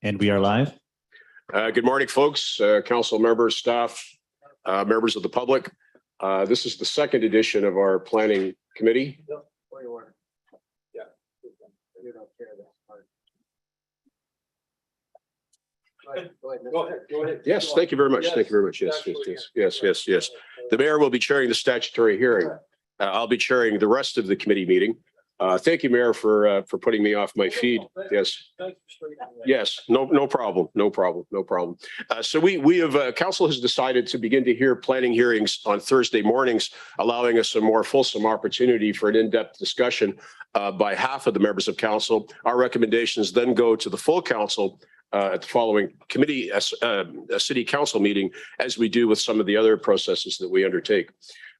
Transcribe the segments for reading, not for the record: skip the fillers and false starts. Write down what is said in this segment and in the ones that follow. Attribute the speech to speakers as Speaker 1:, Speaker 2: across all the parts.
Speaker 1: And we are live.
Speaker 2: Good morning, folks, council members, staff, members of the public. This is the second edition of our planning committee. Go ahead. Yes, thank you very much. Thank you very much. Yes. The mayor will be chairing the statutory hearing. I'll be chairing the rest of the committee meeting. Thank you, Mayor, for putting me off my feed. Yes, no problem. So we have council has decided to begin to hear planning hearings on Thursday mornings, allowing us a more fulsome opportunity for an in-depth discussion by half of the members of council. Our recommendations then go to the full council at the following committee, city council meeting, as we do with some of the other processes that we undertake.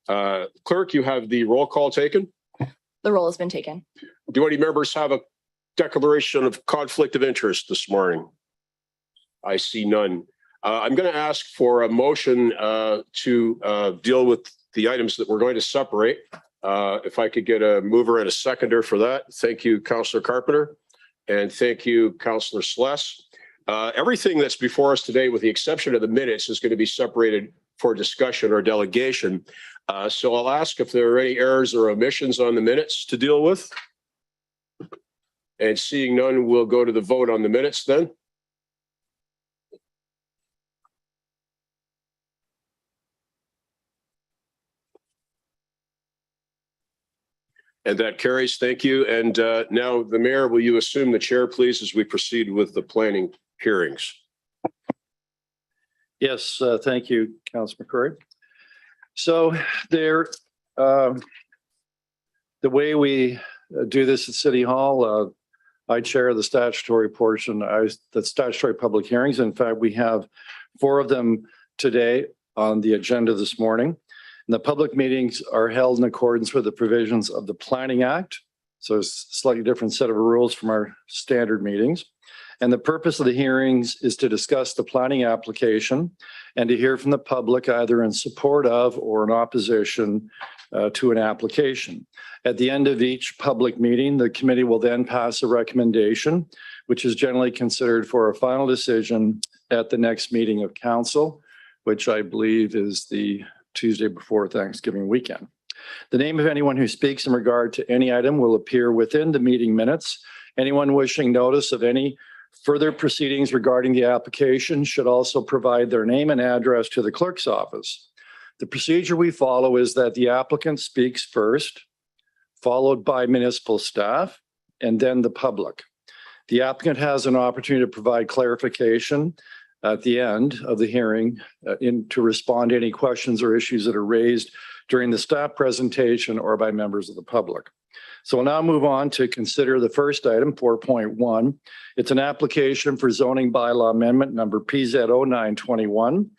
Speaker 2: Clerk, you have the roll call taken.
Speaker 3: The roll has been taken.
Speaker 2: Do any members have a declaration of conflict of interest this morning? I see none. I'm going to ask for a motion to deal with the items that we're going to separate. If I could get a mover and a seconder for that. Thank you, Councillor Carpenter. And thank you, Councillor Sless. Everything that's before us today, with the exception of the minutes, is going to be separated for discussion or delegation. So I'll ask if there are any errors or omissions on the minutes to deal with. And seeing none, we'll go to the vote on the minutes then. And that carries. Thank you. And now the mayor, will you assume the chair, please, as we proceed with the planning hearings?
Speaker 4: Yes, thank you, Councilor McCurry. So the way we do this at City Hall, I chair the statutory portion, the statutory public hearings. In fact, we have 4 of them today on the agenda this morning. And the public meetings are held in accordance with the provisions of the Planning Act. So it's a slightly different set of rules from our standard meetings. And the purpose of the hearings is to discuss the planning application and to hear from the public either in support of or in opposition to an application. At the end of each public meeting, the committee will then pass a recommendation, which is generally considered for a final decision at the next meeting of council, which I believe is the Tuesday before Thanksgiving weekend. The name of anyone who speaks in regard to any item will appear within the meeting minutes. Anyone wishing notice of any further proceedings regarding the application should also provide their name and address to the clerk's office. The procedure we follow is that the applicant speaks first, followed by municipal staff, and then the public. The applicant has an opportunity to provide clarification at the end of the hearing to respond to any questions or issues that are raised during the staff presentation or by members of the public. So we'll now move on to consider the first item, 4.1. It's an application for zoning bylaw amendment number PZ0921,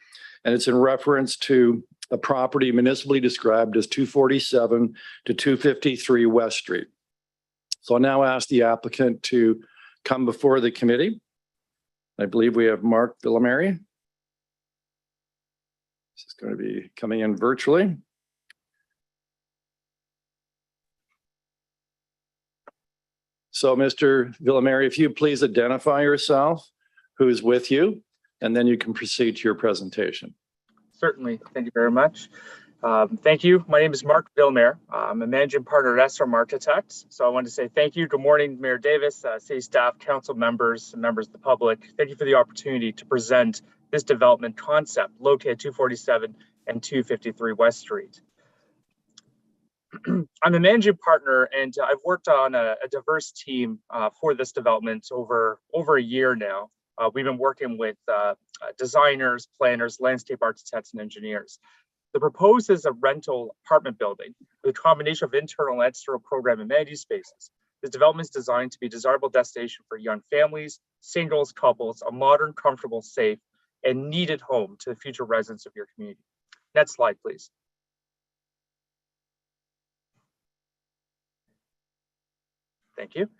Speaker 4: and it's in reference to a property municipally described as 247 to 253 West Street. So I'll now ask the applicant to come before the committee. I believe we have Mark Villamary. This is going to be coming in virtually. So, Mr. Villamary, if you please identify yourself, who is with you, and then you can proceed to your presentation.
Speaker 5: Certainly. Thank you very much. Thank you. My name is Mark Villamary. I'm a managing partner at SRM Architects. So I want to say thank you. Good morning, Mayor Davis, city staff, council members, and members of the public. Thank you for the opportunity to present this development concept located at 247 and 253 West Street. I'm a managing partner, and I've worked on a diverse team for this development over a year now. We've been working with designers, planners, landscape architects, and engineers. The proposed is a rental apartment building with a combination of internal and external program amenity spaces. This development is designed to be a desirable destination for young families, singles, couples, a modern, comfortable, safe, and needed home to the future residents of your community. Next slide, please. Thank you.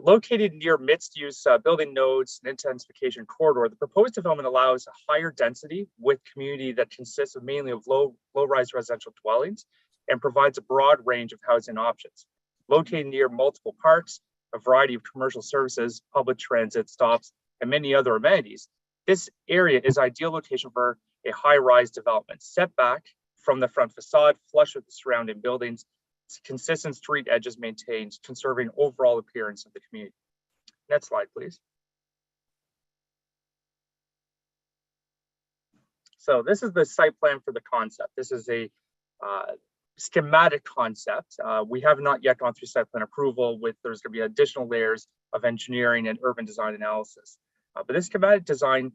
Speaker 5: Located near mixed-use building nodes and intensification corridor, the proposed development allows a higher density with community that consists of mainly of low-rise residential dwellings and provides a broad range of housing options. Located near multiple parks, a variety of commercial services, public transit stops, and many other amenities, this area is ideal location for a high-rise development, set back from the front facade, flush with the surrounding buildings, consistent street edges maintained, conserving overall appearance of the community. Next slide, please. So this is the site plan for the concept. This is a schematic concept. We have not yet gone through site plan approval there's going to be additional layers of engineering and urban design analysis. But this schematic design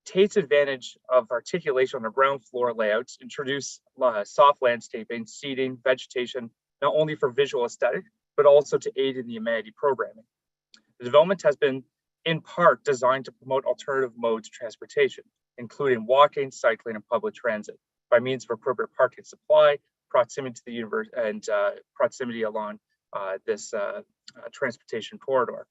Speaker 5: takes advantage of articulation on the ground floor layouts, introduce soft landscaping, seating, vegetation, not only for visual aesthetic, but also to aid in the amenity programming. The development has been in part designed to promote alternative modes of transportation, including walking, cycling, and public transit by means of appropriate parking supply, proximity to the universe, and proximity along this transportation corridor.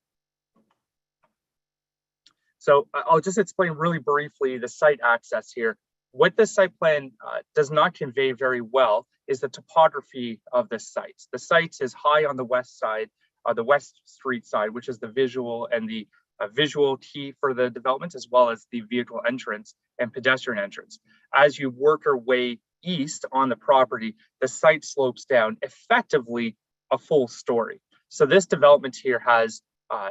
Speaker 5: So I'll just explain really briefly the site access here. What this site plan does not convey very well is the topography of this site. The site is high on the west side, the West Street side, which is the visual and the visual key for the development, as well as the vehicle entrance and pedestrian entrance. As you work your way east on the property, the site slopes down effectively a full story. So this development here has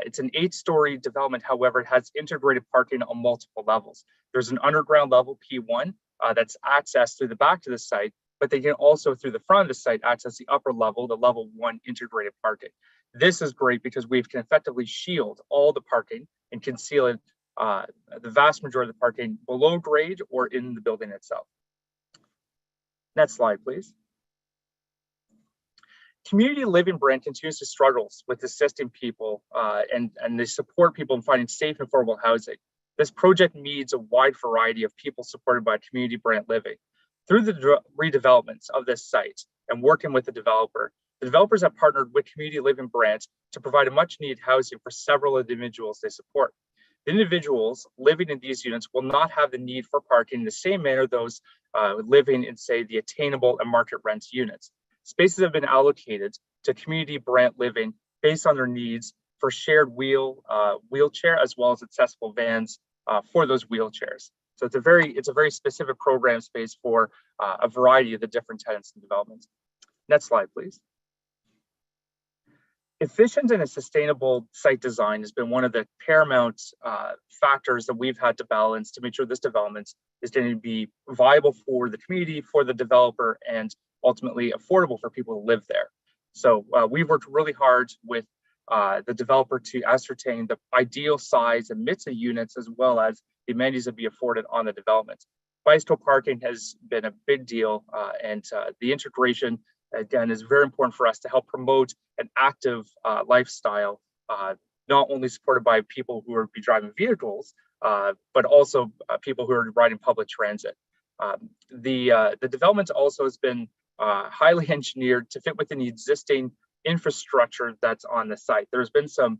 Speaker 5: it's an 8-story development. However, it has integrated parking on multiple levels. There's an underground level P1 that's accessed through the back of the site, but they can also through the front of the site access the upper level, the level 1 integrated parking. This is great because we can effectively shield all the parking and conceal it, the vast majority of the parking below grade or in the building itself. Next slide, please. Community living brand continues to struggle with assisting people and they support people in finding safe and affordable housing. This project needs a wide variety of people supported by community brand living. Through the redevelopments of this site and working with the developers have partnered with community living brands to provide a much needed housing for several individuals they support. The individuals living in these units will not have the need for parking in the same manner those living in, say, the attainable and market rent units. Spaces have been allocated to community brand living based on their needs for shared wheelchair as well as accessible vans for those wheelchairs. So it's a very specific program space for a variety of the different tenants and developments. Next slide, please. Efficient and a sustainable site design has been one of the paramount factors that we've had to balance to make sure this development is going to be viable for the community, for the developer, and ultimately affordable for people to live there. So we've worked really hard with the developer to ascertain the ideal size and mix of units, as well as the amenities that be afforded on the development. Bicycle parking has been a big deal, and the integration, again, is very important for us to help promote an active lifestyle, not only supported by people who are be driving vehicles, but also people who are riding public transit. The development also has been highly engineered to fit within the existing infrastructure that's on the site. There's been some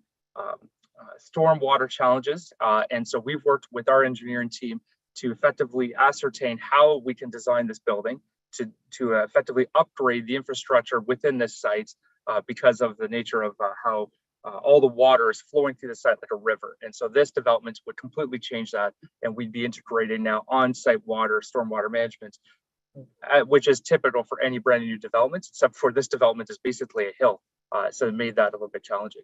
Speaker 5: stormwater challenges, and so we've worked with our engineering team to effectively ascertain how we can design this building to effectively upgrade the infrastructure within this site because of the nature of how all the water is flowing through the site like a river. And so this development would completely change that, and we'd be integrating now on-site water, stormwater management, which is typical for any brand new development, except for this development is basically a hill. So it made that a little bit challenging.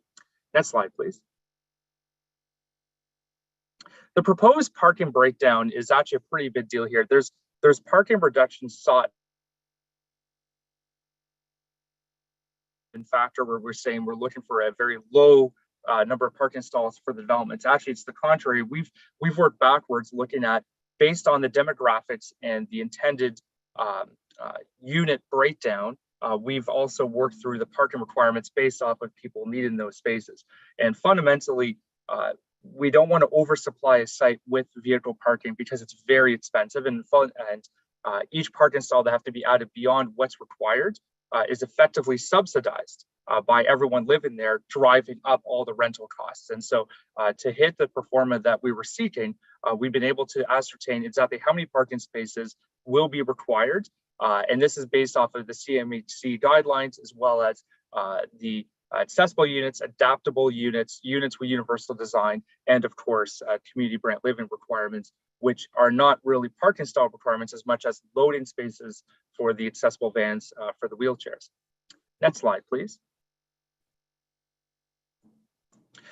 Speaker 5: Next slide, please. The proposed parking breakdown is actually a pretty big deal here. There's parking reductions sought in factor where we're saying we're looking for a very low number of parking stalls for the developments. Actually, it's the contrary. We've worked backwards looking at based on the demographics and the intended unit breakdown. We've also worked through the parking requirements based off of people needing those spaces. And fundamentally, we don't want to oversupply a site with vehicle parking because it's very expensive, and each parking stall that have to be added beyond what's required is effectively subsidized by everyone living there, driving up all the rental costs. And so to hit the performance that we were seeking, we've been able to ascertain exactly how many parking spaces will be required. And this is based off of the CMHC guidelines, as well as the accessible units, adaptable units, units with universal design, and of course, community brand living requirements, which are not really parking stall requirements as much as loading spaces for the accessible vans for the wheelchairs. Next slide, please.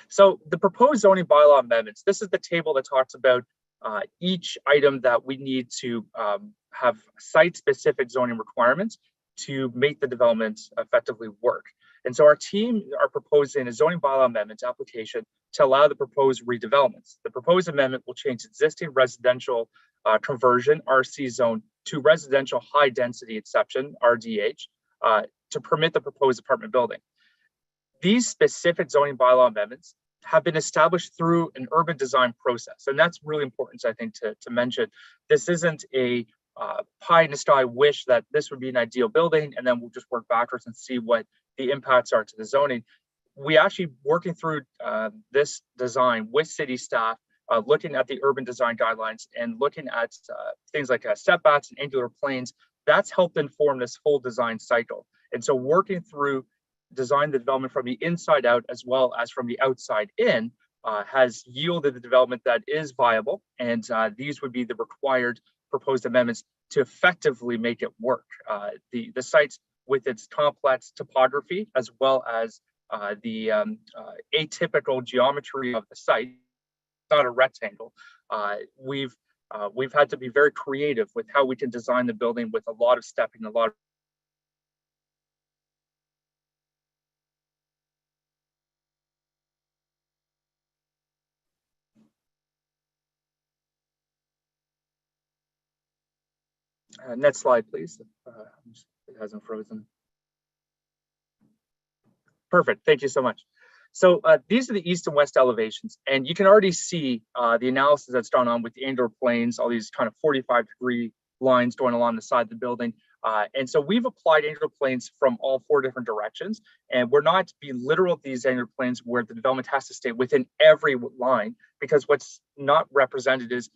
Speaker 5: So the proposed zoning bylaw amendments, this is the table that talks about each item that we need to have site-specific zoning requirements to make the development effectively work. And so our team are proposing a zoning bylaw amendment application to allow the proposed redevelopments. The proposed amendment will change existing residential conversion, RC zone, to residential high density exception, RDH, to permit the proposed apartment building. These specific zoning bylaw amendments have been established through an urban design process. And that's really important, I think, to mention. This isn't a pie in the sky wish that this would be an ideal building, and then we'll just work backwards and see what the impacts are to the zoning. We actually working through this design with city staff, looking at the urban design guidelines and looking at things like setbacks and angular planes. That's helped inform this whole design cycle. And so working through design the development from the inside out as well as from the outside in has yielded the development that is viable. And these would be the required proposed amendments to effectively make it work. The sites with its complex topography as well as the atypical geometry of the site, not a rectangle. We've had to be very creative with how we can design the building with a lot of stepping, a lot of next slide, please. It hasn't frozen. Perfect. Thank you so much. So these are the east and west elevations, and you can already see the analysis that's done on with the angular planes, all these kind of 45-degree lines going along the side of the building. And so we've applied angular planes from all 4 different directions, and we're not being literal with these angular planes where the development has to stay within every line, because what's not represented is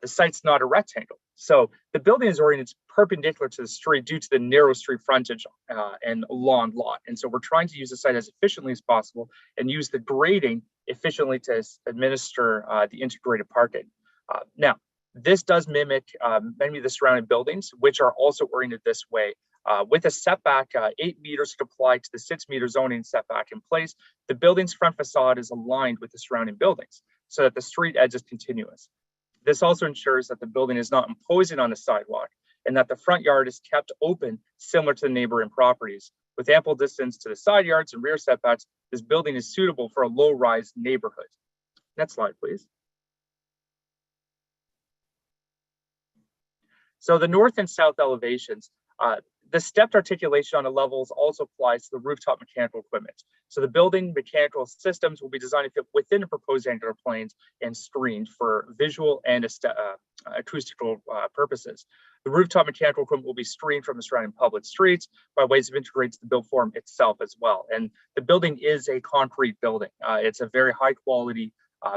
Speaker 5: the site's not a rectangle. So the building is oriented perpendicular to the street due to the narrow street frontage and a long lot. And so we're trying to use the site as efficiently as possible and use the grading efficiently to administer the integrated parking. Now, this does mimic many of the surrounding buildings, which are also oriented this way. With a setback 8 meters to comply to the 6-meter zoning setback in place, the building's front facade is aligned with the surrounding buildings so that the street edge is continuous. This also ensures that the building is not imposing on the sidewalk and that the front yard is kept open, similar to the neighboring properties. With ample distance to the side yards and rear setbacks, this building is suitable for a low-rise neighborhood. Next slide, please. So the north and south elevations, the stepped articulation on the levels also applies to the rooftop mechanical equipment. So the building mechanical systems will be designed to fit within the proposed angular planes and screened for visual and acoustical purposes. The rooftop mechanical equipment will be screened from the surrounding public streets by ways of integrating to the build form itself as well. And the building is a concrete building. It's a very high quality,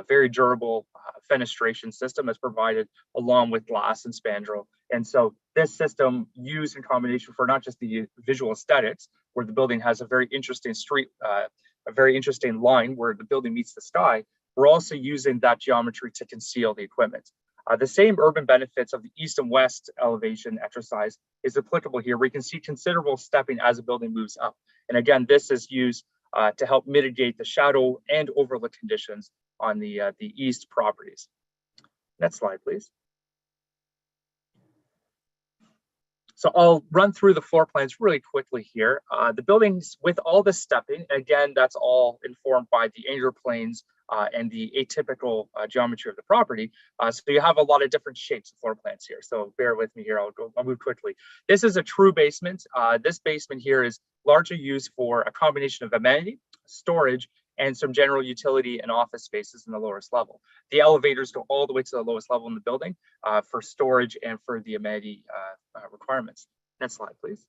Speaker 5: very durable fenestration system that's provided along with glass and spandrel. And so this system used in combination for not just the visual aesthetics, where the building has a very interesting street, a very interesting line where the building meets the sky, we're also using that geometry to conceal the equipment. The same urban benefits of the east and west elevation exercise is applicable here. We can see considerable stepping as the building moves up. And again, this is used to help mitigate the shadow and overlook conditions on the east properties. Next slide, please. So I'll run through the floor plans really quickly here. The buildings with all the stepping, again, that's all informed by the angular planes and the atypical geometry of the property. So you have a lot of different shapes of floor plans here. So bear with me here, I'll move quickly. This is a true basement. This basement here is largely used for a combination of amenity, storage, and some general utility and office spaces in the lowest level. The elevators go all the way to the lowest level in the building for storage and for the amenity requirements. Next slide, please.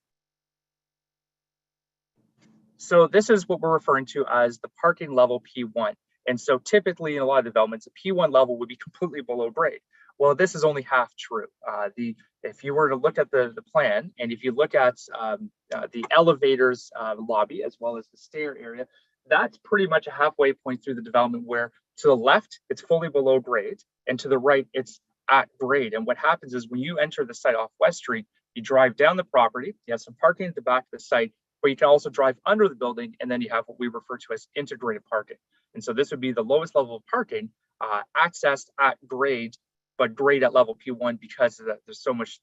Speaker 5: So this is what we're referring to as the parking level P1. And so typically in a lot of developments, a P1 level would be completely below grade. Well, this is only half true. If you were to look at the plan, and if you look at the elevators lobby as well as the stair area, that's pretty much a halfway point through the development where to the left, it's fully below grade, and to the right, it's at grade. And what happens is when you enter the site off West Street, you drive down the property, you have some parking at the back of the site, but you can also drive under the building, and then you have what we refer to as integrated parking. And so this would be the lowest level of parking, accessed at grade, but grade at level P1 because of that, there's so much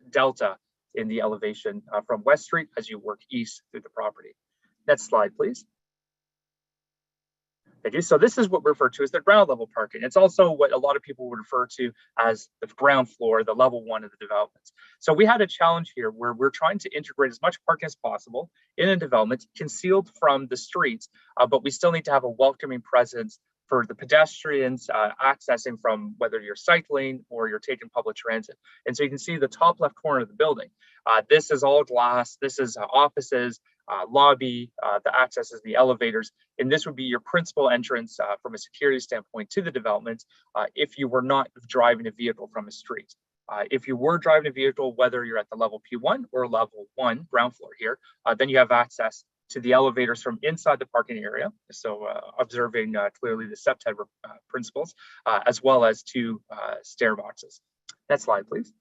Speaker 5: delta in the elevation from West Street as you work east through the property. Next slide, please. Thank you. So this is what we refer to as the ground level parking. It's also what a lot of people would refer to as the ground floor, the level 1 of the developments. So we had a challenge here where we're trying to integrate as much parking as possible in a development concealed from the streets, but we still need to have a welcoming presence for the pedestrians accessing from whether you're cycling or you're taking public transit. And so you can see the top left corner of the building. This is all glass. This is offices, lobby, the accesses, the elevators, and this would be your principal entrance from a security standpoint to the development if you were not driving a vehicle from a street. If you were driving a vehicle, whether you're at the level P1 or level 1, ground floor here, then you have access to the elevators from inside the parking area. So observing clearly the SEPTED principles, as well as 2 stair boxes. Next slide, please.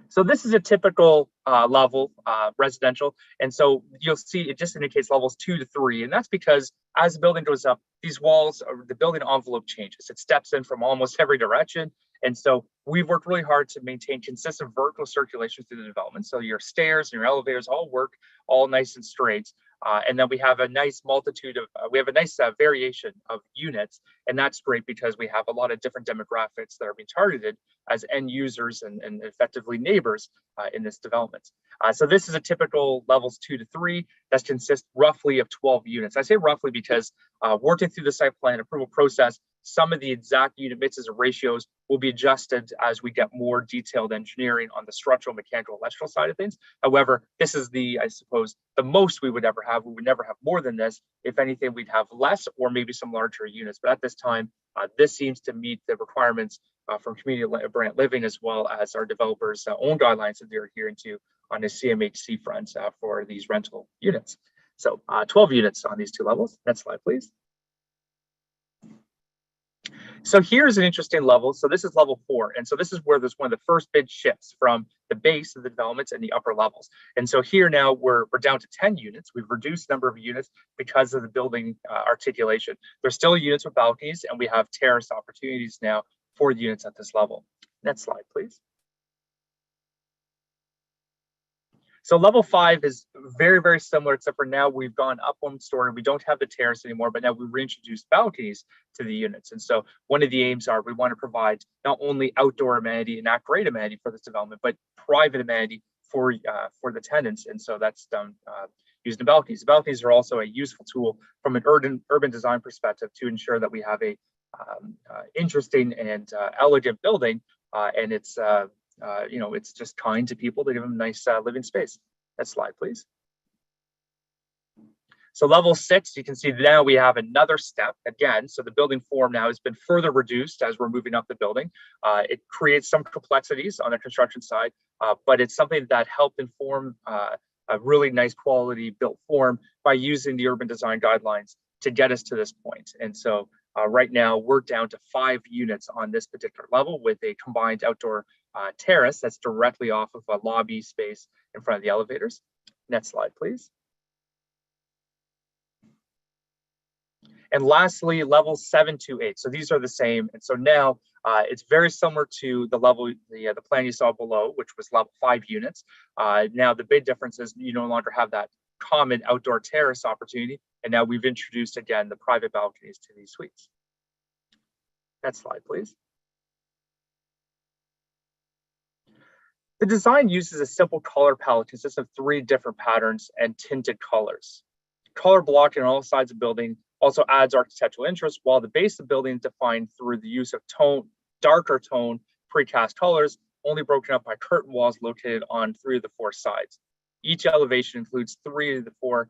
Speaker 5: So this is a typical level residential. And so you'll see it just indicates levels 2 to 3. And that's because as the building goes up, these walls, the building envelope changes. It steps in from almost every direction. And so we've worked really hard to maintain consistent vertical circulation through the development. So your stairs and your elevators all work all nice and straight. And then we have a nice multitude of, variation of units. And that's great because we have a lot of different demographics that are being targeted as end users and effectively neighbors in this development. So this is a typical levels 2 to 3 that consists roughly of 12 units. I say roughly because working through the site plan approval process, some of the exact unit mixes and ratios will be adjusted as we get more detailed engineering on the structural, mechanical, electrical side of things. However, this is I suppose, the most we would ever have. We would never have more than this. If anything, we'd have less or maybe some larger units. But at this time, this seems to meet the requirements from community brand living as well as our developers' own guidelines that they're adhering to on the CMHC front for these rental units. So 12 units on these 2 levels. Next slide, please. So here's an interesting level. So this is level 4. And so this is where there's one of the first big shifts from the base of the developments and the upper levels. And so here now we're down to 10 units. We've reduced the number of units because of the building articulation. There's still units with balconies, and we have terrace opportunities now for the units at this level. Next slide, please. So level 5 is very, very similar, except for now we've gone up 1 story. We don't have the terrace anymore, but now we reintroduced balconies to the units. And so one of the aims are we want to provide not only outdoor amenity and at-grade amenity for this development, but private amenity for the tenants. And so that's done using the balconies. The balconies are also a useful tool from an urban design perspective to ensure that we have a interesting and elegant building, and it's it's just kind to people to give them nice living space. Next slide, please. So level 6, you can see now we have another step again. So the building form now has been further reduced as we're moving up the building. It creates some complexities on the construction side, but it's something that helped inform a really nice quality built form by using the urban design guidelines to get us to this point. And so right now we're down to 5 units on this particular level with a combined outdoor terrace that's directly off of a lobby space in front of the elevators. Next slide, please. And lastly, levels 7 to 8. So these are the same. And so now it's very similar to the level, the plan you saw below, which was level 5 units. Now the big difference is you no longer have that common outdoor terrace opportunity. And now we've introduced again the private balconies to these suites. Next slide, please. The design uses a simple color palette consisting of 3 different patterns and tinted colors. Color blocking on all sides of the building also adds architectural interest, while the base of the building is defined through the use of darker tone precast colors, only broken up by curtain walls located on 3 of the 4 sides. Each elevation includes 3 of the 4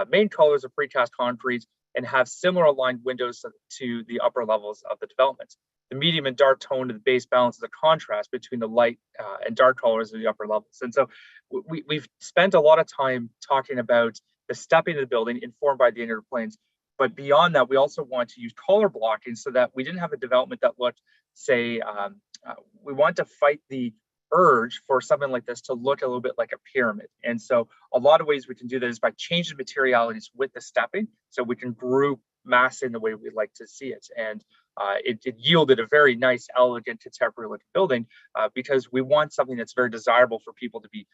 Speaker 5: main colors of precast concrete, and have similar aligned windows to the upper levels of the development. The medium and dark tone of the base balances a contrast between the light and dark colors of the upper levels. And so we've spent a lot of time talking about the stepping of the building informed by the inner planes. But beyond that, we also want to use color blocking so that we didn't have a development that looked, say, we want to fight the urge for something like this to look a little bit like a pyramid. And so a lot of ways we can do that is by changing materialities with the stepping, so we can group mass in the way we like to see it. And it yielded a very nice, elegant, contemporary looking building because we want something that's very desirable for people to be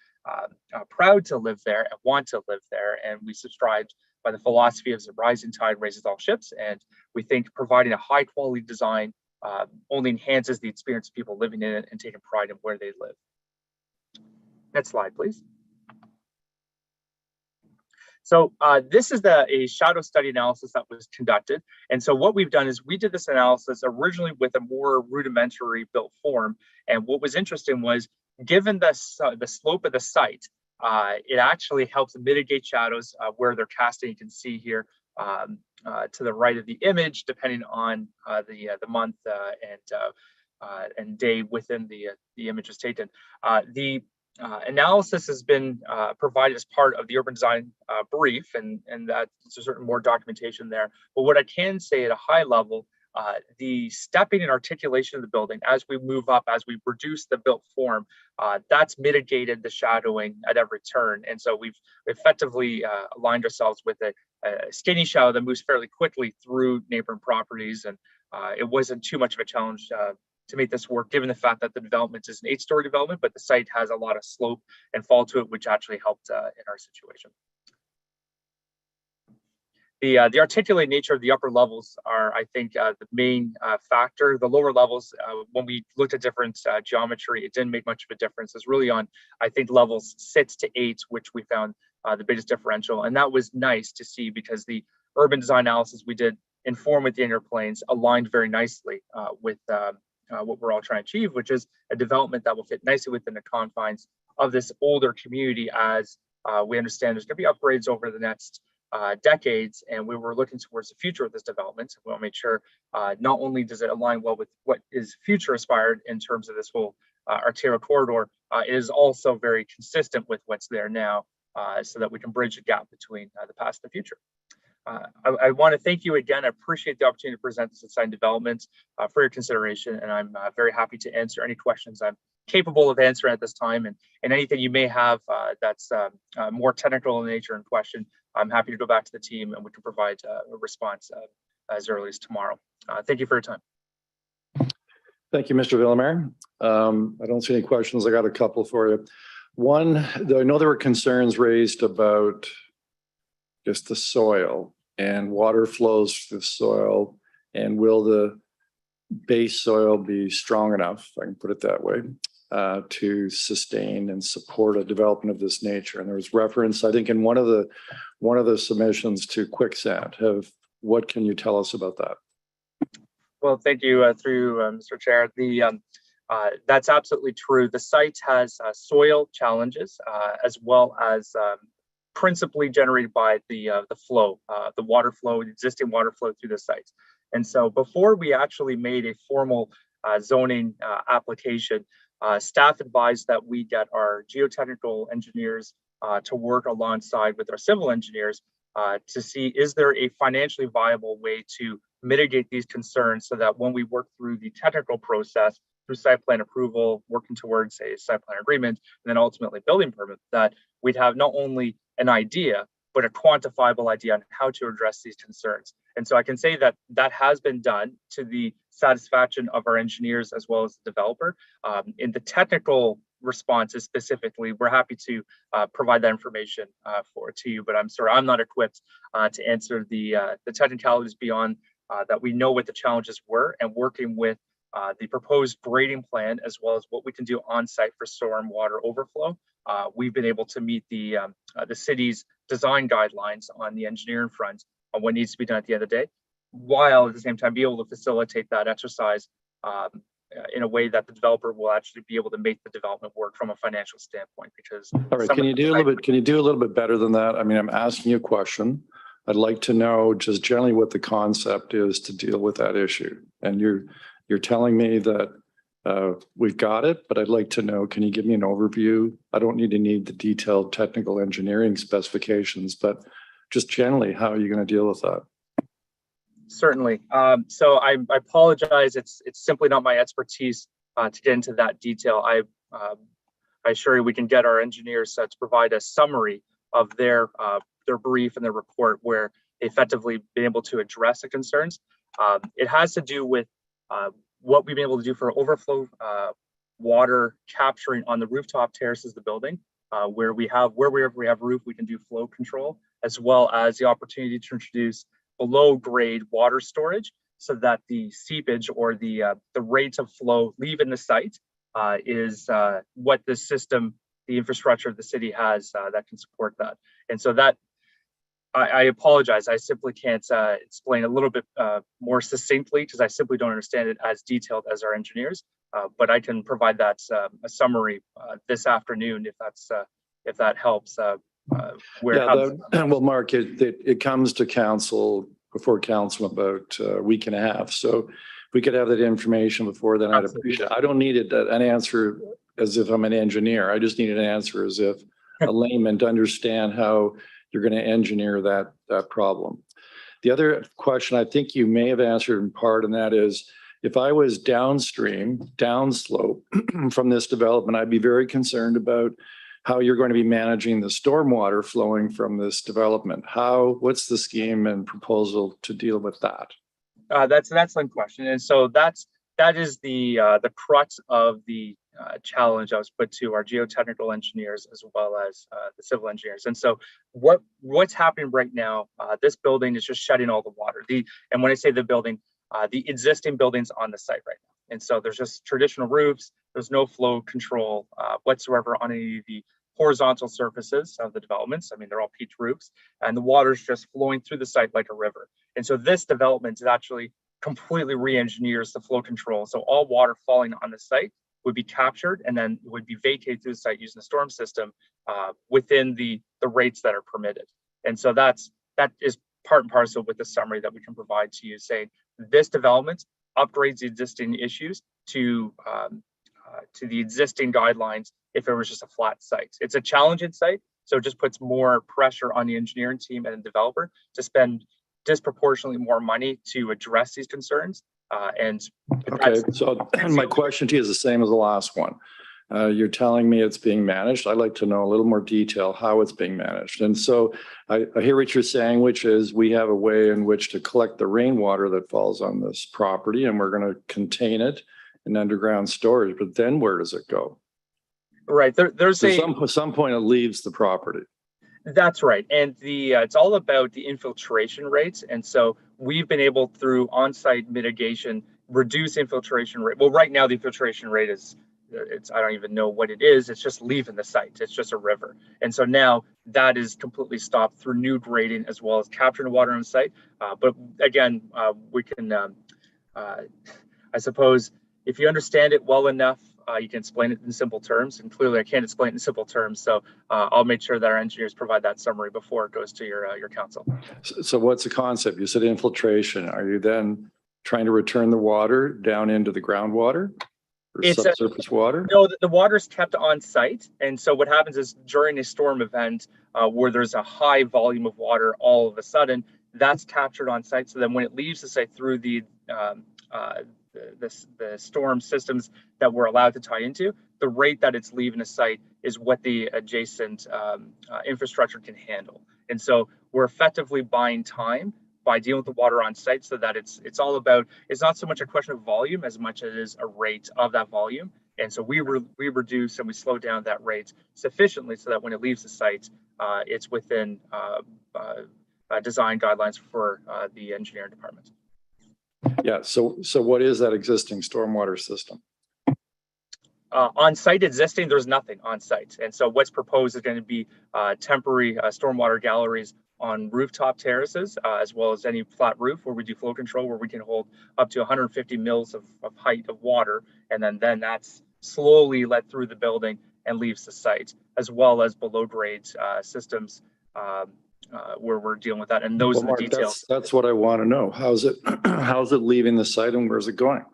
Speaker 5: proud to live there and want to live there. And we subscribed by the philosophy of the rising tide raises all ships. And we think providing a high quality design only enhances the experience of people living in it and taking pride in where they live. Next slide, please. So this is a shadow study analysis that was conducted. And so what we've done is we did this analysis originally with a more rudimentary built form. And what was interesting was, given the slope of the site, it actually helps mitigate shadows where they're casting. You can see here to the right of the image, depending on the month and day within the image is taken. The analysis has been provided as part of the urban design brief, and that's a certain more documentation there. But what I can say at a high level, the stepping and articulation of the building as we move up, as we reduce the built form, that's mitigated the shadowing at every turn. And so we've effectively aligned ourselves with a skinny shadow that moves fairly quickly through neighboring properties. And it wasn't too much of a challenge to make this work, given the fact that the development is an 8-story development, but the site has a lot of slope and fall to it, which actually helped in our situation. The articulated nature of the upper levels are, I think, the main factor. The lower levels, when we looked at different geometry, it didn't make much of a difference. It's really on, I think, levels 6 to 8, which we found the biggest differential. And that was nice to see because the urban design analysis we did inform with the inner planes aligned very nicely with what we're all trying to achieve, which is a development that will fit nicely within the confines of this older community. As we understand there's going to be upgrades over the next decades, and we were looking towards the future of this development. We want to make sure not only does it align well with what is future aspired in terms of this whole arterial corridor, it is also very consistent with what's there now, so that we can bridge the gap between the past and the future. I want to thank you again. I appreciate the opportunity to present this design development for your consideration, and I'm very happy to answer any questions I'm capable of answering at this time, and anything you may have that's more technical in nature and question, I'm happy to go back to the team and we can provide a response as early as tomorrow. Thank you for your time.
Speaker 4: Thank you, Mr. Villamere. I don't see any questions. I got a couple for you. One, I know there were concerns raised about just the soil and water flows through the soil, and will the base soil be strong enough, if I can put it that way, to sustain and support a development of this nature? And there was reference, I think, in one of the submissions to quicksand. What can you tell us about that?
Speaker 5: Well, thank you through Mr. Chair. That's absolutely true. The site has soil challenges as well as principally generated by the flow, the water flow, the existing water flow through the site. And so before we actually made a formal zoning application, staff advised that we get our geotechnical engineers to work alongside with our civil engineers to see, is there a financially viable way to mitigate these concerns so that when we work through the technical process, through site plan approval, working towards a site plan agreement, and then ultimately building permit, that we'd have not only an idea, but a quantifiable idea on how to address these concerns. And so I can say that that has been done to the satisfaction of our engineers as well as the developer. In the technical responses specifically, we're happy to provide that information to you, but I'm sorry, I'm not equipped to answer the technicalities beyond that. We know what the challenges were, and working with the proposed grading plan, as well as what we can do on site for storm water overflow. We've been able to meet the city's design guidelines on the engineering front on what needs to be done at the end of the day, while at the same time be able to facilitate that exercise in a way that the developer will actually be able to make the development work from a financial standpoint. Because
Speaker 4: all right, can you do a little bit better than that? I mean, I'm asking you a question. I'd like to know just generally what the concept is to deal with that issue. And you're telling me that we've got it, but I'd like to know, can you give me an overview? I don't need the detailed technical engineering specifications, but just generally, how are you going to deal with that?
Speaker 5: Certainly. So I apologize. It's simply not my expertise to get into that detail. I assure you we can get our engineers to provide a summary of their brief and their report where they effectively been able to address the concerns. It has to do with what we've been able to do for overflow water capturing on the rooftop terraces of the building, wherever we have roof, we can do flow control, as well as the opportunity to introduce below grade water storage so that the seepage or the rate of flow leaving the site is what the system, the infrastructure of the city has that can support that. And so that, I apologize, I simply can't explain a little bit more succinctly because I simply don't understand it as detailed as our engineers, but I can provide that a summary this afternoon if that helps.
Speaker 4: Well, Mark, it comes to council before council about a week and a half. So if we could have that information before then, I'd appreciate it. I don't need an answer as if I'm an engineer. I just need an answer as if a layman to understand how you're going to engineer that problem. The other question I think you may have answered in part, and that is, if I was downslope from this development, I'd be very concerned about how you're going to be managing the stormwater flowing from this development. What's the scheme and proposal to deal with that?
Speaker 5: That's an excellent question. And so that is the crux of the challenge I was put to our geotechnical engineers as well as the civil engineers. And so what's happening right now, this building is just shedding all the water. And when I say the building, the existing buildings on the site right now. And so there's just traditional roofs. There's no flow control whatsoever on any of the horizontal surfaces of the developments. I mean, they're all peaked roofs, and the water's just flowing through the site like a river. And so this development is actually completely re-engineers the flow control. So all water falling on the site would be captured and then would be vacated through the site using the storm system within the rates that are permitted. And so that is part and parcel with the summary that we can provide to you, saying this development upgrades the existing issues to the existing guidelines if it was just a flat site. It's a challenging site, so it just puts more pressure on the engineering team and the developer to spend disproportionately more money to address these concerns.
Speaker 4: Okay, so my question to you is the same as the last one. You're telling me it's being managed. I'd like to know a little more detail how it's being managed. And so I hear what you're saying, which is we have a way in which to collect the rainwater that falls on this property, and we're going to contain it in underground storage. But then where does it go?
Speaker 5: Right. There's
Speaker 4: some point it leaves the property.
Speaker 5: That's right. And it's all about the infiltration rates. And so we've been able, through on-site mitigation, reduce infiltration rate. Well, right now the infiltration rate is, I don't even know what it is. It's just leaving the site. It's just a river. And so now that is completely stopped through new grading as well as capturing water on site. But again, we can, I suppose, if you understand it well enough, you can explain it in simple terms, and clearly I can't explain it in simple terms. So I'll make sure that our engineers provide that summary before it goes to your council.
Speaker 4: So what's the concept? You said infiltration. Are you then trying to return the water down into the groundwater or subsurface water?
Speaker 5: No, the water is kept on site. And so what happens is during a storm event where there's a high volume of water, all of a sudden that's captured on site. So then when it leaves the site through the storm systems that we're allowed to tie into, the rate that it's leaving a site is what the adjacent infrastructure can handle. And so we're effectively buying time by dealing with the water on site, so that it's all about, it's not so much a question of volume as much as it is a rate of that volume. And so we reduce and we slow down that rate sufficiently so that when it leaves the site, it's within design guidelines for the engineering department.
Speaker 4: Yeah. So what is that existing stormwater system?
Speaker 5: On site existing, there's nothing on site. And so what's proposed is going to be temporary stormwater galleries on rooftop terraces, as well as any flat roof where we do flow control, where we can hold up to 150 mils of height of water. And then that's slowly let through the building and leaves the site, as well as below grade systems where we're dealing with that. And those
Speaker 4: Well,
Speaker 5: are
Speaker 4: Mark,
Speaker 5: the details.
Speaker 4: that's what I want to know. How's it leaving the site and where's it going?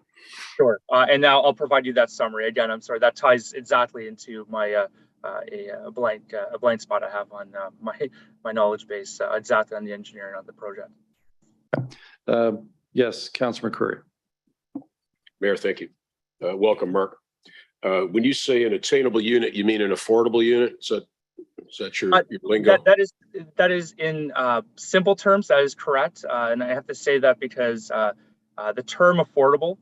Speaker 5: Sure. And now I'll provide you that summary. Again, I'm sorry, that ties exactly into my a blank spot I have on my knowledge base, exactly on the engineering of the project.
Speaker 4: Yes, Councillor McCurry.
Speaker 2: Mayor, thank you. Welcome, Mark. When you say an attainable unit, you mean an affordable unit? Is that your lingo?
Speaker 5: That is in simple terms, that is correct. And I have to say that because the term affordable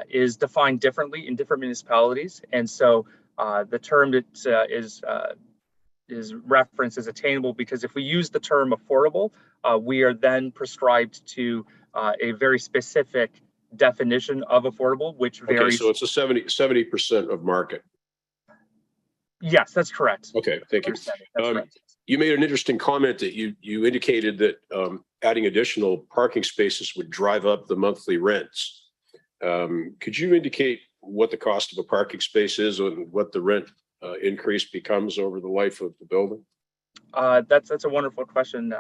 Speaker 5: is defined differently in different municipalities. And so the term that is referenced as attainable, because if we use the term affordable, we are then prescribed to a very specific definition of affordable, which varies.
Speaker 2: Okay, so it's a 70% of market.
Speaker 5: Yes, that's correct.
Speaker 2: Okay, thank you.
Speaker 5: That's correct.
Speaker 2: You made an interesting comment that you indicated that adding additional parking spaces would drive up the monthly rents. Could you indicate what the cost of a parking space is and what the rent increase becomes over the life of the building?
Speaker 5: That's a wonderful question,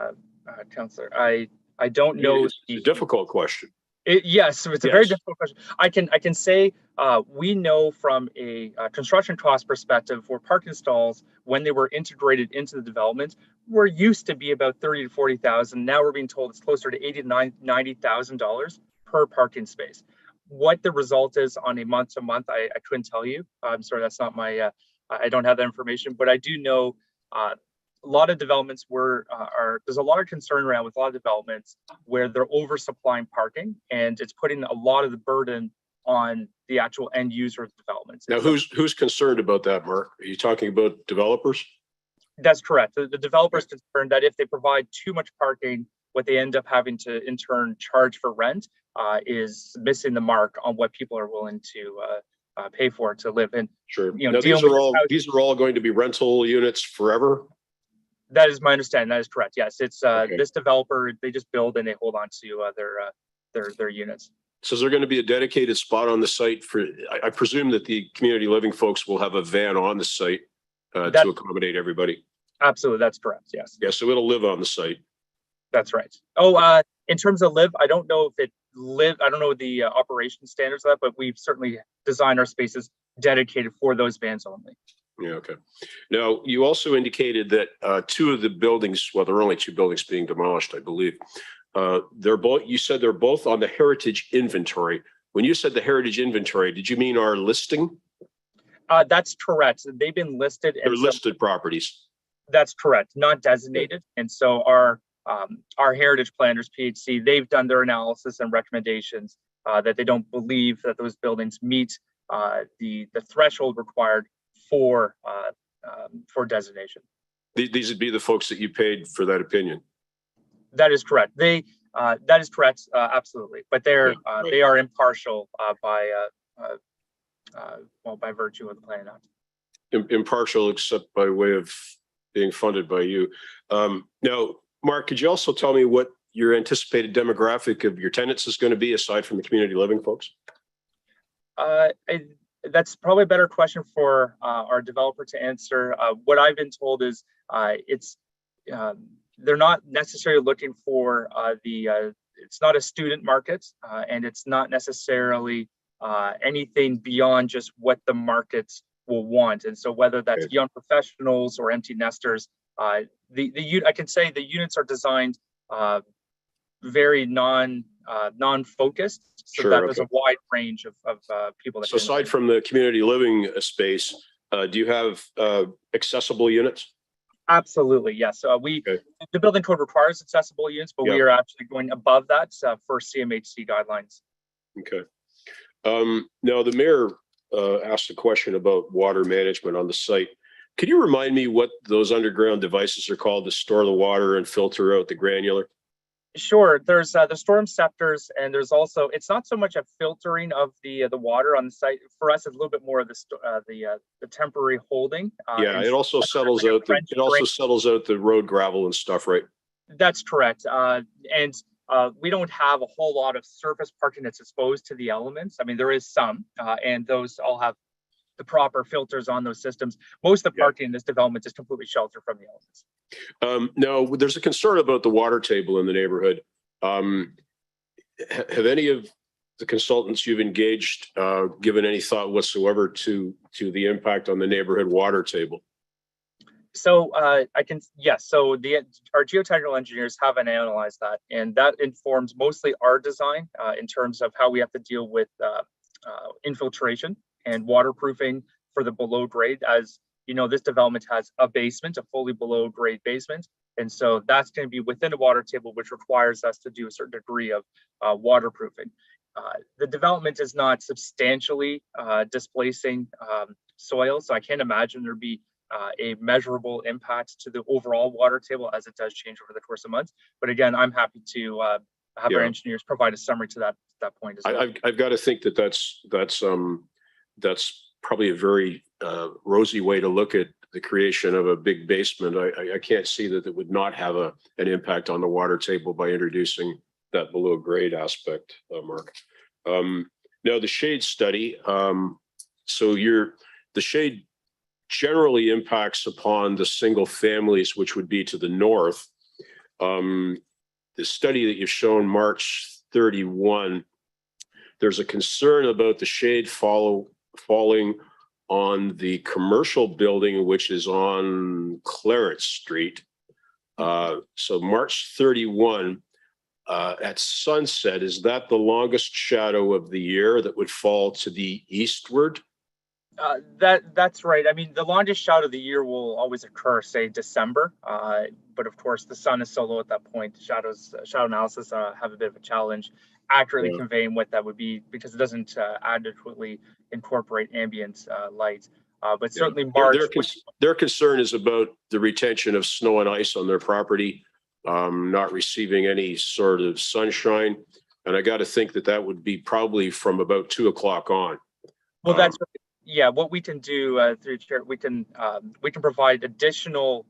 Speaker 5: Councillor. I don't know.
Speaker 2: It's a difficult question.
Speaker 5: Yes, it's a very difficult question. I can say we know from a construction cost perspective for parking stalls, when they were integrated into the development, were used to be about $30,000 to $40,000. Now we're being told it's closer to $80,000 to $90,000 per parking space. What the result is on a month to month, I couldn't tell you. I'm sorry, that's not my. I don't have that information, but I do know a lot of developments there's a lot of concern around with a lot of developments where they're oversupplying parking, and it's putting a lot of the burden on the actual end user of developments.
Speaker 2: Now, who's concerned about that, Mark? Are you talking about developers?
Speaker 5: That's correct. The developer's concerned that if they provide too much parking, what they end up having to in turn charge for rent is missing the mark on what people are willing to pay for to live in.
Speaker 2: Sure. Now, these are all going to be rental units forever?
Speaker 5: That is my understanding. That is correct. Yes, it's this developer. They just build and they hold on to their units.
Speaker 2: So is there going to be a dedicated spot on the site for? I presume that the community living folks will have a van on the site to accommodate everybody.
Speaker 5: Absolutely, that's correct. Yes.
Speaker 2: Yeah, so it'll live on the site.
Speaker 5: That's right. Oh, in terms of live, I don't know if it live. I don't know the operation standards of that, but we've certainly designed our spaces dedicated for those vans only.
Speaker 2: Yeah, okay. Now, you also indicated that two of the buildings, well, there are only two buildings being demolished, I believe. You said they're both on the heritage inventory. When you said the heritage inventory, did you mean our listing?
Speaker 5: That's correct. They've been listed.
Speaker 2: They're listed properties.
Speaker 5: That's correct, not designated. And so our heritage planners, PHC, they've done their analysis and recommendations that they don't believe that those buildings meet the threshold required for designation.
Speaker 2: These would be the folks that you paid for that opinion.
Speaker 5: That is correct. That is correct. Absolutely. But they are impartial by virtue of the Planning Act.
Speaker 2: Impartial, except by way of being funded by you. Now, Mark, could you also tell me what your anticipated demographic of your tenants is going to be, aside from the community living folks?
Speaker 5: That's probably a better question for our developer to answer. What I've been told is they're not necessarily looking for it's not a student market, and it's not necessarily anything beyond just what the markets will want. And so whether that's young professionals or empty nesters, I can say the units are designed very non-focused, so that there's a wide range of people.
Speaker 2: So aside from the community living space, do you have accessible units?
Speaker 5: Absolutely, yes. The building code requires accessible units, but we are actually going above that for CMHC guidelines.
Speaker 2: Okay. Now, the mayor asked a question about water management on the site. Could you remind me what those underground devices are called to store the water and filter out the granular?
Speaker 5: Sure. There's the storm scepters, and there's also, it's not so much a filtering of the water on the site. For us, it's a little bit more of the temporary holding.
Speaker 2: It also settles out the road gravel and stuff, right?
Speaker 5: That's correct. And we don't have a whole lot of surface parking that's exposed to the elements. I mean, there is some, and those all have the proper filters on those systems. Most of the parking in this development is completely sheltered from the elements.
Speaker 2: Now, there's a concern about the water table in the neighborhood. Have any of the consultants you've engaged given any thought whatsoever to the impact on the neighborhood water table?
Speaker 5: So yes. So our geotechnical engineers haven't analyzed that, and that informs mostly our design in terms of how we have to deal with infiltration and waterproofing for the below grade. As you know, this development has a basement, a fully below grade basement. And so that's going to be within a water table, which requires us to do a certain degree of waterproofing. The development is not substantially displacing soil, so I can't imagine there'd be a measurable impact to the overall water table as it does change over the course of months. But again, I'm happy to have our engineers provide a summary to that point as well.
Speaker 2: I've got to think that that's probably a very rosy way to look at the creation of a big basement. I can't see that it would not have an impact on the water table by introducing that below grade aspect, Mark. Now the shade study. So the shade generally impacts upon the single families, which would be to the north. The study that you've shown March 31, there's a concern about the shade falling on the commercial building, which is on Clarence Street. So March 31 at sunset, is that the longest shadow of the year that would fall to the eastward?
Speaker 5: That's right. I mean, the longest shadow of the year will always occur, say December. But of course, the sun is so low at that point. Shadow analysis have a bit of a challenge accurately conveying what that would be, because it doesn't adequately incorporate ambient light. But certainly March.
Speaker 2: Their concern is about the retention of snow and ice on their property, not receiving any sort of sunshine. And I got to think that would be probably from about 2 o'clock on.
Speaker 5: Well, that's right. Yeah, what we can do through chair, we can provide additional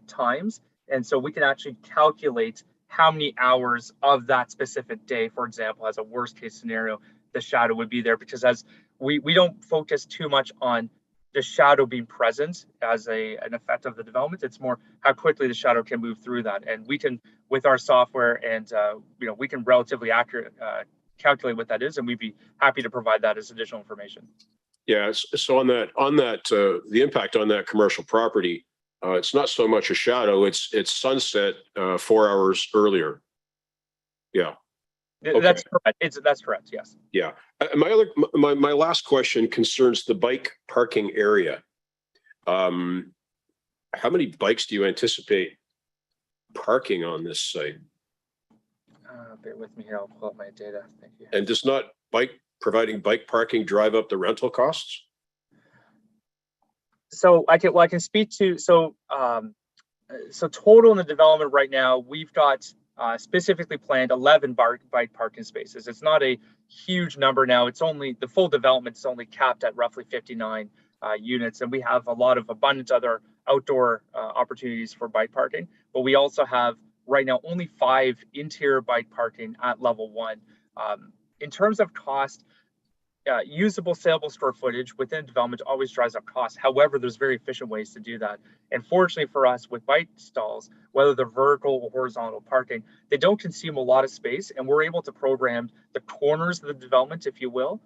Speaker 5: times, and so we can actually calculate how many hours of that specific day, for example, as a worst case scenario, the shadow would be there, because as we don't focus too much on the shadow being present as an effect of the development. It's more how quickly the shadow can move through that, and we can, with our software, and we can relatively accurate calculate what that is, and we'd be happy to provide that as additional information.
Speaker 2: Yeah, so on that, the impact on that commercial property, it's not so much a shadow; it's sunset 4 hours earlier. Yeah, okay.
Speaker 5: That's correct. That's correct. Yes.
Speaker 2: Yeah. My last question concerns the bike parking area. How many bikes do you anticipate parking on this site?
Speaker 5: Bear with me here. I'll pull up my data. Thank you.
Speaker 2: And does not providing bike parking drive up the rental costs?
Speaker 5: So I can speak to so total in the development right now, we've got specifically planned 11 bike parking spaces. It's not a huge number now. It's only the full development's only capped at roughly 59 units, and we have a lot of abundant other outdoor opportunities for bike parking. But we also have right now only 5 interior bike parking at level 1. In terms of cost, usable saleable square footage within development always drives up costs. However, there's very efficient ways to do that. And fortunately for us, with bike stalls, whether they're vertical or horizontal parking, they don't consume a lot of space, and we're able to program the corners of the development, if you will,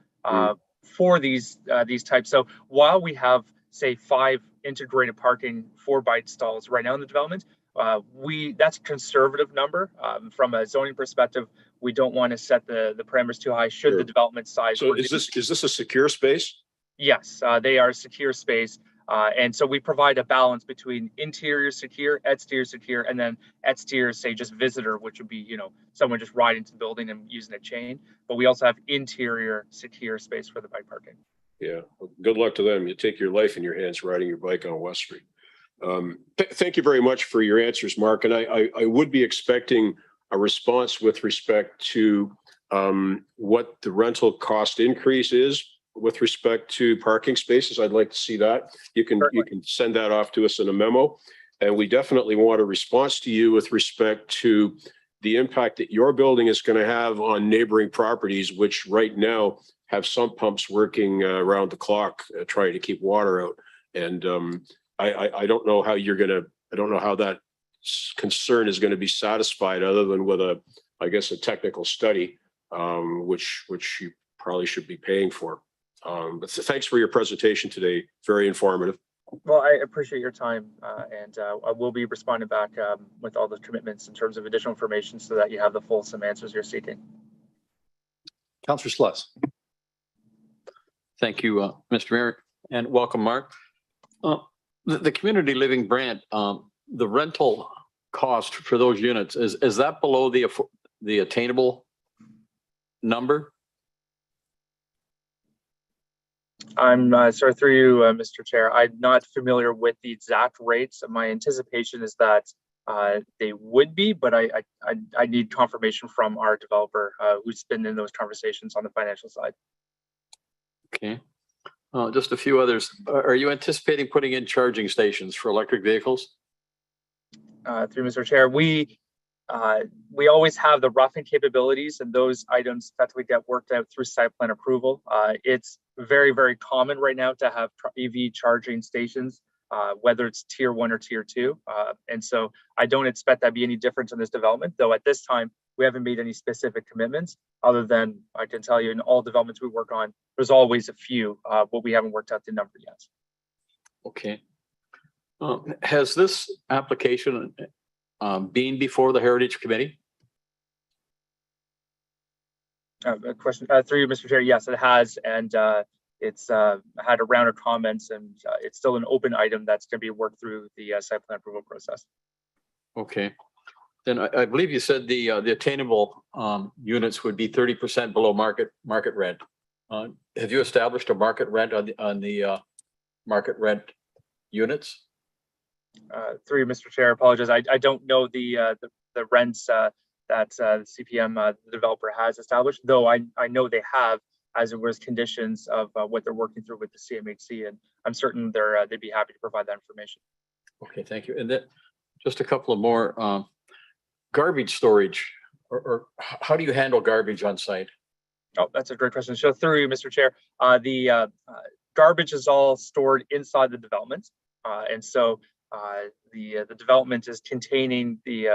Speaker 5: for these types. So while we have, say, 5 integrated parking for bike stalls right now in the development, that's a conservative number. From a zoning perspective, we don't want to set the parameters too high should the development size.
Speaker 2: So is this a secure space?
Speaker 5: Yes, they are a secure space. And so we provide a balance between interior secure, exterior secure, and then exterior, say, just visitor, which would be, someone just riding into the building and using a chain. But we also have interior secure space for the bike parking.
Speaker 2: Yeah, well, good luck to them. You take your life in your hands riding your bike on West Street. Thank you very much for your answers, Mark. And I would be expecting a response with respect to what the rental cost increase is with respect to parking spaces. I'd like to see that. You can send that off to us in a memo. And we definitely want a response to you with respect to the impact that your building is going to have on neighboring properties, which right now have sump pumps working around the clock trying to keep water out. And I don't know how I don't know how that concern is going to be satisfied other than with a, I guess, a technical study, which you probably should be paying for. But thanks for your presentation today. Very informative.
Speaker 5: Well, I appreciate your time, and I will be responding back with all the commitments in terms of additional information so that you have the fulsome answers you're seeking.
Speaker 4: Councillor Sluss.
Speaker 1: Thank you, Mr. Mayor, and welcome, Mark. The community living grant, the rental cost for those units, is that below the attainable number?
Speaker 5: I'm sorry, through you, Mr. Chair. I'm not familiar with the exact rates. My anticipation is that they would be, but I need confirmation from our developer who's been in those conversations on the financial side.
Speaker 1: Okay. Just a few others. Are you anticipating putting in charging stations for electric vehicles?
Speaker 5: Through Mr. Chair, we always have the roughing capabilities, and those items effectively get worked out through site plan approval. It's very, very common right now to have EV charging stations, whether it's tier 1 or tier 2. And so I don't expect that to be any different in this development, though at this time, we haven't made any specific commitments other than I can tell you in all developments we work on, there's always a few, but we haven't worked out the number yet.
Speaker 1: Okay. Has this application been before the Heritage Committee?
Speaker 5: A question through you, Mr. Chair. Yes, it has, and it's had a round of comments, and it's still an open item that's going to be worked through the site plan approval process.
Speaker 1: Okay. Then I believe you said the attainable units would be 30% below market rent. Have you established a market rent on the market rent units?
Speaker 5: Through you, Mr. Chair, I apologize. I don't know the rents that the CPM the developer has established, though I know they have, as it was conditions of what they're working through with the CMHC, and I'm certain they'd be happy to provide that information.
Speaker 1: Okay, thank you. And then just a couple of more. Garbage storage, or how do you handle garbage on site?
Speaker 5: Oh, that's a great question. So through you, Mr. Chair, the garbage is all stored inside the development, and so the development is containing the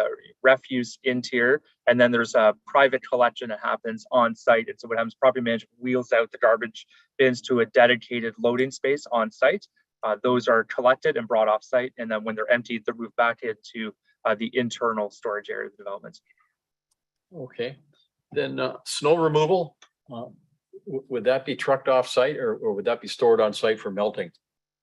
Speaker 5: refuse interior, and then there's a private collection that happens on site. And so what happens, property management wheels out the garbage bins to a dedicated loading space on site. Those are collected and brought off site, and then when they're emptied, they're moved back into the internal storage area of the development.
Speaker 1: Okay, then snow removal, would that be trucked off site, or would that be stored on site for melting?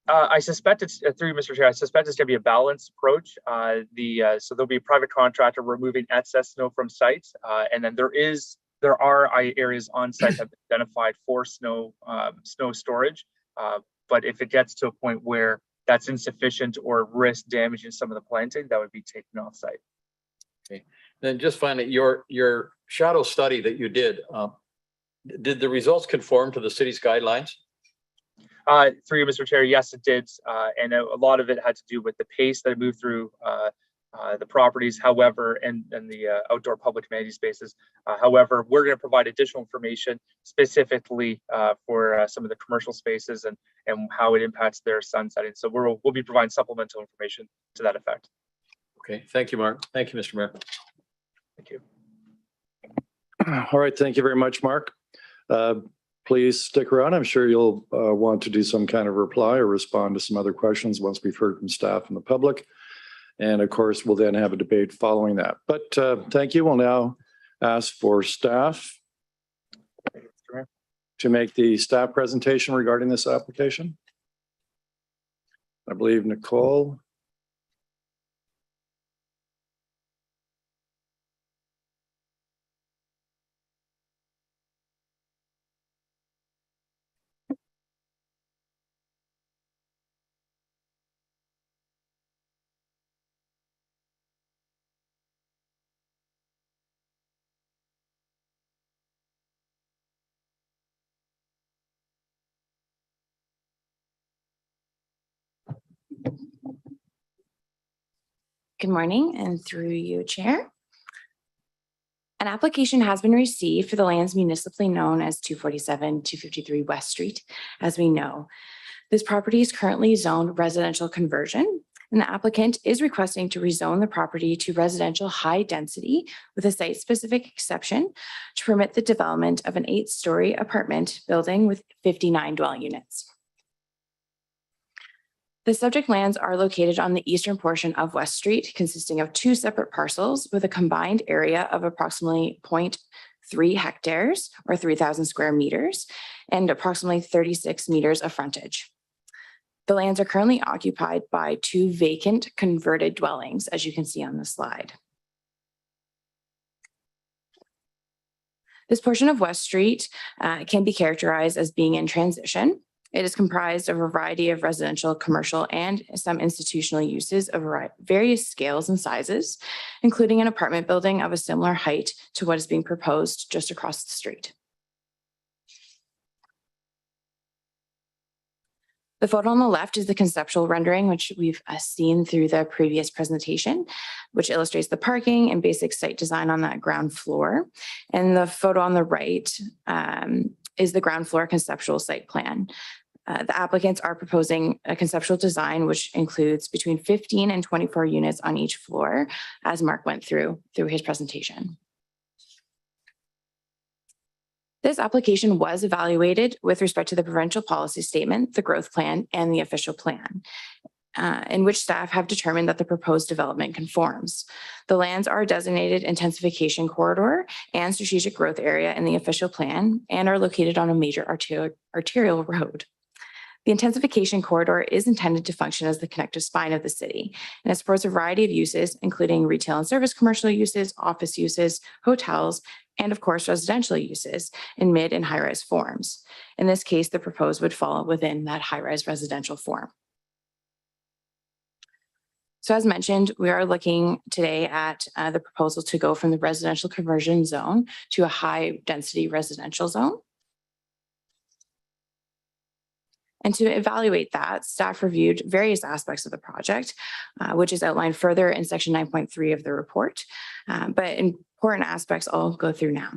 Speaker 5: I suspect it's through you, Mr. Chair. I suspect it's going to be a balanced approach. So there'll be a private contractor removing excess snow from site, and then there are areas on site that have been identified for snow storage. But if it gets to a point where that's insufficient or risk damaging some of the planting, that would be taken off site.
Speaker 1: Okay, then just finally, your shadow study that you did the results conform to the city's guidelines?
Speaker 5: Through you, Mr. Chair, yes, it did. And a lot of it had to do with the pace that it moved through the properties, however, and the outdoor public amenity spaces. However, we're going to provide additional information specifically for some of the commercial spaces and how it impacts their sunsetting. So we'll be providing supplemental information to that effect.
Speaker 1: Okay, thank you, Mark. Thank you, Mr. Mayor.
Speaker 5: Thank you.
Speaker 4: All right, thank you very much, Mark. Please stick around. I'm sure you'll want to do some kind of reply or respond to some other questions once we've heard from staff and the public. And of course, we'll then have a debate following that. But thank you. We'll now ask for staff to make the staff presentation regarding this application. I believe Nicole.
Speaker 3: Good morning, and through you, Chair. An application has been received for the lands municipally known as 247, 253 West Street. As we know, this property is currently zoned residential conversion. And the applicant is requesting to rezone the property to residential high density with a site-specific exception to permit the development of an 8-story apartment building with 59 dwelling units. The subject lands are located on the eastern portion of West Street, consisting of 2 separate parcels with a combined area of approximately 0.3 hectares or 3,000 square meters and approximately 36 meters of frontage. The lands are currently occupied by 2 vacant converted dwellings, as you can see on the slide. This portion of West Street can be characterized as being in transition. It is comprised of a variety of residential, commercial, and some institutional uses of various scales and sizes, including an apartment building of a similar height to what is being proposed just across the street. The photo on the left is the conceptual rendering, which we've seen through the previous presentation, which illustrates the parking and basic site design on that ground floor. And the photo on the right is the ground floor conceptual site plan. The applicants are proposing a conceptual design, which includes between 15 and 24 units on each floor, as Mark went through his presentation. This application was evaluated with respect to the provincial policy statement, the growth plan, and the official plan, in which staff have determined that the proposed development conforms. The lands are designated intensification corridor and strategic growth area in the official plan and are located on a major arterial road. The intensification corridor is intended to function as the connective spine of the city, and it supports a variety of uses, including retail and service commercial uses, office uses, hotels, and of course, residential uses in mid and high-rise forms. In this case, the proposed would fall within that high-rise residential form. So as mentioned, we are looking today at the proposal to go from the residential conversion zone to a high-density residential zone. And to evaluate that, staff reviewed various aspects of the project, which is outlined further in section 9.3 of the report. But important aspects I'll go through now.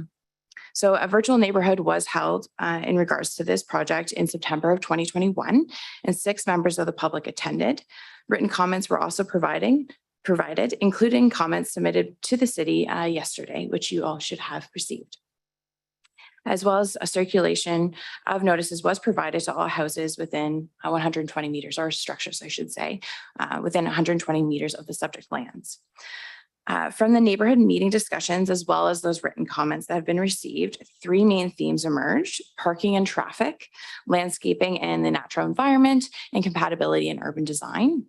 Speaker 3: So a virtual neighborhood was held in regards to this project in September of 2021, and 6 members of the public attended. Written comments were also provided, including comments submitted to the city yesterday, which you all should have received. As well as a circulation of notices was provided to all houses within 120 meters, or structures, I should say, within 120 meters of the subject lands. From the neighborhood meeting discussions, as well as those written comments that have been received, 3 main themes emerged: parking and traffic, landscaping and the natural environment, and compatibility in urban design.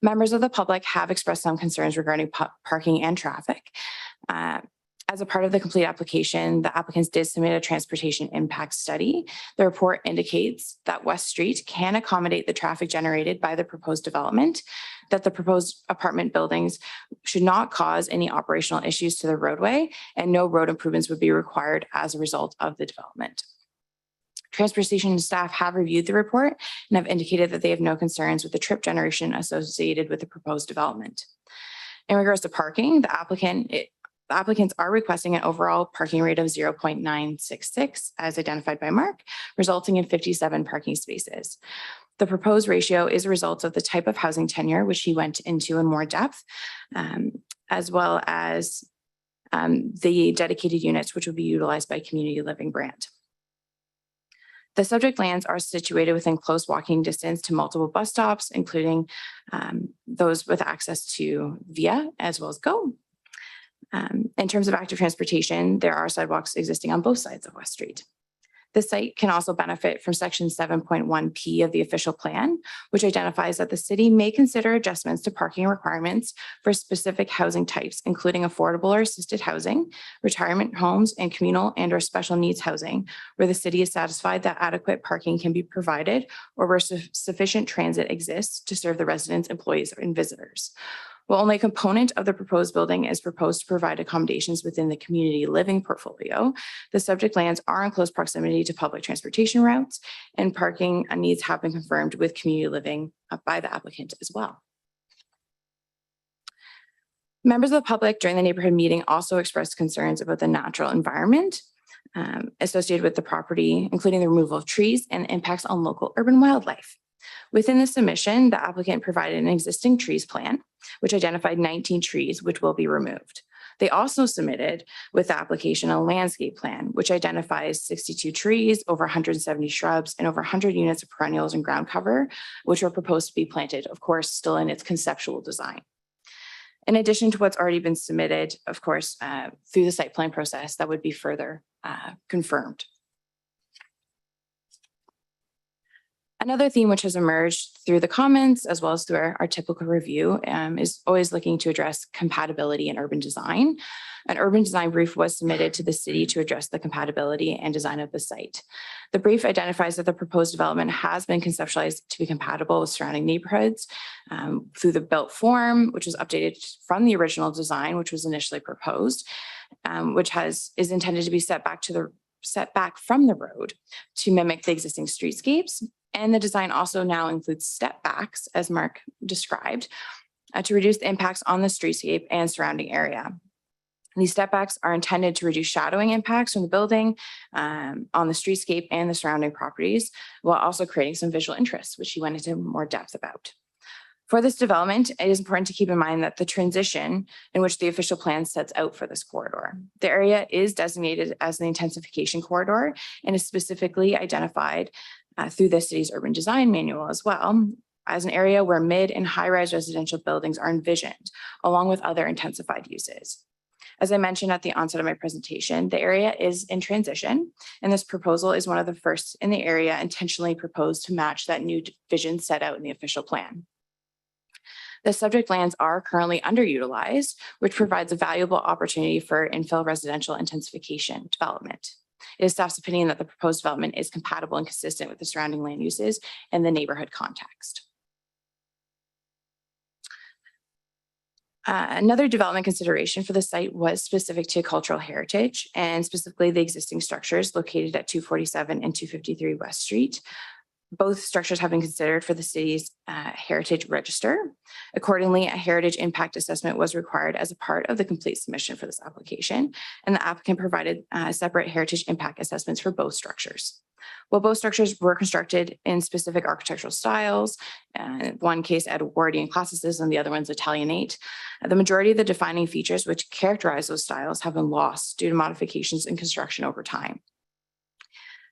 Speaker 3: Members of the public have expressed some concerns regarding parking and traffic. As a part of the complete application, the applicants did submit a transportation impact study. The report indicates that West Street can accommodate the traffic generated by the proposed development, that the proposed apartment buildings should not cause any operational issues to the roadway, and no road improvements would be required as a result of the development. Transportation staff have reviewed the report and have indicated that they have no concerns with the trip generation associated with the proposed development. In regards to parking, the applicants are requesting an overall parking rate of 0.966 as identified by Mark, resulting in 57 parking spaces. The proposed ratio is a result of the type of housing tenure, which he went into in more depth, as well as the dedicated units, which will be utilized by Community Living Brand. The subject lands are situated within close walking distance to multiple bus stops, including those with access to VIA as well as GO. In terms of active transportation, there are sidewalks existing on both sides of West Street. The site can also benefit from section 7.1P of the official plan, which identifies that the city may consider adjustments to parking requirements for specific housing types, including affordable or assisted housing, retirement homes, and communal and/or special needs housing, where the city is satisfied that adequate parking can be provided or where sufficient transit exists to serve the residents, employees, and visitors. While only a component of the proposed building is proposed to provide accommodations within the community living portfolio, the subject lands are in close proximity to public transportation routes, and parking needs have been confirmed with community living by the applicant as well. Members of the public during the neighborhood meeting also expressed concerns about the natural environment associated with the property, including the removal of trees and impacts on local urban wildlife. Within the submission, the applicant provided an existing trees plan, which identified 19 trees which will be removed. They also submitted with the application a landscape plan, which identifies 62 trees, over 170 shrubs, and over 100 units of perennials and ground cover, which are proposed to be planted, of course, still in its conceptual design. In addition to what's already been submitted, of course, through the site plan process, that would be further confirmed. Another theme which has emerged through the comments as well as through our typical review is always looking to address compatibility in urban design. An urban design brief was submitted to the city to address the compatibility and design of the site. The brief identifies that the proposed development has been conceptualized to be compatible with surrounding neighborhoods through the built form, which was updated from the original design, which was initially proposed, which is intended to be set back from the road to mimic the existing streetscapes. And the design also now includes step backs, as Mark described, to reduce the impacts on the streetscape and surrounding area. These step backs are intended to reduce shadowing impacts from the building on the streetscape and the surrounding properties, while also creating some visual interest, which he went into more depth about. For this development, it is important to keep in mind that the transition in which the official plan sets out for this corridor. The area is designated as an intensification corridor and is specifically identified through the city's urban design manual as well as an area where mid and high-rise residential buildings are envisioned, along with other intensified uses. As I mentioned at the onset of my presentation, the area is in transition, and this proposal is one of the first in the area intentionally proposed to match that new vision set out in the official plan. The subject lands are currently underutilized, which provides a valuable opportunity for infill residential intensification development. It is staff's opinion that the proposed development is compatible and consistent with the surrounding land uses and the neighborhood context. Another development consideration for the site was specific to cultural heritage and specifically the existing structures located at 247 and 253 West Street. Both structures have been considered for the city's heritage register. Accordingly, a heritage impact assessment was required as a part of the complete submission for this application, and the applicant provided separate heritage impact assessments for both structures. While both structures were constructed in specific architectural styles, one case Edwardian classicism, the other one's Italianate, the majority of the defining features which characterize those styles have been lost due to modifications in construction over time.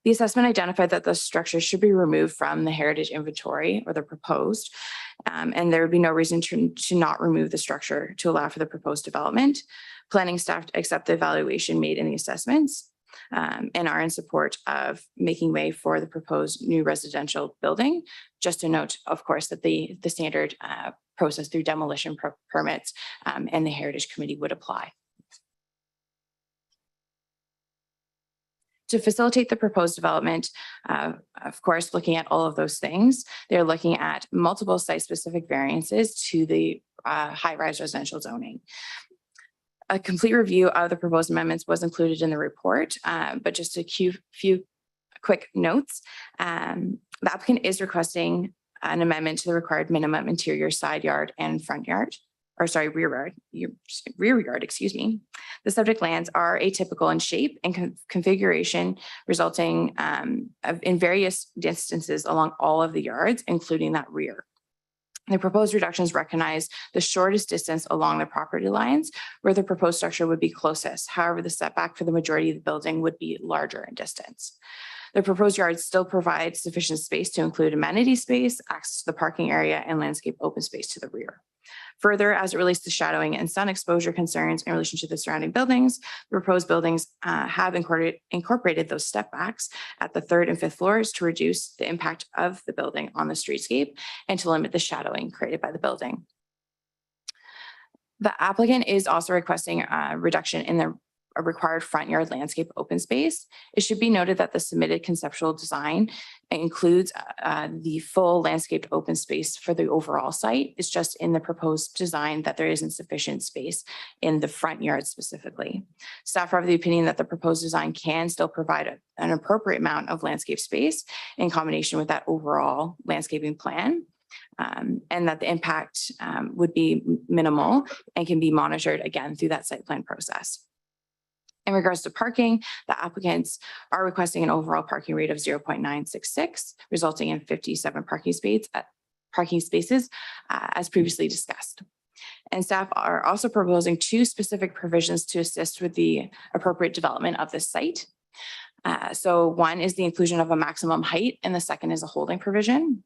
Speaker 3: The assessment identified that the structure should be removed from the heritage inventory or the proposed, and there would be no reason to not remove the structure to allow for the proposed development. Planning staff accept the evaluation made in the assessments and are in support of making way for the proposed new residential building. Just to note, of course, that the standard process through demolition permits and the Heritage Committee would apply. To facilitate the proposed development, of course, looking at all of those things, they're looking at multiple site-specific variances to the high-rise residential zoning. A complete review of the proposed amendments was included in the report, but just a few quick notes. The applicant is requesting an amendment to the required minimum interior side yard and front yard. Rear yard, excuse me. The subject lands are atypical in shape and configuration, resulting in various distances along all of the yards, including that rear. The proposed reductions recognize the shortest distance along the property lines where the proposed structure would be closest. However, the setback for the majority of the building would be larger in distance. The proposed yards still provide sufficient space to include amenity space, access to the parking area, and landscape open space to the rear. Further, as it relates to shadowing and sun exposure concerns in relation to the surrounding buildings, the proposed buildings have incorporated those step backs at the 3rd and 5th floors to reduce the impact of the building on the streetscape and to limit the shadowing created by the building. The applicant is also requesting a reduction in the required front yard landscape open space. It should be noted that the submitted conceptual design includes the full landscaped open space for the overall site. It's just in the proposed design that there isn't sufficient space in the front yard specifically. Staff are of the opinion that the proposed design can still provide an appropriate amount of landscape space in combination with that overall landscaping plan. And that the impact would be minimal and can be monitored again through that site plan process. In regards to parking, the applicants are requesting an overall parking rate of 0.966, resulting in 57 parking spaces, as previously discussed. And staff are also proposing 2 specific provisions to assist with the appropriate development of this site. So one is the inclusion of a maximum height, and the second is a holding provision.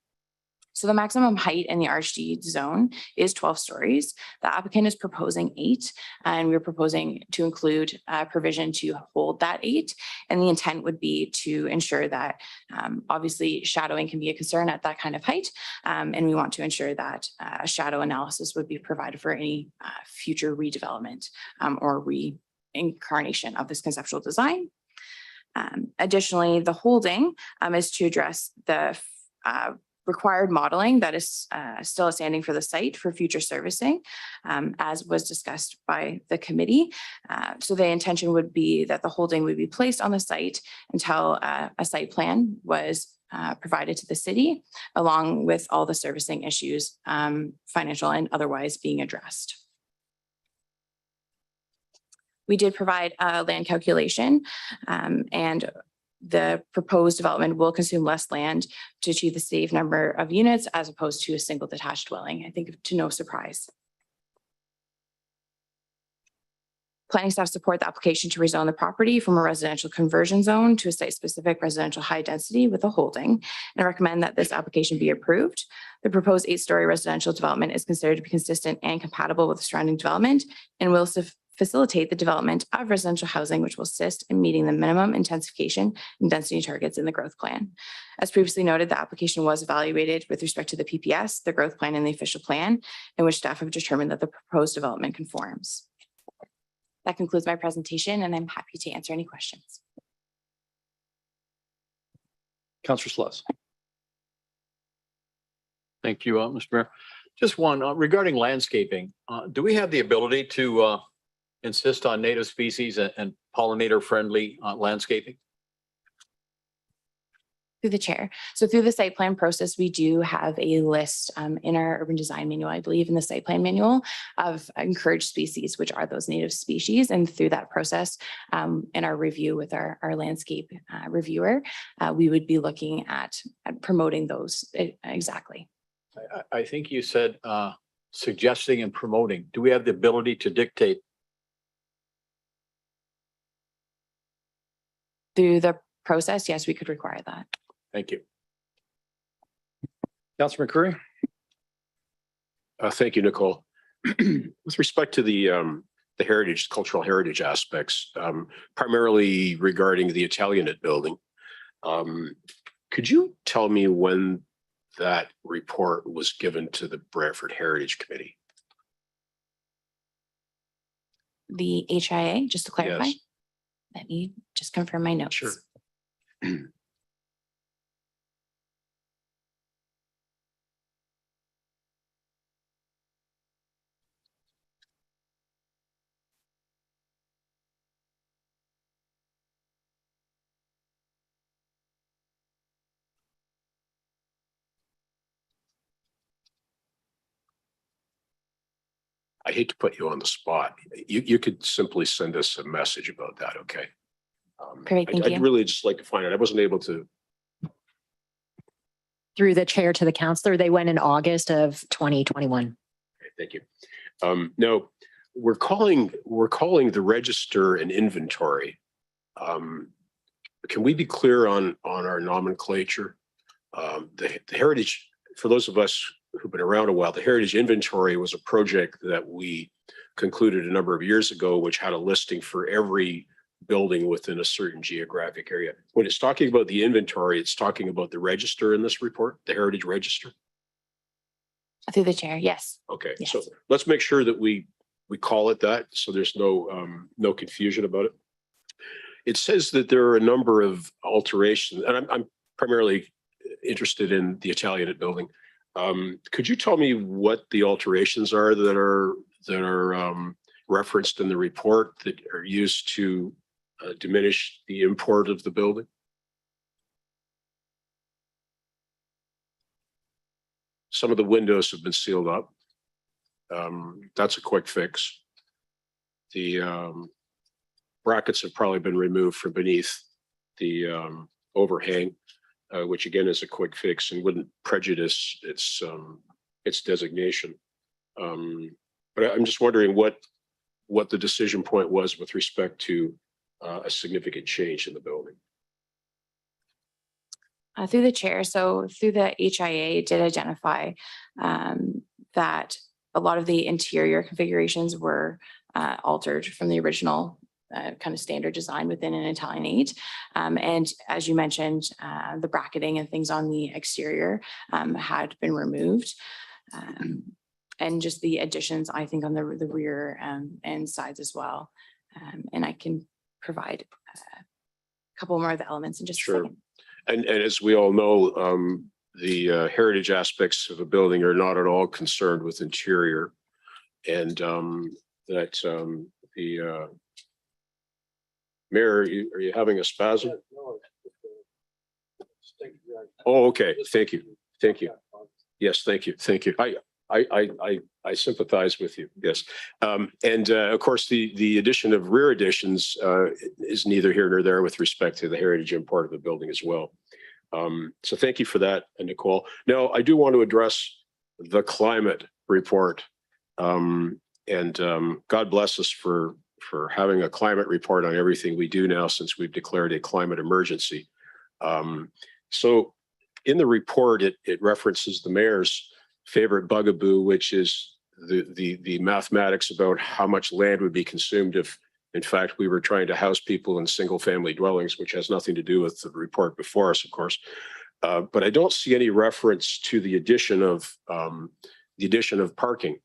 Speaker 3: So the maximum height in the RHD zone is 12 stories. The applicant is proposing 8, and we're proposing to include a provision to hold that 8. And the intent would be to ensure that obviously shadowing can be a concern at that kind of height. And we want to ensure that a shadow analysis would be provided for any future redevelopment or reincarnation of this conceptual design. Additionally, the holding is to address the required modeling that is still standing for the site for future servicing, as was discussed by the committee. So the intention would be that the holding would be placed on the site until a site plan was provided to the city, along with all the servicing issues, financial and otherwise, being addressed. We did provide a land calculation, and the proposed development will consume less land to achieve the safe number of units as opposed to a single detached dwelling, I think to no surprise. Planning staff support the application to rezone the property from a residential conversion zone to a site-specific residential high density with a holding, and recommend that this application be approved. The proposed 8-story residential development is considered to be consistent and compatible with the surrounding development and will facilitate the development of residential housing, which will assist in meeting the minimum intensification and density targets in the growth plan. As previously noted, the application was evaluated with respect to the PPS, the growth plan, and the official plan, in which staff have determined that the proposed development conforms. That concludes my presentation, and I'm happy to answer any questions.
Speaker 4: Councillor Sluss.
Speaker 1: Thank you, Mr. Mayor. Just one regarding landscaping. Do we have the ability to insist on native species and pollinator-friendly landscaping?
Speaker 3: Through the chair. So through the site plan process, we do have a list in our urban design manual, I believe in the site plan manual, of encouraged species, which are those native species. And through that process, in our review with our landscape reviewer, we would be looking at promoting those exactly.
Speaker 1: I think you said suggesting and promoting. Do we have the ability to dictate?
Speaker 3: Through the process, yes, we could require that.
Speaker 1: Thank you.
Speaker 4: Councillor McCurry.
Speaker 2: Thank you, Nicole. With respect to the heritage, cultural heritage aspects, primarily regarding the Italianate building, could you tell me when that report was given to the Brantford Heritage Committee?
Speaker 3: The HIA, just to clarify.
Speaker 2: Yes.
Speaker 3: Let me just confirm my notes.
Speaker 2: Sure. I hate to put you on the spot. You could simply send us a message about that, okay?
Speaker 3: Great, thank you.
Speaker 2: I'd really just like to find out. I wasn't able to.
Speaker 6: Through the chair to the councillor, they went in August of 2021.
Speaker 2: Okay, thank you. No, we're calling the register an inventory. Can we be clear on our nomenclature? The heritage, for those of us who've been around a while, the heritage inventory was a project that we concluded a number of years ago, which had a listing for every building within a certain geographic area. When it's talking about the inventory, it's talking about the register in this report, the heritage register.
Speaker 3: Through the chair, yes.
Speaker 2: Okay,
Speaker 3: Yes.
Speaker 2: so let's make sure that we call it that, so there's no confusion about it. It says that there are a number of alterations, and I'm primarily interested in the Italianate building. Could you tell me what the alterations are that are referenced in the report that are used to diminish the import of the building? Some of the windows have been sealed up. That's a quick fix. The brackets have probably been removed from beneath the overhang, which again is a quick fix and wouldn't prejudice its designation. But I'm just wondering what the decision point was with respect to a significant change in the building.
Speaker 3: Through the chair, so through the HIA did identify that a lot of the interior configurations were altered from the original kind of standard design within an Italian 8. And as you mentioned, the bracketing and things on the exterior had been removed. And just the additions, I think, on the rear and sides as well. And I can provide a couple more of the elements in just a second.
Speaker 2: And as we all know, the heritage aspects of a building are not at all concerned with interior, and that the Mayor, are you having a spasm? Oh, okay. Thank you. Thank you. Yes, thank you. Thank you. I sympathize with you. Yes. And of course, the addition of rear additions is neither here nor there with respect to the heritage and part of the building as well. So thank you for that, Nicole. Now, I do want to address the climate report. And God bless us for having a climate report on everything we do now since we've declared a climate emergency. So in the report, it references the mayor's favorite bugaboo, which is the mathematics about how much land would be consumed if, in fact, we were trying to house people in single family dwellings, which has nothing to do with the report before us, of course. But I don't see any reference to the addition of parking,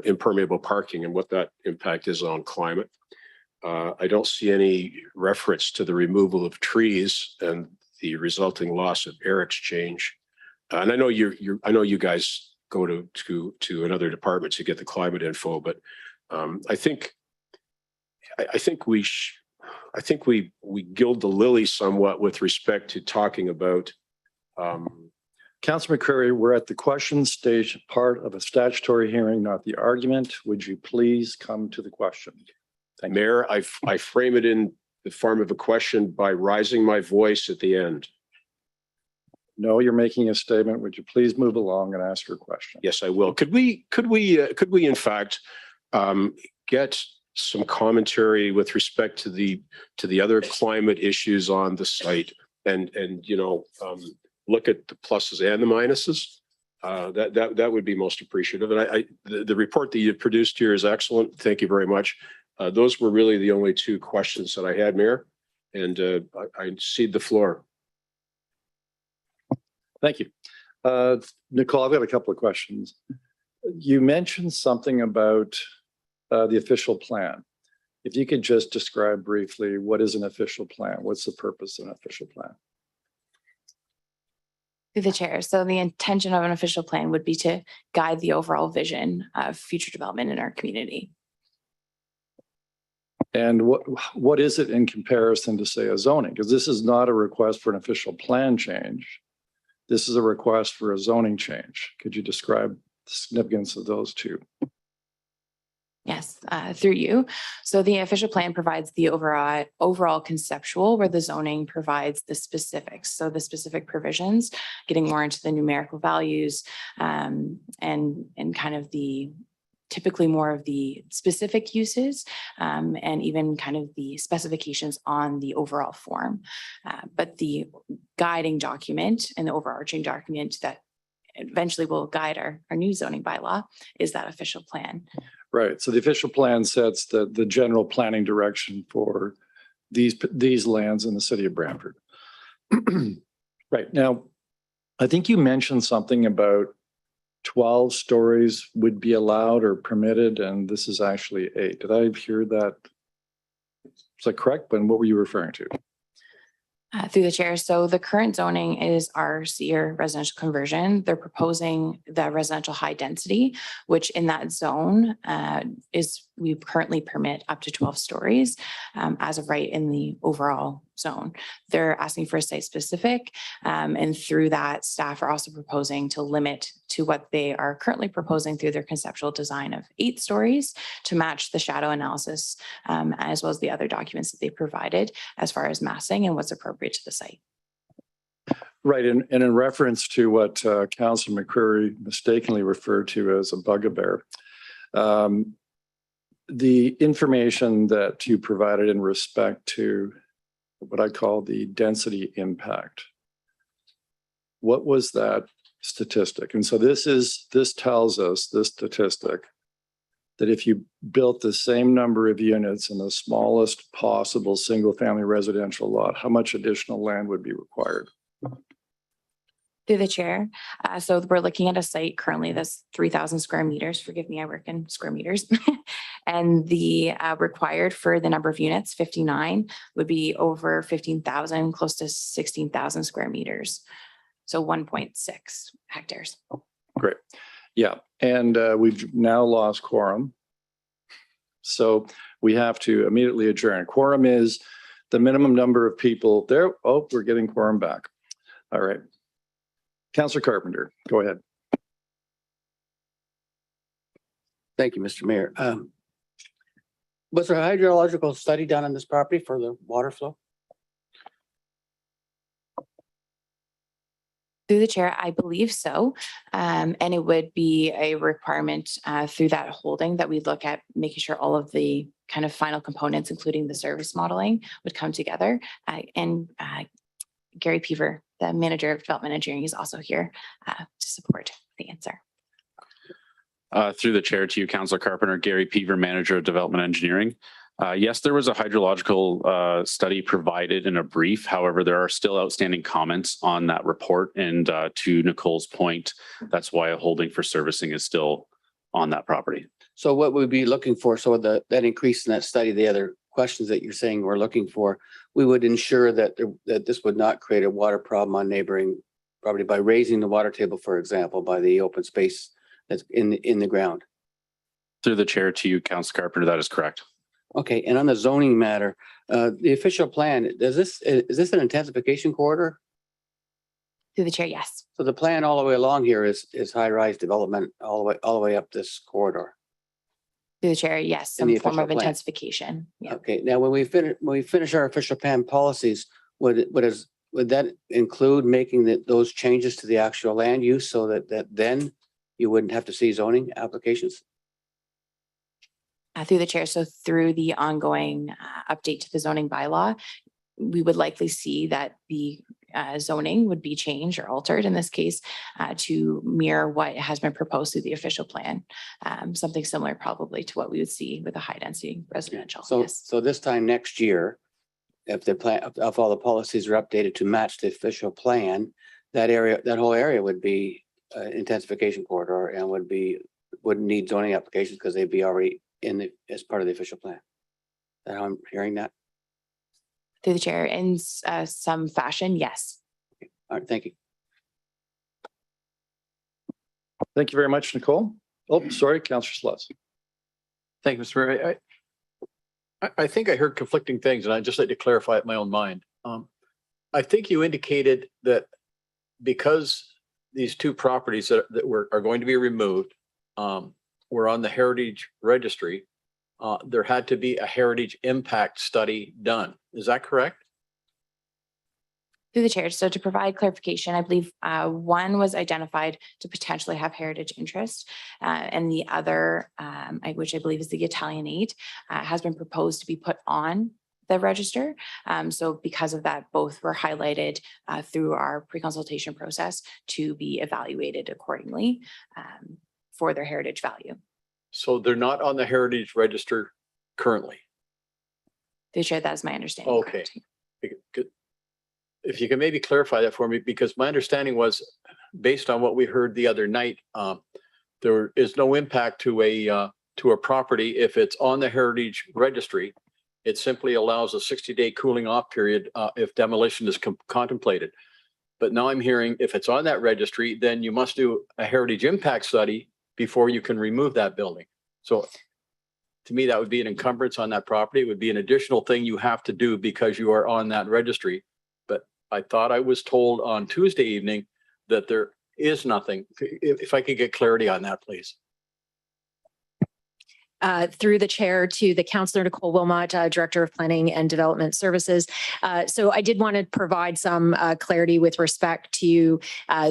Speaker 2: impermeable parking, and what that impact is on climate. I don't see any reference to the removal of trees and the resulting loss of air exchange. And I know I know you guys go to another department to get the climate info, but I think we gild the lily somewhat with respect to talking about.
Speaker 4: Councilor McCreary, we're at the question stage part of a statutory hearing, not the argument. Would you please come to the question? Thank you.
Speaker 2: Mayor, I frame it in the form of a question by raising my voice at the end.
Speaker 4: No, you're making a statement. Would you please move along and ask your question?
Speaker 2: Yes, I will. Could we in fact get some commentary with respect to the other climate issues on the site and look at the pluses and the minuses? That would be most appreciative. And the report that you produced here is excellent. Thank you very much. Those were really the only two questions that I had, Mayor, and I cede the floor.
Speaker 4: Thank you. Nicole, I've got a couple of questions. You mentioned something about the official plan. If you could just describe briefly, what is an official plan? What's the purpose of an official plan?
Speaker 3: Through the chair. So the intention of an official plan would be to guide the overall vision of future development in our community.
Speaker 4: And what is it in comparison to, say, a zoning? Because this is not a request for an official plan change. This is a request for a zoning change. Could you describe the significance of those two?
Speaker 3: Yes, through you. So the official plan provides the overall conceptual, where the zoning provides the specifics. So the specific provisions, getting more into the numerical values and kind of the typically more of the specific uses and even kind of the specifications on the overall form. But the guiding document and the overarching document that eventually will guide our new zoning bylaw is that official plan.
Speaker 4: Right. So the official plan sets the general planning direction for these lands in the city of Brantford. Right. Now, I think you mentioned something about 12 stories would be allowed or permitted, and this is actually 8. Did I hear that? Is that correct? But what were you referring to?
Speaker 3: Through the chair. So the current zoning is RC or residential conversion. They're proposing the residential high density, which in that zone we currently permit up to 12 stories as of right in the overall zone. They're asking for a site specific. And through that, staff are also proposing to limit to what they are currently proposing through their conceptual design of 8 stories to match the shadow analysis, as well as the other documents that they provided as far as massing and what's appropriate to the site.
Speaker 4: Right. And in reference to what Councilor McCreary mistakenly referred to as a bugbear, the information that you provided in respect to what I call the density impact, what was that statistic? And so this tells us, this statistic, that if you built the same number of units in the smallest possible single-family residential lot, how much additional land would be required?
Speaker 3: Through the chair. So we're looking at a site currently that's 3,000 square meters. Forgive me, I work in square meters. And the required for the number of units, 59, would be over 15,000, close to 16,000 square meters. So 1.6 hectares.
Speaker 4: Great. Yeah. And we've now lost quorum. So we have to immediately adjourn. Quorum is the minimum number of people there. Oh, we're getting quorum back. All right. Councillor Carpenter, go ahead.
Speaker 7: Thank you, Mr. Mayor. Was there a hydrological study done on this property for the water flow?
Speaker 3: Through the chair, I believe so. And it would be a requirement through that holding that we look at making sure all of the kind of final components, including the service modeling, would come together. And Gary Peaver, the manager of development engineering, is also here to support the answer.
Speaker 8: Through the chair to you, Councillor Carpenter, Gary Peaver, manager of development engineering. Yes, there was a hydrological study provided in a brief. However, there are still outstanding comments on that report. And to Nicole's point, that's why a holding for servicing is still on that property.
Speaker 7: So what we'd be looking for, so that increase in that study, the other questions that you're saying we're looking for, we would ensure that this would not create a water problem on neighboring property by raising the water table, for example, by the open space that's in the ground.
Speaker 8: Through the chair to you, Councillor Carpenter, that is correct.
Speaker 7: Okay, and on the zoning matter, the official plan, is this an intensification corridor?
Speaker 3: Through the chair, yes.
Speaker 7: So the plan all the way along here is high-rise development all the way up this corridor.
Speaker 3: Through the chair, yes,
Speaker 7: In the
Speaker 3: some form of
Speaker 7: official plan.
Speaker 3: intensification. Yeah.
Speaker 7: Okay, now when we finish our official plan policies, would that include making those changes to the actual land use so that then you wouldn't have to see zoning applications?
Speaker 3: Through the chair, so through the ongoing update to the zoning bylaw, we would likely see that the zoning would be changed or altered in this case to mirror what has been proposed through the official plan. Something similar probably to what we would see with a high density residential. Yes.
Speaker 7: So this time next year, if the plan, if all the policies are updated to match the official plan, that whole area would be intensification corridor and wouldn't need zoning applications because they'd be already as part of the official plan. Is that how I'm hearing that?
Speaker 3: Through the chair, in some fashion, yes.
Speaker 7: All right, thank you.
Speaker 4: Thank you very much, Nicole. Oh, sorry, Councillor Sluts.
Speaker 1: Thank you, Mr. Mayor. I think I heard conflicting things, and I'd just like to clarify it in my own mind. I think you indicated that because these 2 properties that are going to be removed were on the Heritage Registry, there had to be a heritage impact study done. Is that correct?
Speaker 3: Through the chair, so to provide clarification, I believe one was identified to potentially have heritage interest, and the other, which I believe is the Italianate, has been proposed to be put on the register. So because of that, both were highlighted through our pre-consultation process to be evaluated accordingly for their heritage value.
Speaker 1: So they're not on the Heritage Register currently?
Speaker 3: Through the chair, that is my understanding.
Speaker 1: Okay.
Speaker 3: Correct.
Speaker 1: If you can maybe clarify that for me, because my understanding was, based on what we heard the other night, there is no impact to a property if it's on the Heritage Registry. It simply allows a 60-day cooling off period if demolition is contemplated. But now I'm hearing if it's on that registry, then you must do a heritage impact study before you can remove that building. So to me, that would be an encumbrance on that property. It would be an additional thing you have to do because you are on that registry. But I thought I was told on Tuesday evening that there is nothing. If I could get clarity on that, please.
Speaker 6: Through the chair to the Councillor Nicole Wilmot, Director of Planning and Development Services. So I did want to provide some clarity with respect to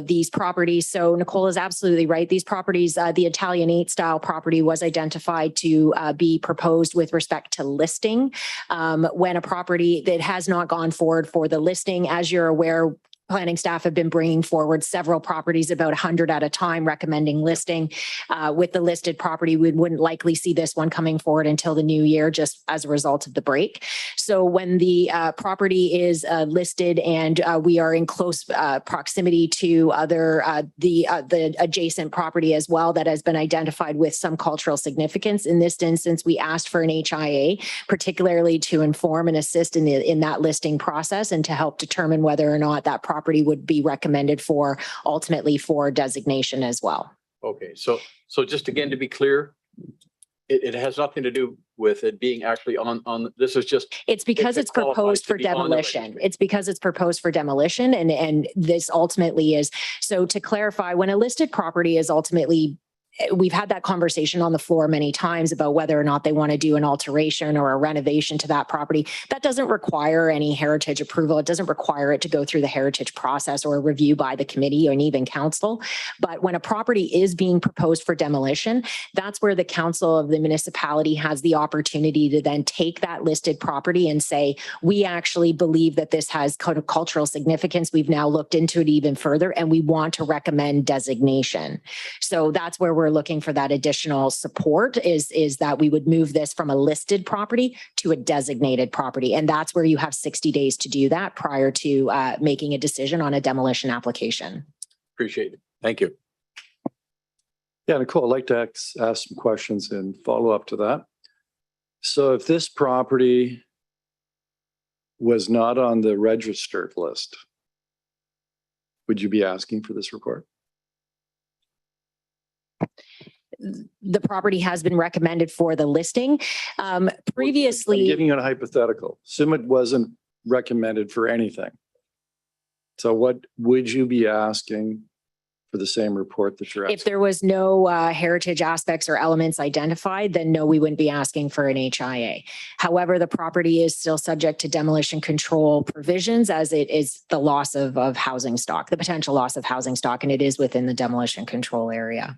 Speaker 6: these properties. So Nicole is absolutely right. These properties, the Italian 8 style property was identified to be proposed with respect to listing. When a property that has not gone forward for the listing, as you're aware, planning staff have been bringing forward several properties, about 100 at a time, recommending listing. With the listed property, we wouldn't likely see this one coming forward until the new year, just as a result of the break. So when the property is listed and we are in close proximity to the adjacent property as well that has been identified with some cultural significance. In this instance, we asked for an HIA, particularly to inform and assist in that listing process and to help determine whether or not that property would be recommended for ultimately for designation as well.
Speaker 1: Okay, so just again, to be clear, it has nothing to do with it being actually on, this is just.
Speaker 6: It's because
Speaker 1: it
Speaker 6: it's proposed
Speaker 1: qualifies to
Speaker 6: for
Speaker 1: be on the
Speaker 6: demolition.
Speaker 1: registry.
Speaker 6: It's because it's proposed for demolition and this ultimately is, so to clarify, when a listed property is ultimately, we've had that conversation on the floor many times about whether or not they want to do an alteration or a renovation to that property. That doesn't require any heritage approval. It doesn't require it to go through the heritage process or a review by the committee or even council. But when a property is being proposed for demolition, that's where the council of the municipality has the opportunity to then take that listed property and say, we actually believe that this has cultural significance. We've now looked into it even further and we want to recommend designation. So that's where we're looking for that additional support is that we would move this from a listed property to a designated property. And that's where you have 60 days to do that prior to making a decision on a demolition application.
Speaker 1: Appreciate it. Thank you.
Speaker 4: Yeah, Nicole, I'd like to ask some questions and follow up to that. So if this property was not on the registered list, would you be asking for this report?
Speaker 6: The property has been recommended for the listing. Previously,
Speaker 4: I'm giving you a hypothetical. Assume it wasn't recommended for anything. So what would you be asking for the same report that you're asking?
Speaker 6: if there was no heritage aspects or elements identified, then no, we wouldn't be asking for an HIA. However, the property is still subject to demolition control provisions as it is the loss of housing stock, the potential loss of housing stock, and it is within the demolition control area.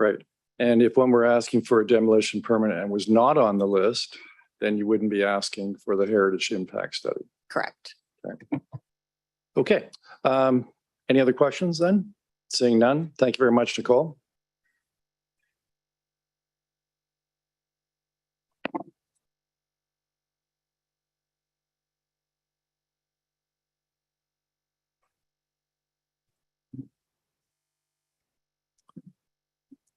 Speaker 4: Right. And if one were asking for a demolition permit and was not on the list, then you wouldn't be asking for the heritage impact study.
Speaker 6: Correct.
Speaker 4: Okay. Any other questions then? Seeing none. Thank you very much, Nicole.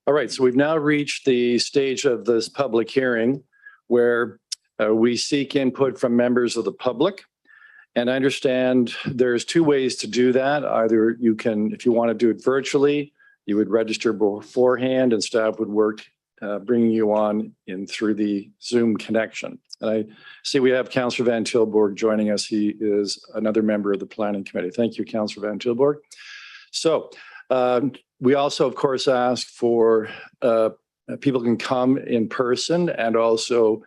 Speaker 4: All right, so we've now reached the stage of this public hearing where we seek input from members of the public. And I understand there's two ways to do that. Either you can, if you want to do it virtually, you would register beforehand and staff would work bringing you on in through the Zoom connection. And I see we have Councillor Van Tilburg joining us. He is another member of the Planning Committee. Thank you, Councillor Van Tilburg. So we also, of course, ask for people can come in person and also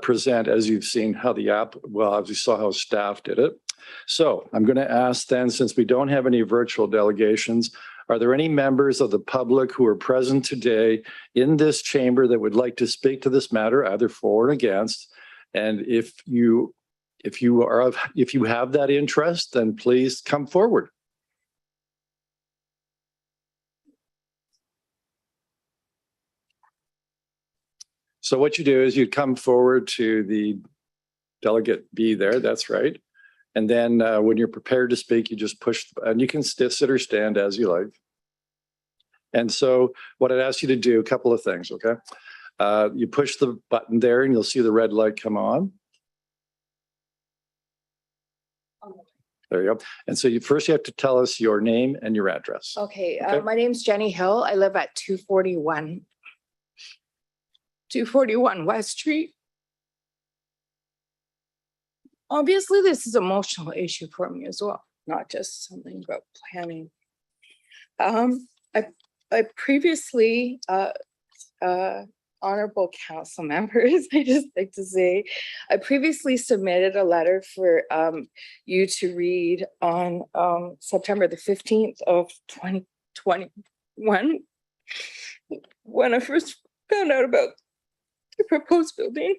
Speaker 4: present, as you've seen how the app, well, as you saw how staff did it. So I'm going to ask then, since we don't have any virtual delegations, are there any members of the public who are present today in this chamber that would like to speak to this matter, either for or against? And if you have that interest, then please come forward. So what you do is you come forward to the delegate B there, that's right. And then when you're prepared to speak, you just push, and you can sit or stand as you like. And so what I'd ask you to do, a couple of things, okay? You push the button there and you'll see the red light come on. There you go. And so you have to tell us your name and your address.
Speaker 9: Okay, my name's Jenny Hill. I live at 241. 241 West Street. Obviously, this is an emotional issue for me as well, not just something about planning. I previously, honorable council members, I just like to say, I previously submitted a letter for you to read on September the 15th of 2021, when I first found out about the proposed building.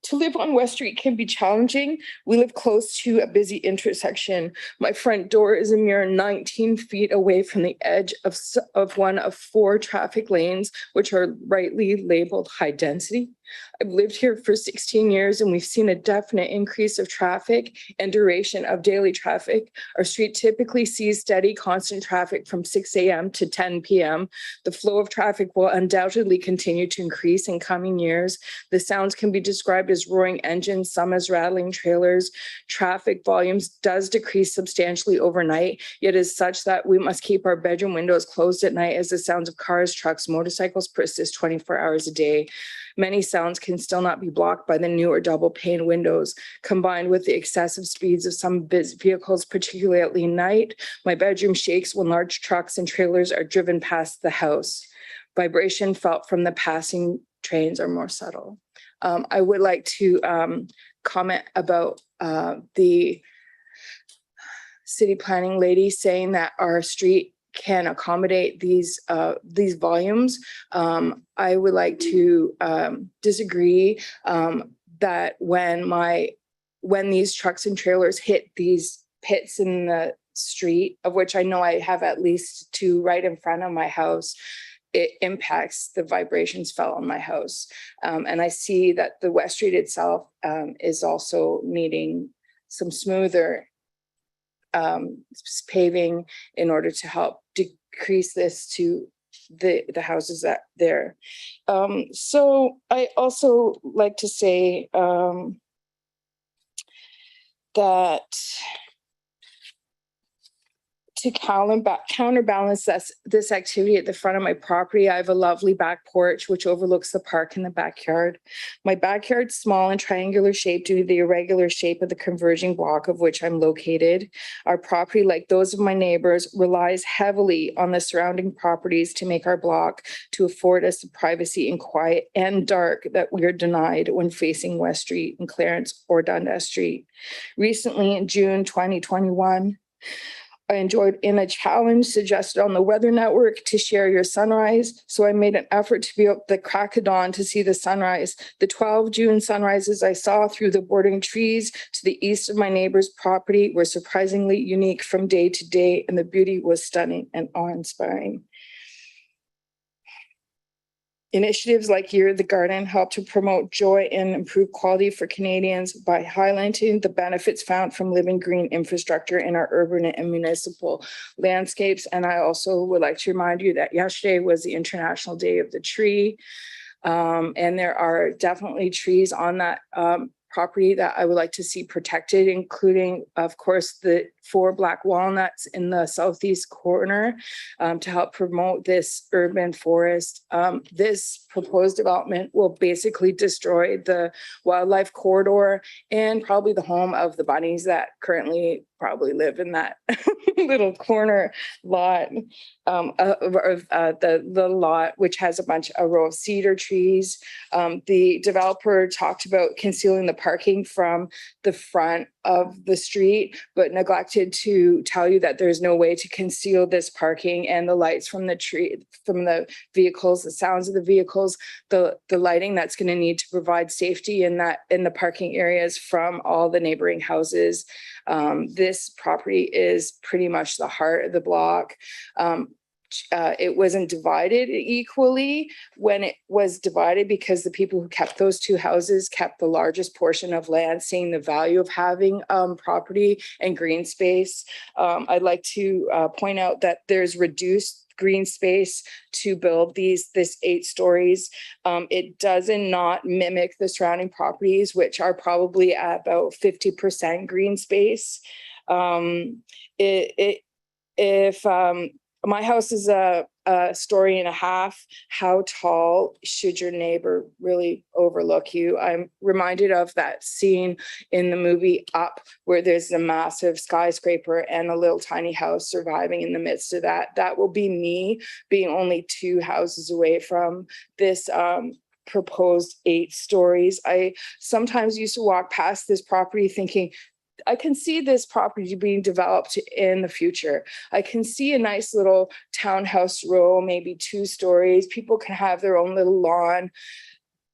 Speaker 9: To live on West Street can be challenging. We live close to a busy intersection. My front door is a mere 19 feet away from the edge of one of 4 traffic lanes, which are rightly labeled high density. I've lived here for 16 years and we've seen a definite increase of traffic and duration of daily traffic. Our street typically sees steady, constant traffic from 6 a.m. to 10 p.m. The flow of traffic will undoubtedly continue to increase in coming years. The sounds can be described as roaring engines, some as rattling trailers. Traffic volumes does decrease substantially overnight, yet is such that we must keep our bedroom windows closed at night as the sounds of cars, trucks, motorcycles persist 24 hours a day. Many sounds can still not be blocked by the new or double pane windows. Combined with the excessive speeds of some vehicles, particularly at night, my bedroom shakes when large trucks and trailers are driven past the house. Vibration felt from the passing trains are more subtle. I would like to comment about the city planning lady saying that our street can accommodate these volumes. I would like to disagree that when these trucks and trailers hit these pits in the street, of which I know I have at least 2 right in front of my house, it impacts the vibrations felt on my house. And I see that the West Street itself is also needing some smoother paving in order to help decrease this to the houses that there. So I also like to say that to counterbalance this activity at the front of my property, I have a lovely back porch which overlooks the park in the backyard. My backyard's small and triangular shape due to the irregular shape of the converging block of which I'm located. Our property, like those of my neighbors, relies heavily on the surrounding properties to make our block to afford us the privacy and quiet and dark that we are denied when facing West Street and Clarence or Dundas Street. Recently, in June 2021, I enjoyed in a challenge suggested on the Weather Network to share your sunrise. So I made an effort to be up the crack of dawn to see the sunrise. The 12 June sunrises I saw through the bordering trees to the east of my neighbor's property were surprisingly unique from day to day, and the beauty was stunning and awe-inspiring. Initiatives like Year of the Garden help to promote joy and improve quality for Canadians by highlighting the benefits found from living green infrastructure in our urban and municipal landscapes. And I also would like to remind you that yesterday was the International Day of the Tree. And there are definitely trees on that property that I would like to see protected, including, of course, the 4 black walnuts in the southeast corner to help promote this urban forest. This proposed development will basically destroy the wildlife corridor and probably the home of the bunnies that currently probably live in that little corner lot of the lot, which has a row of cedar trees. The developer talked about concealing the parking from the front of the street, but neglected to tell you that there's no way to conceal this parking and the lights from the tree, from the vehicles, the sounds of the vehicles, the lighting that's going to need to provide safety in the parking areas from all the neighboring houses. This property is pretty much the heart of the block. It wasn't divided equally when it was divided because the people who kept those 2 houses kept the largest portion of land, seeing the value of having property and green space. I'd like to point out that there's reduced green space to build this 8 stories. It does not mimic the surrounding properties, which are probably at about 50% green space. If my house is a story and a half, how tall should your neighbor really overlook you? I'm reminded of that scene in the movie Up, where there's a massive skyscraper and a little tiny house surviving in the midst of that. That will be me being only 2 houses away from this proposed 8 stories. I sometimes used to walk past this property thinking, I can see this property being developed in the future. I can see a nice little townhouse row, maybe 2 stories. People can have their own little lawn.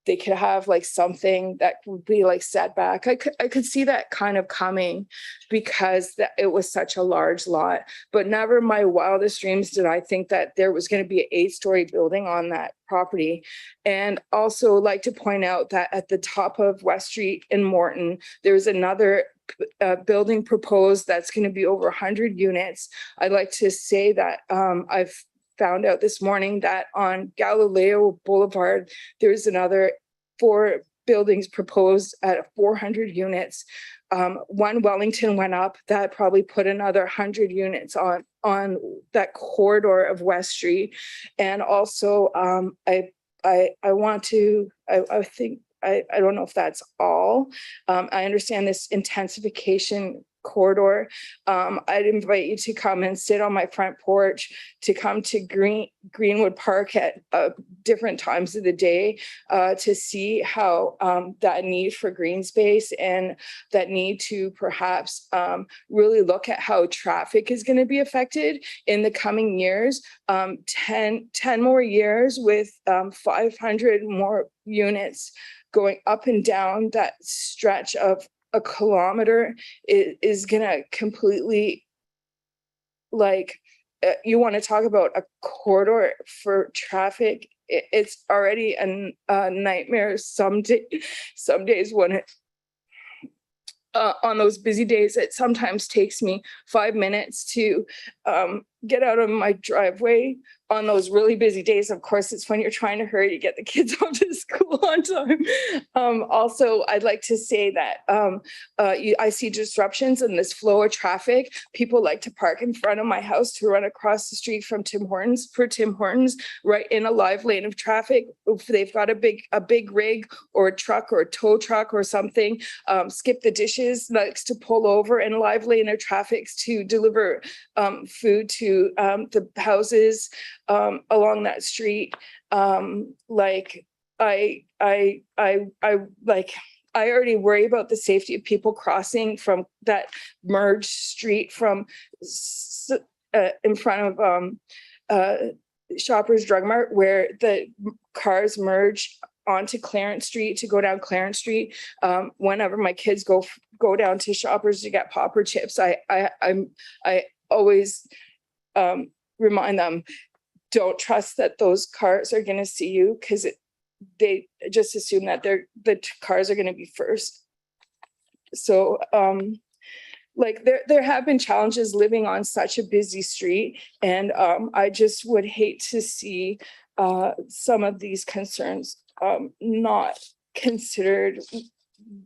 Speaker 9: They could have like something that would be like setback. I could see that kind of coming because it was such a large lot. But never in my wildest dreams did I think that there was going to be an 8-story building on that property. And also like to point out that at the top of West Street in Morton, there's another building proposed that's going to be over 100 units. I'd like to say that I've found out this morning that on Galileo Boulevard, there's another 4 buildings proposed at 400 units. One Wellington went up, that probably put another 100 units on that corridor of West Street. And also I think, I don't know if that's all. I understand this intensification corridor. I'd invite you to come and sit on my front porch, to come to Greenwood Park at different times of the day to see how that need for green space and that need to perhaps really look at how traffic is going to be affected in the coming years. 10 more years with 500 more units going up and down that stretch of a kilometer is gonna completely, like, you want to talk about a corridor for traffic. It's already a nightmare some days when it on those busy days. It sometimes takes me 5 minutes to get out of my driveway on those really busy days. Of course, it's when you're trying to hurry to get the kids off to school on time. Also, I'd like to say that I see disruptions in this flow of traffic. People like to park in front of my house to run across the street from Tim Hortons right in a live lane of traffic. If they've got a big rig or a truck or a tow truck or something, skip the dishes, likes to pull over in live lane of traffic to deliver food to the houses along that street. Like I already worry about the safety of people crossing from that merged street from in front of Shoppers Drug Mart, where the cars merge onto Clarence Street to go down Clarence Street. Whenever my kids go down to Shoppers to get popper chips, I always remind them, don't trust that those cars are going to see you, because they just assume that the cars are going to be first. So like there have been challenges living on such a busy street, and I just would hate to see some of these concerns not considered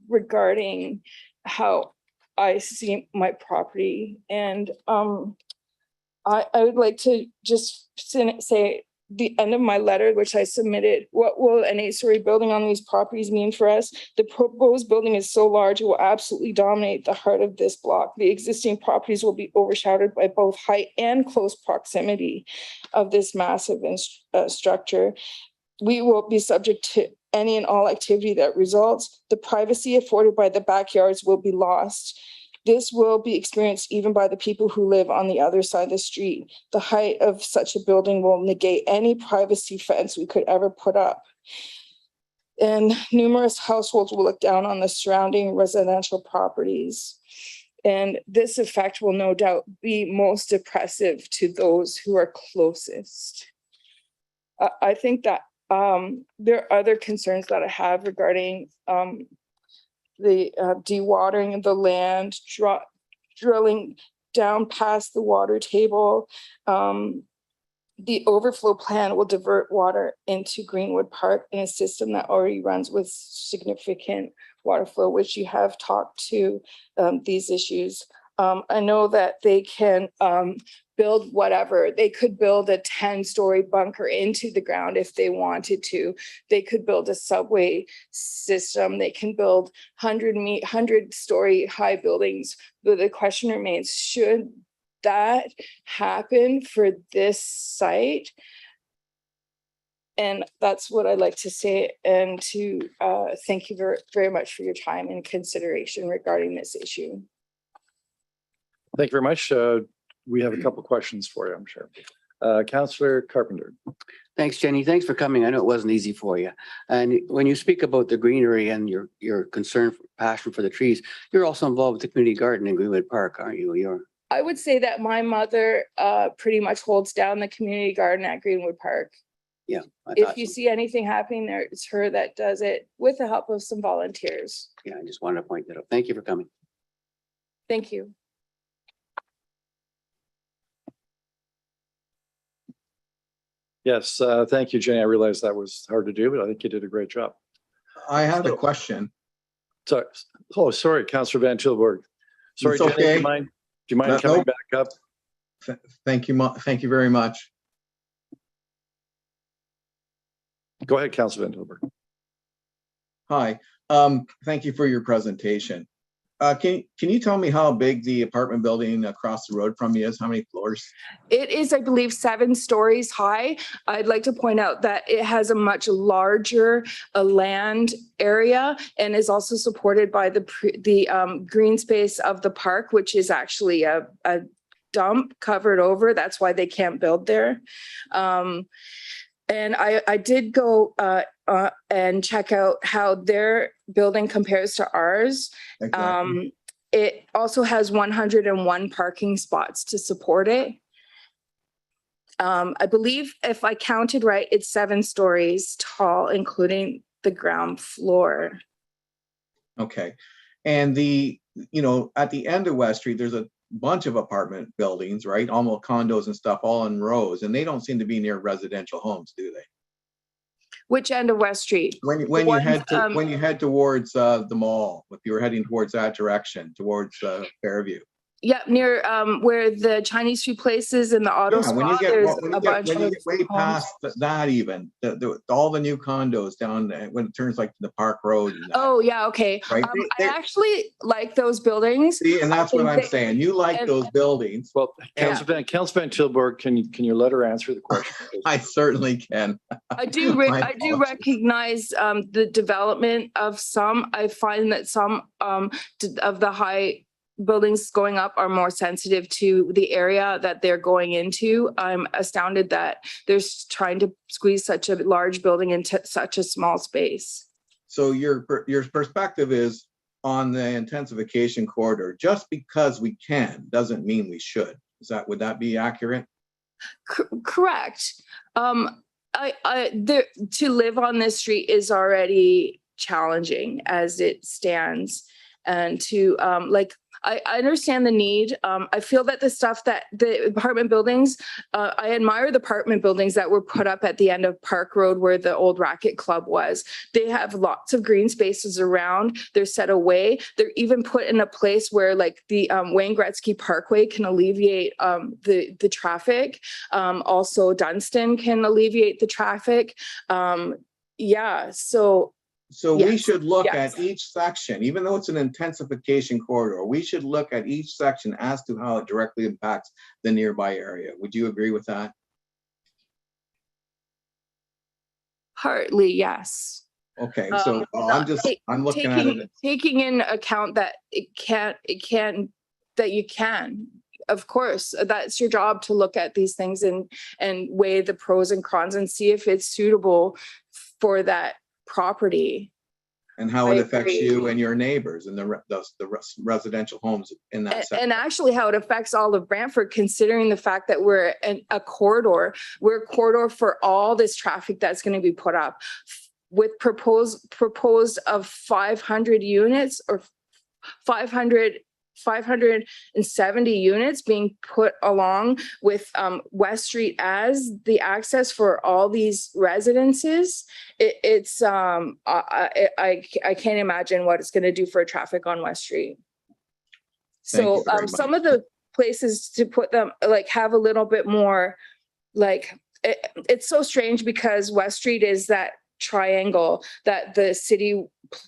Speaker 9: regarding how I see my property. And I would like to just say the end of my letter, which I submitted, what will an 8-story building on these properties mean for us? The proposed building is so large, it will absolutely dominate the heart of this block. The existing properties will be overshadowed by both height and close proximity of this massive structure. We will be subject to any and all activity that results. The privacy afforded by the backyards will be lost. This will be experienced even by the people who live on the other side of the street. The height of such a building will negate any privacy fence we could ever put up. And numerous households will look down on the surrounding residential properties. And this effect will no doubt be most oppressive to those who are closest. I think that there are other concerns that I have regarding the dewatering of the land, drilling down past the water table. The overflow plan will divert water into Greenwood Park in a system that already runs with significant water flow, which you have talked to these issues. I know that they can build whatever. They could build a 10-story bunker into the ground if they wanted to. They could build a subway system. They can build 100-story high buildings. But the question remains, should that happen for this site? And that's what I'd like to say, and to thank you very, very much for your time and consideration regarding this issue.
Speaker 4: Thank you very much. We have a couple questions for you, I'm sure. Councillor Carpenter.
Speaker 7: Thanks, Jenny. Thanks for coming. I know it wasn't easy for you. And when you speak about the greenery and your concern, passion for the trees, you're also involved with the community garden in Greenwood Park, aren't you?
Speaker 9: I would say that my mother pretty much holds down the community garden at Greenwood Park.
Speaker 7: Yeah.
Speaker 9: If you see anything happening there, it's her that does it with the help of some volunteers.
Speaker 7: Yeah, I just wanted to point that out. Thank you for coming.
Speaker 9: Thank you.
Speaker 4: Yes, thank you, Jenny. I realize that was hard to do, but I think you did a great job.
Speaker 10: I had a question.
Speaker 4: So, oh, sorry, Councillor Van Tilburg. Sorry,
Speaker 10: It's
Speaker 4: Jenny, do
Speaker 10: okay.
Speaker 4: you mind coming
Speaker 10: Nope.
Speaker 4: back up?
Speaker 10: Thank you. Thank you very much.
Speaker 4: Go ahead, Councillor Van Tilburg.
Speaker 10: Hi. Thank you for your presentation. Can you tell me how big the apartment building across the road from you is? How many floors?
Speaker 9: It is, I believe, 7 stories high. I'd like to point out that it has a much larger land area and is also supported by the green space of the park, which is actually a dump covered over. That's why they can't build there. And I did go and check out how their building compares to ours.
Speaker 10: Exactly.
Speaker 9: It also has 101 parking spots to support it. I believe if I counted right, it's 7 stories tall, including the ground floor.
Speaker 10: Okay. And at the end of West Street, there's a bunch of apartment buildings, right? Almost condos and stuff all in rows, and they don't seem to be near residential homes, do they?
Speaker 9: Which end of West Street?
Speaker 10: When you head towards the mall, if you were heading towards that direction, towards Fairview.
Speaker 9: Yeah, near where the Chinese food places and the auto
Speaker 10: Yeah, when
Speaker 9: spa,
Speaker 10: you get
Speaker 9: there's
Speaker 10: when
Speaker 9: a
Speaker 10: you
Speaker 9: bunch
Speaker 10: get
Speaker 9: of
Speaker 10: way
Speaker 9: homes.
Speaker 10: past that, even all the new condos down there, when it turns like the Park Road. And that,
Speaker 9: Oh, yeah, okay.
Speaker 10: right?
Speaker 9: I actually like those buildings.
Speaker 10: See, and that's what I'm saying. You like
Speaker 9: and-
Speaker 10: those buildings.
Speaker 4: Well, Councillor Van Tilburg, can you let her answer the question?
Speaker 10: I certainly can.
Speaker 9: I do
Speaker 10: apologies.
Speaker 9: recognize the development of some. I find that some of the high buildings going up are more sensitive to the area that they're going into. I'm astounded that they're trying to squeeze such a large building into such a small space.
Speaker 10: So your perspective is on the intensification corridor. Just because we can doesn't mean we should. Would that be accurate?
Speaker 9: Correct. To live on this street is already challenging as it stands, and to I understand the need. I feel that the apartment buildings, I admire the apartment buildings that were put up at the end of Park Road where the old racket club was. They have lots of green spaces around. They're set away. They're even put in a place where like the Wayne Gretzky Parkway can alleviate the traffic. Also Dunstan can alleviate the traffic.
Speaker 10: So
Speaker 9: Yes,
Speaker 10: we should look
Speaker 9: yes.
Speaker 10: at each section, even though it's an intensification corridor, we should look at each section as to how it directly impacts the nearby area. Would you agree with that?
Speaker 9: Partly, yes.
Speaker 10: Okay, so I'm looking at it.
Speaker 9: Taking in account that that you can. Of course, that's your job to look at these things and weigh the pros and cons and see if it's suitable for that property.
Speaker 10: And how it affects you and your neighbors and the residential homes in that section.
Speaker 9: And actually how it affects all of Brantford, considering the fact that we're a corridor. We're a corridor for all this traffic that's going to be put up with proposed of 500 units or 570 units being put along with West Street as the access for all these residences. I can't imagine what it's going to do for traffic on West Street. So
Speaker 10: very
Speaker 9: some
Speaker 10: much.
Speaker 9: of the places to put them, like have a little bit more, like, it's so strange because West Street is that triangle that the city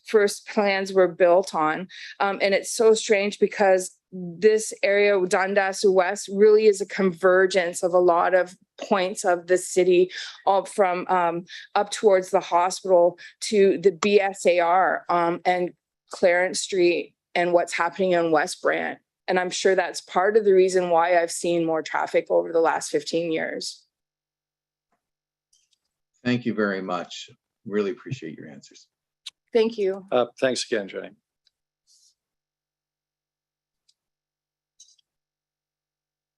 Speaker 9: first plans were built on. And it's so strange because this area, Dundas West, really is a convergence of a lot of points of the city, all from up towards the hospital to the BSAR and Clarence Street and what's happening on West Brant. And I'm sure that's part of the reason why I've seen more traffic over the last 15 years.
Speaker 10: Thank you very much. Really appreciate your answers.
Speaker 9: Thank you.
Speaker 4: Thanks again, Jenny.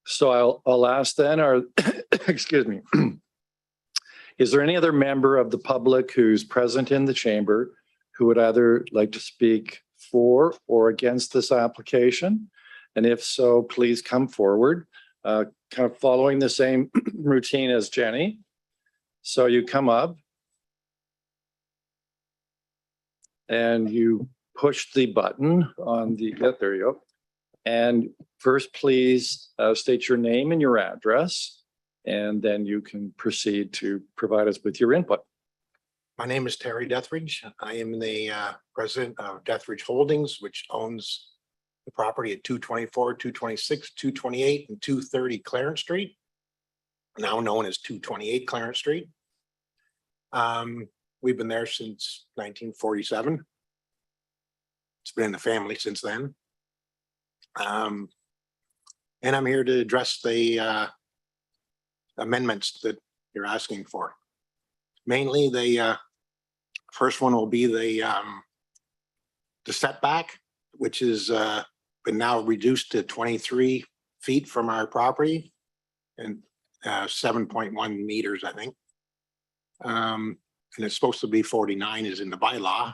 Speaker 4: So I'll ask then, or excuse me. Is there any other member of the public who's present in the chamber who would either like to speak for or against this application? And if so, please come forward, kind of following the same routine as Jenny. So you come up and you push the button on the, there you go. And first, please state your name and your address, and then you can proceed to provide us with your input.
Speaker 11: My name is Terry Dethridge. I am the president of Dethridge Holdings, which owns the property at 224, 226, 228, and 230 Clarence Street, now known as 228 Clarence Street. We've been there since 1947. It's been in the family since then. And I'm here to address the amendments that you're asking for. Mainly, the first one will be the setback, which is been now reduced to 23 feet from our property and 7.1 meters, I think. And it's supposed to be 49 is in the bylaw.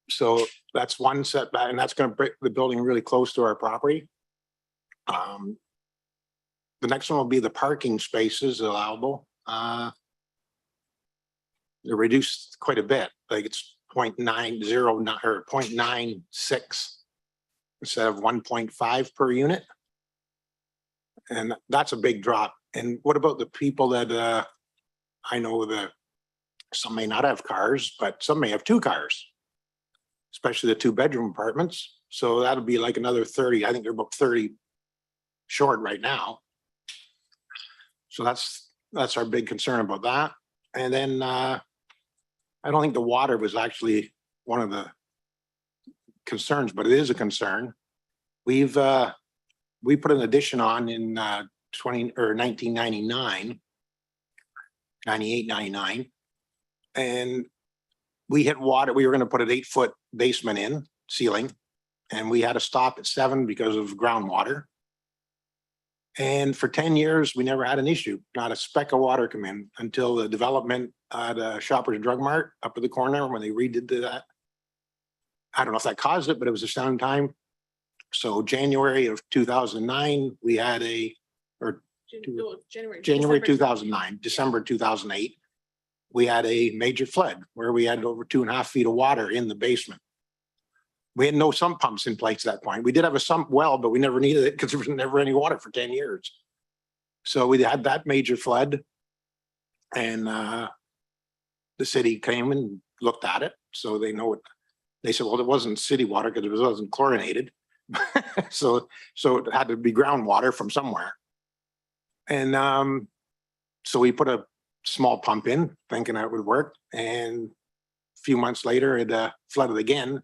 Speaker 11: So that's one setback, and that's going to bring the building really close to our property. The next one will be the parking spaces allowable. They're reduced quite a bit, like it's 0.909 or 0.96 instead of 1.5 per unit. And that's a big drop. And what about the people that I know that some may not have cars, but some may have two cars, especially the 2-bedroom apartments. So that'll be like another 30. I think they're about 30 short right now. So that's our big concern about that. And then I don't think the water was actually one of the concerns, but it is a concern. We put an addition on in 1999, 98, 99. And we hit water. We were going to put an 8-foot basement in ceiling, and we had to stop at 7 because of groundwater. And for 10 years, we never had an issue. Not a speck of water come in until the development at Shoppers Drug Mart up at the corner when they redid that. I don't know if that caused it, but it was a sound time. So January of 2009, we had January 2009, December 2008, we had a major flood where we had over 2.5 feet of water in the basement. We had no sump pumps in place at that point. We did have a sump well, but we never needed it because there was never any water for 10 years. So we had that major flood, and the city came and looked at it. So they know it. They said, well, it wasn't city water because it wasn't chlorinated. so it had to be groundwater from somewhere. And so we put a small pump in thinking that would work. And a few months later, it flooded again.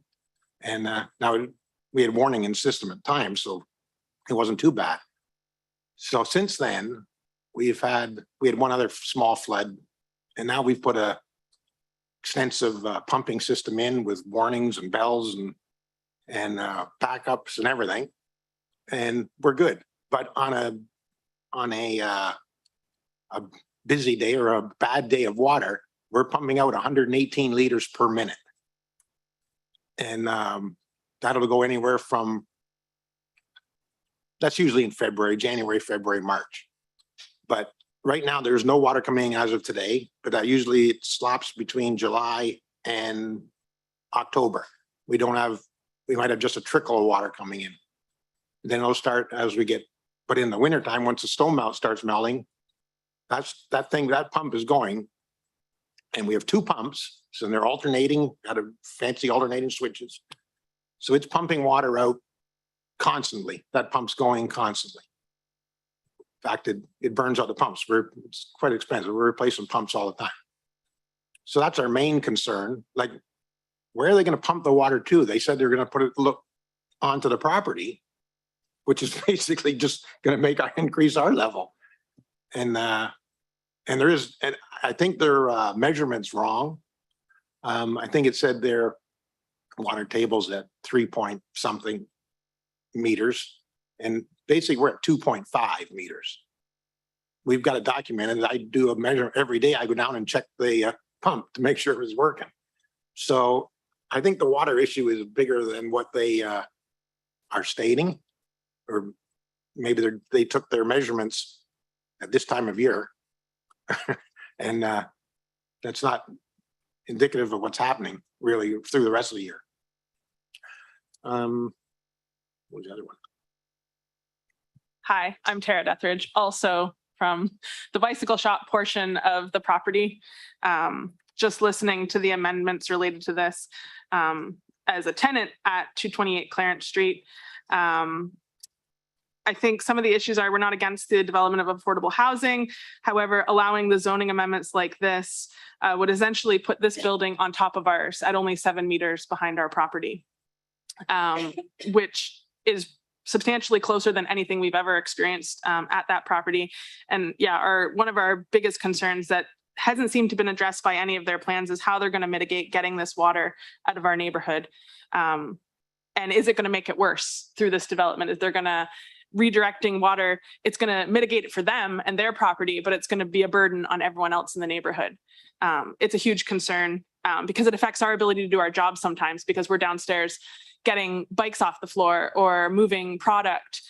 Speaker 11: And now we had warning in system at the time, so it wasn't too bad. So since then, we had one other small flood, and now we've put a extensive pumping system in with warnings and bells and backups and everything, and we're good. But on a busy day or a bad day of water, we're pumping out 118 liters per minute. And that'll go anywhere from, that's usually in February, January, February, March. But right now there's no water coming as of today, but that usually it stops between July and October. We we might have just a trickle of water coming in. Then it'll start as we get, but in the wintertime, once the snow melt starts melting, that pump is going. And we have two pumps, so they're alternating, got a fancy alternating switches. So it's pumping water out constantly. That pump's going constantly. In fact, it burns out the pumps. It's quite expensive. We're replacing pumps all the time. So that's our main concern. Like, where are they going to pump the water to? They said they're going to put it onto the property, which is basically just going to increase our level. And I think their measurement's wrong. I think it said their water table's at 3 something meters, and basically we're at 2.5 meters. We've got it documented. I do a measure every day. I go down and check the pump to make sure it's working. So I think the water issue is bigger than what they are stating, or maybe they took their measurements at this time of year. And that's not indicative of what's happening really through the rest of the year. What was the other one?
Speaker 12: Hi, I'm Tara Deathridge, also from the bicycle shop portion of the property. Just listening to the amendments related to this as a tenant at 228 Clarence Street. I think some of the issues are we're not against the development of affordable housing. However, allowing the zoning amendments like this would essentially put this building on top of ours at only 7 meters behind our property, which is substantially closer than anything we've ever experienced at that property. And yeah, one of our biggest concerns that hasn't seemed to been addressed by any of their plans is how they're going to mitigate getting this water out of our neighborhood. And is it going to make it worse through this development? Is they're going to redirecting water, it's going to mitigate it for them and their property, but it's going to be a burden on everyone else in the neighborhood. It's a huge concern because it affects our ability to do our job sometimes because we're downstairs getting bikes off the floor or moving product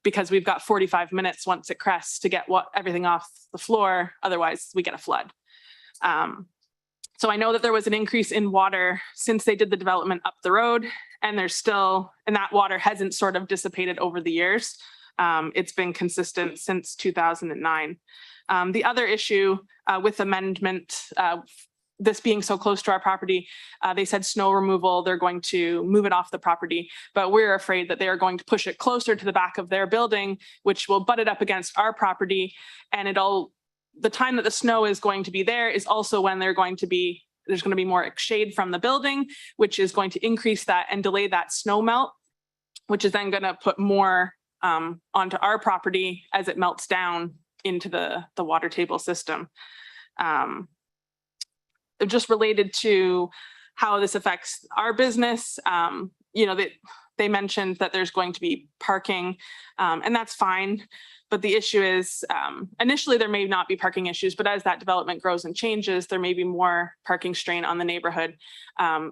Speaker 12: because we've got 45 minutes once it crests to get everything off the floor. Otherwise, we get a flood. So I know that there was an increase in water since they did the development up the road, and and that water hasn't sort of dissipated over the years. It's been consistent since 2009. The other issue with amendment, this being so close to our property, they said snow removal, they're going to move it off the property, but we're afraid that they are going to push it closer to the back of their building, which will butt it up against our property. And the time that the snow is going to be there is also when there's going to be more shade from the building, which is going to increase that and delay that snow melt, which is then going to put more onto our property as it melts down into the water table system. Just related to how this affects our business, they mentioned that there's going to be parking, and that's fine. But the issue is, initially there may not be parking issues, but as that development grows and changes, there may be more parking strain on the neighborhood.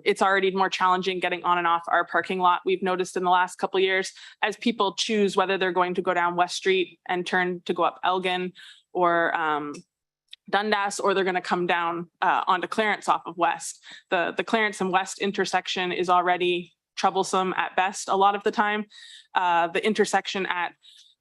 Speaker 12: It's already more challenging getting on and off our parking lot. We've noticed in the last couple of years, as people choose whether they're going to go down West Street and turn to go up Elgin or Dundas, or they're going to come down onto Clarence off of West. The Clarence and West intersection is already troublesome at best a lot of the time. The intersection at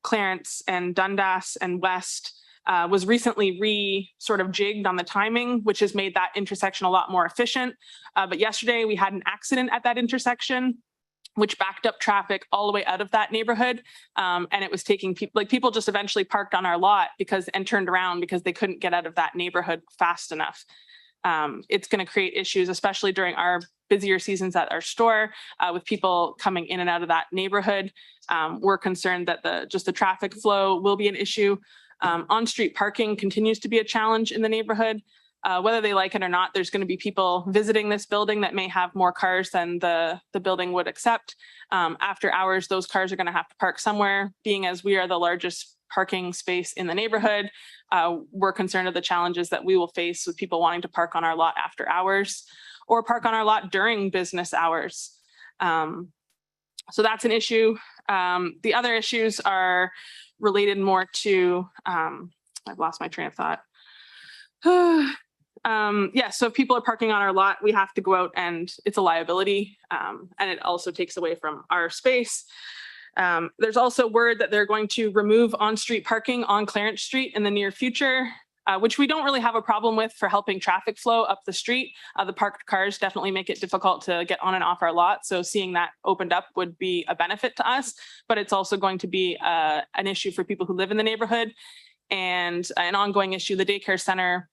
Speaker 12: Clarence and Dundas and West was recently sort of jigged on the timing, which has made that intersection a lot more efficient. But yesterday we had an accident at that intersection, which backed up traffic all the way out of that neighborhood. And it was taking people just eventually parked on our lot and turned around because they couldn't get out of that neighborhood fast enough. It's going to create issues, especially during our busier seasons at our store with people coming in and out of that neighborhood. We're concerned that the traffic flow will be an issue. On-street parking continues to be a challenge in the neighborhood. Whether they like it or not, there's going to be people visiting this building that may have more cars than the building would accept. After hours, those cars are going to have to park somewhere. Being as we are the largest parking space in the neighborhood, we're concerned of the challenges that we will face with people wanting to park on our lot after hours or park on our lot during business hours. So that's an issue. The other issues are related more to, I've lost my train of thought. Yeah, so if people are parking on our lot, we have to go out and it's a liability. And it also takes away from our space. There's also word that they're going to remove on-street parking on Clarence Street in the near future, which we don't really have a problem with for helping traffic flow up the street. The parked cars definitely make it difficult to get on and off our lot. So seeing that opened up would be a benefit to us, but it's also going to be an issue for people who live in the neighborhood and an ongoing issue. The daycare center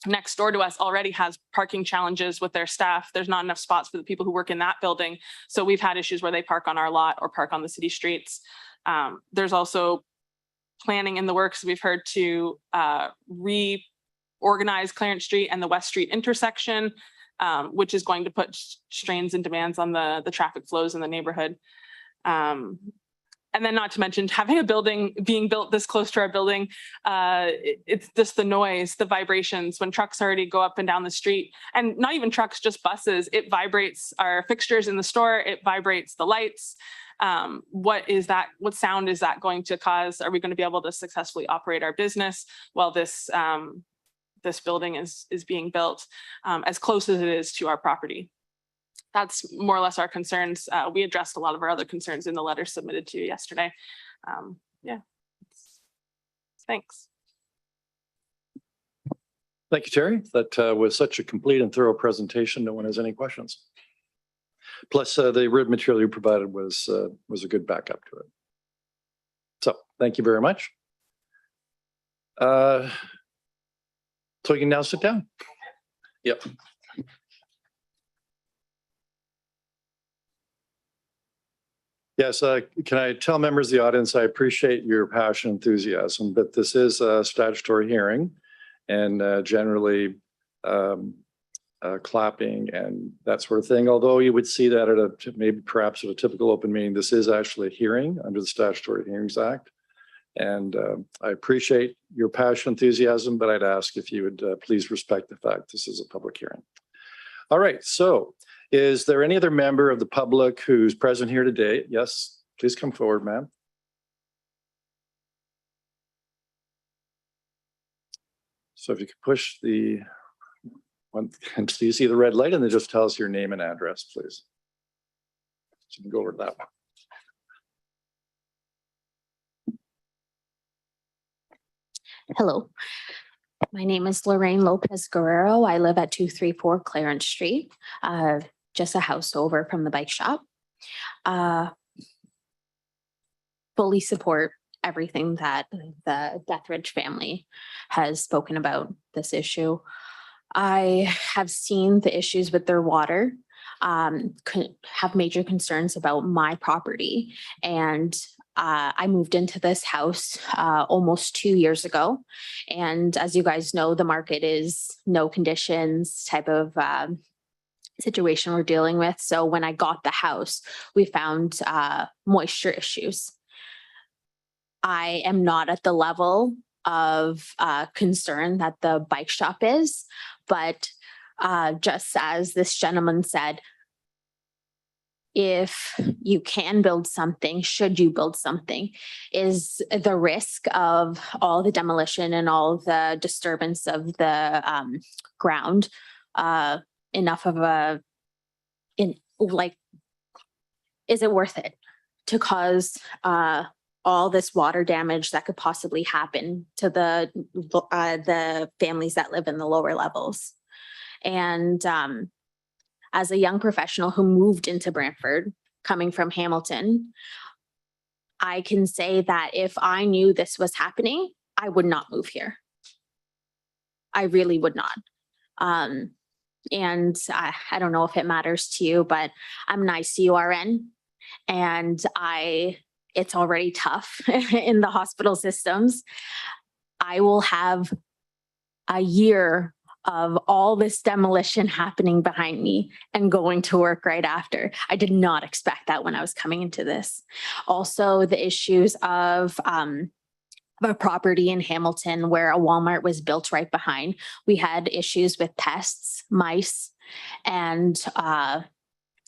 Speaker 12: next door to us already has parking challenges with their staff. There's not enough spots for the people who work in that building. So we've had issues where they park on our lot or park on the city streets. There's also planning in the works. We've heard to reorganize Clarence Street and the West Street intersection, which is going to put strains and demands on the traffic flows in the neighborhood. And then not to mention having a building being built this close to our building, it's just the noise, the vibrations when trucks already go up and down the street, and not even trucks, just buses. It vibrates our fixtures in the store. It vibrates the lights. What is that? What sound is that going to cause? Are we going to be able to successfully operate our business while this this building is being built as close as it is to our property? That's more or less our concerns. We addressed a lot of our other concerns in the letter submitted to you yesterday. Yeah. Thanks.
Speaker 4: Thank you, Terry. That was such a complete and thorough presentation. No one has any questions. Plus, the written material you provided was a good backup to it. So thank you very much. So you can now sit down. Yep. Yes, can I tell members of the audience, I appreciate your passion, enthusiasm, but this is a statutory hearing and generally clapping and that sort of thing. Although you would see that at a, maybe perhaps at a typical open meeting, this is actually a hearing under the Statutory Hearings Act. And I appreciate your passion, enthusiasm, but I'd ask if you would please respect the fact this is a public hearing. All right, so is there any other member of the public who's present here today? Yes, please come forward, ma'am. So if you could push the one, so you see the red light and then just tell us your name and address, please. So you can go over to that one.
Speaker 13: Hello, my name is Lorraine Lopez Guerrero. I live at 234 Clarence Street, just a house over from the bike shop. Fully support everything that the Deathridge family has spoken about this issue. I have seen the issues with their water, have major concerns about my property, and I moved into this house almost 2 years ago. And as you guys know, the market is no conditions type of situation we're dealing with. So when I got the house, we found moisture issues. I am not at the level of concern that the bike shop is, but just as this gentleman said, if you can build something, should you build something, is the risk of all the demolition and all the disturbance of the ground enough of a, is it worth it to cause all this water damage that could possibly happen to the families that live in the lower levels? And as a young professional who moved into Brantford, coming from Hamilton, I can say that if I knew this was happening, I would not move here. I really would not. And I don't know if it matters to you, but I'm an ICURN, and it's already tough in the hospital systems. I will have a year of all this demolition happening behind me and going to work right after. I did not expect that when I was coming into this. Also, the issues of a property in Hamilton where a Walmart was built right behind. We had issues with pests, mice, and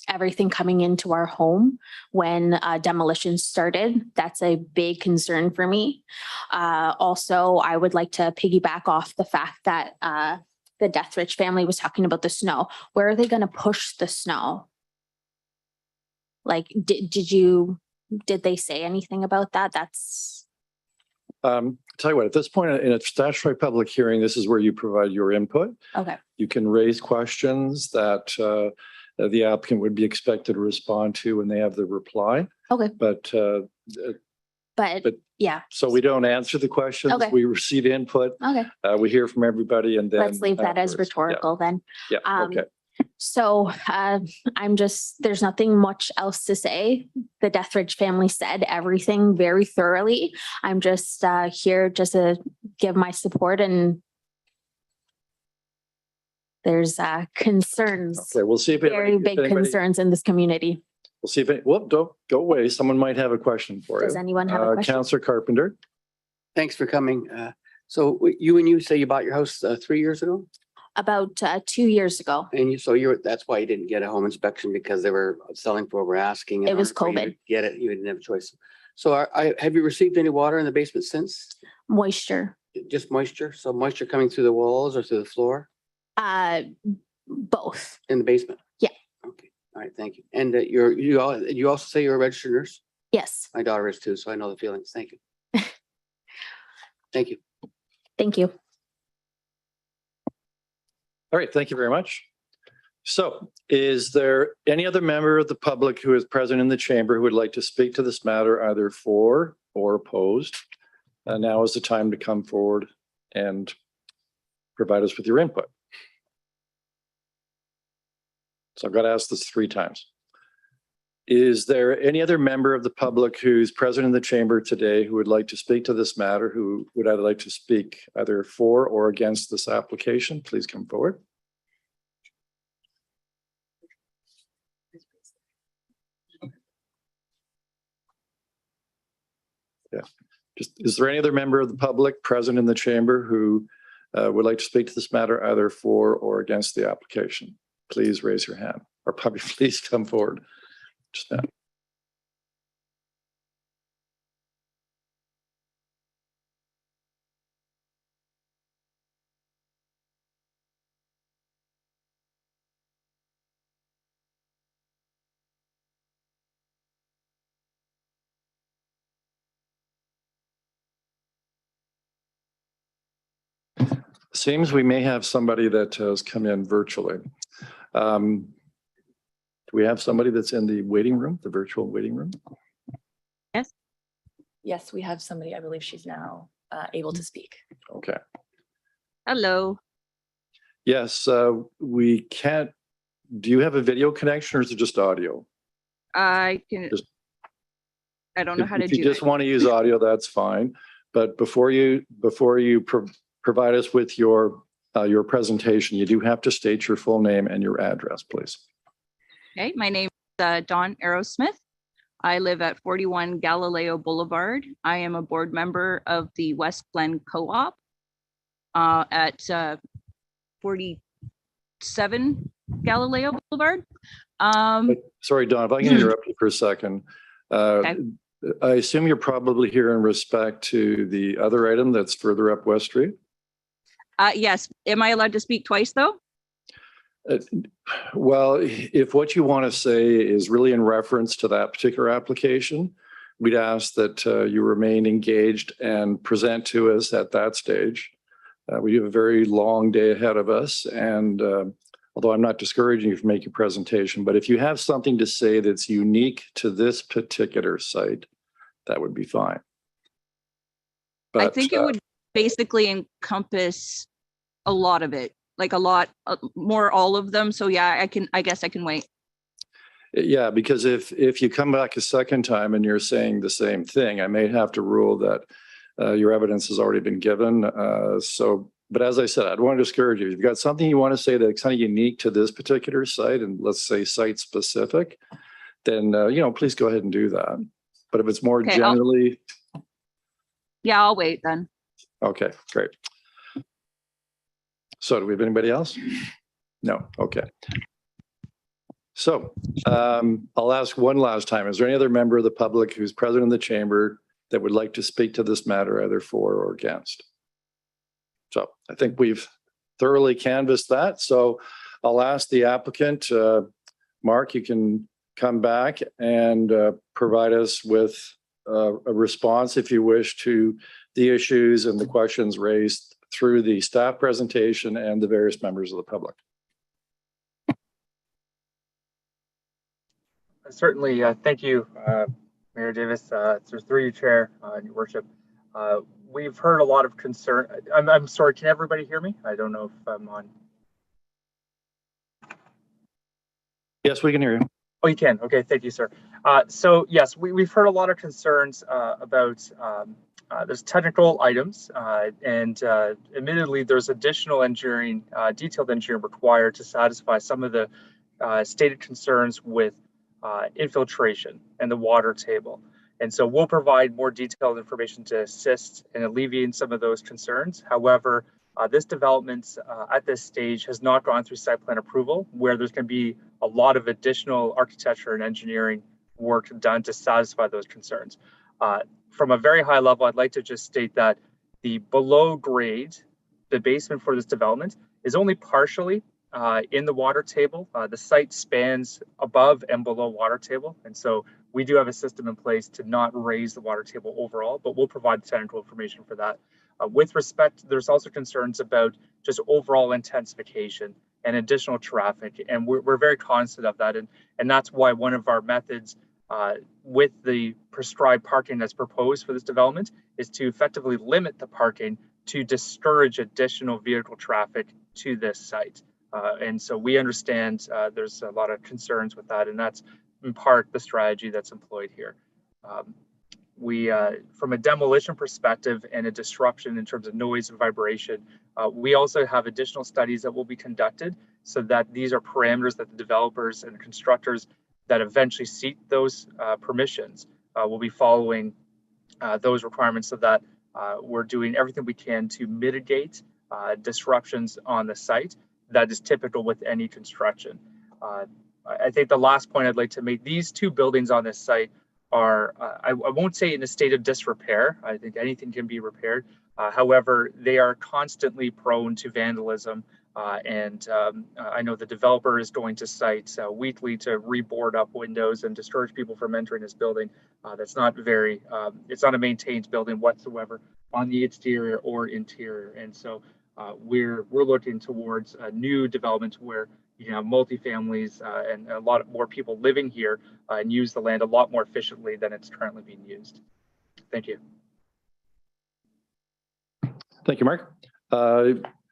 Speaker 13: everything coming into our home when demolition started. That's a big concern for me. Also, I would like to piggyback off the fact that the Deathrich family was talking about the snow. Where are they going to push the snow? Like, did they say anything about that? That's,
Speaker 4: Tell you what, at this point in a statutory public hearing, this is where you provide your input.
Speaker 13: okay.
Speaker 4: You can raise questions that the applicant would be expected to respond to when they have the reply.
Speaker 13: Okay.
Speaker 4: But
Speaker 13: Yeah,
Speaker 4: so we don't answer the questions.
Speaker 13: Okay.
Speaker 4: We receive input.
Speaker 13: okay.
Speaker 4: We hear from everybody and then.
Speaker 13: Let's leave that as
Speaker 4: afterwards.
Speaker 13: rhetorical then.
Speaker 4: Yeah, okay.
Speaker 13: So there's nothing much else to say. The Deathrich family said everything very thoroughly. I'm just here just to give my support, and there's concerns,
Speaker 4: Okay, we'll see if.
Speaker 13: very
Speaker 4: if
Speaker 13: big
Speaker 4: anybody-
Speaker 13: concerns in this community.
Speaker 4: We'll see if, well, don't go away. Someone might have a question for you.
Speaker 13: Does anyone have a question?
Speaker 4: Counselor Carpenter.
Speaker 7: Thanks for coming. So you say you bought your house 3 years ago?
Speaker 13: About 2 years ago.
Speaker 7: And that's why you didn't get a home inspection, because they were selling for over asking.
Speaker 13: It was
Speaker 7: in order for you to
Speaker 13: COVID.
Speaker 7: Get it, you didn't have a choice. So have you received any water in the basement since?
Speaker 13: Moisture.
Speaker 7: Just moisture? So moisture coming through the walls or through the floor
Speaker 13: Both.
Speaker 7: in the basement?
Speaker 13: Yeah.
Speaker 7: Okay, all right, thank you. And you also say you're a registered nurse?
Speaker 13: Yes.
Speaker 7: My daughter is too, so I know the feelings. Thank you. Thank you.
Speaker 13: Thank you.
Speaker 4: All right, thank you very much. So is there any other member of the public who is present in the chamber who would like to speak to this matter either for or opposed? Now is the time to come forward and provide us with your input. So I've got to ask this 3 times. Is there any other member of the public who's present in the chamber today who would like to speak to this matter, who would either like to speak either for or against this application? Please come forward. Yeah. Is there any other member of the public present in the chamber who would like to speak to this matter either for or against the application? Please raise your hand, or probably please come forward. Just now. Seems we may have somebody that has come in virtually. Do we have somebody that's in the waiting room, the virtual waiting room?
Speaker 14: Yes, we have somebody. I believe she's now able to speak.
Speaker 4: Okay.
Speaker 14: Hello.
Speaker 4: Yes, we can't. Do you have a video connection or is it just audio?
Speaker 14: I can.
Speaker 4: Just-
Speaker 14: I don't know how to
Speaker 4: If you
Speaker 14: do
Speaker 4: just
Speaker 14: it.
Speaker 4: want to use audio, that's fine. But before you provide us with your presentation, you do have to state your full name and your address, please.
Speaker 14: Okay, my name is Dawn Aerosmith. I live at 41 Galileo Boulevard. I am a board member of the West Glen Co-op at 47 Galileo Boulevard.
Speaker 4: Sorry, Don, if I can interrupt you for a second.
Speaker 14: Okay.
Speaker 4: I assume you're probably here in respect to the other item that's further up West Street?
Speaker 14: Yes, am I allowed to speak twice though?
Speaker 4: Well, if what you want to say is really in reference to that particular application, we'd ask that you remain engaged and present to us at that stage. We have a very long day ahead of us, and although I'm not discouraging you from making your presentation, but if you have something to say that's unique to this particular site, that would be fine.
Speaker 14: I
Speaker 4: But,
Speaker 14: think it would basically encompass a lot of it, like a lot more, all of them. So yeah, I guess I can wait.
Speaker 4: Yeah, because if you come back a second time and you're saying the same thing, I may have to rule that your evidence has already been given. But as I said, I don't want to discourage you. If you've got something you want to say that's kind of unique to this particular site, and let's say site specific, then please go ahead and do that. But if it's more
Speaker 14: Okay,
Speaker 4: generally,
Speaker 14: Yeah, I'll wait then.
Speaker 4: okay, great. So do we have anybody else? No, okay. So I'll ask one last time, is there any other member of the public who's present in the chamber that would like to speak to this matter either for or against? So I think we've thoroughly canvassed that. So I'll ask the applicant, Mark, you can come back and provide us with a response, if you wish, to the issues and the questions raised through the staff presentation and the various members of the public.
Speaker 5: Certainly, thank you, Mayor Davis, through you, Chair, Your Worship. We've heard a lot of concern. I'm sorry, can everybody hear me? I don't know if I'm on.
Speaker 4: Yes, we can hear you.
Speaker 5: Oh, you can. Okay, thank you, sir. So yes, we've heard a lot of concerns about there's technical items, and admittedly, there's additional engineering, detailed engineering required to satisfy some of the stated concerns with infiltration and the water table. And so we'll provide more detailed information to assist in alleviating some of those concerns. However, this development at this stage has not gone through site plan approval, where there's going to be a lot of additional architecture and engineering work done to satisfy those concerns. From a very high level, I'd like to just state that the below grade, the basement for this development, is only partially in the water table. The site spans above and below water table. And so we do have a system in place to not raise the water table overall, but we'll provide technical information for that. With respect, there's also concerns about just overall intensification and additional traffic. And we're very cognizant of that. And that's why one of our methods with the prescribed parking that's proposed for this development is to effectively limit the parking to discourage additional vehicle traffic to this site. And so we understand there's a lot of concerns with that, and that's in part the strategy that's employed here. From a demolition perspective and a disruption in terms of noise and vibration, we also have additional studies that will be conducted so that these are parameters that the developers and the constructors that eventually seek those permissions will be following those requirements, so that we're doing everything we can to mitigate disruptions on the site. That is typical with any construction. I think the last point I'd like to make, these two buildings on this site are, I won't say in a state of disrepair. I think anything can be repaired. However, they are constantly prone to vandalism. And I know the developer is going to sites weekly to reboard up windows and discourage people from entering this building. That's not very, it's not a maintained building whatsoever on the exterior or interior. And so we're looking towards a new development where you can have multifamilies and a lot more people living here and use the land a lot more efficiently than it's currently being used. Thank you.
Speaker 4: Thank you, Mark.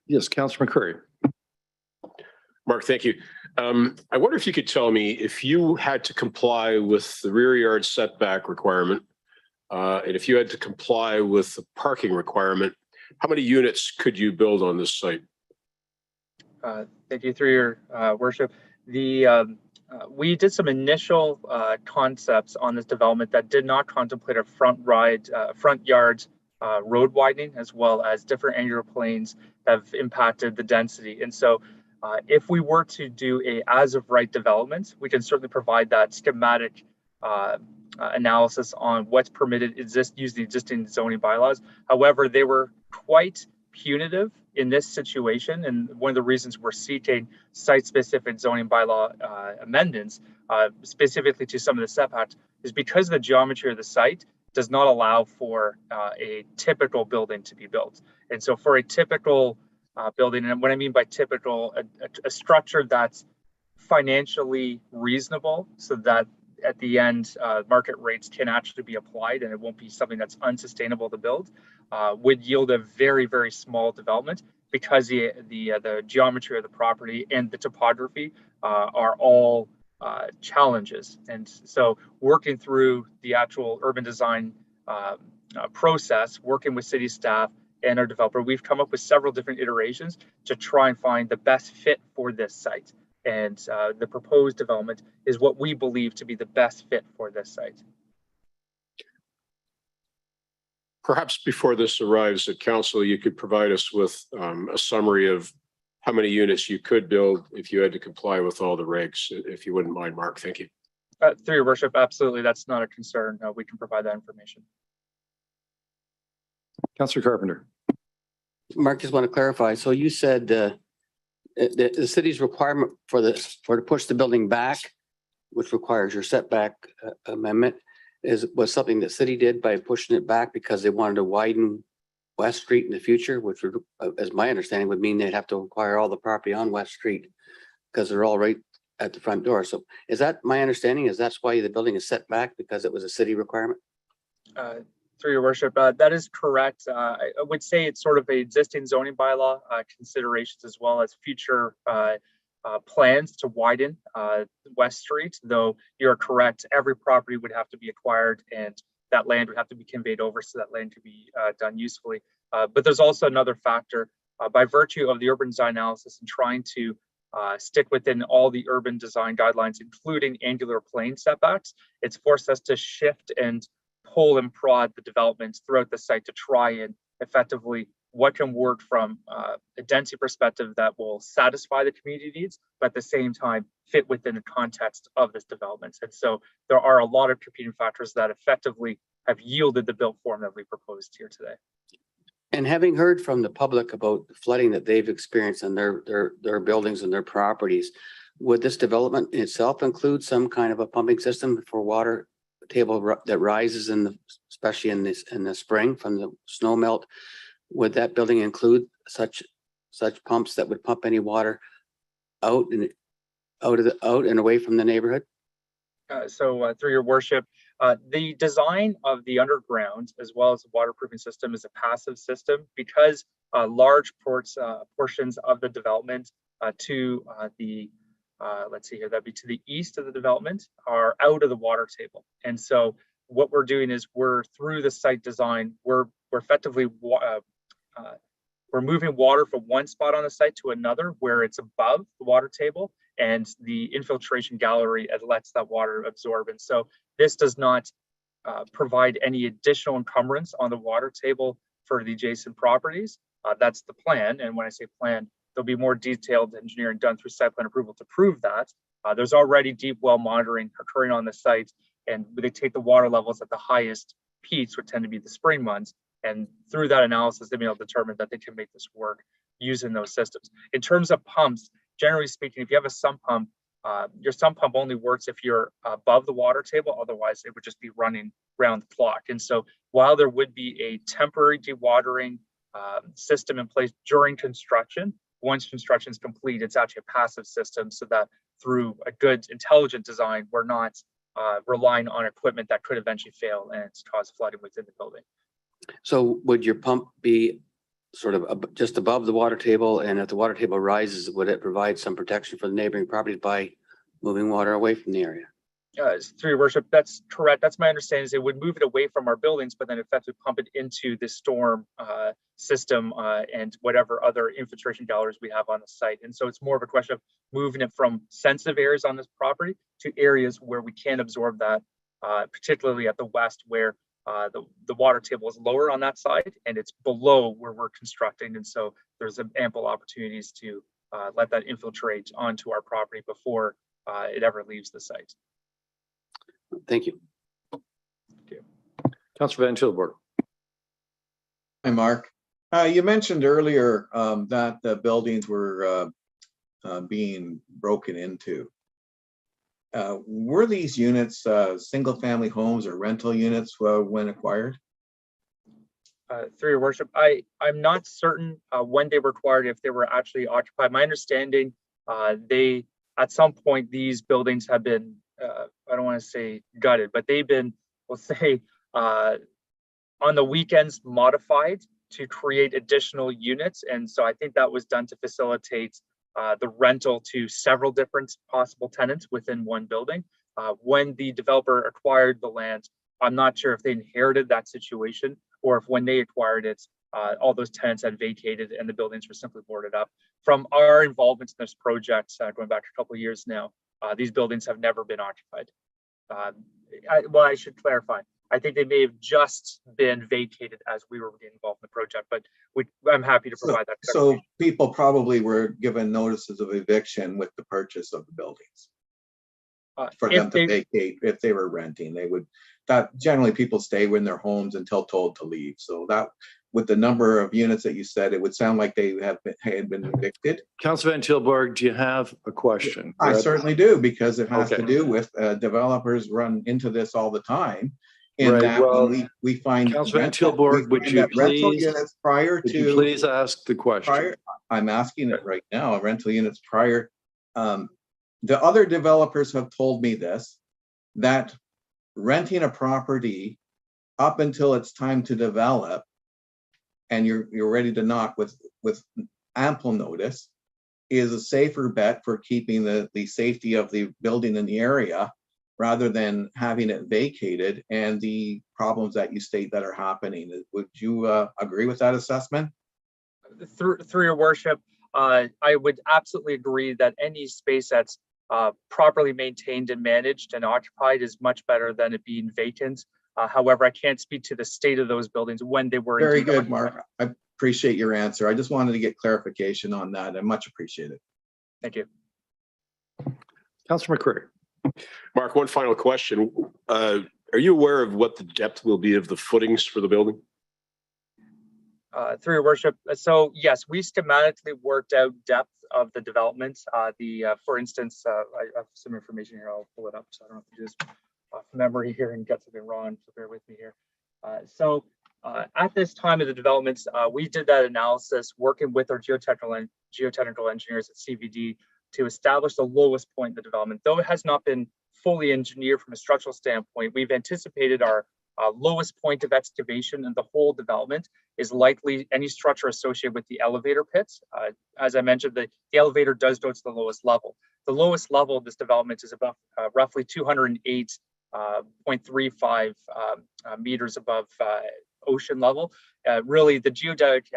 Speaker 4: Yes, Councillor McCurry.
Speaker 2: Mark, thank you. I wonder if you could tell me, if you had to comply with the rear yard setback requirement, and if you had to comply with the parking requirement, how many units could you build on this site?
Speaker 5: Thank you, through your worship. We did some initial concepts on this development that did not contemplate a front yard road widening, as well as different angular planes that have impacted the density. And so if we were to do a as of right development, we can certainly provide that schematic analysis on what's permitted using the existing zoning bylaws. However, they were quite punitive in this situation, and one of the reasons we're seeking site-specific zoning bylaw amendments, specifically to some of the setbacks, is because the geometry of the site does not allow for a typical building to be built. And so for a typical building, and what I mean by typical, a structure that's financially reasonable, so that at the end market rates can actually be applied and it won't be something that's unsustainable to build, would yield a very, very small development, because the geometry of the property and the topography are all challenges. And so working through the actual urban design process, working with city staff and our developer, we've come up with several different iterations to try and find the best fit for this site. And the proposed development is what we believe to be the best fit for this site.
Speaker 2: Perhaps before this arrives at council, you could provide us with a summary of how many units you could build if you had to comply with all the regs, if you wouldn't mind, Mark. Thank you.
Speaker 5: Through your worship, absolutely. That's not a concern. We can provide that information.
Speaker 4: Councillor Carpenter.
Speaker 7: Mark, just want to clarify. So you said the city's requirement for to push the building back, which requires your setback amendment, was something that city did by pushing it back because they wanted to widen West Street in the future, which would, as my understanding, would mean they'd have to acquire all the property on West Street because they're all right at the front door. So is that my understanding? Is that's why the building is set back because it was a city requirement?
Speaker 5: Through your worship, that is correct. I would say it's sort of a existing zoning bylaw considerations as well as future plans to widen West Street, though you're correct. Every property would have to be acquired and that land would have to be conveyed over so that land could be done usefully. But there's also another factor by virtue of the urban design analysis and trying to stick within all the urban design guidelines, including angular plane setbacks. It's forced us to shift and pull and prod the developments throughout the site to try and effectively what can work from a density perspective that will satisfy the community needs, but at the same time fit within the context of this development. And so there are a lot of competing factors that effectively have yielded the built form that we proposed here today.
Speaker 7: And having heard from the public about the flooding that they've experienced in their buildings and their properties, would this development itself include some kind of a pumping system for water table that rises especially in the spring from the snow melt? Would that building include such pumps that would pump any water out and away from the neighborhood?
Speaker 5: So through your worship, the design of the underground as well as the waterproofing system is a passive system because large portions of the development to the let's see here, that'd be to the east of the development are out of the water table. And so what we're doing is we're through the site design, we're effectively we're moving water from one spot on the site to another where it's above the water table and the infiltration gallery lets that water absorb. And so this does not provide any additional encumbrance on the water table for the adjacent properties. That's the plan. And when I say plan, there'll be more detailed engineering done through site plan approval to prove that. There's already deep well monitoring occurring on the site, and they take the water levels at the highest peaks, which tend to be the spring months. And through that analysis, they've been able to determine that they can make this work using those systems. In terms of pumps, generally speaking, if you have a sump pump, your sump pump only works if you're above the water table. Otherwise, it would just be running round the clock. And so while there would be a temporary dewatering system in place during construction, once construction is complete, it's actually a passive system so that through a good, intelligent design, we're not relying on equipment that could eventually fail and cause flooding within the building.
Speaker 7: So would your pump be sort of just above the water table? And if the water table rises, would it provide some protection for the neighboring properties by moving water away from the area?
Speaker 5: Through your worship, that's correct. That's my understanding is it would move it away from our buildings, but then effectively pump it into the storm system and whatever other infiltration galleries we have on the site. And so it's more of a question of moving it from sensitive areas on this property to areas where we can absorb that, particularly at the west where the water table is lower on that side and it's below where we're constructing. And so there's ample opportunities to let that infiltrate onto our property before it ever leaves the site.
Speaker 7: Thank you.
Speaker 5: Thank you.
Speaker 4: Councilor Van Tilburg.
Speaker 10: Hi, Mark. You mentioned earlier that the buildings were being broken into. Were these units single-family homes or rental units when acquired?
Speaker 5: Through your worship, I'm not certain when they were acquired, if they were actually occupied. My understanding, they at some point these buildings have been I don't want to say gutted, but they've been, we'll say, on the weekends modified to create additional units. And so I think that was done to facilitate the rental to several different possible tenants within one building. When the developer acquired the land, I'm not sure if they inherited that situation or if when they acquired it, all those tenants had vacated and the buildings were simply boarded up. From our involvement in this project, going back a couple of years now, these buildings have never been occupied. Well, I should clarify. I think they may have just been vacated as we were getting involved in the project, but I'm happy to provide that.
Speaker 10: So people probably were given notices of eviction with the purchase of the buildings for them to vacate. If they were renting, they would. That generally people stay in their homes until told to leave. So with the number of units that you said, it would sound like they had been evicted.
Speaker 4: Councilor Van Tilburg, do you have a question?
Speaker 10: I certainly do, because it has to
Speaker 4: Okay.
Speaker 10: do with developers run into this all the time. In
Speaker 4: Right,
Speaker 10: that
Speaker 4: well,
Speaker 10: we find
Speaker 4: Councilor Van
Speaker 10: rental,
Speaker 4: Tilburg,
Speaker 10: we
Speaker 4: would
Speaker 10: find
Speaker 4: you
Speaker 10: that rental
Speaker 4: please-
Speaker 10: units prior
Speaker 4: Would you
Speaker 10: to
Speaker 4: please ask the question?
Speaker 10: prior, I'm asking it right now, rental units prior. The other developers have told me this, that renting a property up until it's time to develop and you're ready to knock with ample notice is a safer bet for keeping the safety of the building in the area, rather than having it vacated and the problems that you state that are happening. Would you agree with that assessment?
Speaker 5: Through your worship, I would absolutely agree that any space that's properly maintained and managed and occupied is much better than it being vacant. However, I can't speak to the state of those buildings when they were.
Speaker 10: Very good, Mark. I appreciate your answer. I just wanted to get clarification on that. I much appreciate it.
Speaker 5: Thank you.
Speaker 4: Councilor McCreary.
Speaker 2: Mark, one final question. Are you aware of what the depth will be of the footings for the building?
Speaker 5: Through your worship, so yes, we schematically worked out depth of the development. For instance, I have some information here. I'll pull it up, so I don't have to just off memory here and get something wrong. So bear with me here. At this time of the developments, we did that analysis working with our geotechnical engineers at CVD to establish the lowest point in the development. Though it has not been fully engineered from a structural standpoint, we've anticipated our lowest point of excavation in the whole development is likely any structure associated with the elevator pits. As I mentioned, the elevator does go to the lowest level. The lowest level of this development is about roughly 208.35 meters above ocean level. Really, the geodetic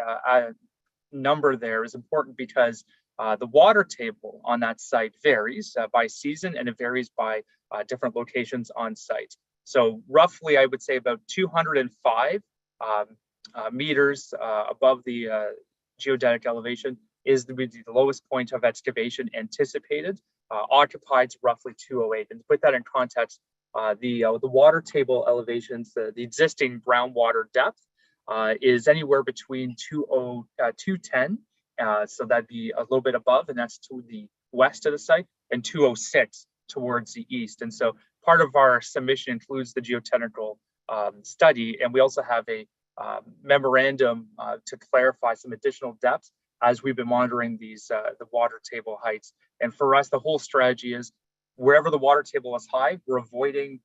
Speaker 5: number there is important because the water table on that site varies by season, and it varies by different locations on site. So roughly, I would say about 205 meters above the geodetic elevation is the lowest point of excavation anticipated. Occupied roughly 208. And to put that in context, the water table elevations, the existing groundwater depth is anywhere between 210. So that'd be a little bit above, and that's to the west of the site, and 206 towards the east. And so part of our submission includes the geotechnical study, and we also have a memorandum to clarify some additional depths as we've been monitoring these the water table heights. And for us, the whole strategy is wherever the water table is high, we're avoiding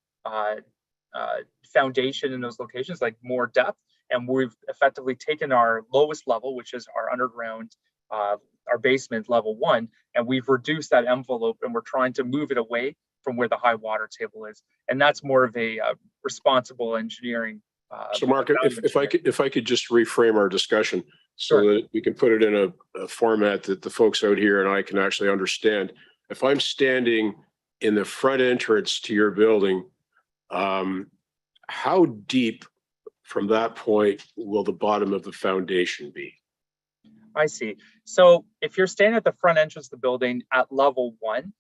Speaker 5: foundation in those locations, like more depth. And we've effectively taken our lowest level, which is our underground, our basement level 1, and we've reduced that envelope, and we're trying to move it away from where the high water table is. And that's more of a responsible engineering.
Speaker 2: So Mark, if I could just reframe our discussion so
Speaker 5: Sure.
Speaker 2: that we can put it in a format that the folks out here and I can actually understand. If I'm standing in the front entrance to your building, how deep from that point will the bottom of the foundation be?
Speaker 5: I see. So if you're standing at the front entrance of the building at level 1,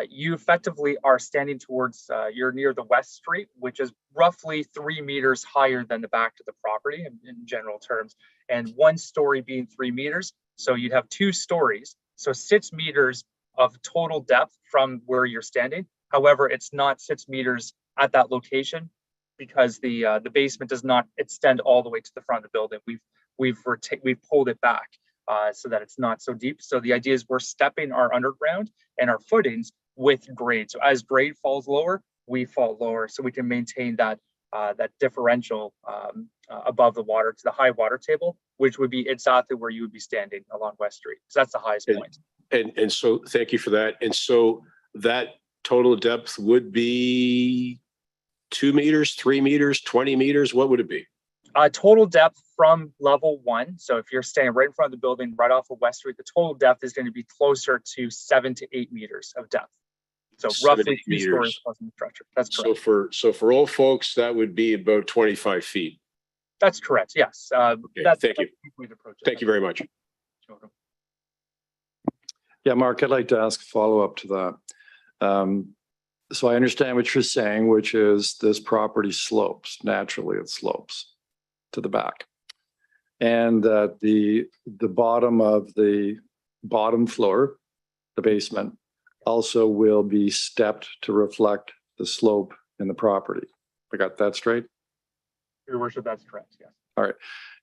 Speaker 5: you effectively are standing towards, you're near the West Street, which is roughly 3 meters higher than the back of the property in general terms, and 1 story being 3 meters. So you'd have 2 stories. So 6 meters of total depth from where you're standing. However, it's not 6 meters at that location because the basement does not extend all the way to the front of the building. We've pulled it back so that it's not so deep. So the idea is we're stepping our underground and our footings with grade. So as grade falls lower, we fall lower, so we can maintain that that differential above the water to the high water table, which would be exactly where you would be standing along West Street. So that's the highest point.
Speaker 2: And so thank you for that. And so that total depth would be 2 meters, 3 meters, 20 meters. What would it be?
Speaker 5: Total depth from level 1. So if you're standing right in front of the building, right off of West Street, the total depth is going to be closer to 7 to 8 meters of depth. So roughly 2 stories plus the structure. That's correct.
Speaker 2: So for old folks, that would be about 25 feet.
Speaker 5: That's correct. Yes.
Speaker 2: Okay, thank you. Thank you very much.
Speaker 4: Yeah, Mark, I'd like to ask a follow-up to that. So I understand what you're saying, which is this property slopes, naturally it slopes to the back. and that the bottom of the bottom floor, the basement, also will be stepped to reflect the slope in the property. I got that straight?
Speaker 5: Your worship, that's correct, yes.
Speaker 4: All right.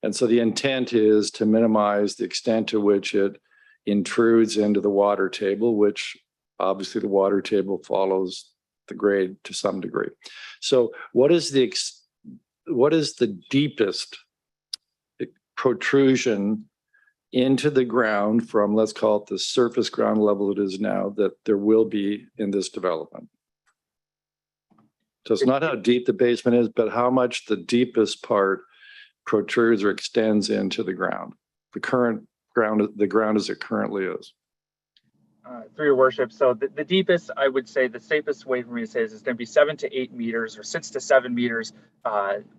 Speaker 4: And so the intent is to minimize the extent to which it intrudes into the water table, which obviously the water table follows the grade to some degree. So what is the deepest protrusion into the ground from, let's call it the surface ground level it is now, that there will be in this development? So it's not how deep the basement is, but how much the deepest part protrudes or extends into the ground, the ground as it currently is.
Speaker 5: Through your worship, so the deepest, I would say the safest way for me to say is it's going to be 7 to 8 meters or 6 to 7 meters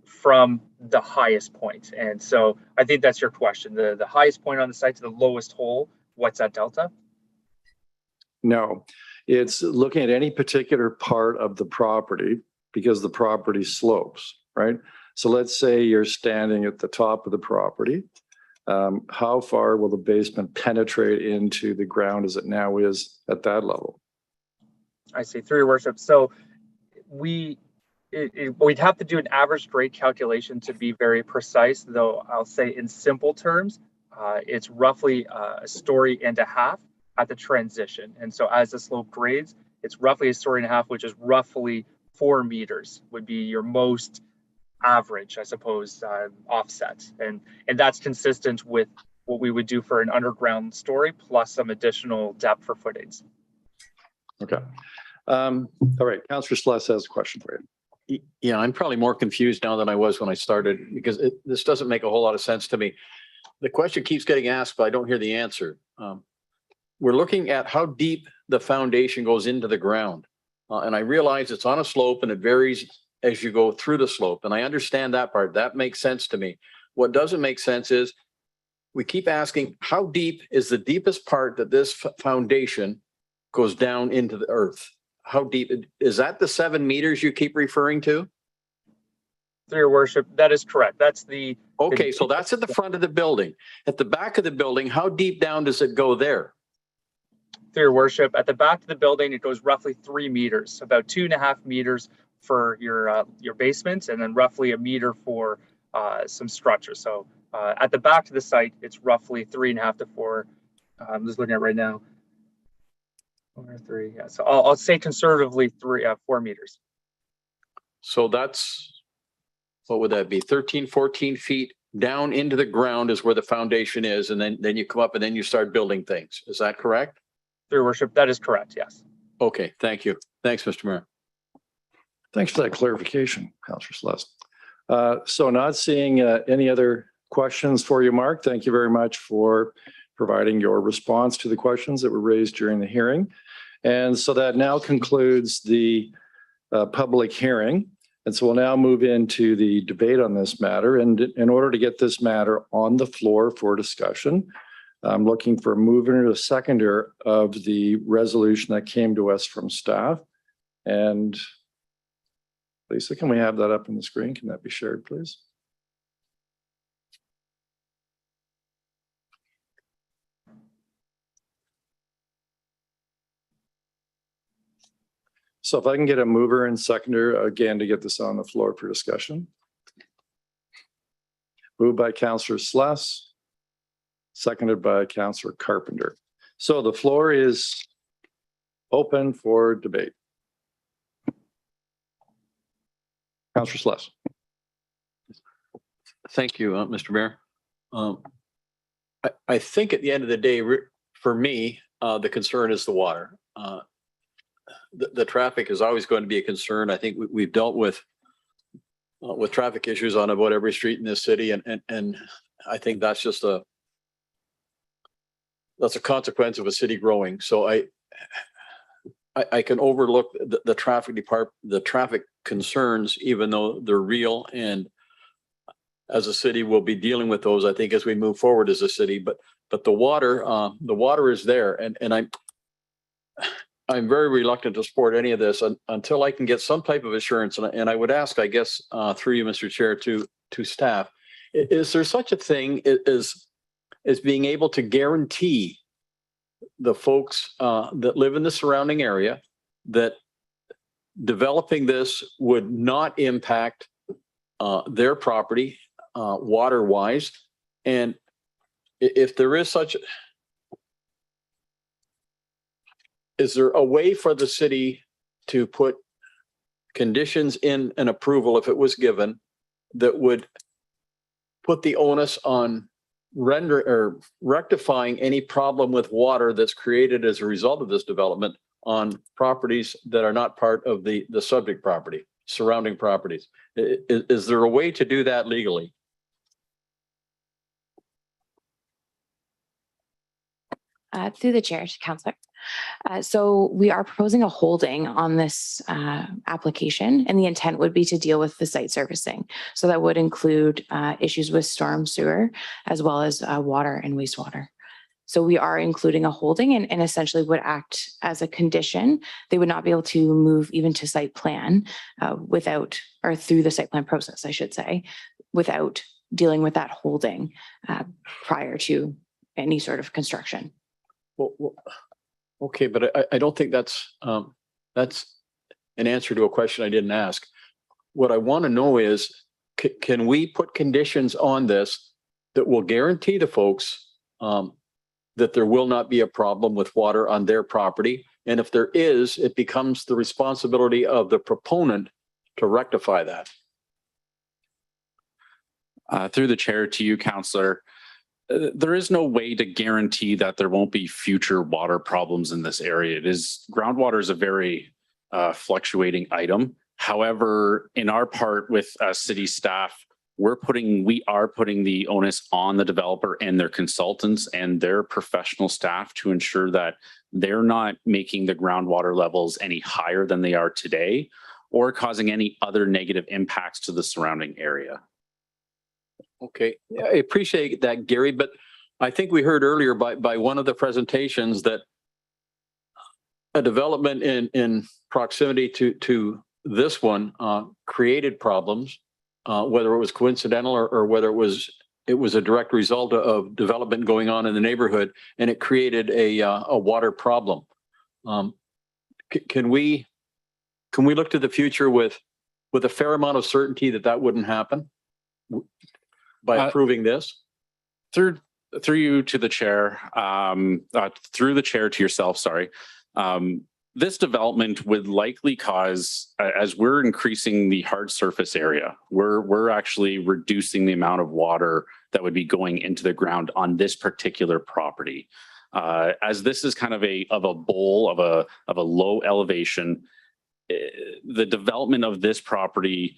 Speaker 5: from the highest point. And so I think that's your question. The highest point on the site to the lowest hole, what's that delta?
Speaker 4: No, it's looking at any particular part of the property because the property slopes, right? So let's say you're standing at the top of the property. How far will the basement penetrate into the ground as it now is at that level?
Speaker 5: I see, through your worship. So we'd have to do an average grade calculation to be very precise, though I'll say in simple terms, it's roughly a story and a half at the transition. And so as the slope grades, it's roughly a story and a half, which is roughly 4 meters would be your most average, I suppose, offset. And that's consistent with what we would do for an underground story plus some additional depth for footings.
Speaker 4: Okay. All right. Councillor Celeste has a question for you.
Speaker 1: Yeah, I'm probably more confused now than I was when I started because this doesn't make a whole lot of sense to me. The question keeps getting asked, but I don't hear the answer. We're looking at how deep the foundation goes into the ground. And I realize it's on a slope and it varies as you go through the slope. And I understand that part. That makes sense to me. What doesn't make sense is we keep asking, how deep is the deepest part that this foundation goes down into the earth? How deep is that? The 7 meters you keep referring to?
Speaker 5: Through your worship, that is correct. That's the
Speaker 1: okay. So that's at the front of the building. At the back of the building, how deep down does it go there?
Speaker 5: Through your worship, at the back of the building, it goes roughly 3 meters, about 2.5 meters for your basement, and then roughly a meter for some structures. So at the back of the site, it's roughly 3.5 to 4. I'm just looking at it right now. 3, yeah. So I'll say conservatively 4 meters.
Speaker 1: So that's, what would that be? 13, 14 feet down into the ground is where the foundation is. And then you come up and then you start building things. Is that correct?
Speaker 5: Through your worship, that is correct. Yes.
Speaker 1: Okay. Thank you. Thanks, Mr. Mayor.
Speaker 4: Thanks for that clarification, Councillor Celeste. So not seeing any other questions for you, Mark. Thank you very much for providing your response to the questions that were raised during the hearing. And so that now concludes the public hearing. And so we'll now move into the debate on this matter. And in order to get this matter on the floor for discussion, I'm looking for a mover and a seconder of the resolution that came to us from staff. And Lisa, can we have that up on the screen? Can that be shared, please? So if I can get a mover and seconder again to get this on the floor for discussion. Moved by Councillor Celeste, seconded by Councillor Carpenter. So the floor is open for debate. Councillor Celeste.
Speaker 1: Thank you, Mr. Mayor. I think at the end of the day, for me, the concern is the water. The traffic is always going to be a concern. I think we've dealt with traffic issues on about every street in this city, and I think that's just that's a consequence of a city growing. So I can overlook the traffic concerns, even though they're real, and as a city we'll be dealing with those, I think, as we move forward as a city. But the water is there, and I'm very reluctant to support any of this until I can get some type of assurance. And I would ask, I guess, through you, Mr. Chair, to staff, Is there such a thing as being able to guarantee the folks that live in the surrounding area that developing this would not impact their property water wise? And if there is such, is there a way for the city to put conditions in an approval if it was given that would put the onus on rectifying any problem with water that's created as a result of this development on properties that are not part of the subject property, surrounding properties? Is there a way to do that legally?
Speaker 3: Through the chair to Councillor. So we are proposing a holding on this application, and the intent would be to deal with the site servicing. So that would include issues with storm sewer as well as water and wastewater. So we are including a holding and essentially would act as a condition. They would not be able to move even to site plan without, or through the site plan process, I should say, without dealing with that holding prior to any sort of construction.
Speaker 1: Well, okay, but I don't think that's an answer to a question I didn't ask. What I want to know is, can we put conditions on this that will guarantee the folks that there will not be a problem with water on their property? And if there is, it becomes the responsibility of the proponent to rectify that.
Speaker 8: Through the chair to you, Councillor. There is no way to guarantee that there won't be future water problems in this area. Groundwater is a very fluctuating item. However, in our part with city staff, we are putting the onus on the developer and their consultants and their professional staff to ensure that they're not making the groundwater levels any higher than they are today or causing any other negative impacts to the surrounding area.
Speaker 1: Okay, I appreciate that, Gary, but I think we heard earlier by one of the presentations that a development in proximity to this one created problems, whether it was coincidental or whether it was a direct result of development going on in the neighborhood, and it created a water problem. Can we look to the future with a fair amount of certainty that wouldn't happen by approving this?
Speaker 8: Through you to the chair, through the chair to yourself, sorry. This development would likely cause, as we're increasing the hard surface area, we're actually reducing the amount of water that would be going into the ground on this particular property. As this is kind of a bowl of a low elevation, the development of this property,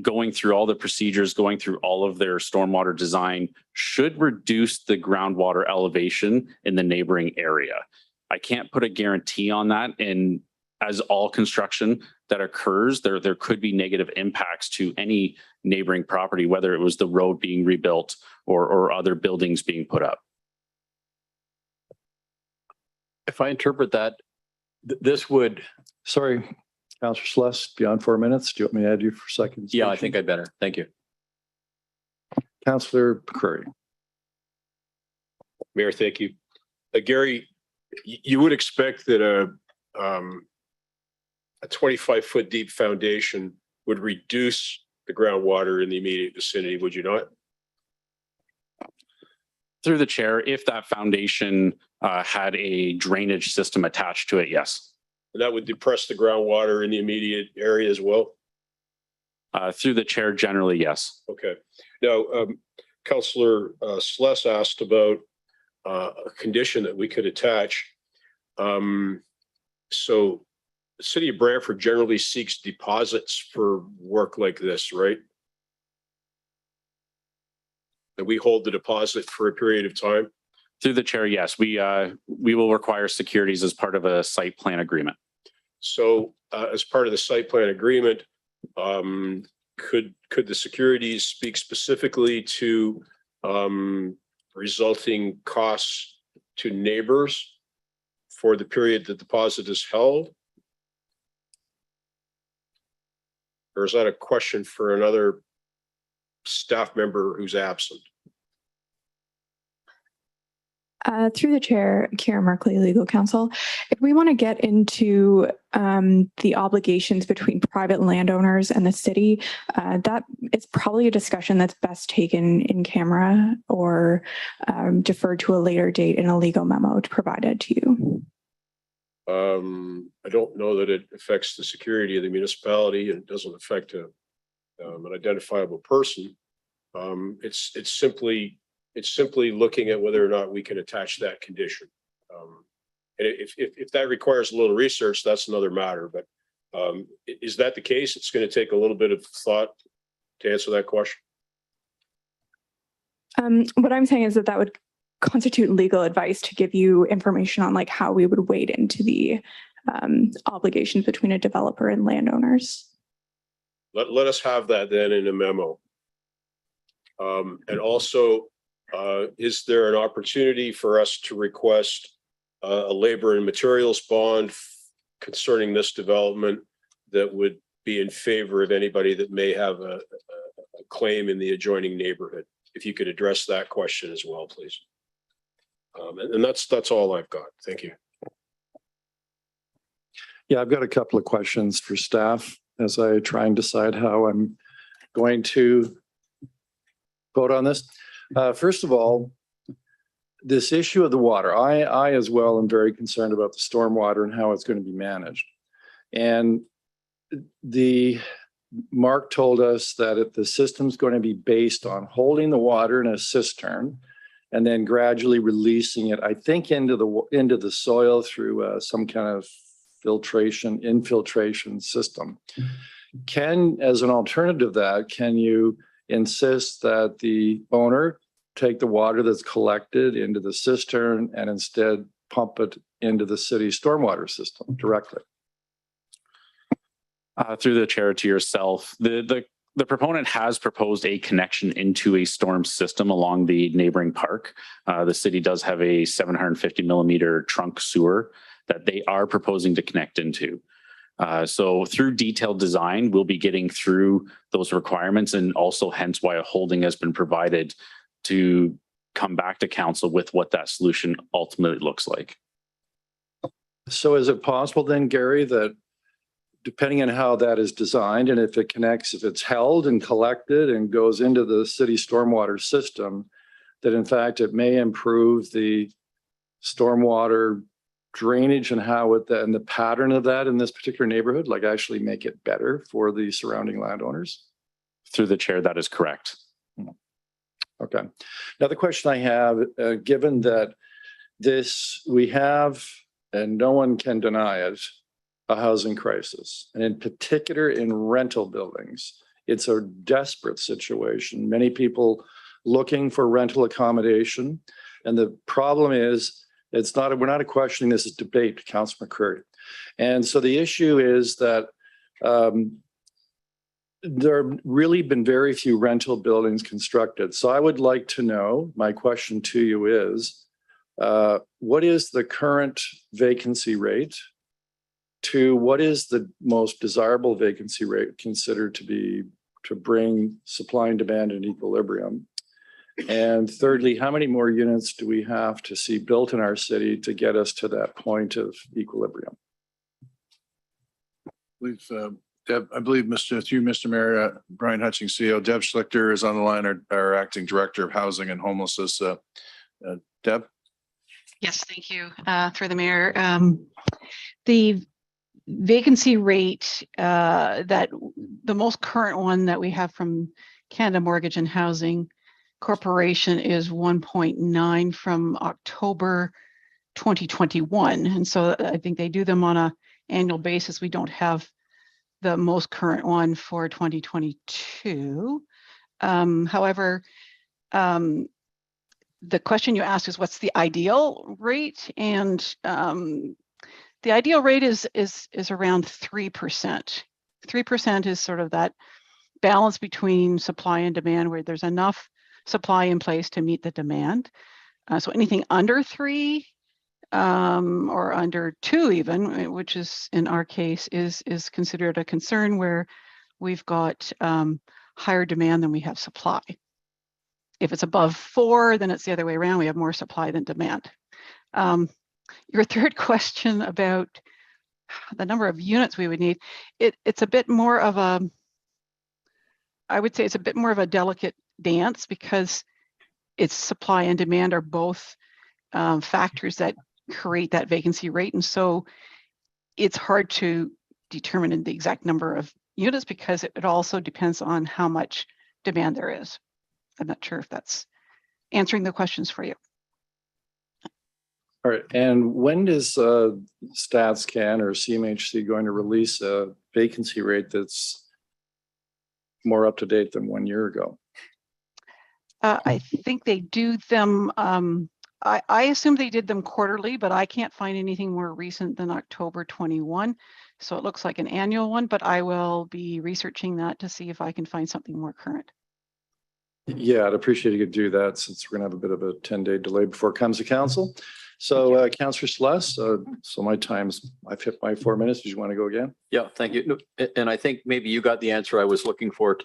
Speaker 8: going through all the procedures, going through all of their stormwater design, should reduce the groundwater elevation in the neighboring area. I can't put a guarantee on that, and as all construction that occurs, there could be negative impacts to any neighboring property, whether it was the road being rebuilt or other buildings being put up.
Speaker 1: If I interpret that, this would...
Speaker 4: Sorry, Councillor Celeste, beyond 4 minutes. Do you want me to add you for seconds?
Speaker 1: Yeah, I think I better. Thank you.
Speaker 4: Councillor Curry.
Speaker 2: Mayor, thank you. Gary, you would expect that a 25-foot deep foundation would reduce the groundwater in the immediate vicinity, would you not?
Speaker 8: Through the chair, if that foundation had a drainage system attached to it, yes.
Speaker 2: And that would depress the groundwater in the immediate area as well?
Speaker 8: Through the chair, generally, yes.
Speaker 2: Okay. Now, Councillor Celeste asked about a condition that we could attach. So the city of Brantford generally seeks deposits for work like this, right? And we hold the deposit for a period of time?
Speaker 8: Through the chair, yes. We will require securities as part of a site plan agreement.
Speaker 2: So as part of the site plan agreement, could the securities speak specifically to resulting costs to neighbors for the period the deposit is held? Or is that a question for another staff member who's absent?
Speaker 15: Through the chair, Karen Markley, legal counsel. If we want to get into the obligations between private landowners and the city, that is probably a discussion that's best taken in camera or deferred to a later date in a legal memo provided to you.
Speaker 2: I don't know that it affects the security of the municipality, and it doesn't affect an identifiable person. It's simply looking at whether or not we can attach that condition. And if that requires a little research, that's another matter. But is that the case? It's going to take a little bit of thought to answer that question.
Speaker 15: What I'm saying is that would constitute legal advice to give you information on like how we would wade into the obligations between a developer and landowners.
Speaker 2: Let us have that then in a memo. And also, is there an opportunity for us to request a labor and materials bond concerning this development that would be in favor of anybody that may have a claim in the adjoining neighborhood? If you could address that question as well, please. And that's all I've got. Thank you.
Speaker 4: Yeah, I've got a couple of questions for staff as I try and decide how I'm going to vote on this. First of all, this issue of the water, I as well am very concerned about the stormwater and how it's going to be managed. And Mark told us that if the system's going to be based on holding the water in a cistern and then gradually releasing it, I think into the soil through some kind of infiltration system. As an alternative to that, can you insist that the owner take the water that's collected into the cistern and instead pump it into the city stormwater system directly?
Speaker 8: Through the chair to yourself, the proponent has proposed a connection into a storm system along the neighboring park. The city does have a 750 millimeter trunk sewer that they are proposing to connect into. So through detailed design, we'll be getting through those requirements, and also hence why a holding has been provided to come back to council with what that solution ultimately looks like.
Speaker 4: So is it possible then, Gary, that depending on how that is designed and if it's held and collected and goes into the city stormwater system, that in fact it may improve the stormwater drainage and and the pattern of that in this particular neighborhood, like actually make it better for the surrounding landowners?
Speaker 8: Through the chair, that is correct.
Speaker 4: Okay. Now the question I have, given that we have, and no one can deny it, a housing crisis, and in particular in rental buildings, it's a desperate situation. Many people looking for rental accommodation. And the problem is, we're not questioning this as debate, Councillor McCreary. And so the issue is that there have really been very few rental buildings constructed. So I would like to know, my question to you is, what is the current vacancy rate? What is the most desirable vacancy rate considered to bring supply and demand in equilibrium? And thirdly, how many more units do we have to see built in our city to get us to that point of equilibrium?
Speaker 16: I believe Mr. Mayor, Brian Hutchings, CEO, Deb Schlichter is on the line, our acting director of housing and homelessness. Deb?
Speaker 17: Yes, thank you. Through the mayor. The vacancy rate, that the most current one that we have from Canada Mortgage and Housing Corporation is 1.9 from October 2021. And so I think they do them on an annual basis. We don't have the most current one for 2022. However, the question you asked is what's the ideal rate? And the ideal rate is around 3%. 3% is sort of that balance between supply and demand, where there's enough supply in place to meet the demand. So anything under 3 or under 2 even, which is in our case is considered a concern, where we've got higher demand than we have supply. If it's above 4, then it's the other way around. We have more supply than demand. Your third question about the number of units we would need, it's a bit more of a, I would say it's a bit more of a delicate dance because it's supply and demand are both factors that create that vacancy rate. And so it's hard to determine the exact number of units because it also depends on how much demand there is. I'm not sure if that's answering the questions for you.
Speaker 4: All right, and when is StatsCan or CMHC going to release a vacancy rate that's more up to date than 1 year ago?
Speaker 17: I think they do them, I assume they did them quarterly, but I can't find anything more recent than October 21. So it looks like an annual one, but I will be researching that to see if I can find something more current.
Speaker 4: Yeah, I'd appreciate you could do that since we're gonna have a bit of a 10-day delay before it comes to council. So Councillor Celeste, so I've hit my 4 minutes. Did you want to go again?
Speaker 1: Yeah, thank you. No, and I think maybe you got the answer I was looking for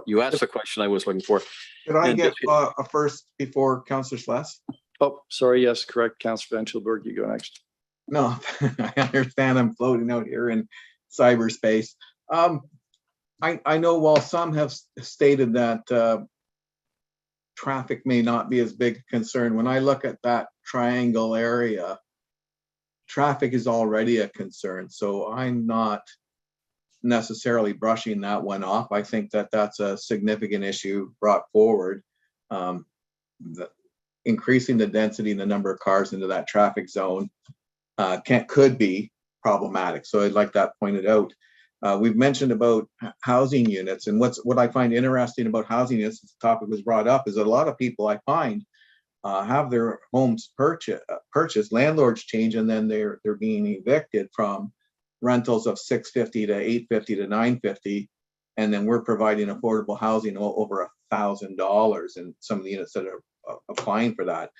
Speaker 1: you asked the question I was looking for.
Speaker 10: Could I get a first before Councillor Celeste?
Speaker 4: Oh, sorry. Yes, correct. Councillor Van Tilburg, you go next.
Speaker 10: No, I understand I'm floating out here in cyberspace. I know while some have stated that traffic may not be as big a concern, when I look at that triangle area, traffic is already a concern. So I'm not necessarily brushing that one off. I think that that's a significant issue brought forward. Increasing the density and the number of cars into that traffic zone could be problematic. So I'd like that pointed out. We've mentioned about housing units, and what I find interesting about housing units, this topic was brought up, is that a lot of people I find have their homes purchased, landlords change, and then they're being evicted from rentals of $650 to $850 to $950, and then we're providing affordable housing over $1,000 in some of the units that are applying for that.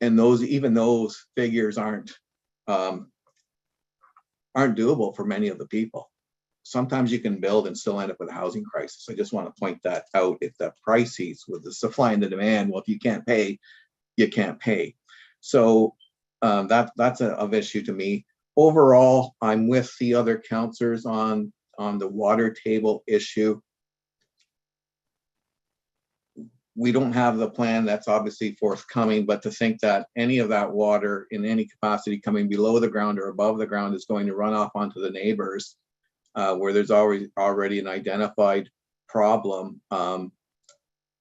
Speaker 10: And even those figures aren't doable for many of the people. Sometimes you can build and still end up with a housing crisis. I just want to point that out. If the prices with the supply and the demand, well, if you can't pay, you can't pay. So that's of issue to me. Overall, I'm with the other councillors on the water table issue. We don't have the plan that's obviously forthcoming, but to think that any of that water in any capacity coming below the ground or above the ground is going to run off onto the neighbors, where there's already an identified problem,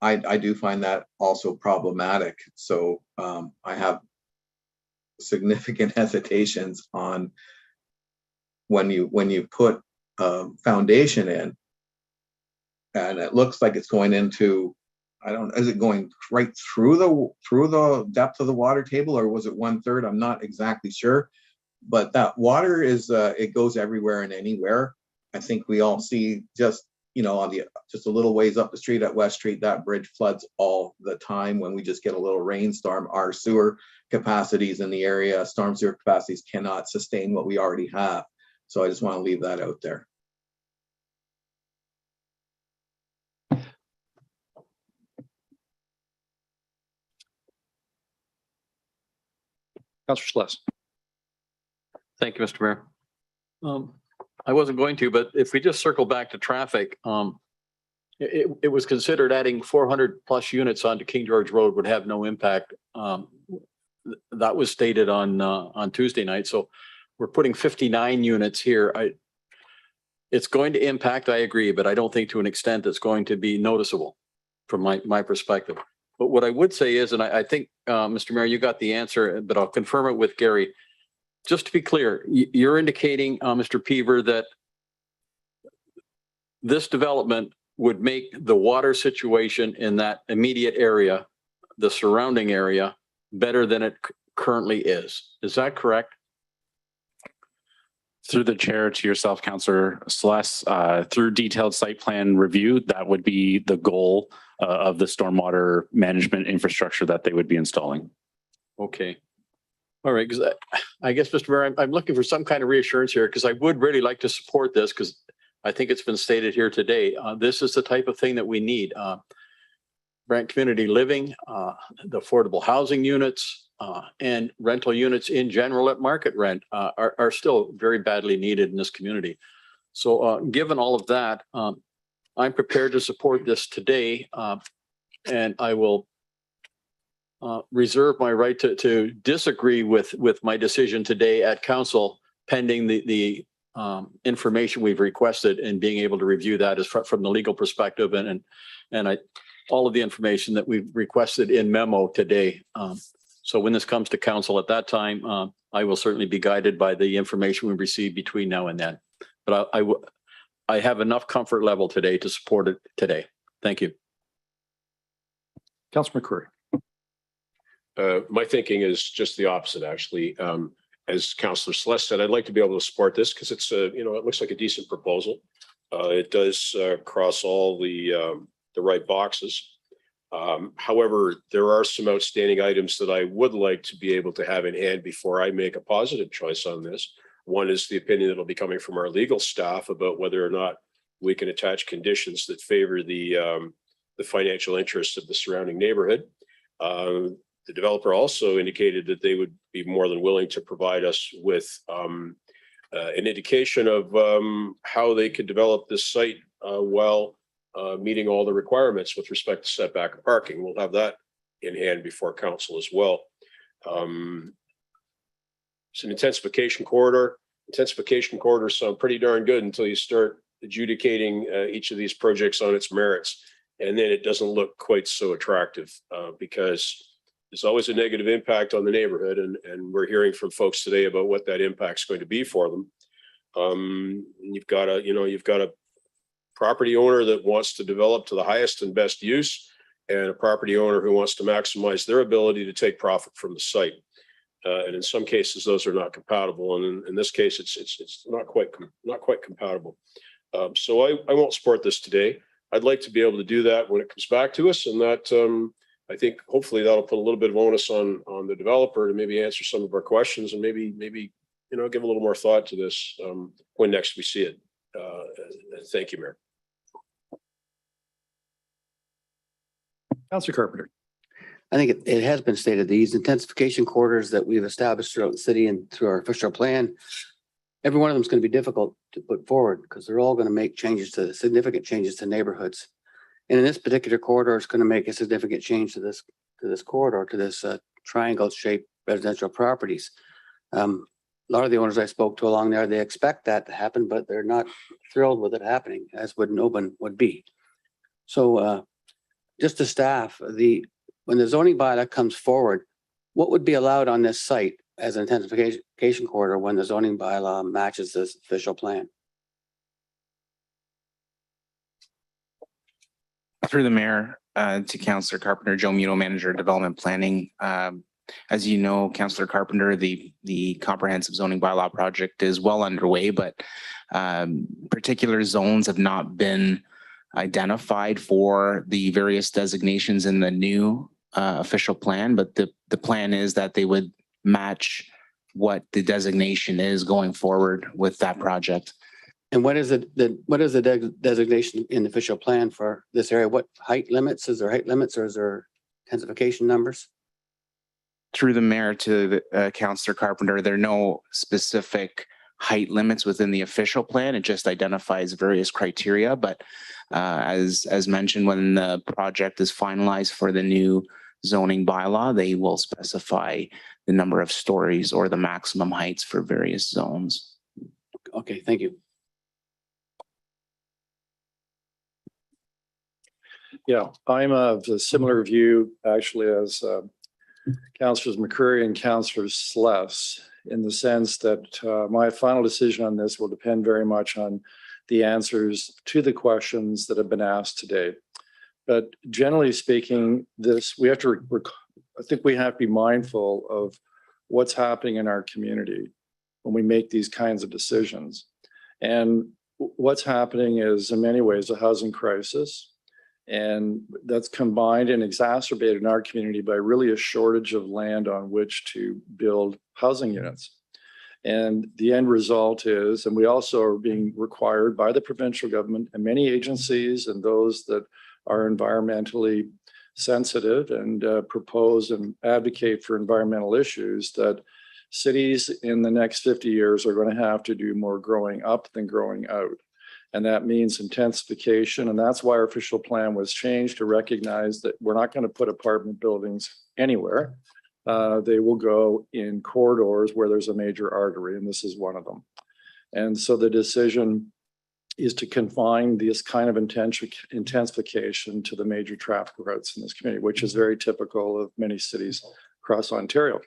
Speaker 10: I do find that also problematic. So I have significant hesitations on when you put a foundation in, and it looks like it's going into, is it going right through the depth of the water table, or was it 1/3? I'm not exactly sure, but that water is it goes everywhere and anywhere. I think we all see just a little ways up the street at West Street, that bridge floods all the time. When we just get a little rainstorm, our sewer capacities in the area, storm sewer capacities, cannot sustain what we already have. So I just want to leave that out there.
Speaker 4: Councillor Celeste.
Speaker 1: Thank you, Mr. Mayor. I wasn't going to, but if we just circle back to traffic, it was considered adding 400+ units onto King George Road would have no impact. That was stated on Tuesday night. So we're putting 59 units here. It's going to impact, I agree, but I don't think to an extent that's going to be noticeable from my perspective. But what I would say is, and I think, Mr. Mayor, you got the answer, but I'll confirm it with Gary. Just to be clear, you're indicating, Mr. Peaver, that this development would make the water situation in that immediate area, the surrounding area, better than it currently is. Is that correct?
Speaker 8: Through the chair to yourself, Councillor Celeste, through detailed site plan review, that would be the goal of the stormwater management infrastructure that they would be installing.
Speaker 1: Okay. All right, because I guess, Mr. Mayor, I'm looking for some kind of reassurance here, because I would really like to support this, because I think it's been stated here today. This is the type of thing that we need. Brant Community Living, the affordable housing units, and rental units in general at market rent are still very badly needed in this community. So given all of that, I'm prepared to support this today, and I will reserve my right to disagree with my decision today at council pending the information we've requested and being able to review that as from the legal perspective and all of the information that we've requested in memo today. So when this comes to council at that time, I will certainly be guided by the information we receive between now and then. But I have enough comfort level today to support it today. Thank you.
Speaker 4: Councilor McCrory.
Speaker 2: My thinking is just the opposite, actually. As Councillor Celeste said, I'd like to be able to support this because it's it looks like a decent proposal. It does cross all the right boxes. However, there are some outstanding items that I would like to be able to have in hand before I make a positive choice on this. One is the opinion that will be coming from our legal staff about whether or not we can attach conditions that favor the financial interests of the surrounding neighborhood. The developer also indicated that they would be more than willing to provide us with an indication of how they could develop this site while meeting all the requirements with respect to setback and parking. We'll have that in hand before council as well. It's an intensification corridor. Intensification corridors sound pretty darn good until you start adjudicating each of these projects on its merits. And then it doesn't look quite so attractive because there's always a negative impact on the neighborhood. And we're hearing from folks today about what that impact's going to be for them. You've got a property owner that wants to develop to the highest and best use, and a property owner who wants to maximize their ability to take profit from the site. And in some cases, those are not compatible. And in this case, it's not quite compatible. So I won't support this today. I'd like to be able to do that when it comes back to us, and that I think hopefully that'll put a little bit of onus on the developer to maybe answer some of our questions and maybe give a little more thought to this when next we see it. Thank you, Mayor.
Speaker 4: Councilor Carpenter.
Speaker 7: I think it has been stated, these intensification corridors that we've established throughout the city and through our official plan, every one of them is going to be difficult to put forward because they're all going to make significant changes to neighborhoods. And in this particular corridor, it's going to make a significant change to this corridor, to this triangle-shaped residential properties. A lot of the owners I spoke to along there, they expect that to happen, but they're not thrilled with it happening, as would no one would be. So just to staff, when the zoning bylaw comes forward, what would be allowed on this site as an intensification corridor when the zoning bylaw matches this official plan?
Speaker 18: Through the mayor to Councillor Carpenter, Joe Muto, Manager of Development Planning. As you know, Councillor Carpenter, the comprehensive zoning bylaw project is well underway, but particular zones have not been identified for the various designations in the new official plan, but the plan is that they would match what the designation is going forward with that project.
Speaker 7: And what is the designation in the official plan for this area? What height limits? Is there height limits or is there intensification numbers?
Speaker 18: Through the mayor to Councillor Carpenter, there are no specific height limits within the official plan. It just identifies various criteria. But as mentioned, when the project is finalized for the new zoning bylaw, they will specify the number of stories or the maximum heights for various zones.
Speaker 7: Okay, thank you.
Speaker 4: Yeah, I'm of a similar view actually as Councillors McCrory and Councillor Celeste, in the sense that my final decision on this will depend very much on the answers to the questions that have been asked today. But generally speaking, I think we have to be mindful of what's happening in our community when we make these kinds of decisions. And what's happening is in many ways a housing crisis. And that's combined and exacerbated in our community by really a shortage of land on which to build housing units. And the end result is, and we also are being required by the provincial government and many agencies and those that are environmentally sensitive and propose and advocate for environmental issues, that cities in the next 50 years are going to have to do more growing up than growing out. And that means intensification. And that's why our official plan was changed to recognize that we're not going to put apartment buildings anywhere. They will go in corridors where there's a major artery, and this is one of them. And so the decision is to confine this kind of intensification to the major traffic routes in this community, which is very typical of many cities across Ontario.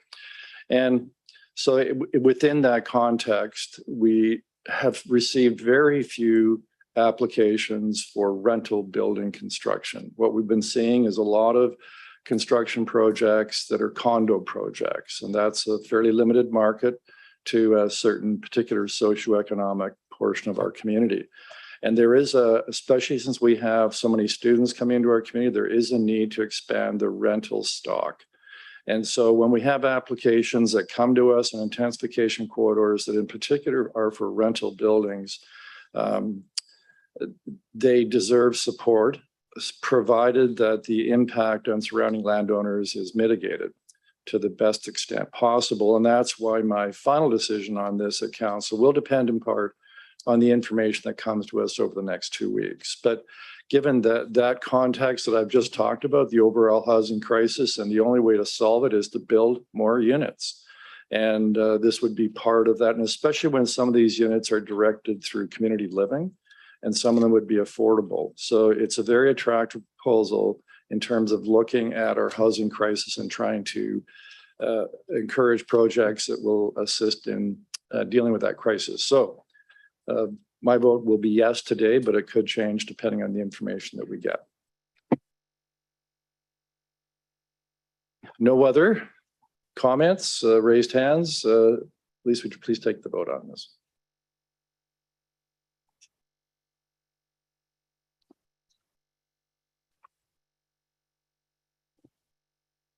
Speaker 4: And so within that context, we have received very few applications for rental building construction. What we've been seeing is a lot of construction projects that are condo projects, and that's a fairly limited market to a certain particular socioeconomic portion of our community. And there is especially since we have so many students coming into our community, there is a need to expand the rental stock. And so when we have applications that come to us in intensification corridors that in particular are for rental buildings, they deserve support, provided that the impact on surrounding landowners is mitigated to the best extent possible. And that's why my final decision on this at council will depend in part on the information that comes to us over the next 2 weeks. But given that context that I've just talked about, the overall housing crisis, and the only way to solve it is to build more units. And this would be part of that. And especially when some of these units are directed through community living, and some of them would be affordable. So it's a very attractive proposal in terms of looking at our housing crisis and trying to encourage projects that will assist in dealing with that crisis. So my vote will be yes today, but it could change depending on the information that we get. No other comments, raised hands? Lisa, would you please take the vote on this?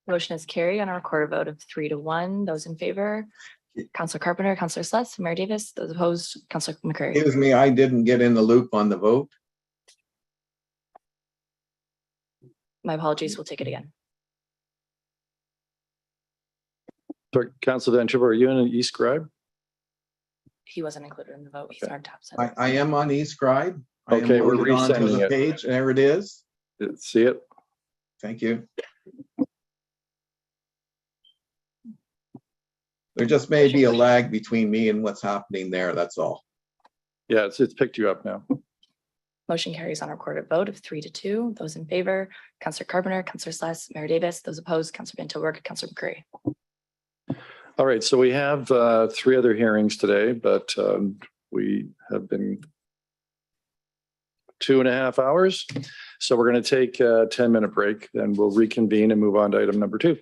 Speaker 3: Motion is carried on a recorded vote of 3-1. Those in favor, Councillor Carpenter, Councillor Sluss, Mayor Davis. Those opposed, Councillor McCurry.
Speaker 10: Excuse me, I didn't get in the loop on the vote.
Speaker 3: My apologies. We'll take it again.
Speaker 4: Sorry, Councillor Vancouver, are you in an e-scribe?
Speaker 3: He wasn't included in the vote. He's on our top side.
Speaker 10: I am on eScribe.
Speaker 4: Okay, we're resending
Speaker 10: the
Speaker 4: it.
Speaker 10: page. There it is.
Speaker 4: See it?
Speaker 10: Thank you. There just may be a lag between me and what's happening there. That's all.
Speaker 4: Yeah, it's picked you up now.
Speaker 3: Motion carries on a recorded vote of 3-2. Those in favor, Councillor Carpenter, Councillor Sluss, Mayor Davis. Those opposed, Councillor Van Councillor McCurry.
Speaker 4: All right, so we have 3 other hearings today, but we have been 2.5 hours. So we're going to take a 10-minute break, then we'll reconvene and move on to item number 2.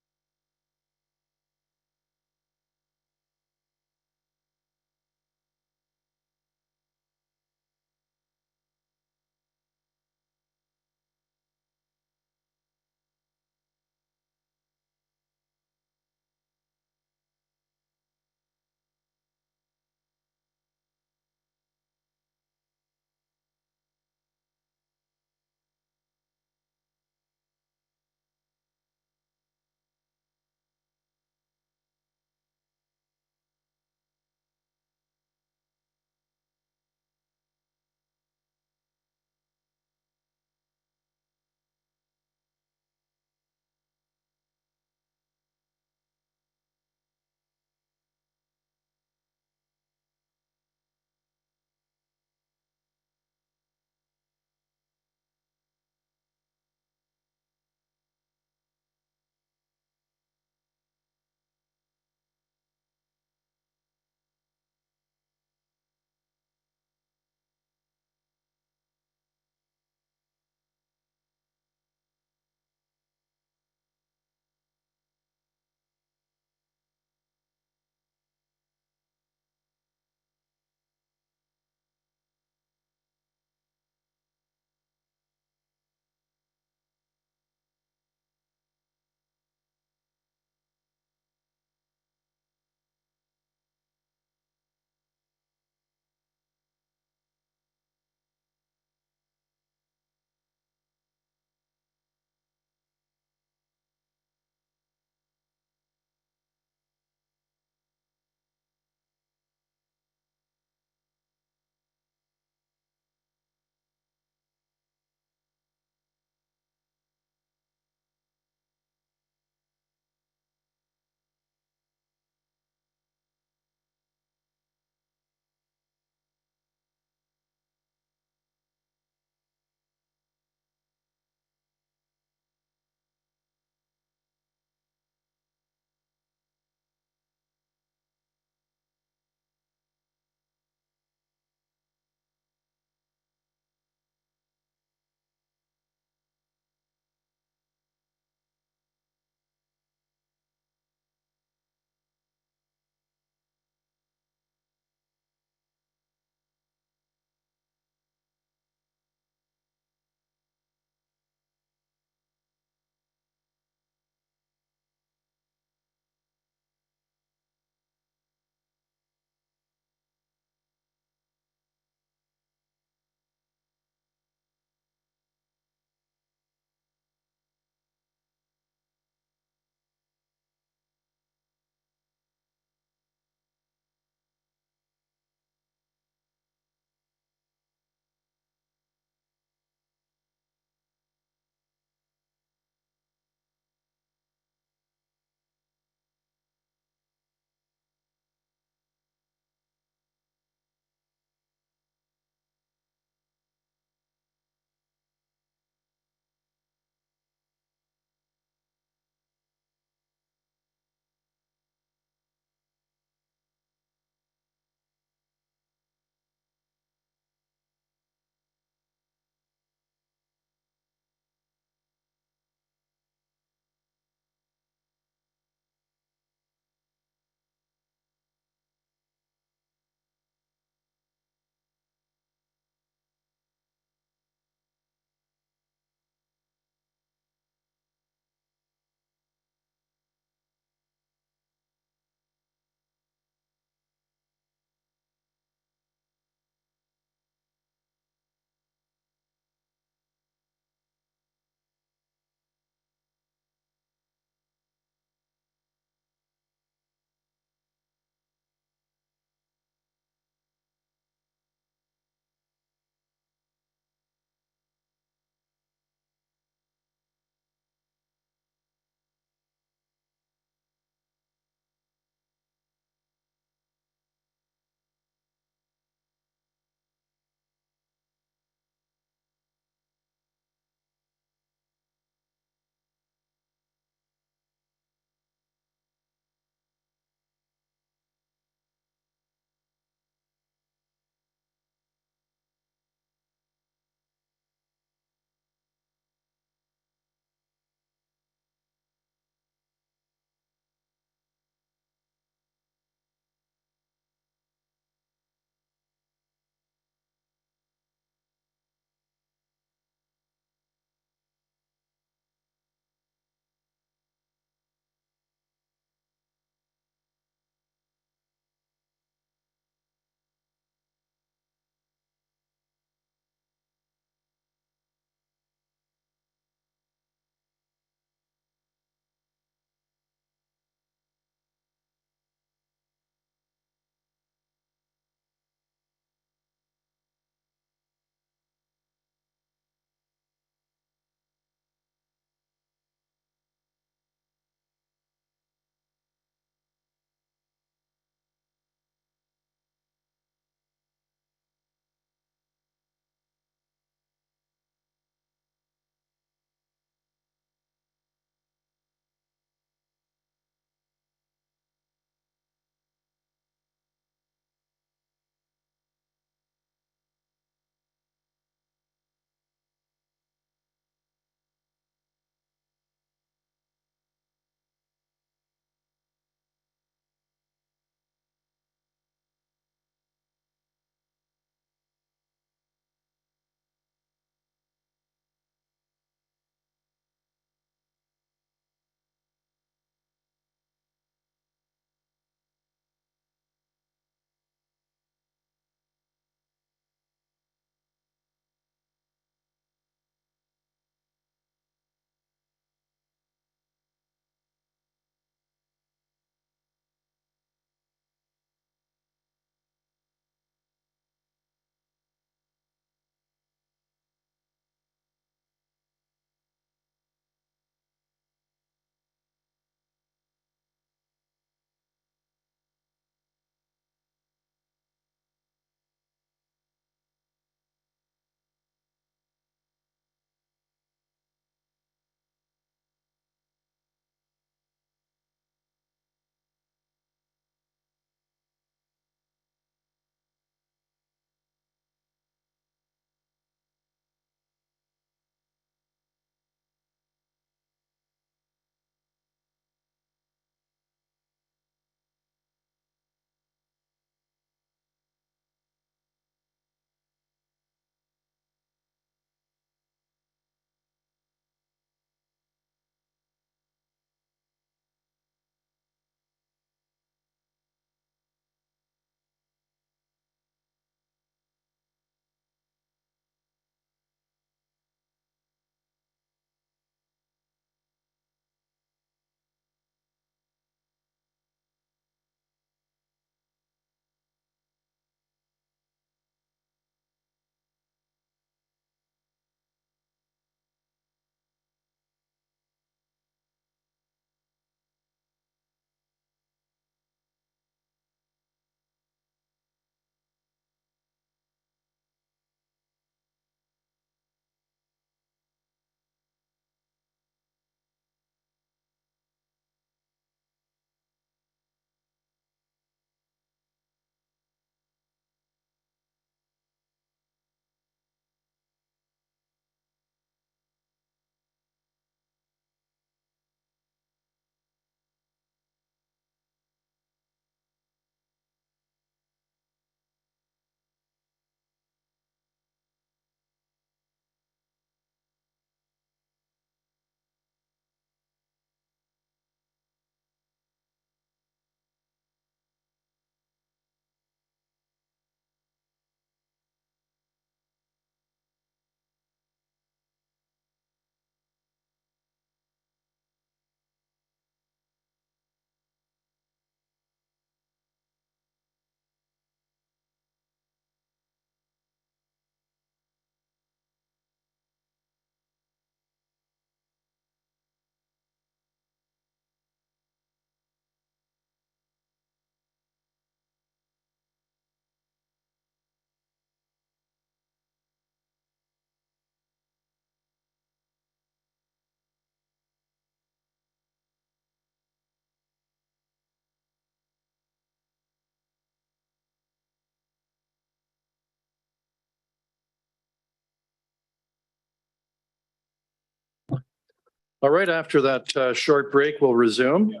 Speaker 4: All right, after that short break, we'll resume.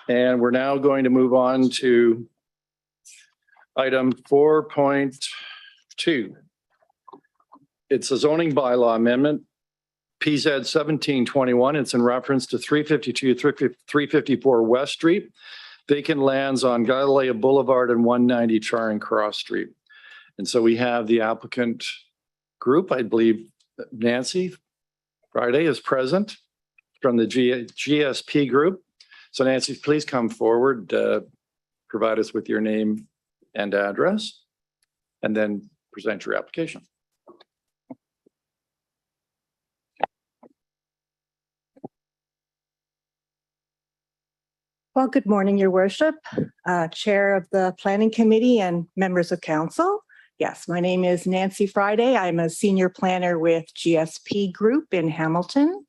Speaker 4: And we're now going to move on to item 4.2. It's a zoning bylaw amendment, PZ 1721. It's in reference to 352, 354 West Street, vacant lands on Galileo Boulevard and 190 Charing Cross Street. And so we have the applicant group, I believe Nancy Friday is present from the GSP group. So Nancy, please come forward, provide us with your name and address, and then present your application.
Speaker 19: Well, good morning, Your Worship, Chair of the Planning Committee and members of Council. Yes, my name is Nancy Friday. I'm a senior planner with GSP Group in Hamilton.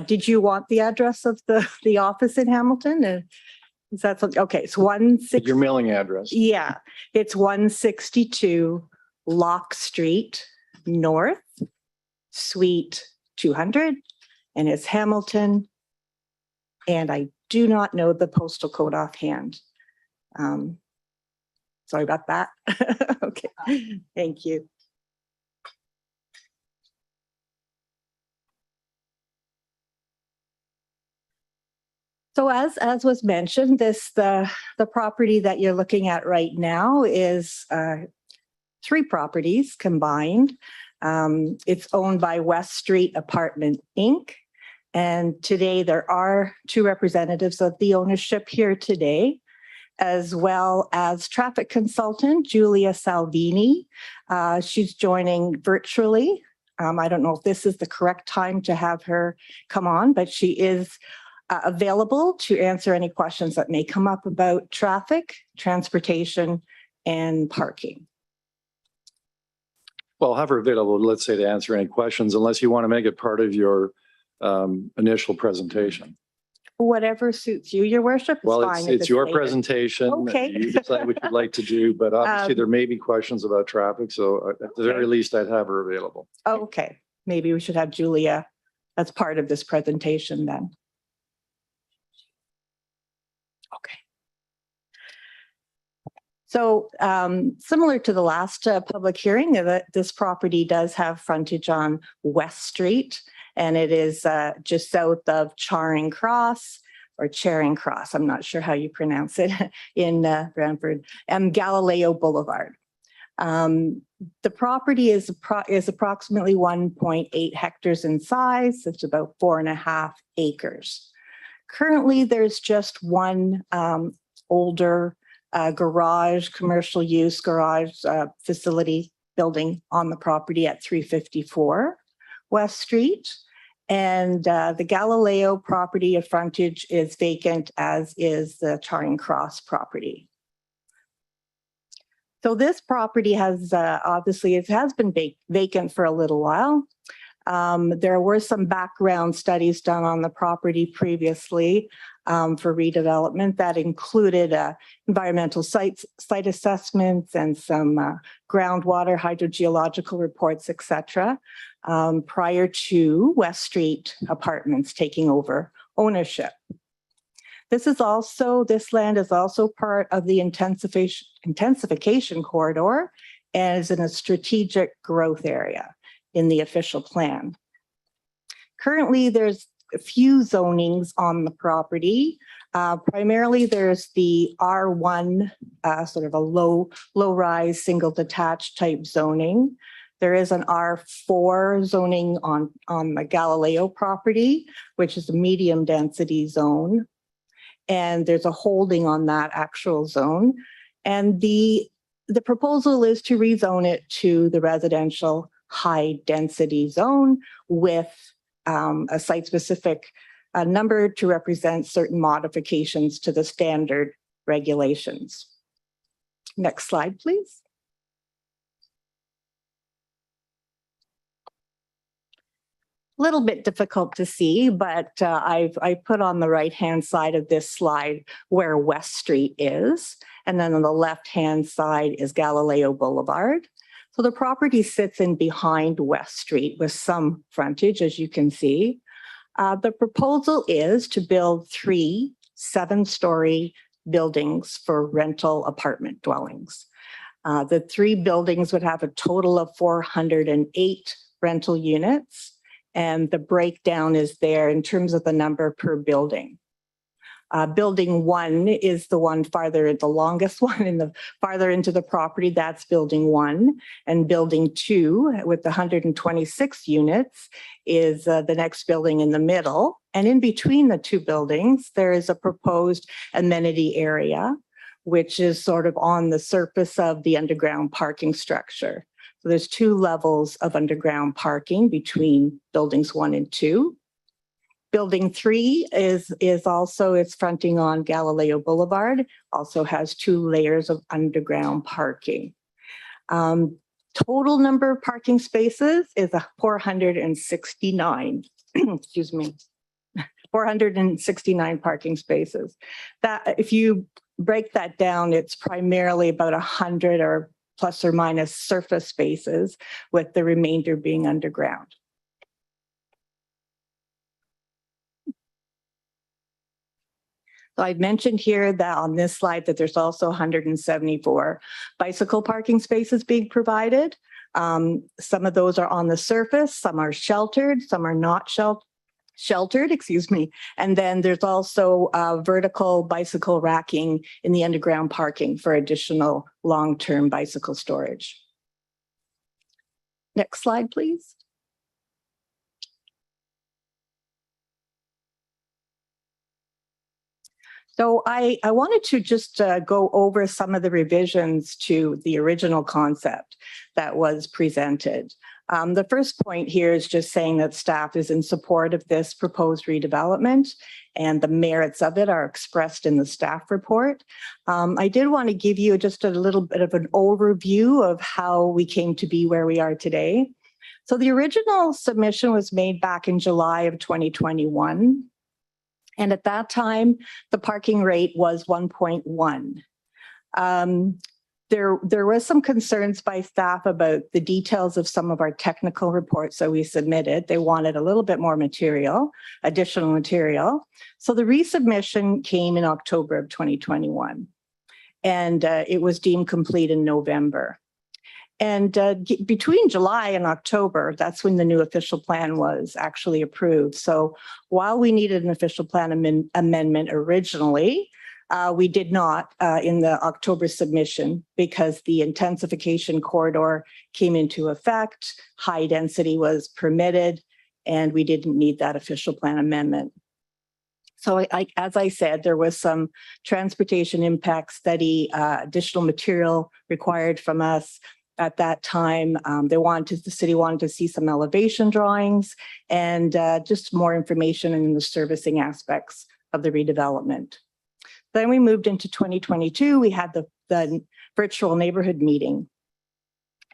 Speaker 19: Did you want the address of the office in Hamilton? Is that something? Okay, it's 160.
Speaker 4: Your mailing address.
Speaker 19: Yeah, it's 162 Locke Street North, Suite 200, and it's Hamilton. And I do not know the postal code offhand. Sorry about that. Okay, thank you. So as was mentioned, the property that you're looking at right now is 3 properties combined. It's owned by West Street Apartment Inc. And today there are 2 representatives of the ownership here today, as well as traffic consultant Julia Salvini. She's joining virtually. I don't know if this is the correct time to have her come on, but she is available to answer any questions that may come up about traffic, transportation, and parking.
Speaker 4: Well, have her available, let's say, to answer any questions, unless you want to make it part of your initial presentation.
Speaker 19: Whatever suits you, Your Worship.
Speaker 4: Well,
Speaker 19: fine
Speaker 4: it's your
Speaker 19: later.
Speaker 4: presentation.
Speaker 19: Okay.
Speaker 4: You decide what you'd like to do, but obviously there may be questions about traffic. So at the very least, I'd have her available.
Speaker 19: Okay, maybe we should have Julia as part of this presentation then. Okay. So similar to the last public hearing, this property does have frontage on West Street, and it is just south of Charing Cross or Charing Cross. I'm not sure how you pronounce it in Brantford, and Galileo Boulevard. The property is approximately 1.8 hectares in size. It's about 4.5 acres. Currently, there's just one older garage, commercial use garage facility building on the property at 354 West Street. And the Galileo property of frontage is vacant, as is the Charing Cross property. So this property has obviously, it has been vacant for a little while. There were some background studies done on the property previously for redevelopment that included environmental site assessments and some groundwater hydrogeological reports, etc., prior to West Street Apartments taking over ownership. This land is also part of the intensification corridor and is in a strategic growth area in the official plan. Currently, there's a few zonings on the property. Primarily, there's the R1, sort of a low-rise, single detached type zoning. There is an R4 zoning on the Galileo property, which is a medium density zone. And there's a holding on that actual zone. And the proposal is to rezone it to the residential high density zone with a site specific number to represent certain modifications to the standard regulations. Next slide, please. Little bit difficult to see, but I put on the right-hand side of this slide where West Street is, and then on the left-hand side is Galileo Boulevard. So the property sits in behind West Street with some frontage, as you can see. The proposal is to build 3 7-story buildings for rental apartment dwellings. The 3 buildings would have a total of 408 rental units, and the breakdown is there in terms of the number per building. Building 1 is the one farther, the longest one in the farther into the property. That's building 1. And building 2 with the 126 units is the next building in the middle. And in between the 2 buildings, there is a proposed amenity area, which is sort of on the surface of the underground parking structure. So there's 2 levels of underground parking between buildings 1 and 2. Building 3 is also, it's fronting on Galileo Boulevard, also has 2 layers of underground parking. Total number of parking spaces is 469, excuse me, 469 parking spaces. That, if you break that down, it's primarily about 100 or plus or minus surface spaces, with the remainder being underground. So I've mentioned here that on this slide that there's also 174 bicycle parking spaces being provided. Some of those are on the surface, some are sheltered, some are not sheltered, excuse me. And then there's also vertical bicycle racking in the underground parking for additional long-term bicycle storage. Next slide, please. So I wanted to just go over some of the revisions to the original concept that was presented. The first point here is just saying that staff is in support of this proposed redevelopment, and the merits of it are expressed in the staff report. I did want to give you just a little bit of an overview of how we came to be where we are today. So the original submission was made back in July of 2021. And at that time, the parking rate was 1.1. There was some concerns by staff about the details of some of our technical reports that we submitted. They wanted a little bit more material, additional material. So the resubmission came in October of 2021, and it was deemed complete in November. And between July and October, that's when the new official plan was actually approved. So while we needed an official plan amendment originally, we did not in the October submission, because the intensification corridor came into effect, high density was permitted, and we didn't need that official plan amendment. So as I said, there was some transportation impact study, additional material required from us. At that time, the city wanted to see some elevation drawings and just more information in the servicing aspects of the redevelopment. Then we moved into 2022. We had the virtual neighborhood meeting,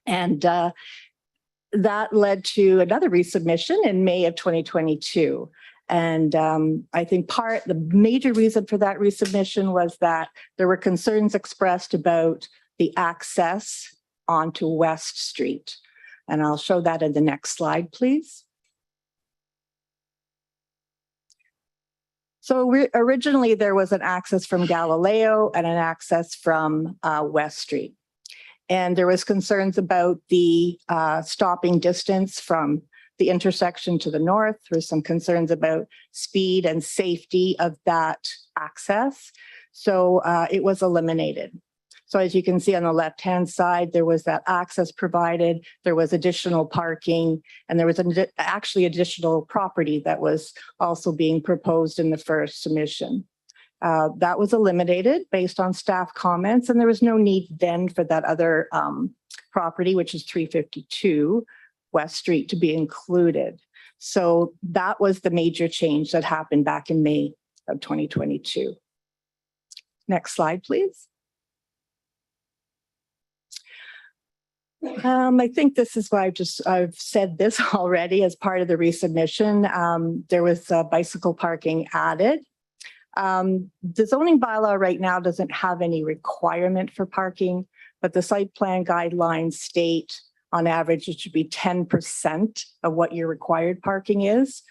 Speaker 19: and that led to another resubmission in May of 2022. And I think the major reason for that resubmission was that there were concerns expressed about the access onto West Street. And I'll show that in the next slide, please. So originally there was an access from Galileo and an access from West Street. And there was concerns about the stopping distance from the intersection to the north. There was some concerns about speed and safety of that access. So it was eliminated. So as you can see on the left-hand side, there was that access provided, there was additional parking, and there was actually additional property that was also being proposed in the first submission. That was eliminated based on staff comments, and there was no need then for that other property, which is 352 West Street, to be included. So that was the major change that happened back in May of 2022. Next slide, please. I think this is why I've said this already as part of the resubmission. There was bicycle parking added. The zoning bylaw right now doesn't have any requirement for parking, but the site plan guidelines state on average it should be 10% of what your required parking is.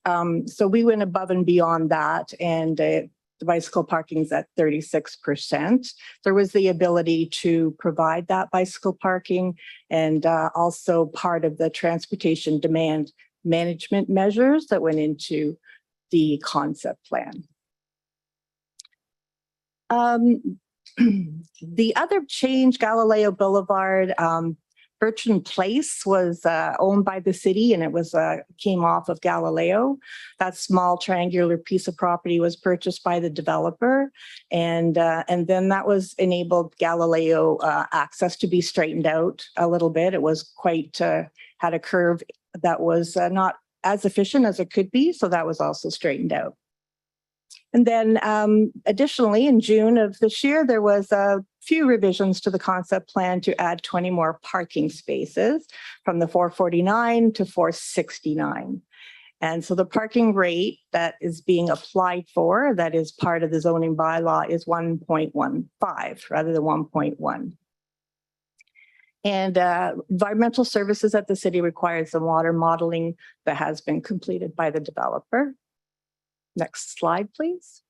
Speaker 19: So we went above and beyond that, and the bicycle parking is at 36%. There was the ability to provide that bicycle parking, and also part of the transportation demand management measures that went into the concept plan. The other change, Galileo Boulevard, Birchland Place was owned by the city, and it was came off of Galileo. That small triangular piece of property was purchased by the developer, and then that was enabled Galileo access to be straightened out a little bit. It was quite had a curve that was not as efficient as it could be, so that was also straightened out. And then additionally, in June of this year, there was a few revisions to the concept plan to add 20 more parking spaces from the 449 to 469. And so the parking rate that is being applied for, that is part of the zoning bylaw, is 1.15 rather than 1.1. And environmental services at the city requires the water modeling that has been completed by the developer. Next slide, please.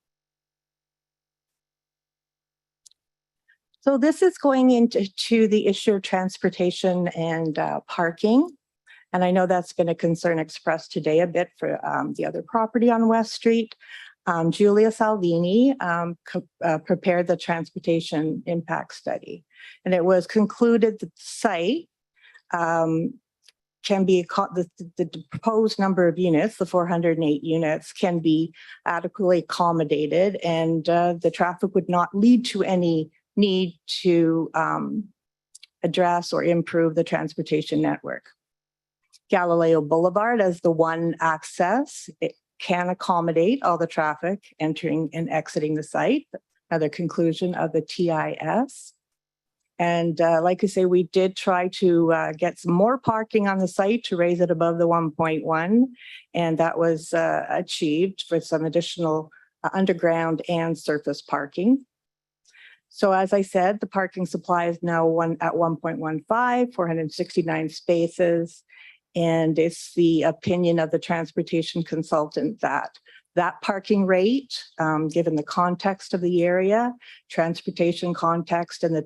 Speaker 19: So this is going into the issue of transportation and parking. And I know that's been a concern expressed today a bit for the other property on West Street. Julia Salvini prepared the transportation impact study. And it was concluded that the site can be, the proposed number of units, the 408 units, can be adequately accommodated, and the traffic would not lead to any need to address or improve the transportation network. Galileo Boulevard as the one access, it can accommodate all the traffic entering and exiting the site. Another conclusion of the TIS. And like I say, we did try to get some more parking on the site to raise it above the 1.1, and that was achieved for some additional underground and surface parking. So as I said, the parking supply is now at 1.15, 469 spaces, and it's the opinion of the transportation consultant that that parking rate, given the context of the area, transportation context, and the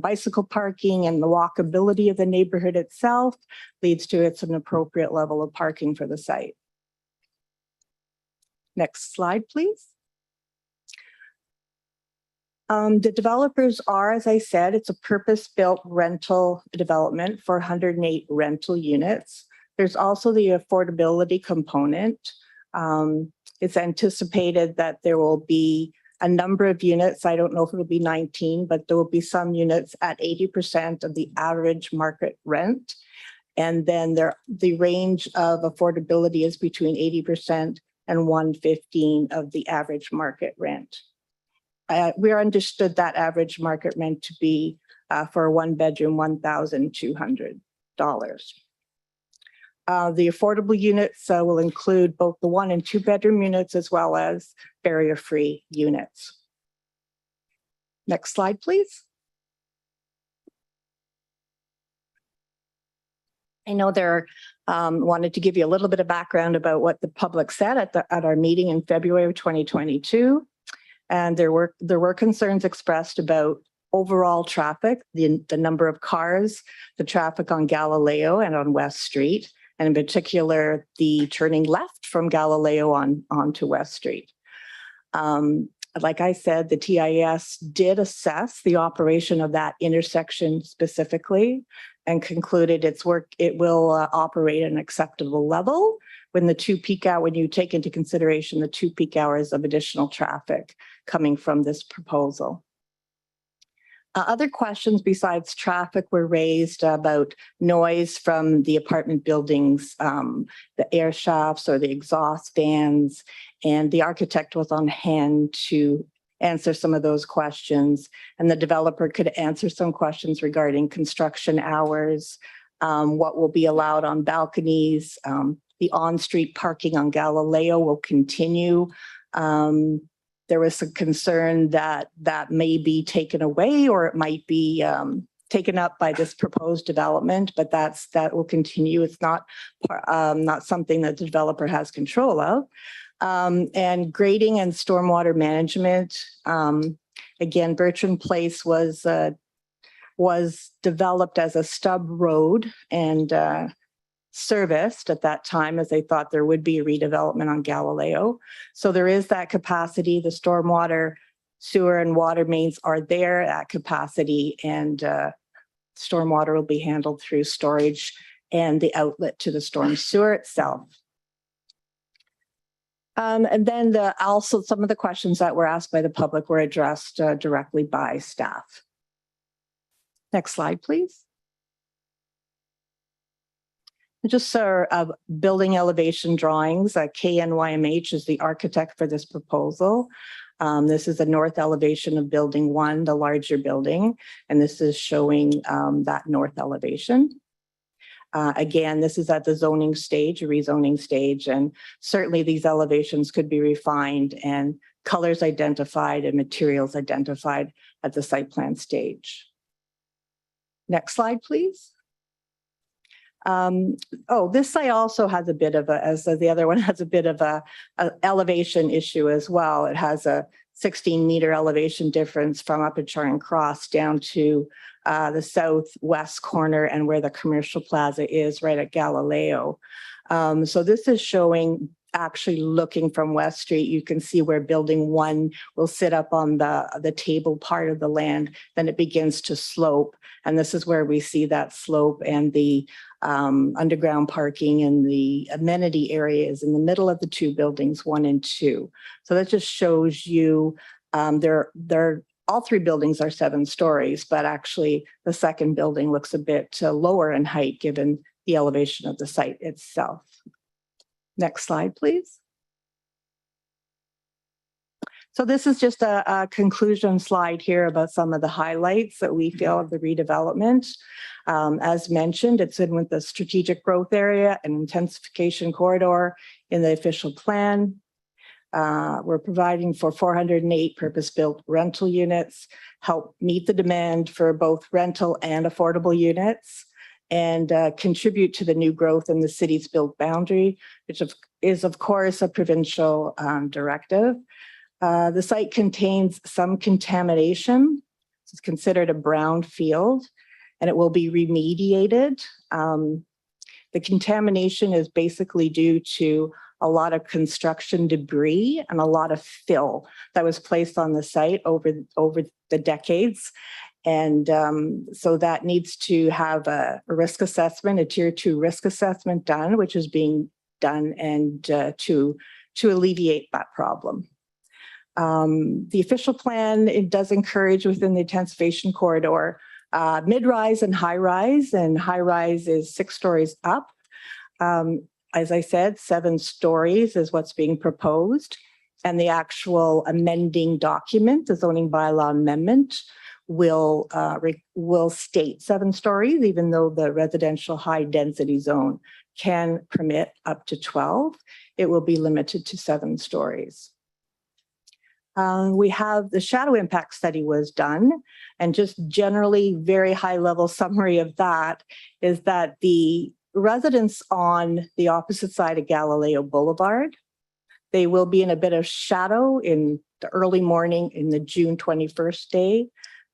Speaker 19: bicycle parking and the walkability of the neighborhood itself, leads to it's an appropriate level of parking for the site. Next slide, please. The developers are, as I said, it's a purpose-built rental development for 108 rental units. There's also the affordability component. It's anticipated that there will be a number of units. I don't know if it'll be 19, but there will be some units at 80% of the average market rent. And then the range of affordability is between 80% and 115 of the average market rent. We understood that average market rent to be for a one bedroom, $1,200. The affordable units will include both the 1 and 2 bedroom units as well as barrier-free units. Next slide, please. I know wanted to give you a little bit of background about what the public said at our meeting in February of 2022. And there were concerns expressed about overall traffic, the number of cars, the traffic on Galileo and on West Street, and in particular, the turning left from Galileo onto West Street. Like I said, the TIS did assess the operation of that intersection specifically and concluded it will operate at an acceptable level when you take into consideration the 2 peak hours of additional traffic coming from this proposal. Other questions besides traffic were raised about noise from the apartment buildings, the air shafts or the exhaust fans, and the architect was on hand to answer some of those questions. And the developer could answer some questions regarding construction hours, what will be allowed on balconies, the on-street parking on Galileo will continue. There was some concern that may be taken away, or it might be taken up by this proposed development, but that will continue. It's not something that the developer has control of. And grading and stormwater management. Again, Bertrand Place was developed as a stub road and serviced at that time, as they thought there would be a redevelopment on Galileo. So there is that capacity. The stormwater, sewer and water mains are there at capacity, and stormwater will be handled through storage and the outlet to the storm sewer itself. And then also some of the questions that were asked by the public were addressed directly by staff. Next slide, please. Just building elevation drawings. KNYMH is the architect for this proposal. This is the north elevation of building 1, the larger building, and this is showing that north elevation. Again, this is at the zoning stage, rezoning stage, and certainly these elevations could be refined and colors identified and materials identified at the site plan stage. Next slide, please. This site also has a bit of as the other one has a bit of a elevation issue as well. It has a 16-meter elevation difference from up at Charing Cross down to the southwest corner and where the commercial plaza is right at Galileo. So this is showing, actually looking from West Street, you can see where building 1 will sit up on the table part of the land, then it begins to slope. And this is where we see that slope, and the underground parking and the amenity areas in the middle of the 2 buildings, 1 and 2. So that just shows you all 3 buildings are 7 stories, but actually the second building looks a bit lower in height given the elevation of the site itself. Next slide, please. So this is just a conclusion slide here about some of the highlights that we feel of the redevelopment. As mentioned, it's in with the strategic growth area and intensification corridor in the official plan. We're providing for 408 purpose-built rental units, help meet the demand for both rental and affordable units, and contribute to the new growth in the city's built boundary, which is of course a provincial directive. The site contains some contamination. It's considered a brown field, and it will be remediated. The contamination is basically due to a lot of construction debris and a lot of fill that was placed on the site over the decades. And so that needs to have a risk assessment, a tier 2 risk assessment done, which is being done, and to alleviate that problem. The official plan, it does encourage within the intensification corridor, mid-rise and high-rise, and high-rise is 6 stories up. As I said, 7 stories is what's being proposed, and the actual amending document, the zoning bylaw amendment, will state 7 stories, even though the residential high density zone can permit up to 12. It will be limited to 7 stories. We have the shadow impact study was done, and just generally very high level summary of that is that the residents on the opposite side of Galileo Boulevard, they will be in a bit of shadow in the early morning in the June 21st day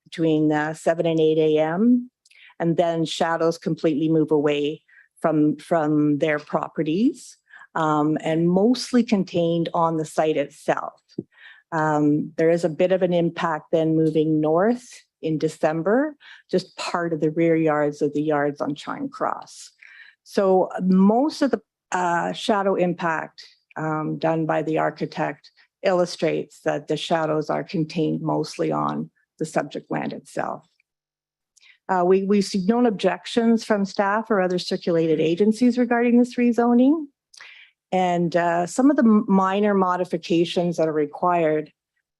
Speaker 19: between 7 and 8 a.m. And then shadows completely move away from their properties and mostly contained on the site itself. There is a bit of an impact then moving north in December, just part of the rear yards of the yards on Charing Cross. So most of the shadow impact done by the architect illustrates that the shadows are contained mostly on the subject land itself. We've seen no objections from staff or other circulated agencies regarding this rezoning. And some of the minor modifications that are required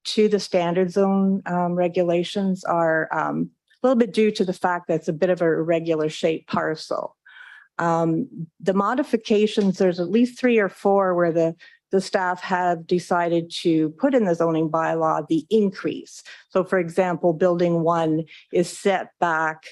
Speaker 19: to the standard zone regulations are a little bit due to the fact that it's a bit of a irregular shaped parcel. The modifications, there's at least 3 or 4 where the staff have decided to put in the zoning bylaw the increase. So for example, building 1 is set back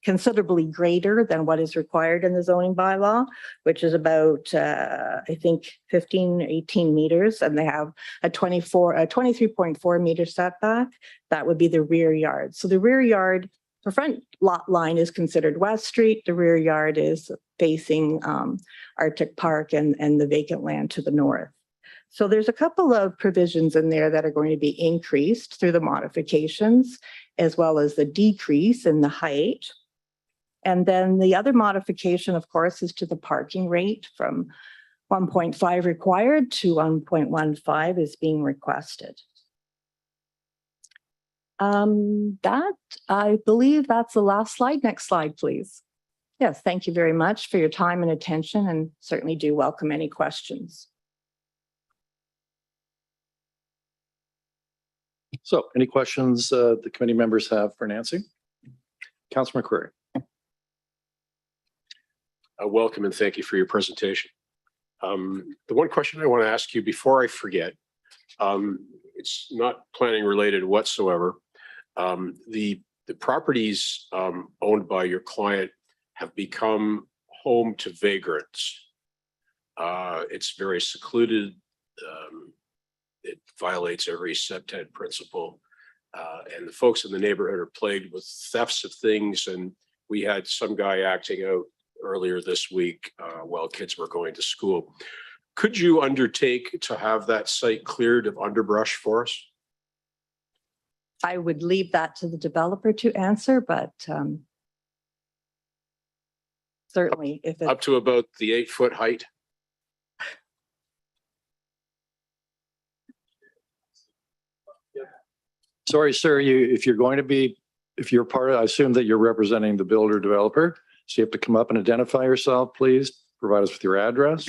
Speaker 19: considerably greater than what is required in the zoning bylaw, which is about, I think 15, 18 meters, and they have a 23.4 meter setback. That would be the rear yard. So the rear yard, the front lot line is considered West Street. The rear yard is facing Arctic Park and the vacant land to the north. So there's a couple of provisions in there that are going to be increased through the modifications, as well as the decrease in the height. And then the other modification, of course, is to the parking rate from 1.5 required to 1.15 is being requested. I believe that's the last slide. Next slide, please. Yes, thank you very much for your time and attention, and certainly do welcome any questions.
Speaker 4: So any questions the committee members have for Nancy? Councilor McCreary.
Speaker 2: Welcome and thank you for your presentation. The one question I want to ask you before I forget, it's not planning related whatsoever. The properties owned by your client have become home to vagrants. It's very secluded. It violates every septet principle. And the folks in the neighborhood are plagued with thefts of things. And we had some guy acting out earlier this week while kids were going to school. Could you undertake to have that site cleared of underbrush for us?
Speaker 19: I would leave that to the developer to answer, but certainly if it's
Speaker 2: Up to about the 8-foot height?
Speaker 4: Sorry, sir, if you're part of, I assume that you're representing the builder developer. So you have to come up and identify yourself, please. Provide us with your address.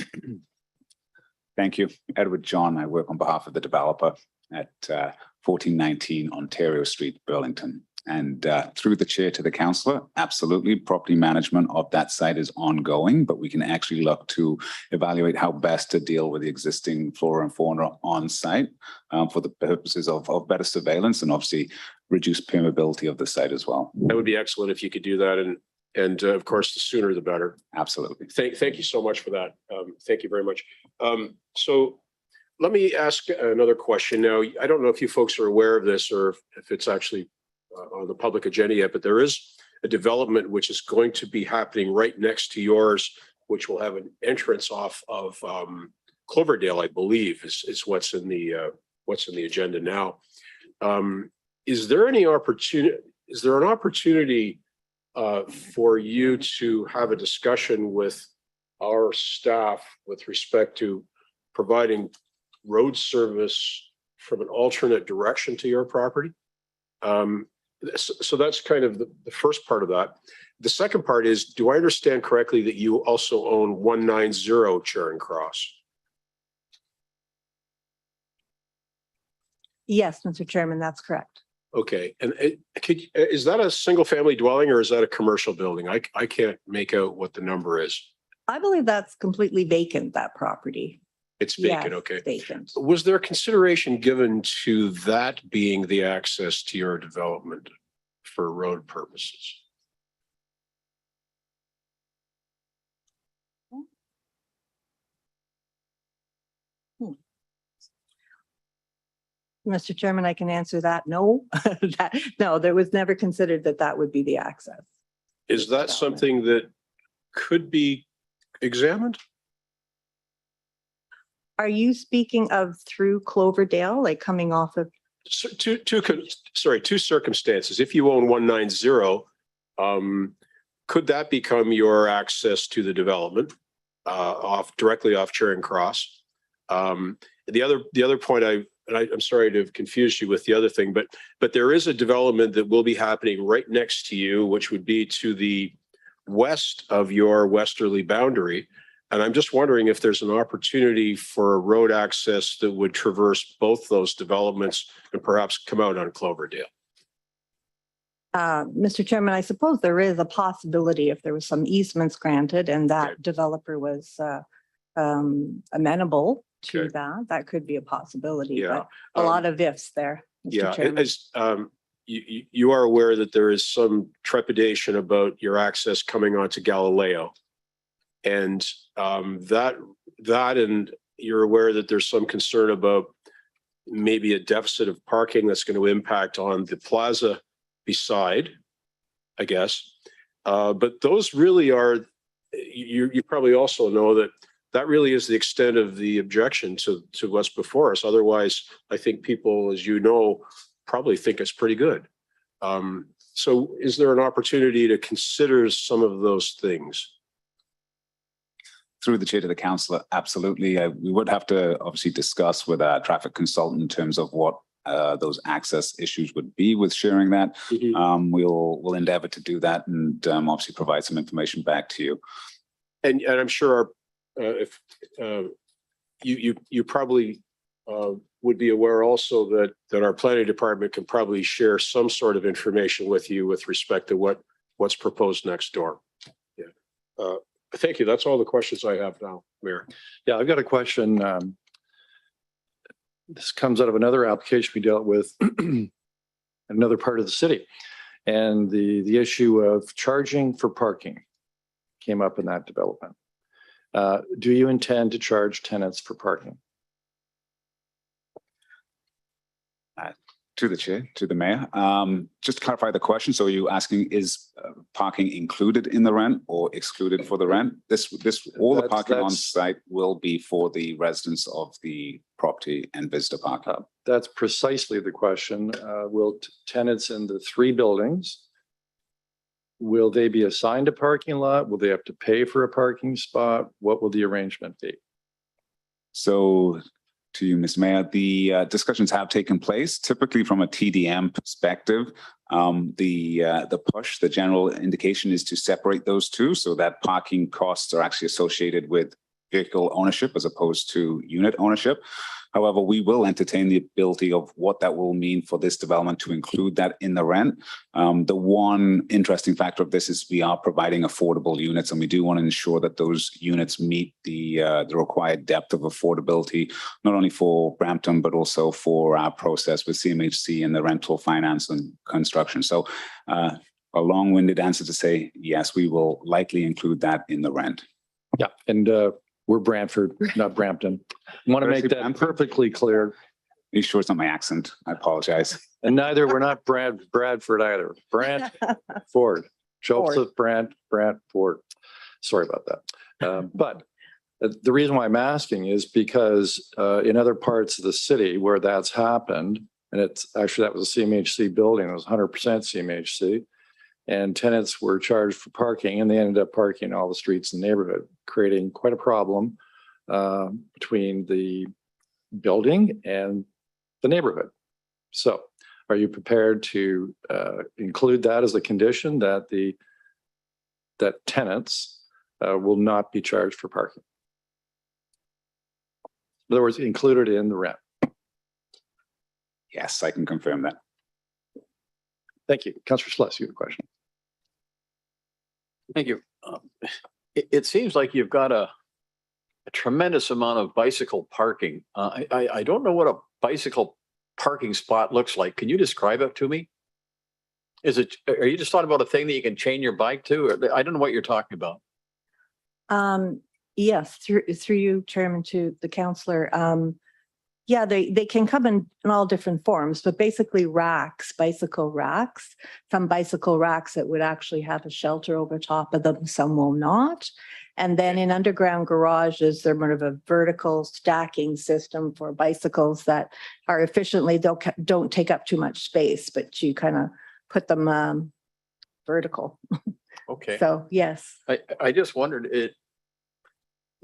Speaker 20: Thank you. Edward John. I work on behalf of the developer at 1419 Ontario Street, Burlington. And through the chair to the councillor, absolutely, property management of that site is ongoing, but we can actually look to evaluate how best to deal with the existing flora and fauna on site for the purposes of better surveillance and obviously reduce permeability of the site as well.
Speaker 2: That would be excellent if you could do that. And of course, the sooner the better.
Speaker 20: Absolutely.
Speaker 2: Thank you so much for that. Thank you very much. So let me ask another question now. I don't know if you folks are aware of this or if it's actually on the public agenda yet, but there is a development which is going to be happening right next to yours, which will have an entrance off of Cloverdale, I believe, is what's in the agenda now. Is there any opportunity? Is there an opportunity for you to have a discussion with our staff with respect to providing road service from an alternate direction to your property? So that's kind of the first part of that. The second part is, do I understand correctly that you also own 190 Charing Cross?
Speaker 19: Yes, Mr. Chairman, that's correct.
Speaker 2: Okay, and is that a single family dwelling or is that a commercial building? I can't make out what the number is.
Speaker 19: I believe that's completely vacant, that property.
Speaker 2: It's vacant,
Speaker 19: Yes,
Speaker 2: okay.
Speaker 19: vacant.
Speaker 2: Was there consideration given to that being the access to your development for road purposes?
Speaker 19: Mr. Chairman, I can answer that. No, no, there was never considered that would be the access.
Speaker 2: Is that something that could be examined?
Speaker 19: Are you speaking of through Cloverdale, like coming off of?
Speaker 2: Two circumstances. If you own 190, could that become your access to the development directly off Charing Cross? The other point I'm sorry to have confused you with the other thing, but there is a development that will be happening right next to you, which would be to the west of your westerly boundary. And I'm just wondering if there's an opportunity for a road access that would traverse both those developments and perhaps come out on Cloverdale.
Speaker 19: Mr. Chairman, I suppose there is a possibility if there was some easements granted and that developer was amenable to that could be a possibility.
Speaker 2: Yeah.
Speaker 19: But a lot of ifs there, Mr.
Speaker 2: Yeah,
Speaker 19: Chairman.
Speaker 2: you are aware that there is some trepidation about your access coming onto Galileo. And that and you're aware that there's some concern about maybe a deficit of parking that's going to impact on the plaza beside, I guess. But those really are, you probably also know that really is the extent of the objection to what's before us. Otherwise, I think people, as you know, probably think it's pretty good. So is there an opportunity to consider some of those things?
Speaker 20: Through the chair to the councillor, absolutely. We would have to obviously discuss with our traffic consultant in terms of what those access issues would be with sharing that. We'll endeavor to do that and obviously provide some information back to you.
Speaker 2: And I'm sure if you probably would be aware also that our planning department can probably share some sort of information with you with respect to what's proposed next door. Yeah. Thank you. That's all the questions I have now, Mayor.
Speaker 4: Yeah, I've got a question. This comes out of another application we dealt with in another part of the city. And the issue of charging for parking came up in that development. Do you intend to charge tenants for parking?
Speaker 20: To the chair, to the mayor. Just to clarify the question. So are you asking, is parking included in the rent or excluded for the rent? All the parking on site will be for the residents of the property and visitor parking.
Speaker 4: That's precisely the question. Will tenants in the 3 buildings, will they be assigned a parking lot? Will they have to pay for a parking spot? What will the arrangement be?
Speaker 20: So to you, Mr. Mayor, the discussions have taken place. Typically from a TDM perspective, the general indication is to separate those two so that parking costs are actually associated with vehicle ownership as opposed to unit ownership. However, we will entertain the ability of what that will mean for this development to include that in the rent. The one interesting factor of this is we are providing affordable units, and we do want to ensure that those units meet the required depth of affordability, not only for Brampton, but also for our process with CMHC and the rental finance and construction. So a long-winded answer to say, yes, we will likely include that in the rent.
Speaker 4: Yeah, and we're Brantford, not Brampton. I want to make that perfectly clear.
Speaker 20: Are you sure it's not my accent? I apologize.
Speaker 4: And we're not Bradford either. Ford, Joseph Brant Ford. Sorry about that. But the reason why I'm asking is because in other parts of the city where that's happened, and it's actually, that was a CMHC building, it was 100% CMHC. And tenants were charged for parking, and they ended up parking all the streets in the neighborhood, creating quite a problem between the building and the neighborhood. So are you prepared to include that as a condition that that tenants will not be charged for parking? In other words, included in the rent?
Speaker 20: Yes, I can confirm that.
Speaker 4: Thank you. Councillor Sluss, you have a question.
Speaker 1: Thank you. It seems like you've got a tremendous amount of bicycle parking. I don't know what a bicycle parking spot looks like. Can you describe it to me? Are you just talking about a thing that you can chain your bike to? I don't know what you're talking about.
Speaker 19: Yes, through you, Chairman, to the councillor. Yeah, they can come in all different forms, but basically bicycle racks. Some bicycle racks that would actually have a shelter over top of them, some will not. And then in underground garages, they're more of a vertical stacking system for bicycles that are efficiently, don't take up too much space, but you kind of put them vertical.
Speaker 1: Okay.
Speaker 19: So, yes.
Speaker 1: I just wondered,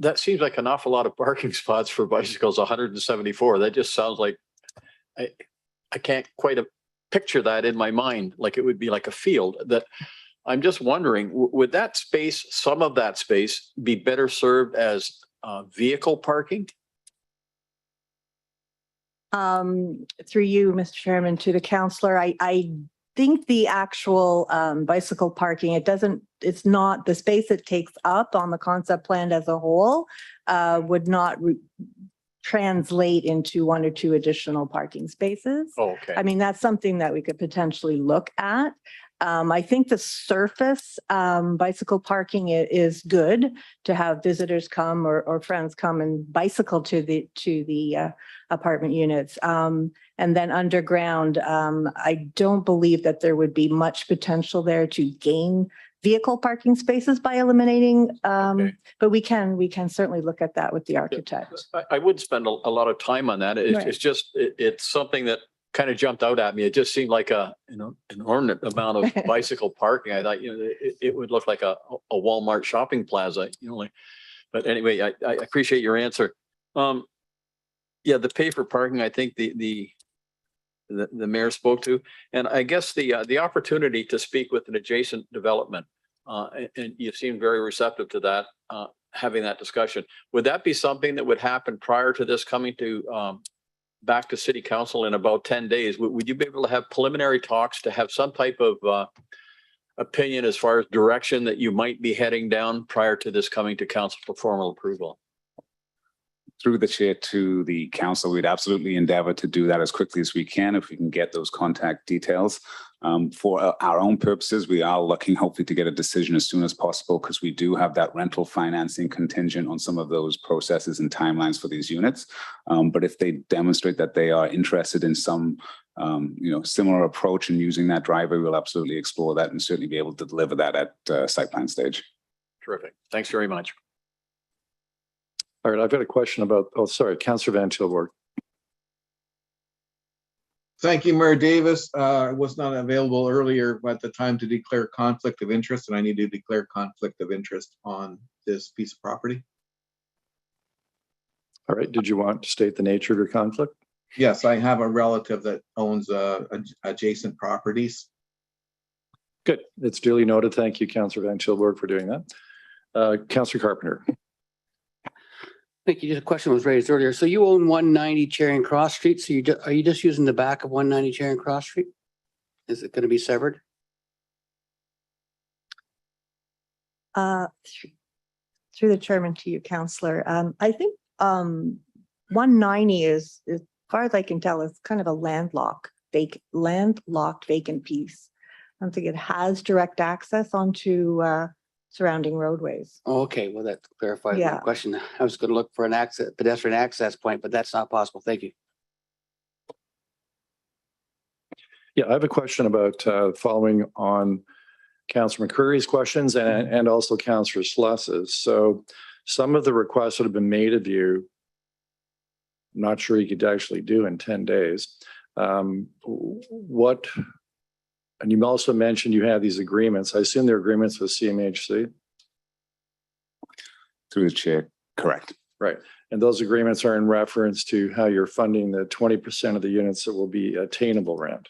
Speaker 1: that seems like an awful lot of parking spots for bicycles, 174. That just sounds like, I can't quite picture that in my mind, like it would be like a field. That I'm just wondering, would that space, some of that space, be better served as vehicle parking?
Speaker 19: Through you, Mr. Chairman, to the councillor, I think the actual bicycle parking, it's not the space it takes up on the concept plan as a whole would not translate into 1 or 2 additional parking spaces.
Speaker 1: Oh, okay.
Speaker 19: I mean, that's something that we could potentially look at. I think the surface bicycle parking is good to have visitors come or friends come and bicycle to the apartment units. And then underground, I don't believe that there would be much potential there to gain vehicle parking spaces by eliminating. But we can certainly look at that with the architect.
Speaker 1: I would spend a lot of time on that.
Speaker 19: Right.
Speaker 1: It's just, it's something that kind of jumped out at me. It just seemed like an inordinate amount of bicycle parking. I thought, it would look like a Walmart shopping plaza, but anyway, I appreciate your answer. Yeah, the pay for parking, I think the mayor spoke to, and I guess the opportunity to speak with an adjacent development, and you seem very receptive to that, having that discussion. Would that be something that would happen prior to this coming to back to city council in about 10 days? Would you be able to have preliminary talks to have some type of opinion as far as direction that you might be heading down prior to this coming to council for formal approval?
Speaker 20: Through the chair to the council, we'd absolutely endeavor to do that as quickly as we can if we can get those contact details. For our own purposes, we are looking hopefully to get a decision as soon as possible because we do have that rental financing contingent on some of those processes and timelines for these units. But if they demonstrate that they are interested in some similar approach and using that driveway, we'll absolutely explore that and certainly be able to deliver that at site plan stage.
Speaker 1: Terrific. Thanks very much.
Speaker 4: All right, I've got a question about, Councillor Van Tilburg.
Speaker 10: Thank you, Mayor Davis. I was not available earlier at the time to declare conflict of interest, and I need to declare conflict of interest on this piece of property.
Speaker 4: All right, did you want to state the nature of your conflict?
Speaker 10: Yes, I have a relative that owns adjacent properties.
Speaker 4: Good, it's duly noted. Thank you, Councillor Van Tilburg, for doing that. Councillor Carpenter.
Speaker 7: Thank you. Just a question was raised earlier. So you own 190 Charing Cross Street. So are you just using the back of 190 Charing Cross Street? Is it going to be severed?
Speaker 19: Through the chairman to you, Councillor. I think 190 is, as far as I can tell, is kind of a landlocked vacant piece. I don't think it has direct access onto surrounding roadways.
Speaker 7: Oh, okay, well, that clarifies my
Speaker 19: Yeah.
Speaker 7: question. I was going to look for an pedestrian access point, but that's not possible. Thank you.
Speaker 4: Yeah, I have a question about following on Councillor McCreary's questions and also Councillor Sluss's. So some of the requests that have been made of you, I'm not sure you could actually do in 10 days. And you also mentioned you have these agreements. I assume they're agreements with CMHC?
Speaker 20: Through the chair, correct.
Speaker 4: Right. And those agreements are in reference to how you're funding the 20% of the units that will be attainable rent.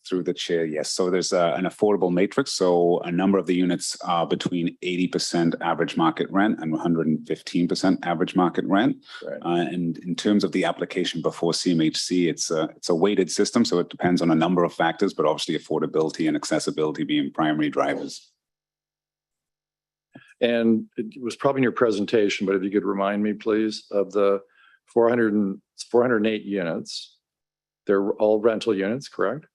Speaker 20: Through the chair, yes. So there's an affordable matrix. So a number of the units are between 80% average market rent and 115% average market rent.
Speaker 4: Right.
Speaker 20: And in terms of the application before CMHC, it's a weighted system. So it depends on a number of factors, but obviously affordability and accessibility being primary drivers.
Speaker 4: And it was probably in your presentation, but if you could remind me, please, of the 408 units. They're all rental units, correct?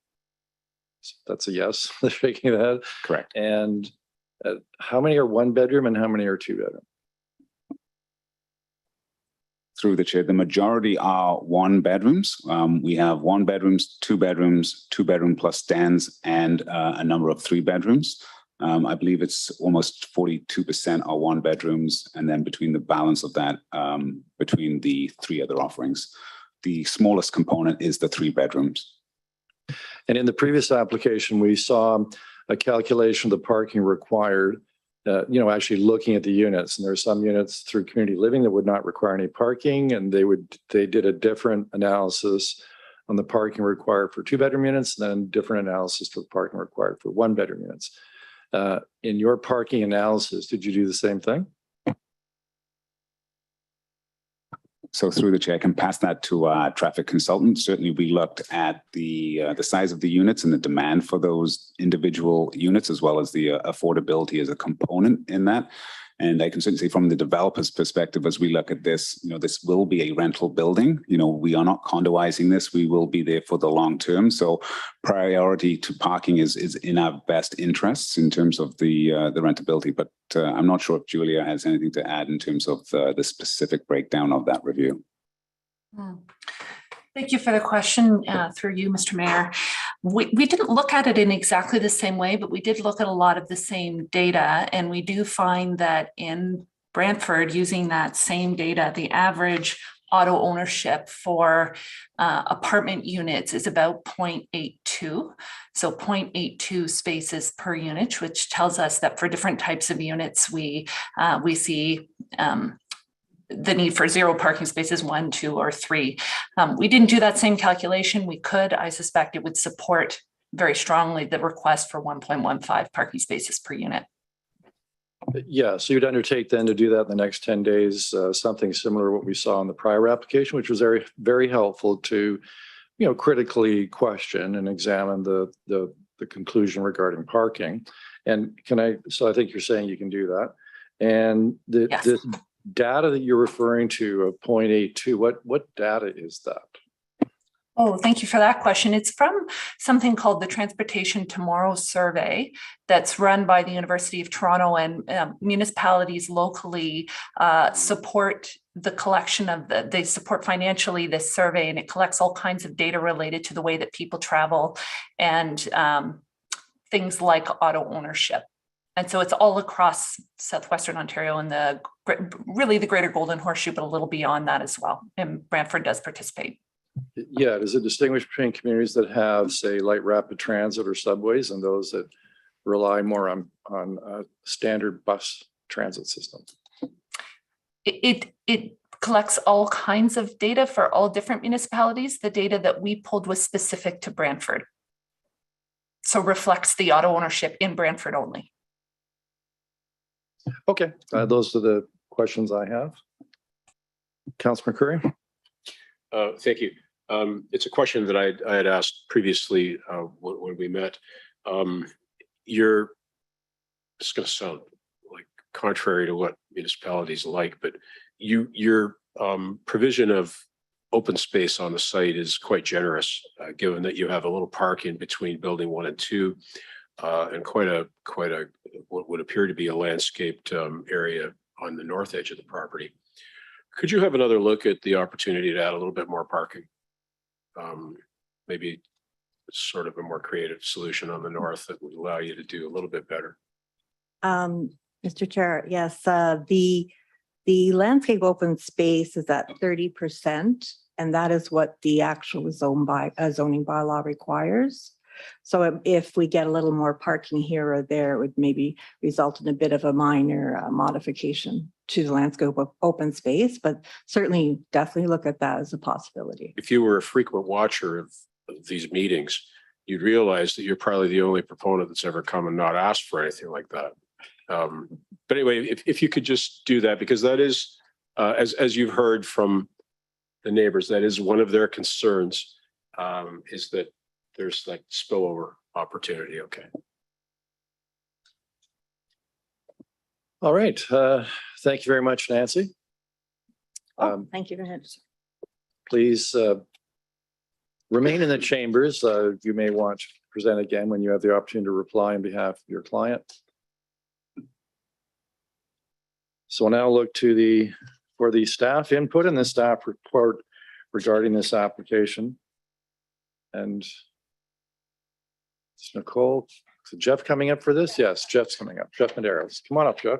Speaker 4: That's a yes. They're shaking their head.
Speaker 20: Correct.
Speaker 4: And how many are 1 bedroom and how many are 2 bedroom?
Speaker 20: Through the chair, the majority are 1 bedrooms. We have 1 bedrooms, 2 bedrooms, 2 bedroom plus dens, and a number of 3 bedrooms. I believe it's almost 42% are 1 bedrooms, and then between the balance of that, between the 3 other offerings. The smallest component is the 3 bedrooms.
Speaker 4: And in the previous application, we saw a calculation of the parking required, actually looking at the units. And there are some units through community living that would not require any parking. And they did a different analysis on the parking required for 2 bedroom units, and then different analysis for the parking required for 1 bedroom units. In your parking analysis, did you do the same thing?
Speaker 20: So through the chair, I can pass that to our traffic consultant. Certainly, we looked at the size of the units and the demand for those individual units, as well as the affordability as a component in that. And I can certainly say from the developer's perspective, as we look at this, this will be a rental building. We are not condoizing this. We will be there for the long term. So priority to parking is in our best interests in terms of the rentability. But I'm not sure if Julia has anything to add in terms of the specific breakdown of that review.
Speaker 21: Thank you for the question through you, Mr. Mayor. We didn't look at it in exactly the same way, but we did look at a lot of the same data. And we do find that in Brantford, using that same data, the average auto ownership for apartment units is about 0.82. So 0.82 spaces per unit, which tells us that for different types of units, we see the need for 0 parking spaces, 1, 2, or 3. We didn't do that same calculation. We could. I suspect it would support very strongly the request for 1.15 parking spaces per unit.
Speaker 4: Yeah, so you'd undertake then to do that in the next 10 days, something similar to what we saw in the prior application, which was very, very helpful to, critically question and examine the conclusion regarding parking. And so I think you're saying you can do that. And
Speaker 21: Yes.
Speaker 4: this data that you're referring to of 0.82, what data is that?
Speaker 21: Oh, thank you for that question. It's from something called the Transportation Tomorrow Survey that's run by the University of Toronto, and municipalities locally support the collection of they support financially this survey, and it collects all kinds of data related to the way that people travel and things like auto ownership. And so it's all across southwestern Ontario and really the greater Golden Horseshoe, but a little beyond that as well. And Brantford does participate.
Speaker 4: Yeah, does it distinguish between communities that have, say, light rapid transit or subways and those that rely more on a standard bus transit system?
Speaker 21: It collects all kinds of data for all different municipalities. The data that we pulled was specific to Brantford. So reflects the auto ownership in Brantford only.
Speaker 4: Okay, those are the questions I have. Councilor McCurry.
Speaker 2: Thank you. It's a question that I had asked previously when we met. It's going to sound like contrary to what municipalities like, but your provision of open space on the site is quite generous, given that you have a little park in between building 1 and 2, and quite a what would appear to be a landscaped area on the north edge of the property. Could you have another look at the opportunity to add a little bit more parking? Maybe sort of a more creative solution on the north that would allow you to do a little bit better.
Speaker 19: Mr. Chair, yes, the landscape open space is at 30%, and that is what the actual zoning bylaw requires. So if we get a little more parking here or there, it would maybe result in a bit of a minor modification to the landscape of open space, but certainly definitely look at that as a possibility.
Speaker 2: If you were a frequent watcher of these meetings, you'd realize that you're probably the only proponent that's ever come and not asked for anything like that. But anyway, if you could just do that, because that is, as you've heard from the neighbors, that is one of their concerns, is that there's like spillover opportunity. Okay.
Speaker 4: All right. Thank you very much, Nancy.
Speaker 19: Thank you very much.
Speaker 4: Please remain in the chambers. You may want to present again when you have the opportunity to reply on behalf of your client. So we'll now look to for the staff input and the staff report regarding this application. And is Nicole, is Jeff coming up for this? Yes, Jeff's coming up. Jeff Medeiros. Come on up, Jeff.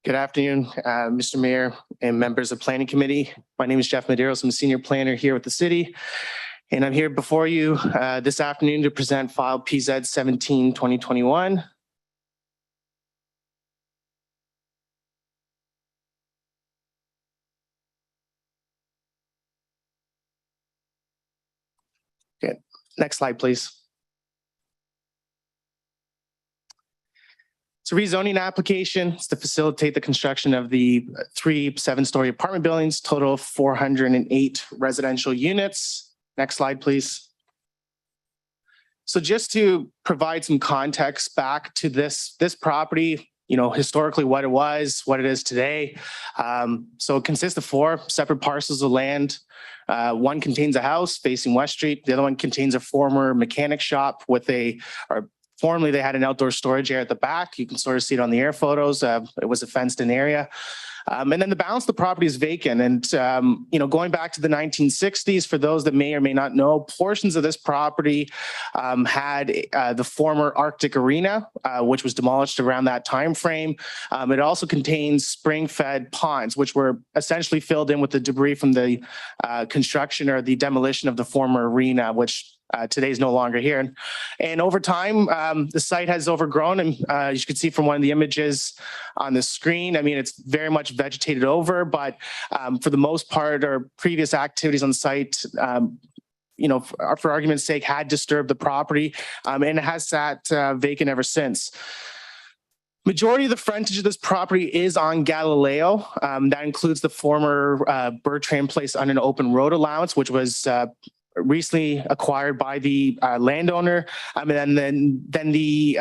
Speaker 6: Good afternoon, Mr. Mayor and members of Planning Committee. My name is Jeff Medeiros. I'm a senior planner here with the city. And I'm here before you this afternoon to present file PZ 17-2021. Okay, next slide, please. It's a rezoning application. It's to facilitate the construction of the 3 7-story apartment buildings, total of 408 residential units. Next slide, please. So just to provide some context back to this property, you know, historically what it was, what it is today. So it consists of 4 separate parcels of land. One contains a house facing West Street. The other one contains a former mechanic shop with formerly, they had an outdoor storage area at the back. You can sort of see it on the air photos. It was a fenced-in area. And then the balance of the property is vacant. And, you know, going back to the 1960s, for those that may or may not know, portions of this property had the former Arctic Arena, which was demolished around that time frame. It also contains spring-fed ponds, which were essentially filled in with the debris from the construction or the demolition of the former arena, which today is no longer here. And over time, the site has overgrown. And as you can see from one of the images on the screen, I mean, it's very much vegetated over, but for the most part, our previous activities on site, you know, for argument's sake, had disturbed the property, and it has sat vacant ever since. Majority of the frontage of this property is on Galileo. That includes the former Bertrand Place on an open road allowance, which was recently acquired by the landowner, and then the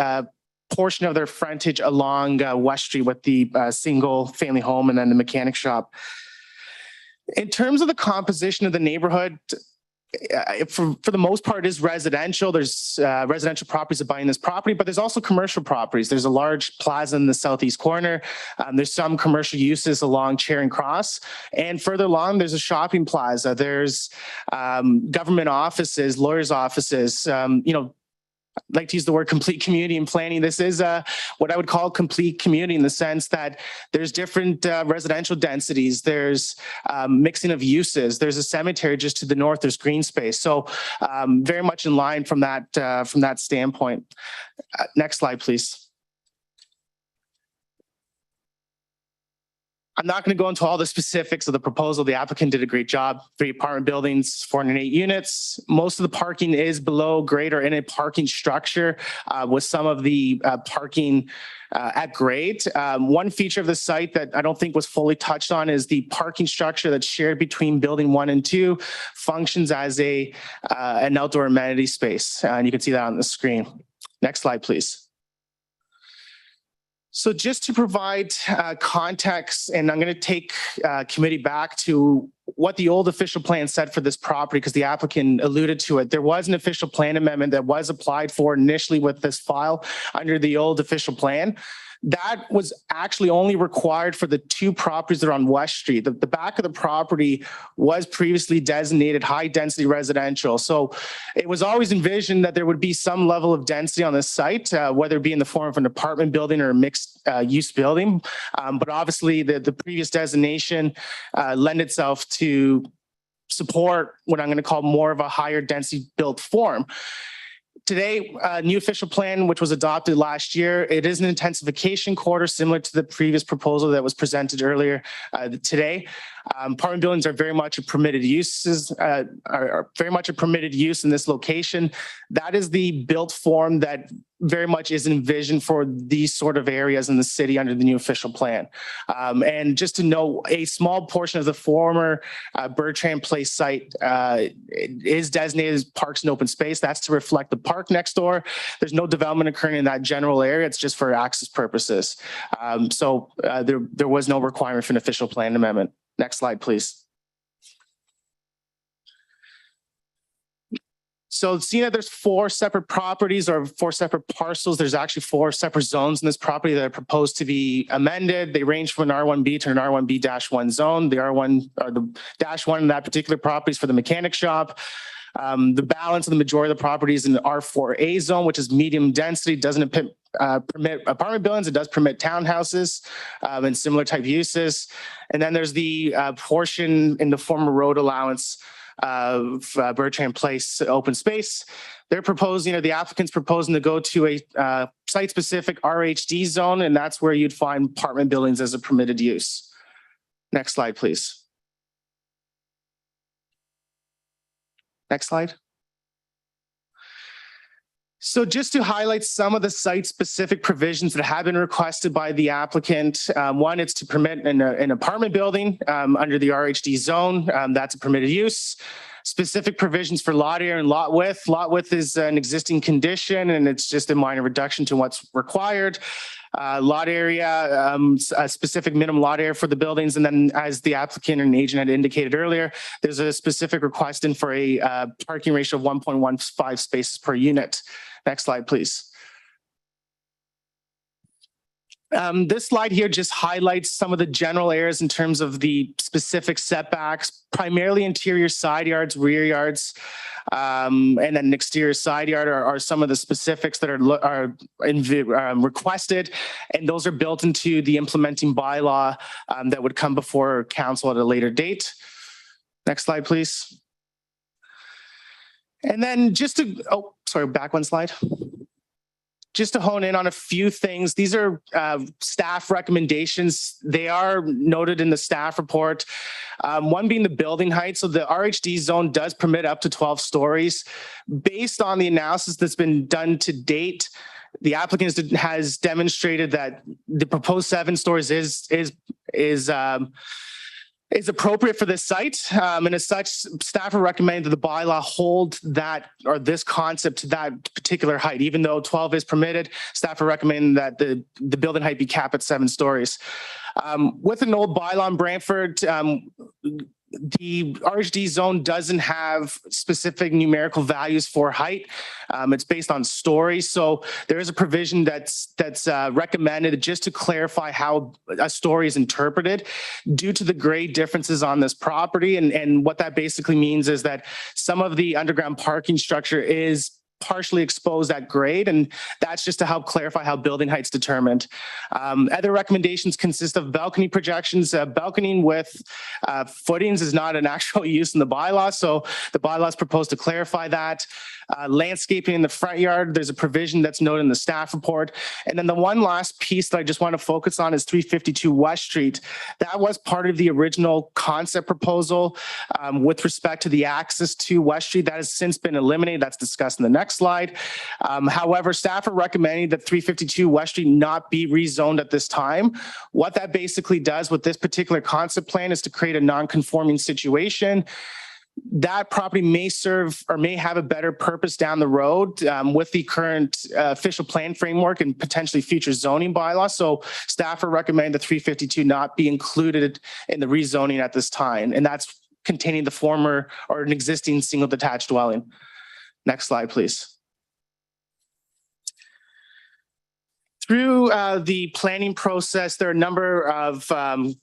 Speaker 6: portion of their frontage along West Street with the single family home and then the mechanic shop. In terms of the composition of the neighborhood, for the most part, is residential. There's residential properties that buy in this property, but there's also commercial properties. There's a large plaza in the southeast corner. There's some commercial uses along Charing Cross, and further along, there's a shopping plaza. There's government offices, lawyers' offices. You know, I'd like to use the word complete community in planning. This is what I would call complete community in the sense that there's different residential densities. There's mixing of uses. There's a cemetery just to the north. There's green space. So very much in line from that standpoint. Next slide, please. I'm not going to go into all the specifics of the proposal. The applicant did a great job. 3 apartment buildings, 408 units. Most of the parking is below grade or in a parking structure with some of the parking at grade. One feature of the site that I don't think was fully touched on is the parking structure that's shared between building 1 and 2 functions as an outdoor amenity space. And you can see that on the screen. Next slide, please. So just to provide context, and I'm going to take committee back to what the old official plan said for this property, because the applicant alluded to it. There was an official plan amendment that was applied for initially with this file under the old official plan. That was actually only required for the 2 properties that are on West Street. The back of the property was previously designated high density residential. So it was always envisioned that there would be some level of density on this site, whether it be in the form of an apartment building or a mixed use building. But obviously the previous designation lend itself to support what I'm going to call more of a higher density built form. Today, new official plan, which was adopted last year, it is an intensification corridor similar to the previous proposal that was presented earlier today. Apartment buildings are very much a permitted uses, are very much a permitted use in this location. That is the built form that very much is envisioned for these sort of areas in the city under the new official plan. And just to know, a small portion of the former Bertrand Place site is designated as parks and open space. That's to reflect the park next door. There's no development occurring in that general area. It's just for access purposes. So there was no requirement for an official plan amendment. Next slide, please. So seeing that there's 4 separate properties or 4 separate parcels, there's actually 4 separate zones in this property that are proposed to be amended. They range from an R1B to an R1B-1 zone. The R1 or the -1 in that particular property is for the mechanic shop. The balance of the majority of the property is in the R4A zone, which is medium density, doesn't permit apartment buildings. It does permit townhouses and similar type uses. And then there's the portion in the former road allowance of Bertrand Place open space. They're proposing, or the applicant's proposing to go to a site-specific RHD zone, and that's where you'd find apartment buildings as a permitted use. Next slide, please. Next slide. So just to highlight some of the site-specific provisions that have been requested by the applicant, one, it's to permit an apartment building under the RHD zone. That's a permitted use. Specific provisions for lot area and lot width. Lot width is an existing condition, and it's just a minor reduction to what's required. Lot area, a specific minimum lot area for the buildings. And then as the applicant and agent had indicated earlier, there's a specific request in for a parking ratio of 1.15 spaces per unit. Next slide, please. This slide here just highlights some of the general areas in terms of the specific setbacks, primarily interior side yards, rear yards, and then an exterior side yard are some of the specifics that are requested, and those are built into the implementing bylaw that would come before council at a later date. Next slide, please. And then just to, back one slide. Just to hone in on a few things, these are staff recommendations. They are noted in the staff report. One being the building height. So the RHD zone does permit up to 12 stories. Based on the analysis that's been done to date, the applicant has demonstrated that the proposed 7 stories is appropriate for this site. And as such, staff are recommending that the bylaw hold that, or this concept to that particular height. Even though 12 is permitted, staff are recommending that the building height be capped at 7 stories. With an old bylaw in Brantford, the RHD zone doesn't have specific numerical values for height. It's based on stories. So there is a provision that's recommended just to clarify how a story is interpreted due to the grade differences on this property. And what that basically means is that some of the underground parking structure is partially exposed at grade, and that's just to help clarify how building height's determined. Other recommendations consist of balcony projections. Balconing with footings is not an actual use in the bylaw, so the bylaw is proposed to clarify that. Landscaping in the front yard, there's a provision that's noted in the staff report. And then the one last piece that I just want to focus on is 352 West Street. That was part of the original concept proposal with respect to the access to West Street. That has since been eliminated. That's discussed in the next slide. However, staff are recommending that 352 West Street not be rezoned at this time. What that basically does with this particular concept plan is to create a non-conforming situation. That property may serve or may have a better purpose down the road with the current official plan framework and potentially future zoning bylaws. So staff are recommending the 352 not be included in the rezoning at this time. And that's containing the former or an existing single detached dwelling. Next slide, please. Through the planning process, there are a number of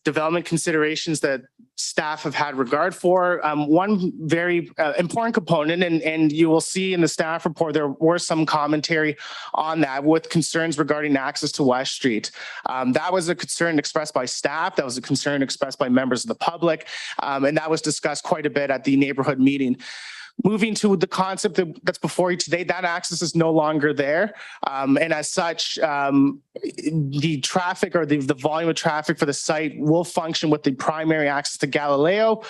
Speaker 6: development considerations that staff have had regard for. One very important component, and you will see in the staff report, there were some commentary on that with concerns regarding access to West Street. That was a concern expressed by staff. That was a concern expressed by members of the public. And that was discussed quite a bit at the neighborhood meeting. Moving to the concept that's before you today, that access is no longer there. And as such, the traffic or the volume of traffic for the site will function with the primary access to Galileo.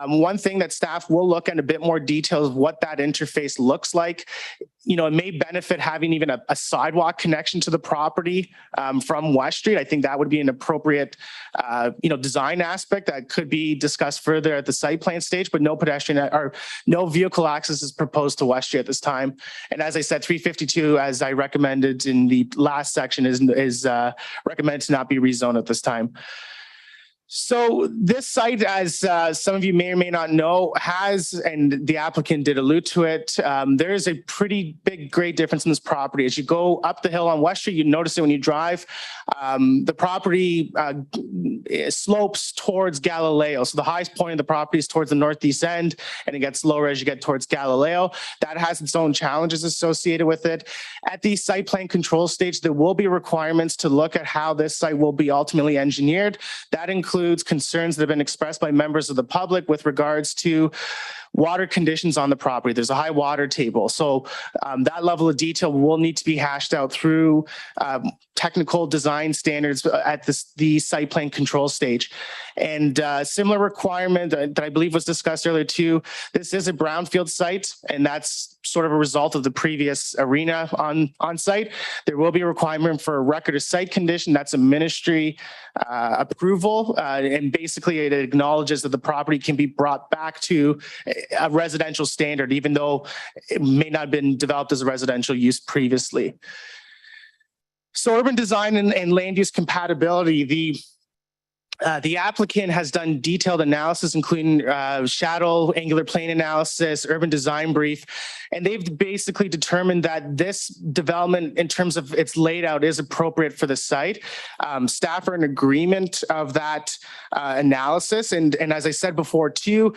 Speaker 6: One thing that staff will look at a bit more detail is what that interface looks like. You know, it may benefit having even a sidewalk connection to the property from West Street. I think that would be an appropriate, design aspect that could be discussed further at the site plan stage, but no pedestrian or no vehicle access is proposed to West Street at this time. And as I said, 352, as I recommended in the last section, is recommended to not be rezoned at this time. So this site, as some of you may or may not know, has, and the applicant did allude to it, there is a pretty big grade difference in this property. As you go up the hill on West Street, you notice it when you drive. The property slopes towards Galileo. So the highest point of the property is towards the northeast end, and it gets lower as you get towards Galileo. That has its own challenges associated with it. At the site plan control stage, there will be requirements to look at how this site will be ultimately engineered. That includes concerns that have been expressed by members of the public with regards to water conditions on the property. There's a high water table. So that level of detail will need to be hashed out through technical design standards at the site plan control stage. And similar requirement that I believe was discussed earlier too, this is a brownfield site, and that's sort of a result of the previous arena on site. There will be a requirement for a record of site condition. That's a ministry approval. And basically it acknowledges that the property can be brought back to a residential standard, even though it may not have been developed as a residential use previously. So urban design and land use compatibility, the applicant has done detailed analysis, including shadow angular plane analysis, urban design brief, and they've basically determined that this development in terms of its layout is appropriate for the site. Staff are in agreement of that analysis. And as I said before too,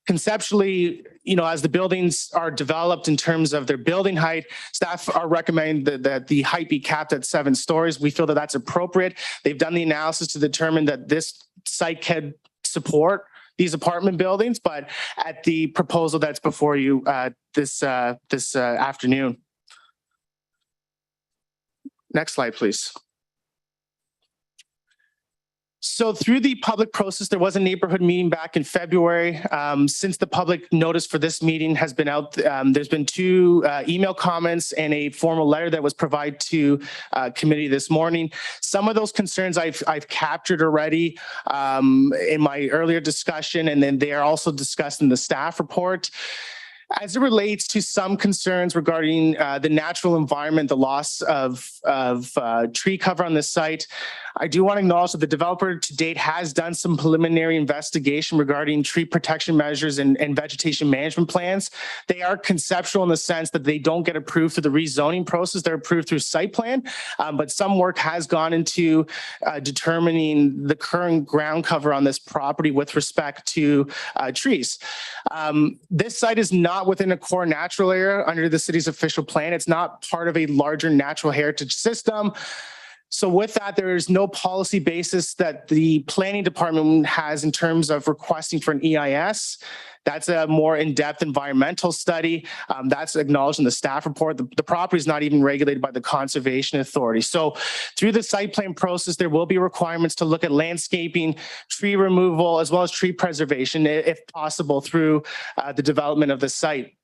Speaker 6: conceptually, as the buildings are developed in terms of their building height, staff are recommending that the height be capped at 7 stories. We feel that that's appropriate. They've done the analysis to determine that this site can support these apartment buildings, but at the proposal that's before you this afternoon. Next slide, please. So through the public process, there was a neighborhood meeting back in February. Since the public notice for this meeting has been out, there's been 2 email comments and a formal letter that was provided to committee this morning. Some of those concerns I've captured already in my earlier discussion, and then they are also discussed in the staff report. As it relates to some concerns regarding the natural environment, the loss of tree cover on this site, I do want to acknowledge that the developer to date has done some preliminary investigation regarding tree protection measures and vegetation management plans. They are conceptual in the sense that they don't get approved through the rezoning process. They're approved through site plan, but some work has gone into determining the current ground cover on this property with respect to trees. This site is not within a core natural area under the city's official plan. It's not part of a larger natural heritage system. So with that, there is no policy basis that the planning department has in terms of requesting for an EIS. That's a more in-depth environmental study. That's acknowledged in the staff report. The property is not even regulated by the Conservation Authority. So through the site plan process, there will be requirements to look at landscaping, tree removal, as well as tree preservation, if possible, through the development of the site.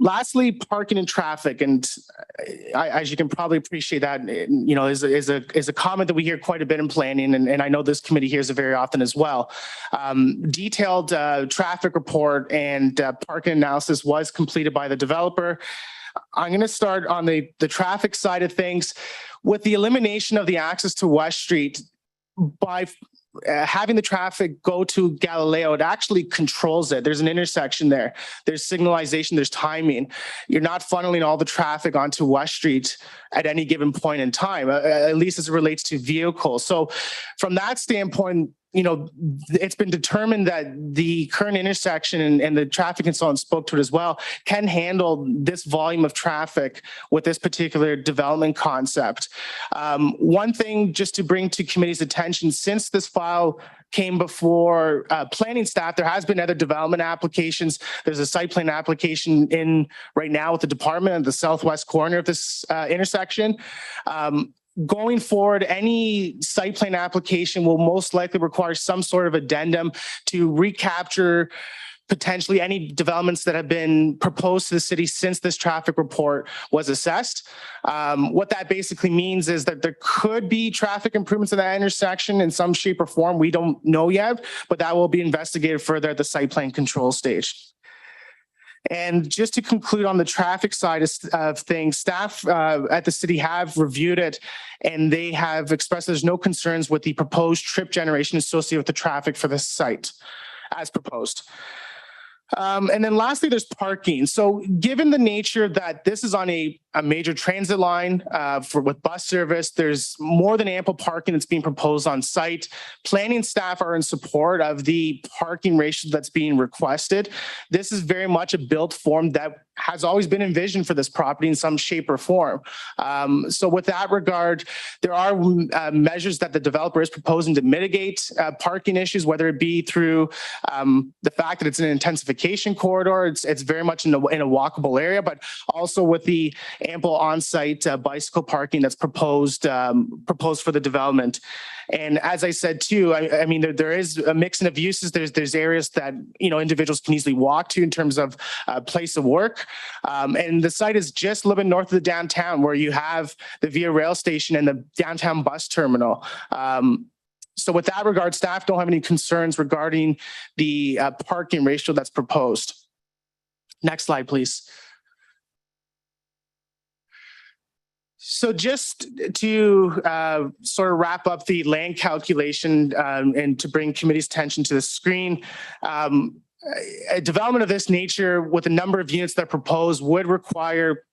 Speaker 6: Lastly, parking and traffic, and as you can probably appreciate that, is a comment that we hear quite a bit in planning, and I know this committee hears it very often as well. Detailed traffic report and parking analysis was completed by the developer. I'm going to start on the traffic side of things. With the elimination of the access to West Street, by having the traffic go to Galileo, it actually controls it. There's an intersection there. There's signalization, there's timing. You're not funneling all the traffic onto West Street at any given point in time, at least as it relates to vehicles. So from that standpoint, it's been determined that the current intersection and the traffic consultant spoke to it as well, can handle this volume of traffic with this particular development concept. One thing just to bring to committee's attention, since this file came before planning staff, there has been other development applications. There's a site plan application in right now with the department at the southwest corner of this intersection. Going forward, any site plan application will most likely require some sort of addendum to recapture potentially any developments that have been proposed to the city since this traffic report was assessed. What that basically means is that there could be traffic improvements in that intersection in some shape or form. We don't know yet, but that will be investigated further at the site plan control stage. And just to conclude on the traffic side of things, staff at the city have reviewed it, and they have expressed there's no concerns with the proposed trip generation associated with the traffic for the site as proposed. And then lastly, there's parking. So given the nature that this is on a major transit line with bus service, there's more than ample parking that's being proposed on site. Planning staff are in support of the parking ratio that's being requested. This is very much a built form that has always been envisioned for this property in some shape or form. So with that regard, there are measures that the developer is proposing to mitigate parking issues, whether it be through the fact that it's an intensification corridor, it's very much in a walkable area, but also with the ample on-site bicycle parking that's proposed for the development. And as I said too, I mean, there is a mixing of uses. There's areas that, you know, individuals can easily walk to in terms of place of work. And the site is just a little bit north of the downtown, where you have the Via Rail station and the downtown bus terminal. So with that regard, staff don't have any concerns regarding the parking ratio that's proposed. Next slide, please. So just to sort of wrap up the land calculation and to bring committee's attention to the screen, a development of this nature with a number of units that propose would require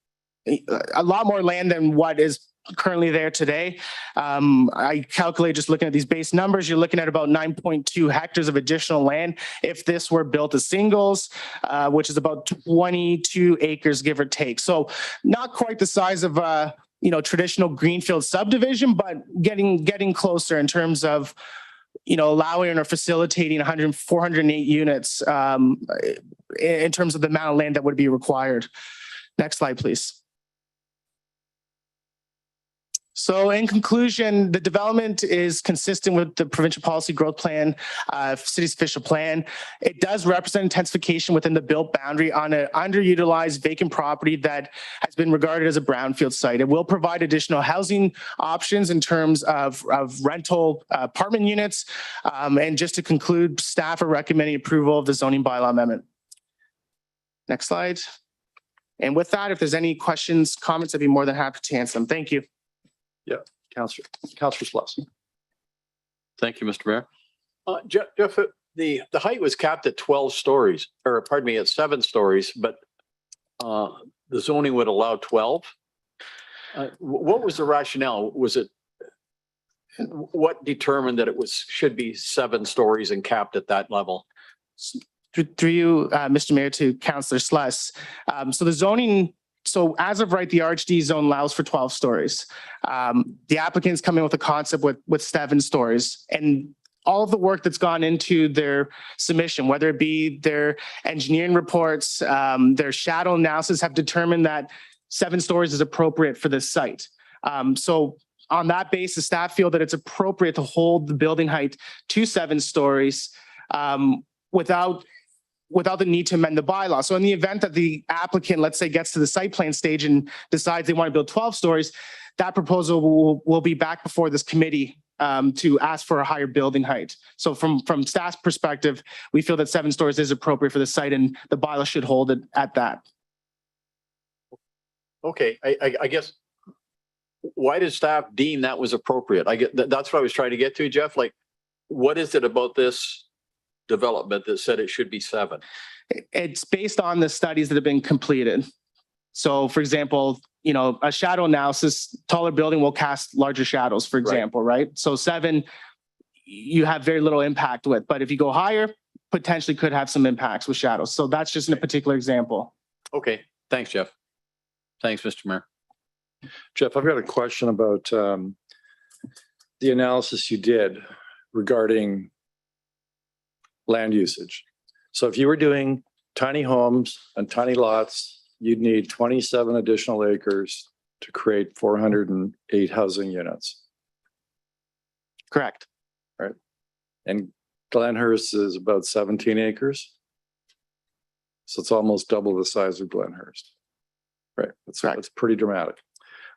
Speaker 6: a lot more land than what is currently there today. I calculate, just looking at these base numbers, you're looking at about 9.2 hectares of additional land if this were built as singles, which is about 22 acres, give or take. So not quite the size of you know, traditional greenfield subdivision, but getting closer in terms of, you know, allowing or facilitating 408 units in terms of the amount of land that would be required. Next slide, please. So in conclusion, the development is consistent with the provincial policy growth plan, city's official plan. It does represent intensification within the built boundary on an underutilized vacant property that has been regarded as a brownfield site. It will provide additional housing options in terms of rental apartment units. And just to conclude, staff are recommending approval of the zoning bylaw amendment. Next slide. And with that, if there's any questions, comments, I'd be more than happy to answer them. Thank you.
Speaker 4: Yeah, Councillor Sluss.
Speaker 1: Thank you, Mr. Mayor. Jeff, the height was capped at 12 stories, or pardon me, at 7 stories, but the zoning would allow 12. What was the rationale? Was it, what determined that it should be 7 stories and capped at that level?
Speaker 6: Through you, Mr. Mayor, to Councillor Sluss. So the zoning, so as of right, the RHD zone allows for 12 stories. The applicants come in with a concept with 7 stories, and all of the work that's gone into their submission, whether it be their engineering reports, their shadow analysis, have determined that 7 stories is appropriate for this site. So on that basis, staff feel that it's appropriate to hold the building height to 7 stories without the need to amend the bylaw. So in the event that the applicant, let's say, gets to the site plan stage and decides they want to build 12 stories, that proposal will be back before this committee to ask for a higher building height. So from staff's perspective, we feel that 7 stories is appropriate for the site, and the bylaw should hold it at that.
Speaker 1: Okay, I guess, why did staff deem that was appropriate? That's what I was trying to get to, Jeff. Like, what is it about this development that said it should be 7?
Speaker 6: It's based on the studies that have been completed. So for example, you know, a shadow analysis, taller building will cast larger shadows, for example, right? So 7, you have very little impact with, but if you go higher, potentially could have some impacts with shadows. So that's just in a particular example.
Speaker 1: Okay, thanks, Jeff. Thanks, Mr. Mayor.
Speaker 4: Jeff, I've got a question about the analysis you did regarding land usage. So if you were doing tiny homes and tiny lots, you'd need 27 additional acres to create 408 housing units.
Speaker 6: Correct.
Speaker 4: Right. And Glenhurst is about 17 acres. So it's almost double the size of Glenhurst. Right. That's pretty dramatic.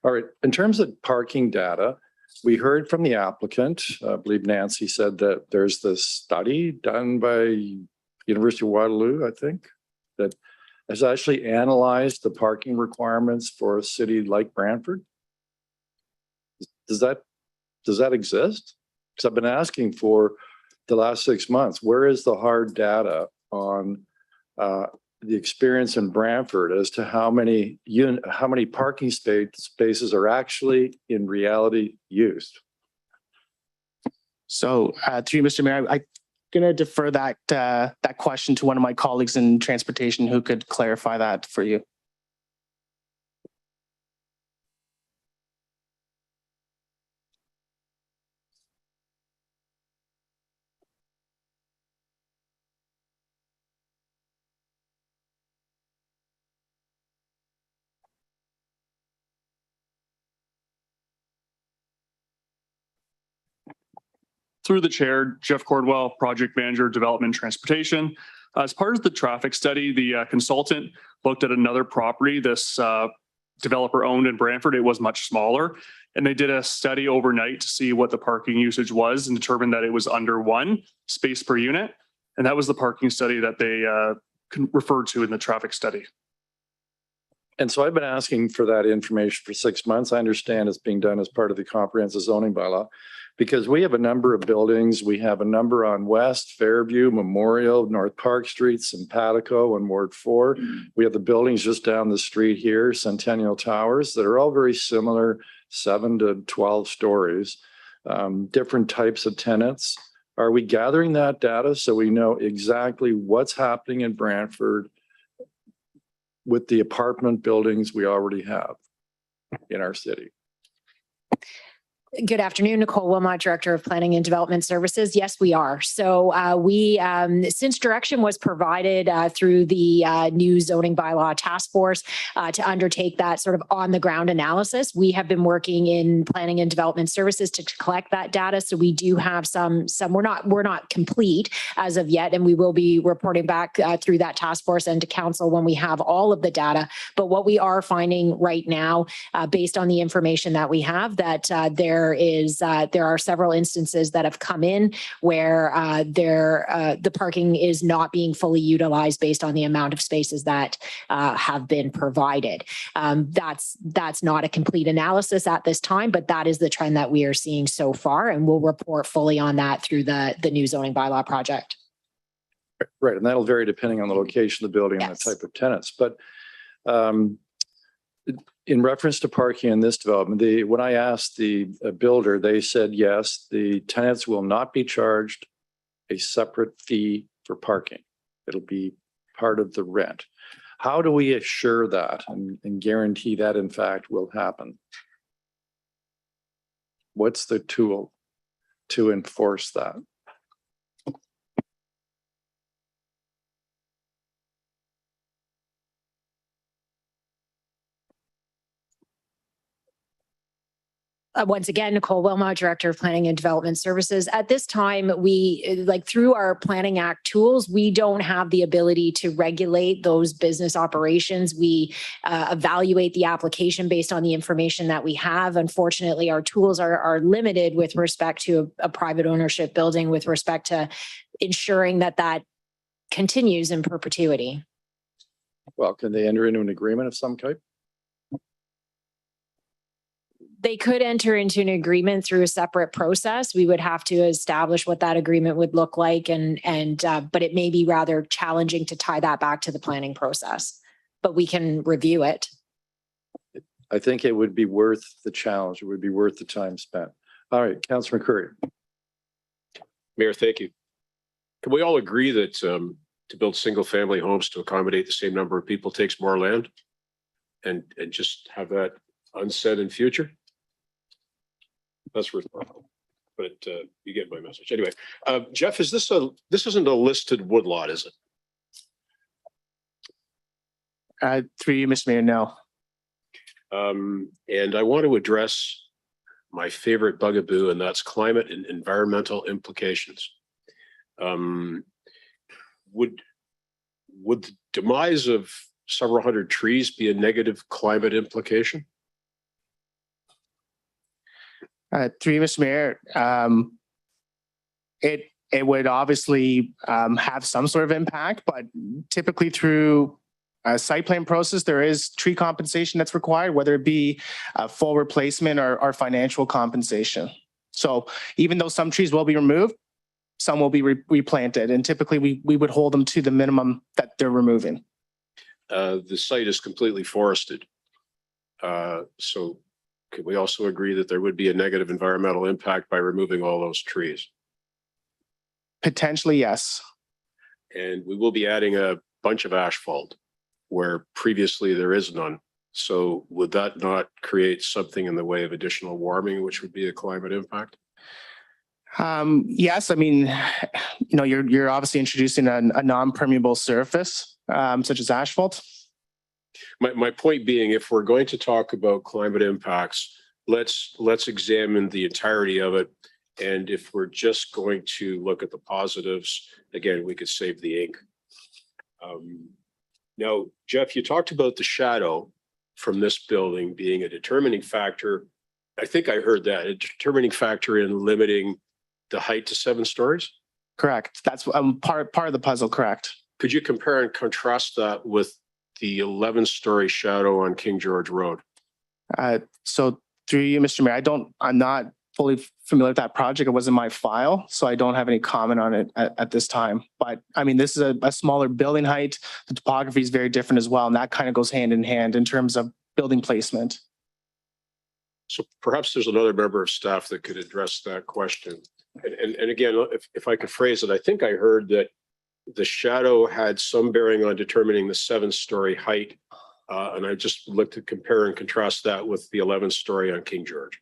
Speaker 4: All right. In terms of parking data, we heard from the applicant, I believe Nancy said that there's this study done by University of Waterloo, I think, that has actually analyzed the parking requirements for a city like Brantford? Does that exist? Because I've been asking for the last 6 months, where is the hard data on the experience in Brantford as to how many parking spaces are actually in reality used?
Speaker 6: So through you, Mr. Mayor, I'm gonna defer that question to one of my colleagues in transportation who could clarify that for you.
Speaker 9: Through the chair, Jeff Cordwell, Project Manager, Development Transportation. As part of the traffic study, the consultant looked at another property this developer owned in Brantford. It was much smaller. And they did a study overnight to see what the parking usage was and determined that it was under 1 space per unit. And that was the parking study that they referred to in the traffic study.
Speaker 4: And so I've been asking for that information for 6 months. I understand it's being done as part of the comprehensive zoning bylaw because we have a number of buildings. We have a number on West, Fairview, Memorial, North Park Street, Simpatico, and Ward 4. We have the buildings just down the street here, Centennial Towers, that are all very similar, 7 to 12 stories, different types of tenants. Are we gathering that data so we know exactly what's happening in Brantford with the apartment buildings we already have in our city?
Speaker 22: Good afternoon, Nicole Wilmot, Director of Planning and Development Services. Yes, we are. So since direction was provided through the new zoning bylaw task force to undertake that sort of on the ground analysis, we have been working in Planning and Development Services to collect that data. So we do have some, we're not complete as of yet, and we will be reporting back through that task force and to council when we have all of the data. But what we are finding right now, based on the information that we have, that there are several instances that have come in where the parking is not being fully utilized based on the amount of spaces that have been provided. That's not a complete analysis at this time, but that is the trend that we are seeing so far, and we'll report fully on that through the new zoning bylaw project.
Speaker 4: Right, and that'll vary depending on the location of the building and the type of tenants. But in reference to parking in this development, when I asked the builder, they said, yes, the tenants will not be charged a separate fee for parking. It'll be part of the rent. How do we assure that and guarantee that, in fact, will happen? What's the tool to enforce that?
Speaker 22: Once again, Nicole Wilmot, Director of Planning and Development Services. At this time, through our Planning Act tools, we don't have the ability to regulate those business operations. We evaluate the application based on the information that we have. Unfortunately, our tools are limited with respect to a private ownership building, with respect to ensuring that continues in perpetuity.
Speaker 4: Well, can they enter into an agreement of some type?
Speaker 22: They could enter into an agreement through a separate process. We would have to establish what that agreement would look like, but it may be rather challenging to tie that back to the planning process. But we can review it.
Speaker 4: I think it would be worth the challenge. It would be worth the time spent. All right, Councillor McCurry.
Speaker 2: Mayor, thank you. Can we all agree that to build single-family homes to accommodate the same number of people takes more land, and just have that unsaid in future? That's remarkable, but you get my message. Anyway, Jeff, this isn't a listed woodlot, is
Speaker 6: it? Through you, Mr. Mayor, no.
Speaker 2: And I want to address my favorite bugaboo, and that's climate and environmental implications. Would the demise of several hundred trees be a negative climate implication?
Speaker 6: Through you, Mr. Mayor, it would obviously have some sort of impact, but typically through Site plan process, there is tree compensation that's required, whether it be a full replacement or financial compensation. So even though some trees will be removed, some will be replanted, and typically we would hold them to the minimum that they're removing.
Speaker 2: The site is completely forested. So could we also agree that there would be a negative environmental impact by removing all those trees?
Speaker 6: Potentially, yes.
Speaker 2: And we will be adding a bunch of asphalt where previously there is none. So would that not create something in the way of additional warming, which would be a climate impact?
Speaker 6: Yes, I mean, you're obviously introducing a non-permeable surface, such as asphalt.
Speaker 2: My point being, if we're going to talk about climate impacts, let's examine the entirety of it. And if we're just going to look at the positives, again, we could save the ink. Now, Jeff, you talked about the shadow from this building being a determining factor. I think I heard that, a determining factor in limiting the height to 7 stories?
Speaker 6: Correct. That's part of the puzzle, correct.
Speaker 2: Could you compare and contrast that with the 11-story shadow on King George Road?
Speaker 6: So through you, Mr. Mayor, I'm not fully familiar with that project. It wasn't my file, so I don't have any comment on it at this time. But I mean, this is a smaller building height. The topography is very different as well, and that kind of goes hand in hand in terms of building placement.
Speaker 2: So perhaps there's another member of staff that could address that question. And again, if I could phrase it, I think I heard that the shadow had some bearing on determining the 7-story height. And I just looked to compare and contrast that with the 11-story on King George.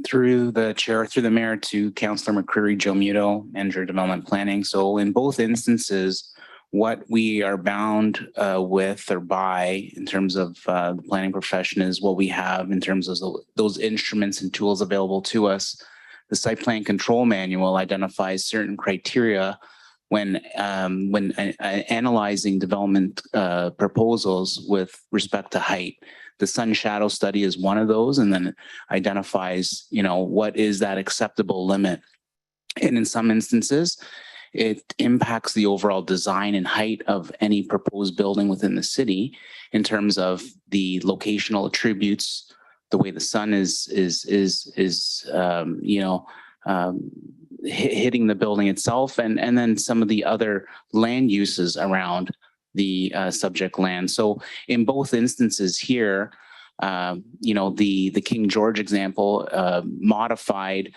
Speaker 18: Through the chair, through the mayor, to Councillor McCreary, Joe Muto, Manager of Development Planning. So in both instances, what we are bound with or by in terms of the planning profession is what we have in terms of those instruments and tools available to us. The site plan control manual identifies certain criteria when analyzing development proposals with respect to height. The sun shadow study is one of those, and then identifies, what is that acceptable limit. And in some instances, it impacts the overall design and height of any proposed building within the city in terms of the locational attributes, the way the sun is hitting the building itself, and then some of the other land uses around the subject land. So in both instances here, the King George example modified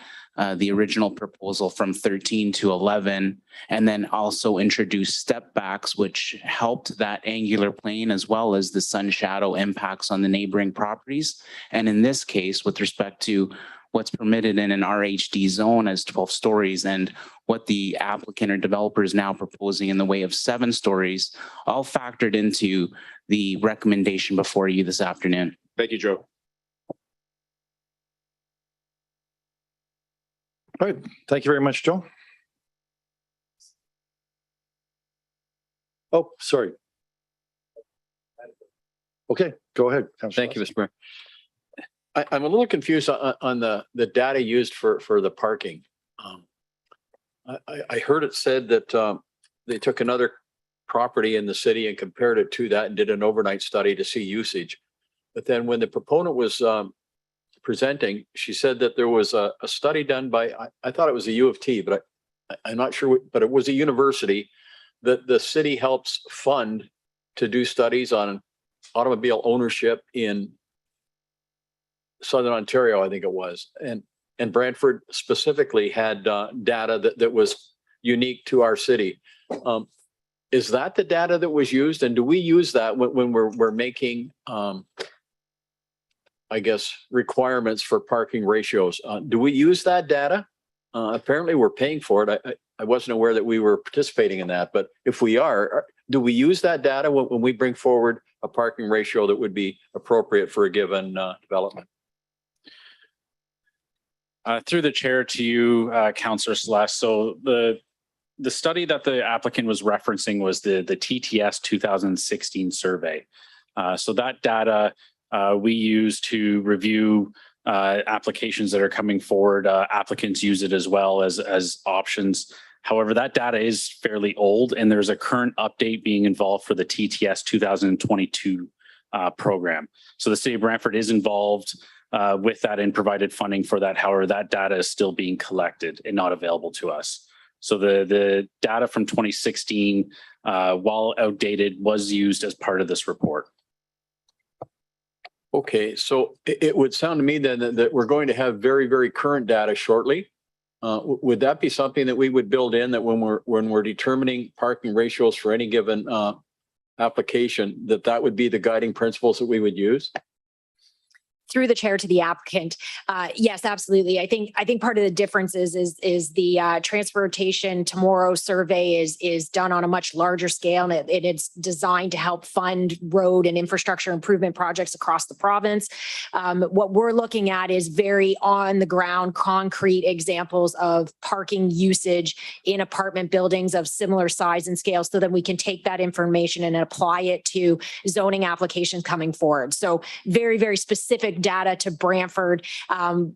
Speaker 18: the original proposal from 13 to 11, and then also introduced step backs, which helped that angular plane as well as the sun shadow impacts on the neighboring properties. And in this case, with respect to what's permitted in an RHD zone as 12 stories and what the applicant or developer is now proposing in the way of 7 stories, all factored into the recommendation before you this afternoon.
Speaker 2: Thank you, Joe.
Speaker 4: All right. Thank you very much, Joe. Oh, sorry. Okay, go ahead.
Speaker 1: Thank you, Mr. Mayor. I'm a little confused on the data used for the parking. I heard it said that they took another property in the city and compared it to that and did an overnight study to see usage. But then when the proponent was presenting, she said that there was a study done by, I thought it was a U of T, but I'm not sure, but it was a university that the city helps fund to do studies on automobile ownership in Southern Ontario, I think it was. And Brantford specifically had data that was unique to our city. Is that the data that was used? And do we use that when we're making, I guess, requirements for parking ratios? Do we use that data? Apparently we're paying for it. I wasn't aware that we were participating in that, but if we are, do we use that data when we bring forward a parking ratio that would be appropriate for a given development?
Speaker 8: Through the chair to you, Councillor Celeste. So the study that the applicant was referencing was the TTS 2016 survey. So that data we use to review applications that are coming forward. Applicants use it as well as options However, that data is fairly old and there's a current update being involved for the TTS 2022 program. So the city of Brantford is involved with that and provided funding for that. However, that data is still being collected and not available to us. So the data from 2016, while outdated, was used as part of this report.
Speaker 1: Okay, so it would sound to me then that we're going to have very, very current data shortly. Would that be something that we would build in, that when we're determining parking ratios for any given application, that would be the guiding principles that we would use?
Speaker 22: Through the chair to the applicant. Yes, absolutely. I think part of the difference is the transportation tomorrow survey is done on a much larger scale, and it's designed to help fund road and infrastructure improvement projects across the province. What we're looking at is very on the ground, concrete examples of parking usage in apartment buildings of similar size and scale, so that we can take that information and apply it to zoning applications coming forward. So very, very specific data to Brantford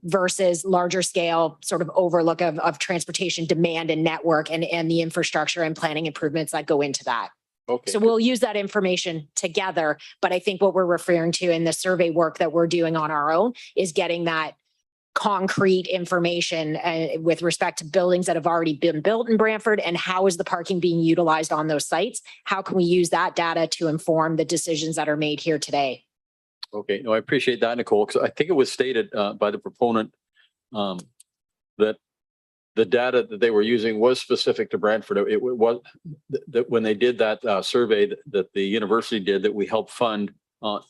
Speaker 22: versus larger scale sort of overlook of transportation demand and network and the infrastructure and planning improvements that go into that.
Speaker 1: Okay.
Speaker 22: So we'll use that information together. But I think what we're referring to in the survey work that we're doing on our own is getting that concrete information with respect to buildings that have already been built in Brantford, and how is the parking being utilized on those sites? How can we use that data to inform the decisions that are made here today?
Speaker 1: Okay, no, I appreciate that, Nicole, because I think it was stated by the proponent that the data that they were using was specific to Brantford. It was that when they did that survey that the university did, that we helped fund,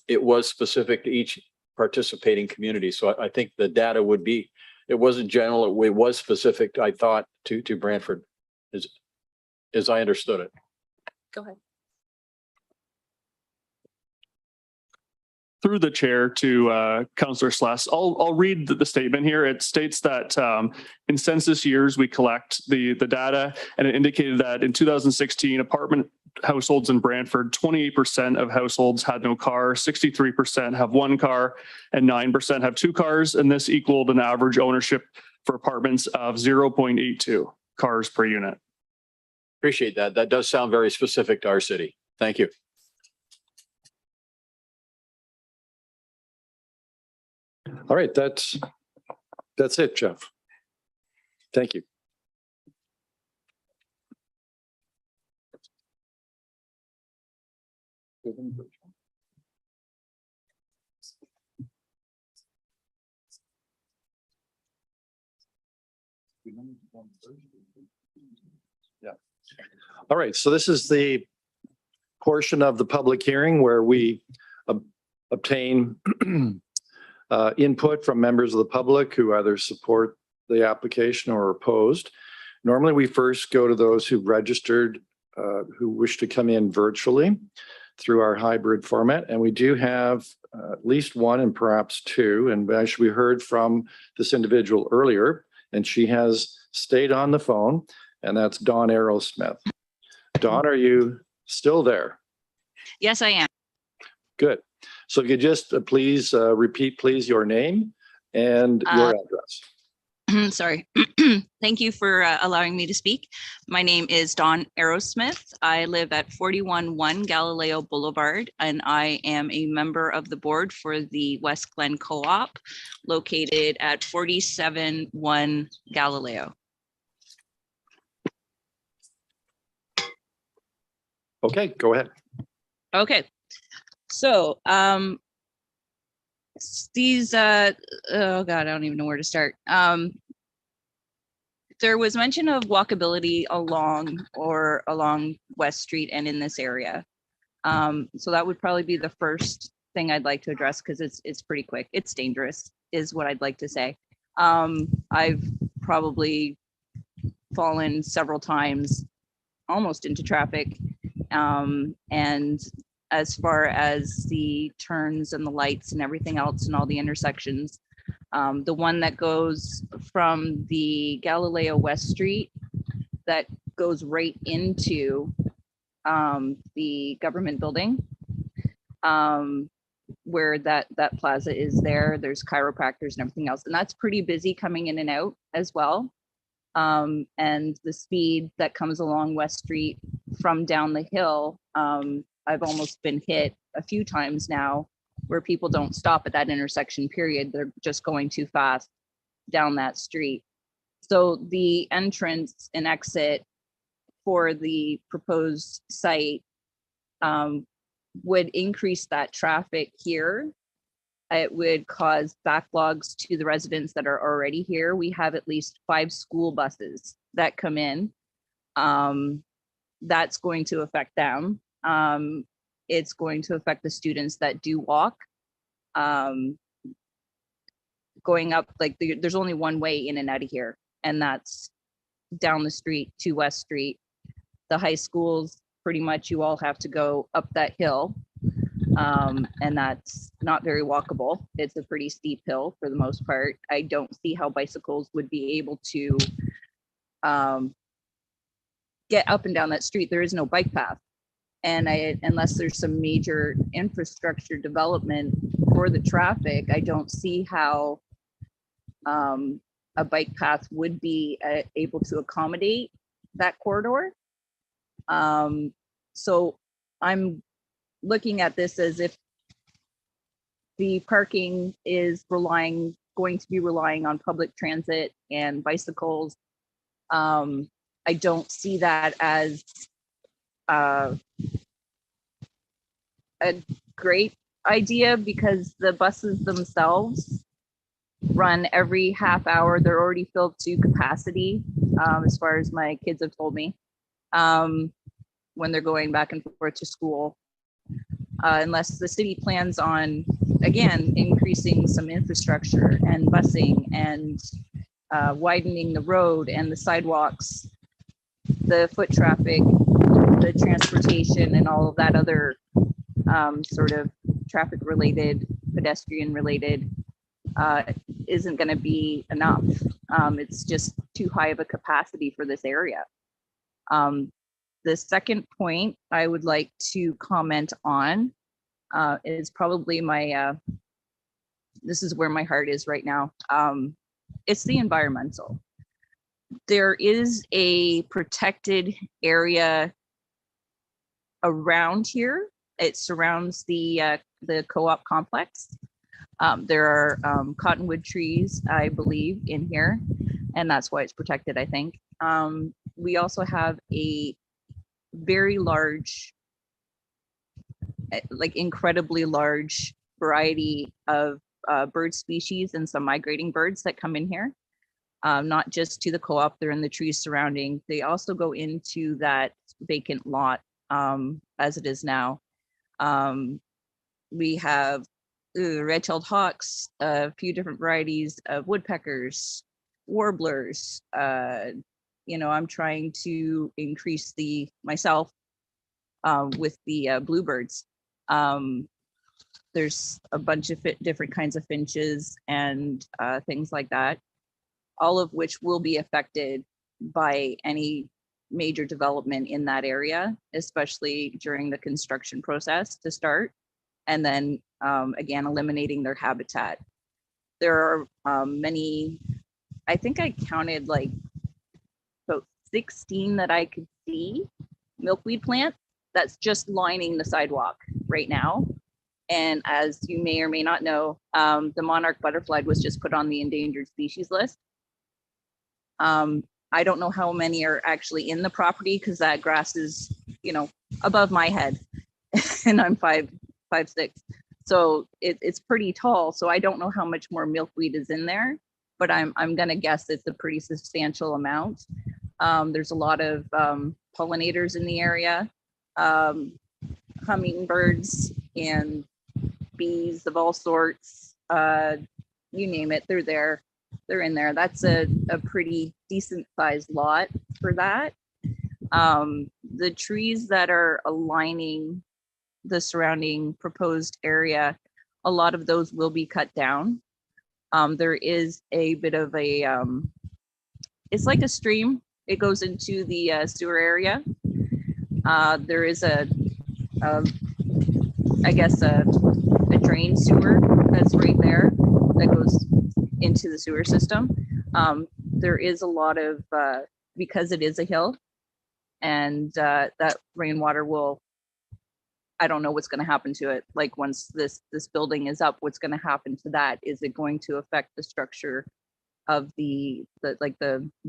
Speaker 1: it was specific to each participating community. So I think the data would be, it wasn't general, it was specific, I thought, to Brantford, as I understood it.
Speaker 22: Go ahead.
Speaker 9: Through the chair to Councillor Sless, I'll read the statement here. It states that in census years, we collect the data, and it indicated that in 2016, apartment households in Brantford, 28% of households had no car, 63% have one car, and 9% have two cars. And this equaled an average ownership for apartments of 0.82 cars per unit.
Speaker 1: Appreciate that. That does sound very specific to our city. Thank you.
Speaker 4: All right, that's it, Jeff. Thank you. Yeah. All right, so this is the portion of the public hearing where we obtain input from members of the public who either support the application or opposed. Normally, we first go to those who registered, who wish to come in virtually through our hybrid format. And we do have at least one and perhaps two. And actually, we heard from this individual earlier, and she has stayed on the phone, and that's Dawn Arrowsmith. Dawn, are you still there?
Speaker 14: Yes, I am.
Speaker 4: Good. So if you just please repeat, please, your name and your address.
Speaker 14: Sorry. Thank you for allowing me to speak. My name is Dawn Arrowsmith. I live at 41-1 Galileo Boulevard, and I am a member of the board for the West Glen Co-op located at 47-1 Galileo.
Speaker 4: Okay, go ahead.
Speaker 14: Okay. So these oh God, I don't even know where to start. There was mention of walkability along West Street and in this area. So that would probably be the first thing I'd like to address, because it's pretty quick. It's dangerous is what I'd like to say. I've probably fallen several times almost into traffic. And as far as the turns and the lights and everything else and all the intersections, the one that goes from the Galileo West Street that goes right into the government building, where that plaza is there's chiropractors and everything else. And that's pretty busy coming in and out as well. and the speed that comes along West Street from down the hill. I've almost been hit a few times now where people don't stop at that intersection period. They're just going too fast down that street. So the entrance and exit for the proposed site would increase that traffic here. It would cause backlogs to the residents that are already here. We have at least 5 school buses that come in. That's going to affect them. It's going to affect the students that do walk. Going up, like there's only one way in and out of here, and that's down the street to West Street. The high schools, pretty much you all have to go up that hill. And that's not very walkable. It's a pretty steep hill for the most part. I don't see how bicycles would be able to get up and down that street. There is no bike path. And unless there's some major infrastructure development for the traffic, I don't see how a bike path would be able to accommodate that corridor. So I'm looking at this as if the parking is going to be relying on public transit and bicycles. I don't see that as a great idea because the buses themselves run every half hour. They're already filled to capacity, as far as my kids have told me, when they're going back and forth to school. Unless the city plans on, again, increasing some infrastructure and busing and widening the road and the sidewalks, the foot traffic, the transportation, and all of that other sort of traffic related, pedestrian related, isn't going to be enough. It's just too high of a capacity for this area. The second point I would like to comment on is probably this is where my heart is right now. It's the environmental. There is a protected area around here. It surrounds the co-op complex. There are cottonwood trees, I believe, in here, and that's why it's protected, I think. We also have a very large, like incredibly large variety of bird species and some migrating birds that come in here. Not just to the co-op, they're in the trees surrounding. They also go into that vacant lot as it is now. We have red-tailed hawks, a few different varieties of woodpeckers, warblers. I'm trying to increase myself with the bluebirds. There's a bunch of different kinds of finches and things like that, all of which will be affected by any major development in that area, especially during the construction process to start, and then again, eliminating their habitat. There are many, I think I counted like about 16 that I could see, milkweed plants that's just lining the sidewalk right now. And as you may or may not know, the monarch butterfly was just put on the endangered species list. I don't know how many are actually in the property because that grass is, above my head and I'm 5'6". So it's pretty tall. So I don't know how much more milkweed is in there, but I'm gonna guess it's a pretty substantial amount. There's a lot of pollinators in the area, hummingbirds and bees of all sorts, you name it, they're there. They're in there. That's a pretty decent sized lot for that. The trees that are aligning the surrounding proposed area, a lot of those will be cut down. There is a bit of a, it's like a stream. It goes into the sewer area. There is I guess a drain sewer that's right there that goes into the sewer system. there is a lot of, because it is a hill, and that rainwater will, I don't know what's going to happen to it. Like once this building is up, what's going to happen to that? Is it going to affect the structure of the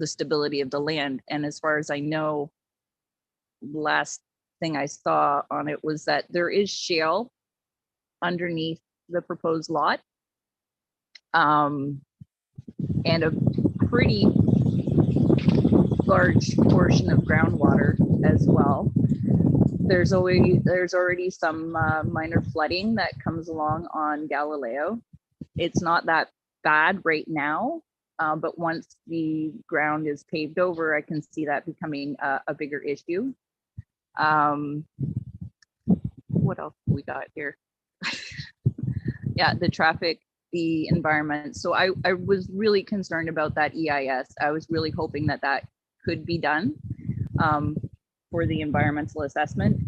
Speaker 14: stability of the land? And as far as I know, last thing I saw on it was that there is shale underneath the proposed lot, and a pretty large portion of groundwater as well. There's already some minor flooding that comes along on Galileo. It's not that bad right now, but once the ground is paved over, I can see that becoming a bigger issue. What else we got here? Yeah, the traffic, the environment. So I was really concerned about that EIS. I was really hoping that that could be done for the environmental assessment,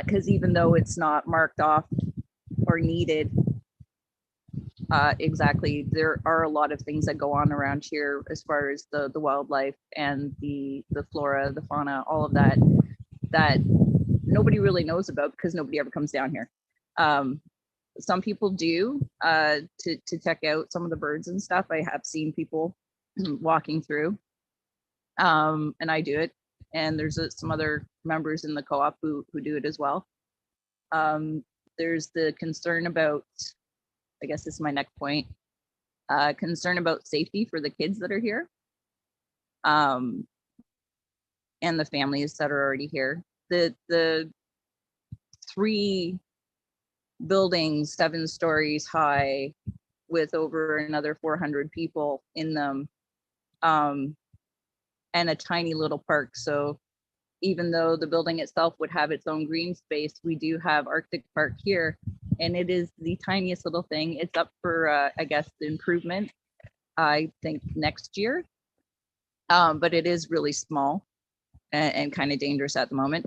Speaker 14: because even though it's not marked off or needed exactly, there are a lot of things that go on around here as far as the wildlife and the flora, the fauna, all of that nobody really knows about because nobody ever comes down here. Some people do to check out some of the birds and stuff. I have seen people walking through, and I do it. And there's some other members in the co-op who do it as well. There's the concern about, I guess this is my next point, concern about safety for the kids that are here, and the families that are already here. The 3 buildings, 7 stories high, with over another 400 people in them, and a tiny little park. So even though the building itself would have its own green space, we do have Arctic Park here, and it is the tiniest little thing. It's up for, I guess, the improvement, I think, next year. But it is really small and kind of dangerous at the moment.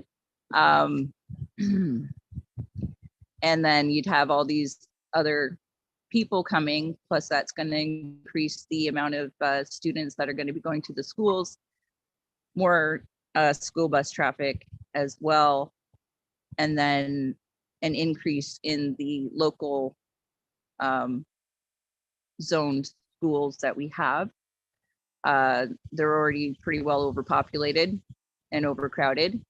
Speaker 14: And then you'd have all these other people coming, plus that's going to increase the amount of students that are going to be going to the schools, more school bus traffic as well, and then an increase in the local zoned schools that we have. They're already pretty well overpopulated and overcrowded.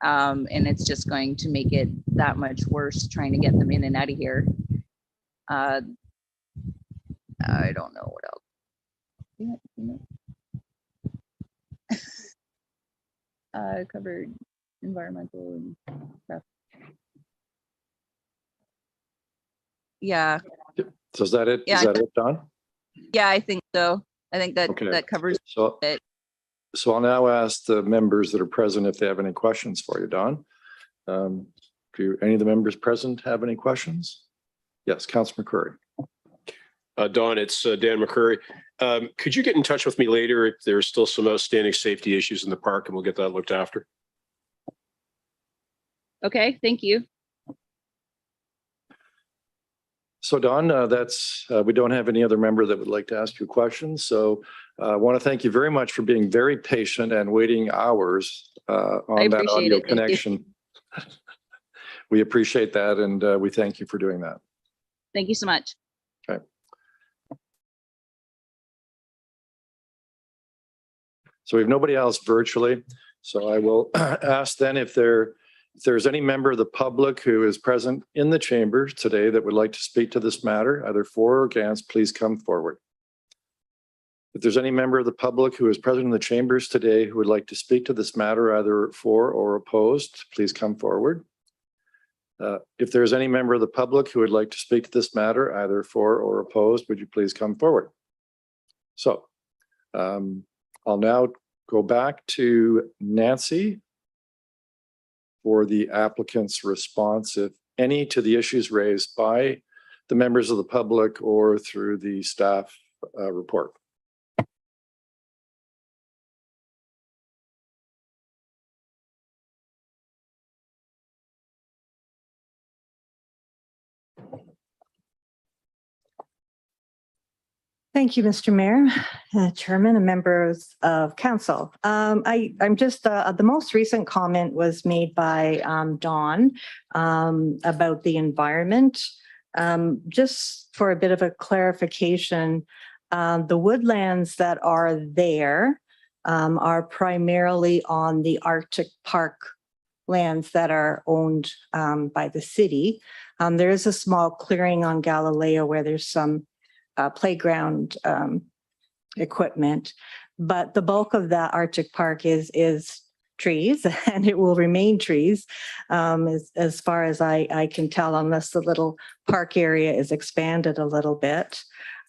Speaker 14: And it's just going to make it that much worse trying to get them in and out of here. I don't know what else. Covered environmental and stuff. Yeah.
Speaker 4: So is that it?
Speaker 14: Yeah,
Speaker 4: Is that it, Don?
Speaker 14: Yeah, I think so. I think that
Speaker 4: Okay.
Speaker 14: that covers
Speaker 4: So,
Speaker 14: it.
Speaker 4: so I'll now ask the members that are present if they have any questions for you, Don. Do any of the members present have any questions? Yes, Councilor McCurry.
Speaker 2: Don, it's Dan McCurry. Could you get in touch with me later if there's still some outstanding safety issues in the park, and we'll get that looked after?
Speaker 14: Okay, thank you.
Speaker 4: So Don, we don't have any other member that would like to ask you questions. So I want to thank you very much for being very patient and waiting hours on that
Speaker 14: appreciate
Speaker 4: audio
Speaker 14: it. Thank you.
Speaker 4: connection. We appreciate that, and we thank you for doing that.
Speaker 14: Thank you so much.
Speaker 4: Okay. So we have nobody else virtually. So I will ask then if there's any member of the public who is present in the chamber today that would like to speak to this matter, either for or against, please come forward. If there's any member of the public who is present in the chambers today who would like to speak to this matter, either for or opposed, please come forward. If there's any member of the public who would like to speak to this matter, either for or opposed, would you please come forward? So I'll now go back to Nancy for the applicant's response, if any, to the issues raised by the members of the public or through the staff report.
Speaker 19: Thank you, Mr. Mayor, Chairman, and members of council. I'm just, the most recent comment was made by Dawn about the environment. Just for a bit of a clarification, the woodlands that are there are primarily on the Arctic Park lands that are owned by the city. There is a small clearing on Galileo where there's some playground equipment, but the bulk of that Arctic Park is trees, and it will remain trees as far as I can tell, unless the little park area is expanded a little bit.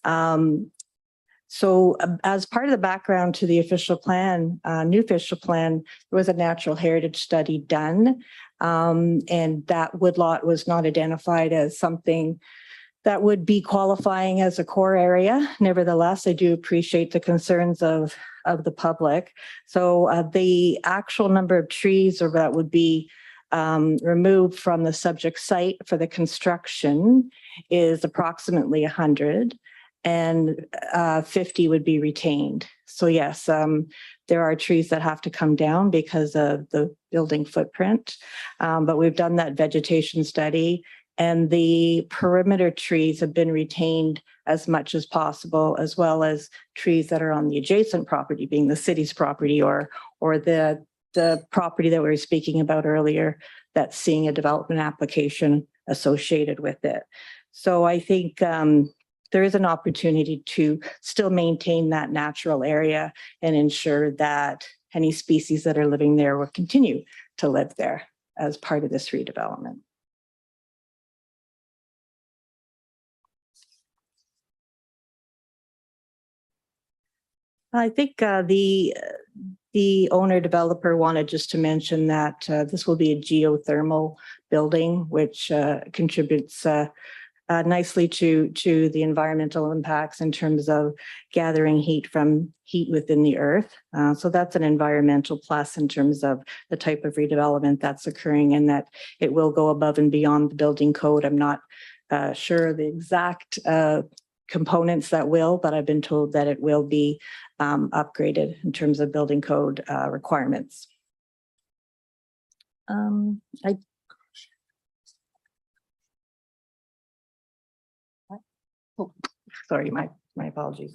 Speaker 19: So as part of the background to the official plan, new official plan, there was a natural heritage study done, and that woodlot was not identified as something that would be qualifying as a core area. Nevertheless, I do appreciate the concerns of the public. So the actual number of trees or that would be removed from the subject site for the construction is approximately 100, and 50 would be retained. So yes, there are trees that have to come down because of the building footprint, but we've done that vegetation study, and the perimeter trees have been retained as much as possible, as well as trees that are on the adjacent property, being the city's property or the property that we were speaking about earlier that's seeing a development application associated with it. So I think there is an opportunity to still maintain that natural area and ensure that any species that are living there will continue to live there as part of this redevelopment. I think the owner developer wanted just to mention that this will be a geothermal building, which contributes nicely to the environmental impacts in terms of gathering heat from heat within the earth. So that's an environmental plus in terms of the type of redevelopment that's occurring, and that it will go above and beyond the building code. I'm not sure the exact components that will, but I've been told that it will be upgraded in terms of building code requirements. Sorry, my apologies.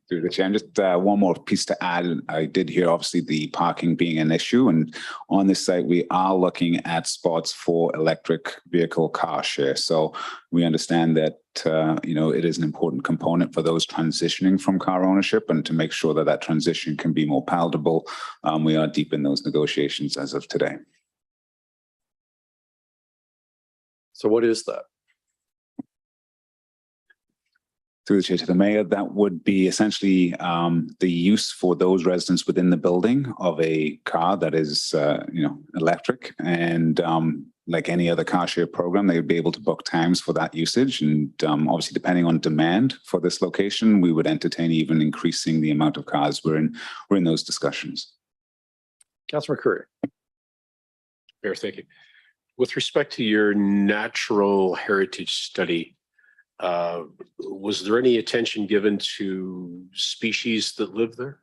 Speaker 20: Through the chair, and just one more piece to add. I did hear obviously the parking being an issue, and on this site we are looking at spots for electric vehicle car share. So we understand that it is an important component for those transitioning from car ownership, and to make sure that that transition can be more palatable, we are deep in those negotiations as of today.
Speaker 4: So what is that?
Speaker 20: Through the chair to the mayor, that would be essentially the use for those residents within the building of a car that is, electric, and like any other car share program, they would be able to book times for that usage. And obviously, depending on demand for this location, we would entertain even increasing the amount of cars. We're in those discussions.
Speaker 4: Councilor Curry.
Speaker 2: Mayor, thank you. With respect to your natural heritage study, was there any attention given to species that live there?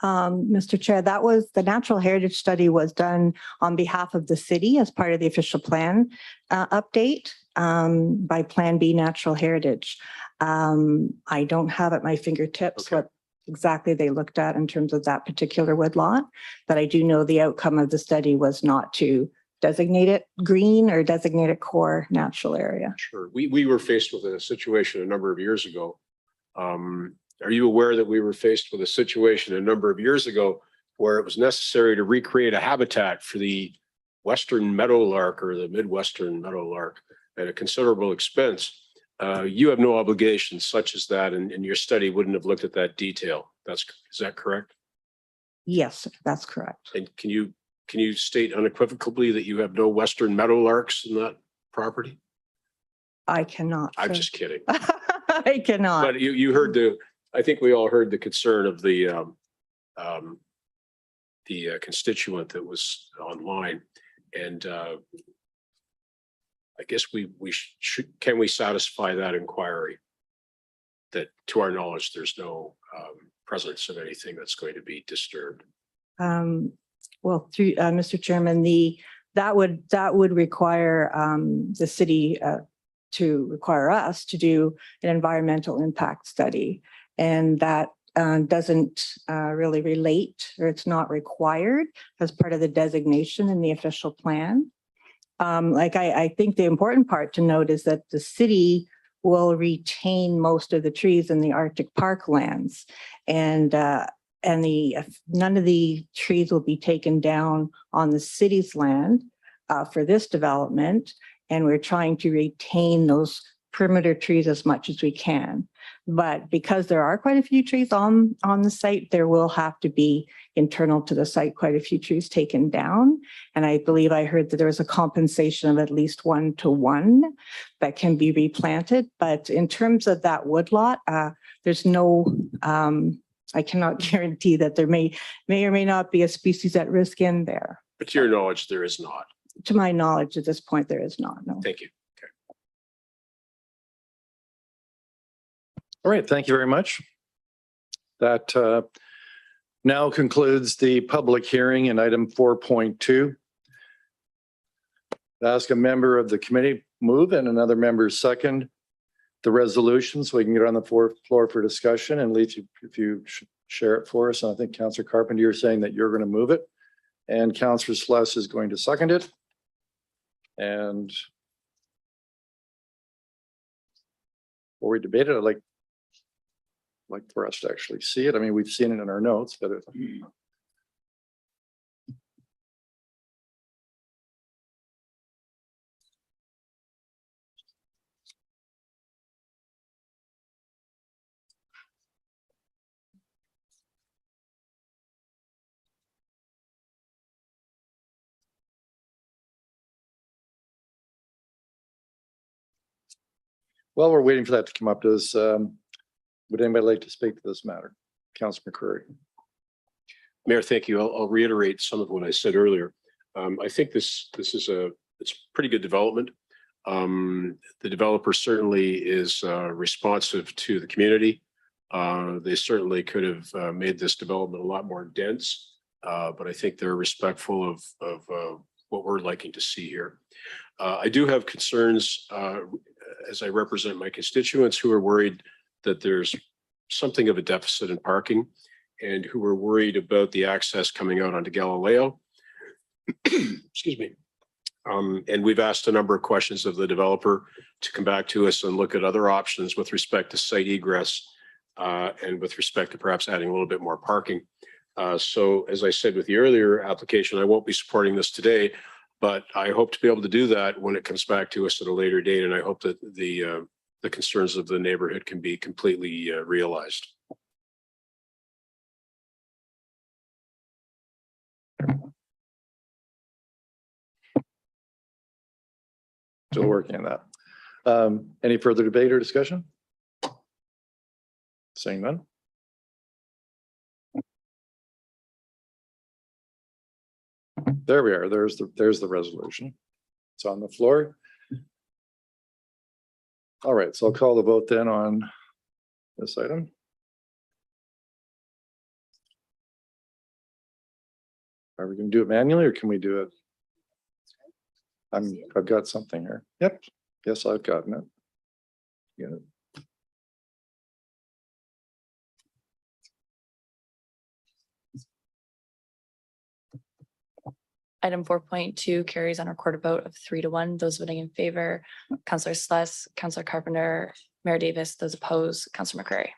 Speaker 19: Mr. Chair, that was the natural heritage study was done on behalf of the city as part of the official plan update by Plan B Natural Heritage. I don't have at my fingertips what exactly they looked at in terms of that particular woodlot, but I do know the outcome of the study was not to designate it green or designate it core natural area.
Speaker 2: Sure. We were faced with a situation a number of years ago. Are you aware that we were faced with a situation a number of years ago where it was necessary to recreate a habitat for the western meadowlark or the Midwestern meadowlark at a considerable expense? You have no obligations such as that, and your study wouldn't have looked at that detail. Is that correct?
Speaker 19: Yes, that's correct.
Speaker 2: And can you state unequivocally that you have no western meadowlarks in that property?
Speaker 19: I cannot.
Speaker 2: I'm just kidding.
Speaker 19: I cannot.
Speaker 2: But you heard I think we all heard the concern of the constituent that was online, and I guess can we satisfy that inquiry? that to our knowledge, there's no presence of anything that's going to be disturbed.
Speaker 19: Well, through Mr. Chairman, that would require the city to require us to do an environmental impact study, and that doesn't really relate, or it's not required as part of the designation in the official plan. I think the important part to note is that the city will retain most of the trees in the Arctic Park lands, and none of the trees will be taken down on the city's land for this development. And we're trying to retain those perimeter trees as much as we can. But because there are quite a few trees on the site, there will have to be internal to the site quite a few trees taken down. And I believe I heard that there was a compensation of at least 1-to-1 that can be replanted. But in terms of that woodlot, there's no, I cannot guarantee that there may or may not be a species at risk in there.
Speaker 2: But to your knowledge, there is not.
Speaker 19: To my knowledge, at this point, there is not, no.
Speaker 2: Thank you.
Speaker 4: All right, thank you very much. That now concludes the public hearing in item 4.2. Ask a member of the committee move and another member second the resolution so we can get on the floor for discussion, and Leith, if you share it for us. And I think Councillor Carpenter, you're saying that you're going to move it, and Councillor Sless is going to second it. And before we debate it, I'd like for us to actually see it. I mean, we've seen it in our notes, but while we're waiting for that to come up, would anybody like to speak to this matter? Councillor McCurry.
Speaker 2: Mayor, thank you. I'll reiterate some of what I said earlier. I think it's pretty good development. The developer certainly is responsive to the community. They certainly could have made this development a lot more dense, but I think they're respectful of what we're liking to see here. I do have concerns as I represent my constituents who are worried that there's something of a deficit in parking and who are worried about the access coming out onto Galileo. Excuse me. And we've asked a number of questions of the developer to come back to us and look at other options with respect to site egress and with respect to perhaps adding a little bit more parking. So as I said with the earlier application, I won't be supporting this today, but I hope to be able to do that when it comes back to us at a later date. And I hope that the concerns of the neighborhood can be completely realized.
Speaker 4: Still working on that. Any further debate or discussion? Seeing none. There we are. There's the resolution. It's on the floor. All right, so I'll call the vote then on this item. Are we going to do it manually or can we do it? I've got something here. Yep. Yes, I've gotten it. Yeah.
Speaker 3: Item 4.2 carries on a recorded vote of 3-1. Those voting in favor, Councillor Sless, Councillor Carpenter, Mayor Davis. Those opposed, Councillor McCrary.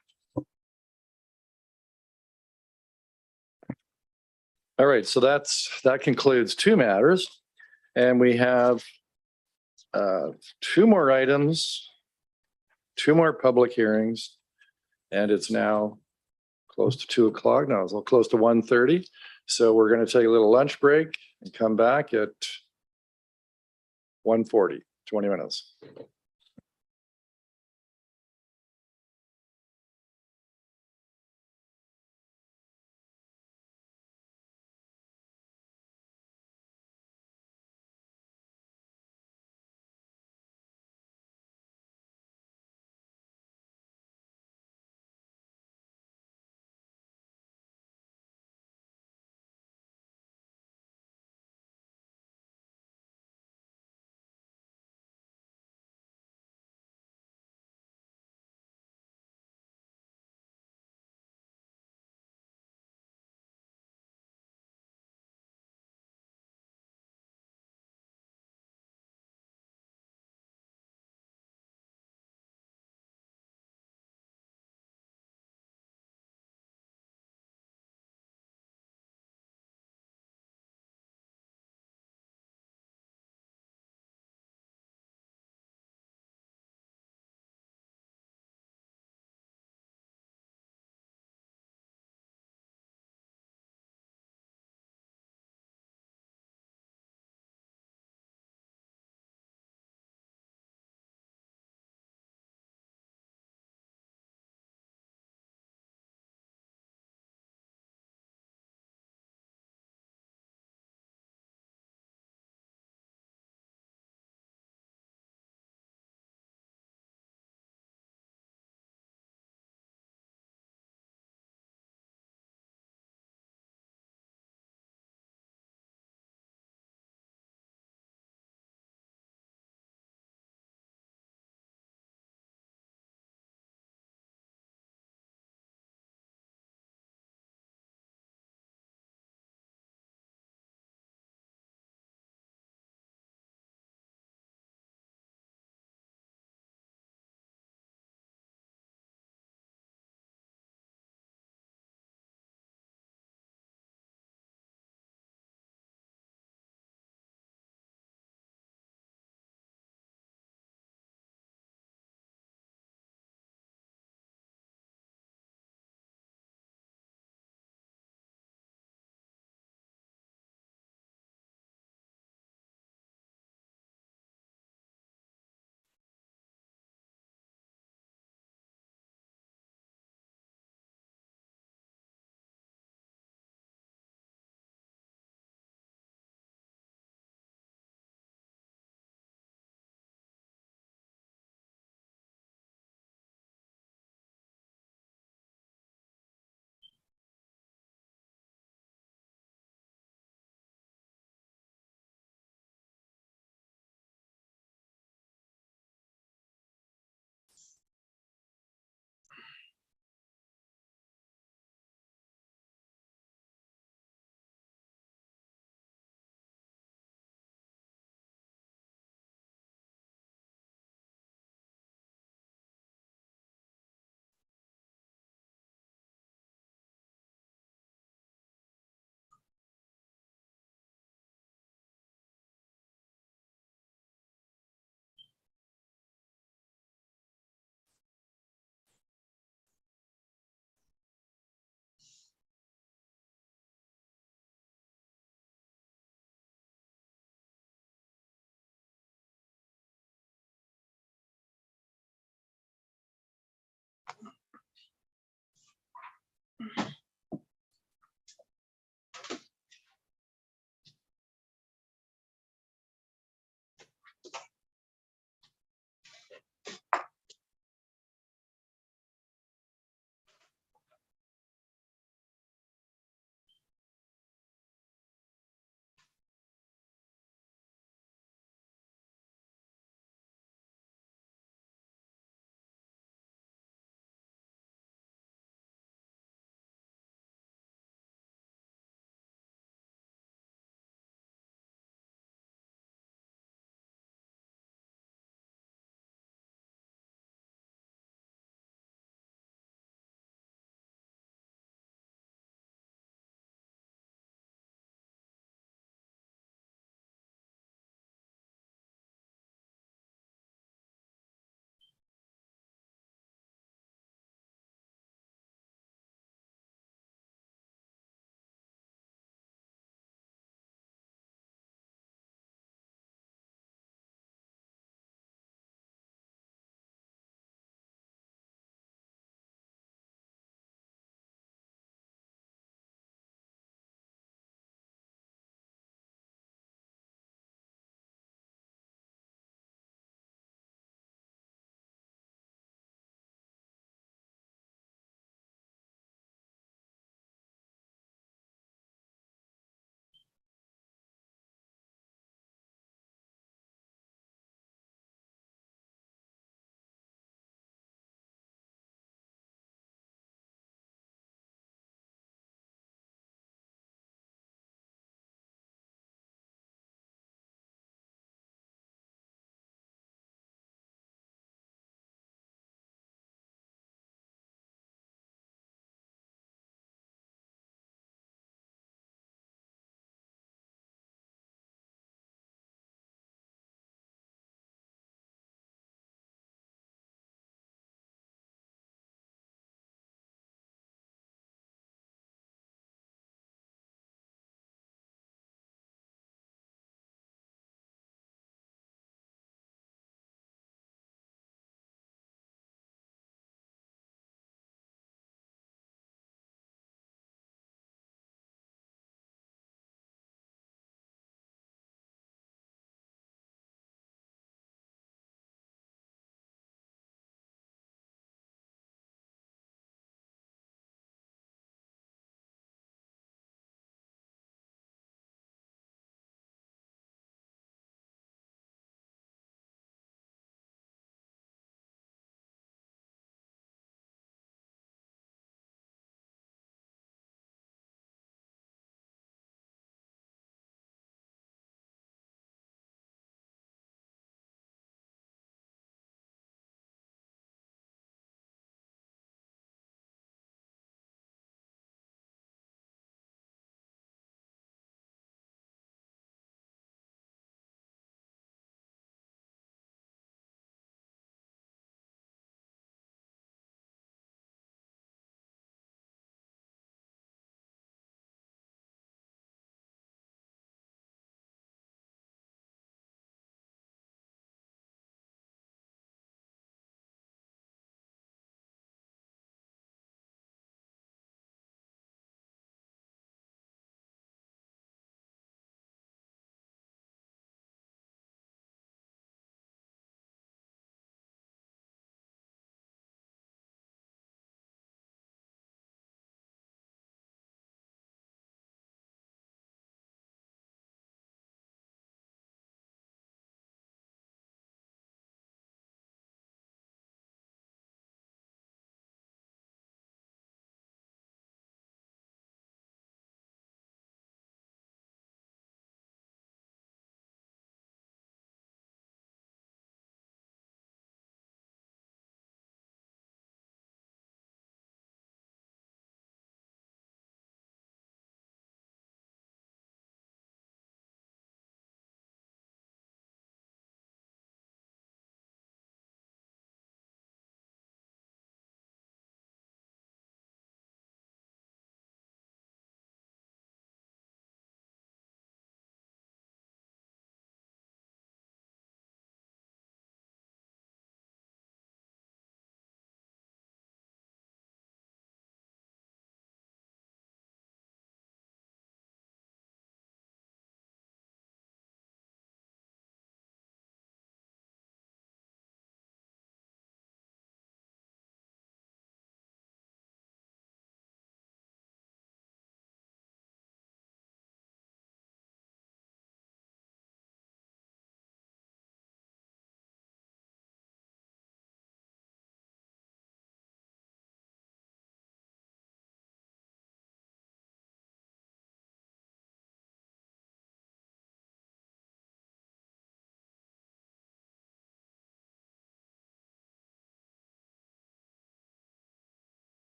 Speaker 4: All right, so that concludes 2 matters, and we have 2 more items, 2 more public hearings, and it's now close to 2 o'clock now. It's close to 1:30. So we're going to take a little lunch break and come back at 1:40, 20 minutes.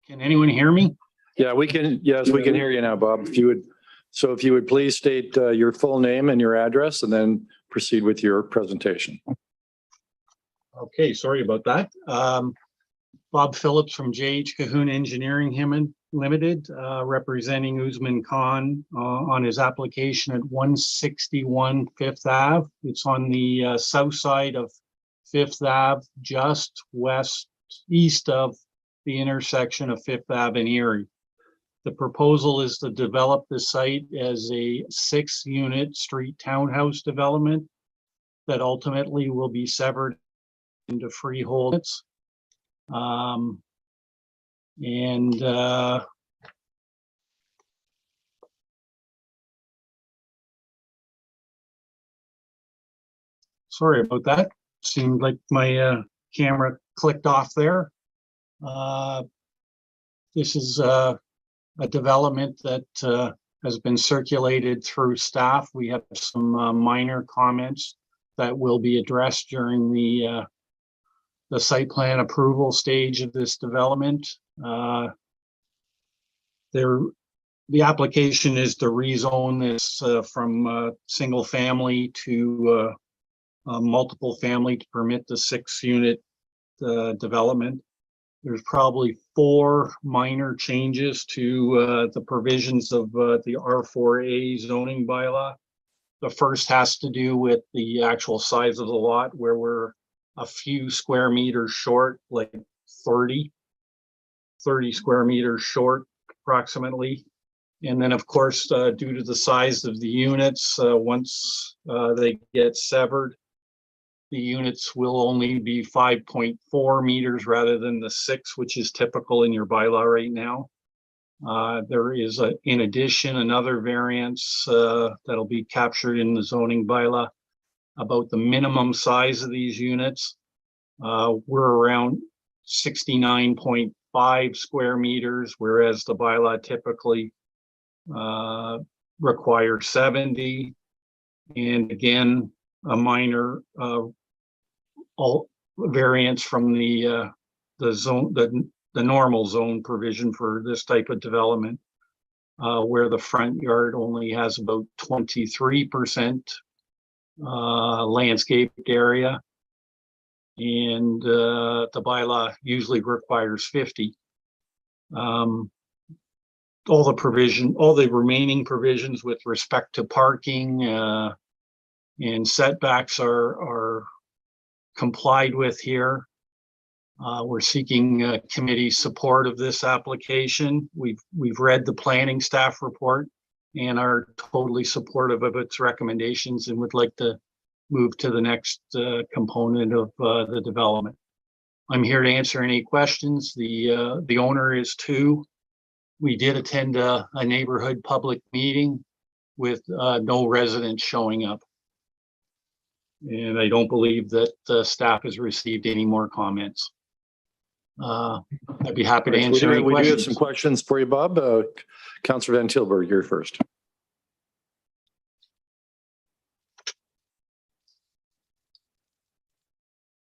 Speaker 11: Can anyone hear me?
Speaker 4: Yeah, we can. Yes, we can hear you now, Bob. If you would please state your full name and your address and then proceed with your presentation.
Speaker 11: Okay, sorry about that. Bob Phillips from J.H. Cahoon Engineering Limited, representing Usman Khan on his application at 161 Fifth Ave. It's on the south side of Fifth Ave, just east of the intersection of Fifth Ave and Erie. The proposal is to develop the site as a 6-unit street townhouse development that ultimately will be severed into freeholds. Sorry about that. Seemed like my camera clicked off there. This is a development that has been circulated through staff. We have some minor comments that will be addressed during the site plan approval stage of this development. The application is to rezone this from single family to multiple family to permit the 6-unit development. There's probably 4 minor changes to the provisions of the R4A zoning bylaw. The first has to do with the actual size of the lot, where we're a few square meters short, like 30 square meters short approximately. And then, of course, due to the size of the units, once they get severed, the units will only be 5.4 meters rather than the 6, which is typical in your bylaw right now. There is, in addition, another variance that'll be captured in the zoning bylaw about the minimum size of these units. We're around 69.5 square meters, whereas the bylaw typically requires 70. And again, a minor variance from the zone, the normal zone provision for this type of development, where the front yard only has about 23% landscaped area, and the bylaw usually requires 50. All the remaining provisions with respect to parking and setbacks are complied with here. We're seeking committee support of this application. We've read the planning staff report and are totally supportive of its recommendations and would like to move to the next component of the development. I'm here to answer any questions. The owner is too. We did attend a neighborhood public meeting with no residents showing up. And I don't believe that staff has received any more comments. I'd be happy to answer any questions.
Speaker 4: We do have some questions for you, Bob. Councillor Van Tilburg, you're first.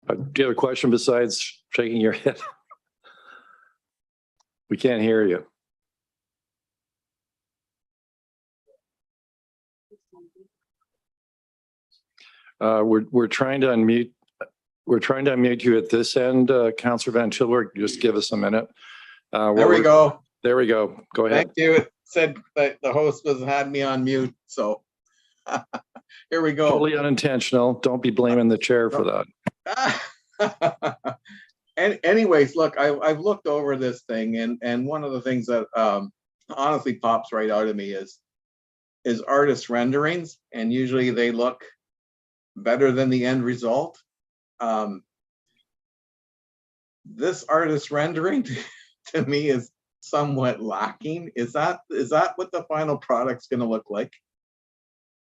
Speaker 4: Do you have a question besides shaking your head? We can't hear you. We're trying to unmute. We're trying to unmute you at this end, Councillor Van Tilburg. Just give us a minute.
Speaker 10: There we go.
Speaker 4: There we go. Go ahead.
Speaker 10: Thank you. It said that the host had me on mute, so here we go.
Speaker 4: Totally unintentional. Don't be blaming the chair for
Speaker 10: that. And anyways, look, I've looked over this thing, and one of the things that honestly pops right out of me is is artist renderings, and usually they look better than the end result. This artist rendering to me is somewhat lacking. Is that what the final product's going to look like?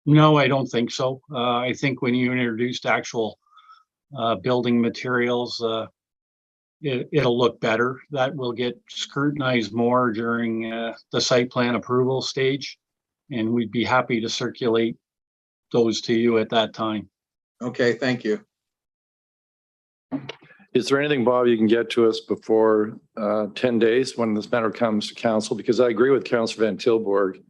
Speaker 11: No, I don't think so. I think when you introduced actual building materials, it'll look better. That will get scrutinized more during the site plan approval stage, and we'd be happy to circulate those to you at that time.
Speaker 10: Okay, thank you.
Speaker 4: Is there anything, Bob, you can get to us before 10 days when this matter comes to council? Because I agree with Councillor Van Tilburg.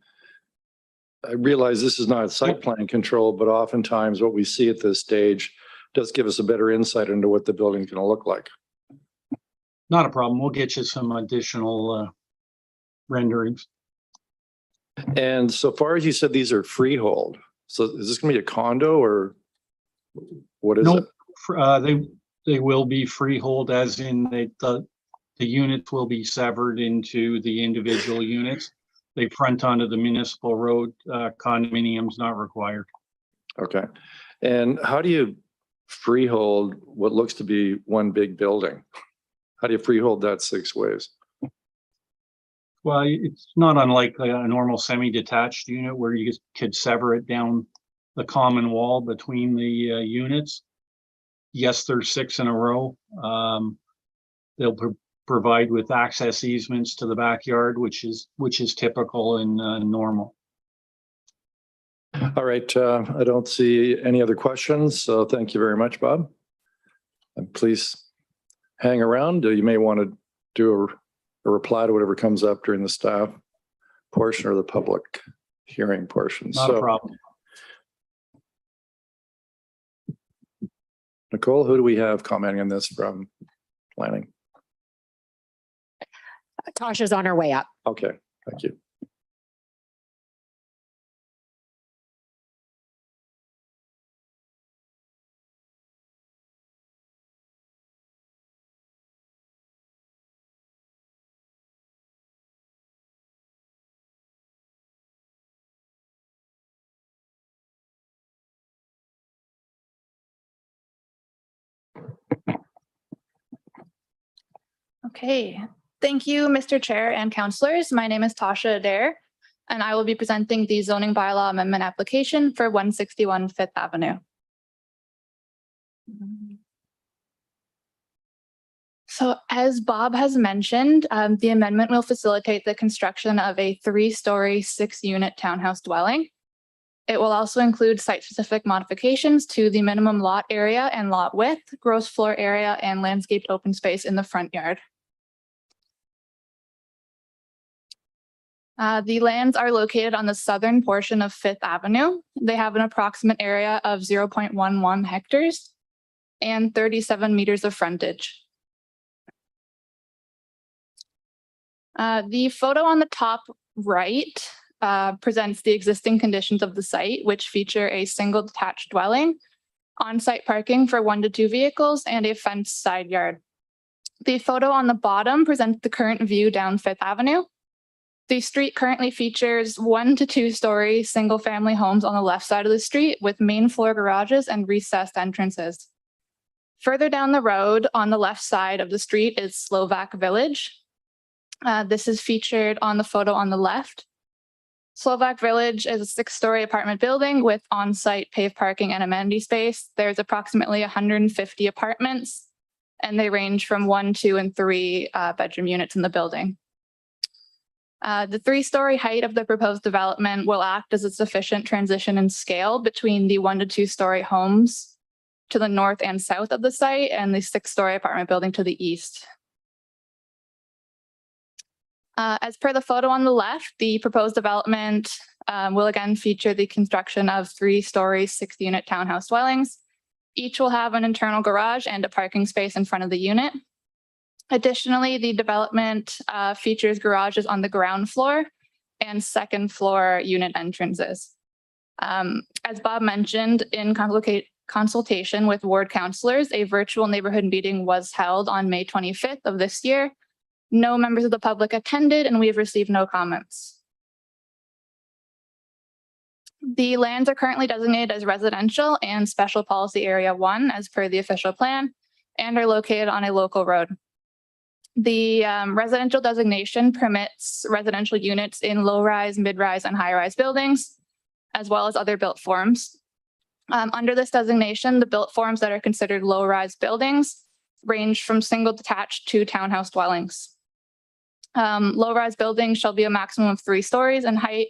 Speaker 4: I realize this is not site plan control, but oftentimes what we see at this stage does give us a better insight into what the building's going to look like.
Speaker 11: Not a problem. We'll get you some additional renderings.
Speaker 4: And so far as you said, these are freehold. So is this going to be a condo or what is it?
Speaker 11: They will be freehold, as in the units will be severed into the individual units. They front onto the municipal road. Condominiums not required.
Speaker 4: Okay. And how do you freehold what looks to be one big building? How do you freehold that 6 ways?
Speaker 11: Well, it's not unlike a normal semi-detached unit where you could sever it down the common wall between the units. Yes, there's 6 in a row. They'll provide with access easements to the backyard, which is typical and normal.
Speaker 4: All right. I don't see any other questions. So thank you very much, Bob. And please hang around. You may want to do a reply to whatever comes up during the staff portion or the public hearing portion.
Speaker 11: Not a problem.
Speaker 4: Nicole, who do we have commenting on this from planning?
Speaker 22: Tasha's on her way up.
Speaker 4: Okay, thank you.
Speaker 12: Okay, thank you, Mr. Chair and councillors. My name is Tasha Adair, and I will be presenting the zoning bylaw amendment application for 161 Fifth Avenue. So as Bob has mentioned, the amendment will facilitate the construction of a 3-story, 6-unit townhouse dwelling. It will also include site-specific modifications to the minimum lot area and lot width, gross floor area, and landscaped open space in the front yard. The lands are located on the southern portion of Fifth Avenue. They have an approximate area of 0.11 hectares and 37 meters of frontage. The photo on the top right presents the existing conditions of the site, which feature a single detached dwelling, on-site parking for 1 to 2 vehicles, and a fenced side yard. The photo on the bottom presents the current view down Fifth Avenue. The street currently features 1 to 2-story single-family homes on the left side of the street with main floor garages and recessed entrances. Further down the road on the left side of the street is Slovak Village. This is featured on the photo on the left. Slovak Village is a 6-story apartment building with on-site paved parking and amenity space. There's approximately 150 apartments, and they range from 1, 2, and 3 bedroom units in the building. The 3-story height of the proposed development will act as a sufficient transition in scale between the 1 to 2-story homes to the north and south of the site and the 6-story apartment building to the east. As per the photo on the left, the proposed development will again feature the construction of 3-story, 6-unit townhouse dwellings. Each will have an internal garage and a parking space in front of the unit. Additionally, the development features garages on the ground floor and 2nd floor unit entrances. As Bob mentioned, in consultation with ward councillors, a virtual neighborhood meeting was held on May 25th of this year. No members of the public attended, and we have received no comments. The lands are currently designated as residential and special policy area 1 as per the official plan and are located on a local road. The residential designation permits residential units in low-rise, mid-rise, and high-rise buildings, as well as other built forms. Under this designation, the built forms that are considered low-rise buildings range from single detached to townhouse dwellings. Low-rise buildings shall be a maximum of 3 stories in height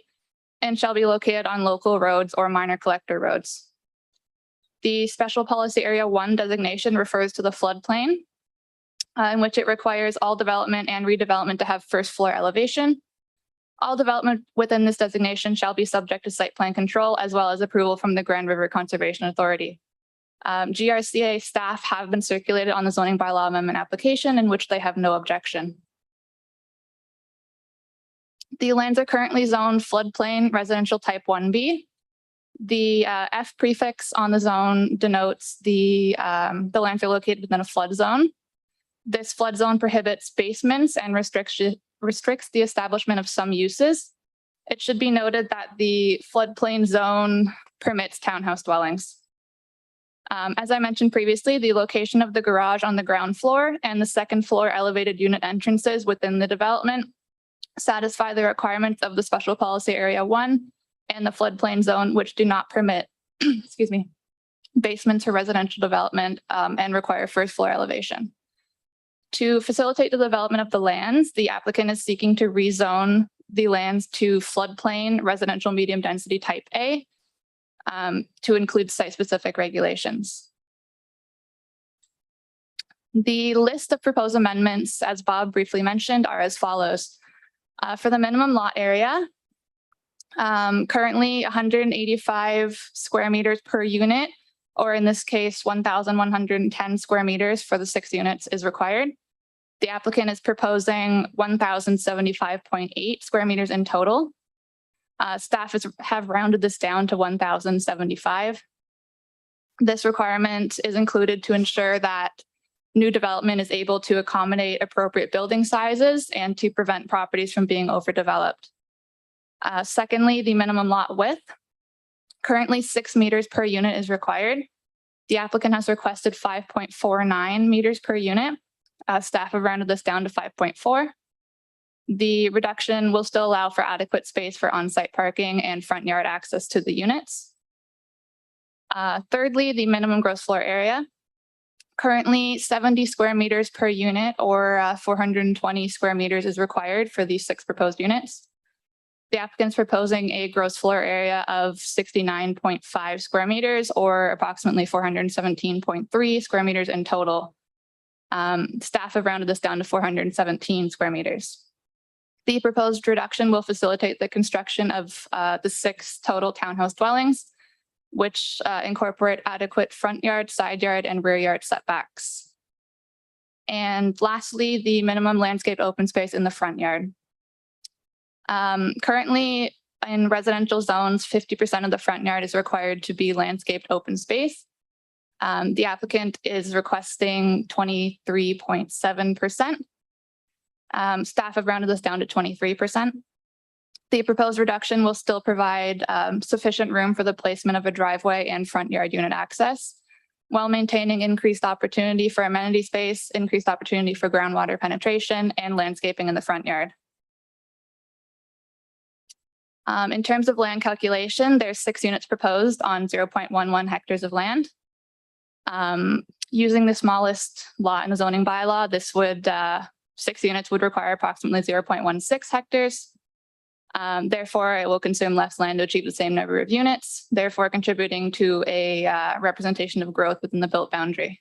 Speaker 12: and shall be located on local roads or minor collector roads. The Special Policy Area 1 designation refers to the floodplain, in which it requires all development and redevelopment to have first floor elevation. All development within this designation shall be subject to site plan control as well as approval from the Grand River Conservation Authority. GRCA staff have been circulated on the zoning bylaw amendment application in which they have no objection. The lands are currently zoned floodplain residential type 1B. The F prefix on the zone denotes the lands are located within a flood zone. This flood zone prohibits basements and restricts the establishment of some uses. It should be noted that the floodplain zone permits townhouse dwellings. As I mentioned previously, the location of the garage on the ground floor and the second floor elevated unit entrances within the development satisfy the requirements of the Special Policy Area 1 and the floodplain zone, which do not permit, excuse me, basements for residential development and require first floor elevation. To facilitate the development of the lands, the applicant is seeking to rezone the lands to floodplain residential medium density type A to include site-specific regulations. The list of proposed amendments, as Bob briefly mentioned, are as follows. For the minimum lot area, currently 185 square meters per unit, or in this case, 1,110 square meters for the 6 units is required. The applicant is proposing 1,075.8 square meters in total. Staff have rounded this down to 1,075. This requirement is included to ensure that new development is able to accommodate appropriate building sizes and to prevent properties from being overdeveloped. Secondly, the minimum lot width. Currently 6 meters per unit is required. The applicant has requested 5.49 meters per unit. Staff have rounded this down to 5.4. The reduction will still allow for adequate space for on-site parking and front yard access to the units. Thirdly, the minimum gross floor area. Currently 70 square meters per unit or 420 square meters is required for these 6 proposed units. The applicant's proposing a gross floor area of 69.5 square meters or approximately 417.3 square meters in total. Staff have rounded this down to 417 square meters. The proposed reduction will facilitate the construction of the 6 total townhouse dwellings, which incorporate adequate front yard, side yard, and rear yard setbacks. And lastly, the minimum landscape open space in the front yard. Currently, in residential zones, 50% of the front yard is required to be landscaped open space. The applicant is requesting 23.7%. Staff have rounded this down to 23%. The proposed reduction will still provide sufficient room for the placement of a driveway and front yard unit access, while maintaining increased opportunity for amenity space, increased opportunity for groundwater penetration, and landscaping in the front yard. In terms of land calculation, there's 6 units proposed on 0.11 hectares of land. Using the smallest lot in the zoning bylaw, this would 6 units would require approximately 0.16 hectares. Therefore, it will consume less land to achieve the same number of units, therefore contributing to a representation of growth within the built boundary.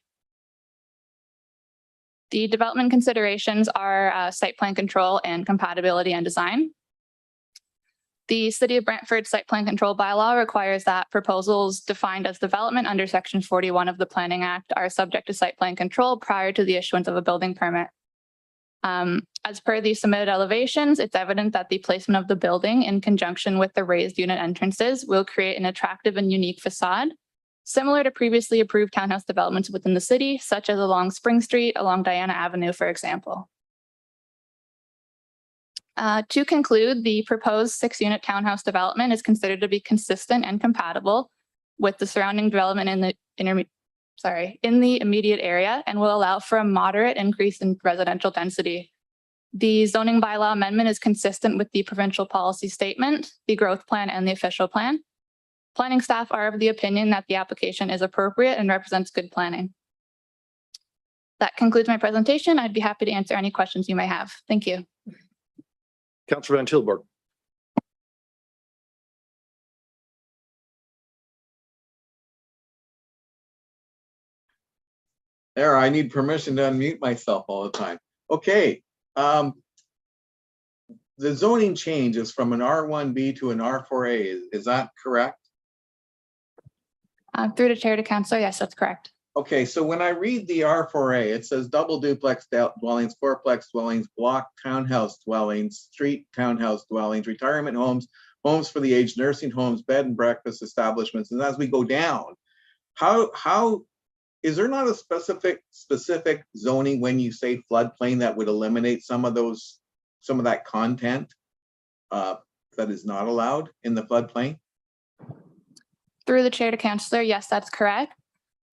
Speaker 12: The development considerations are site plan control and compatibility and design. The City of Brantford Site Plan Control Bylaw requires that proposals defined as development under Section 41 of the Planning Act are subject to site plan control prior to the issuance of a building permit. As per the submitted elevations, it's evident that the placement of the building in conjunction with the raised unit entrances will create an attractive and unique facade, similar to previously approved townhouse developments within the city, such as along Spring Street, along Diana Avenue, for example. To conclude, the proposed 6-unit townhouse development is considered to be consistent and compatible with the surrounding development in the immediate area and will allow for a moderate increase in residential density. The zoning bylaw amendment is consistent with the provincial policy statement, the growth plan, and the official plan. Planning staff are of the opinion that the application is appropriate and represents good planning. That concludes my presentation. I'd be happy to answer any questions you may have. Thank you.
Speaker 4: Councillor Van Tilburg.
Speaker 10: There, I need permission to unmute myself all the time. Okay. The zoning changes from an R1B to an R4A. Is that correct?
Speaker 12: Through the chair to councillor, yes, that's correct.
Speaker 10: Okay, so when I read the R4A, it says double duplex dwellings, fourplex dwellings, block townhouse dwellings, street townhouse dwellings, retirement homes, homes for the aged, nursing homes, bed and breakfast establishments. And as we go down, how is there not a specific zoning when you say floodplain that would eliminate some of that content that is not allowed in the floodplain?
Speaker 12: Through the chair to councillor, yes, that's correct.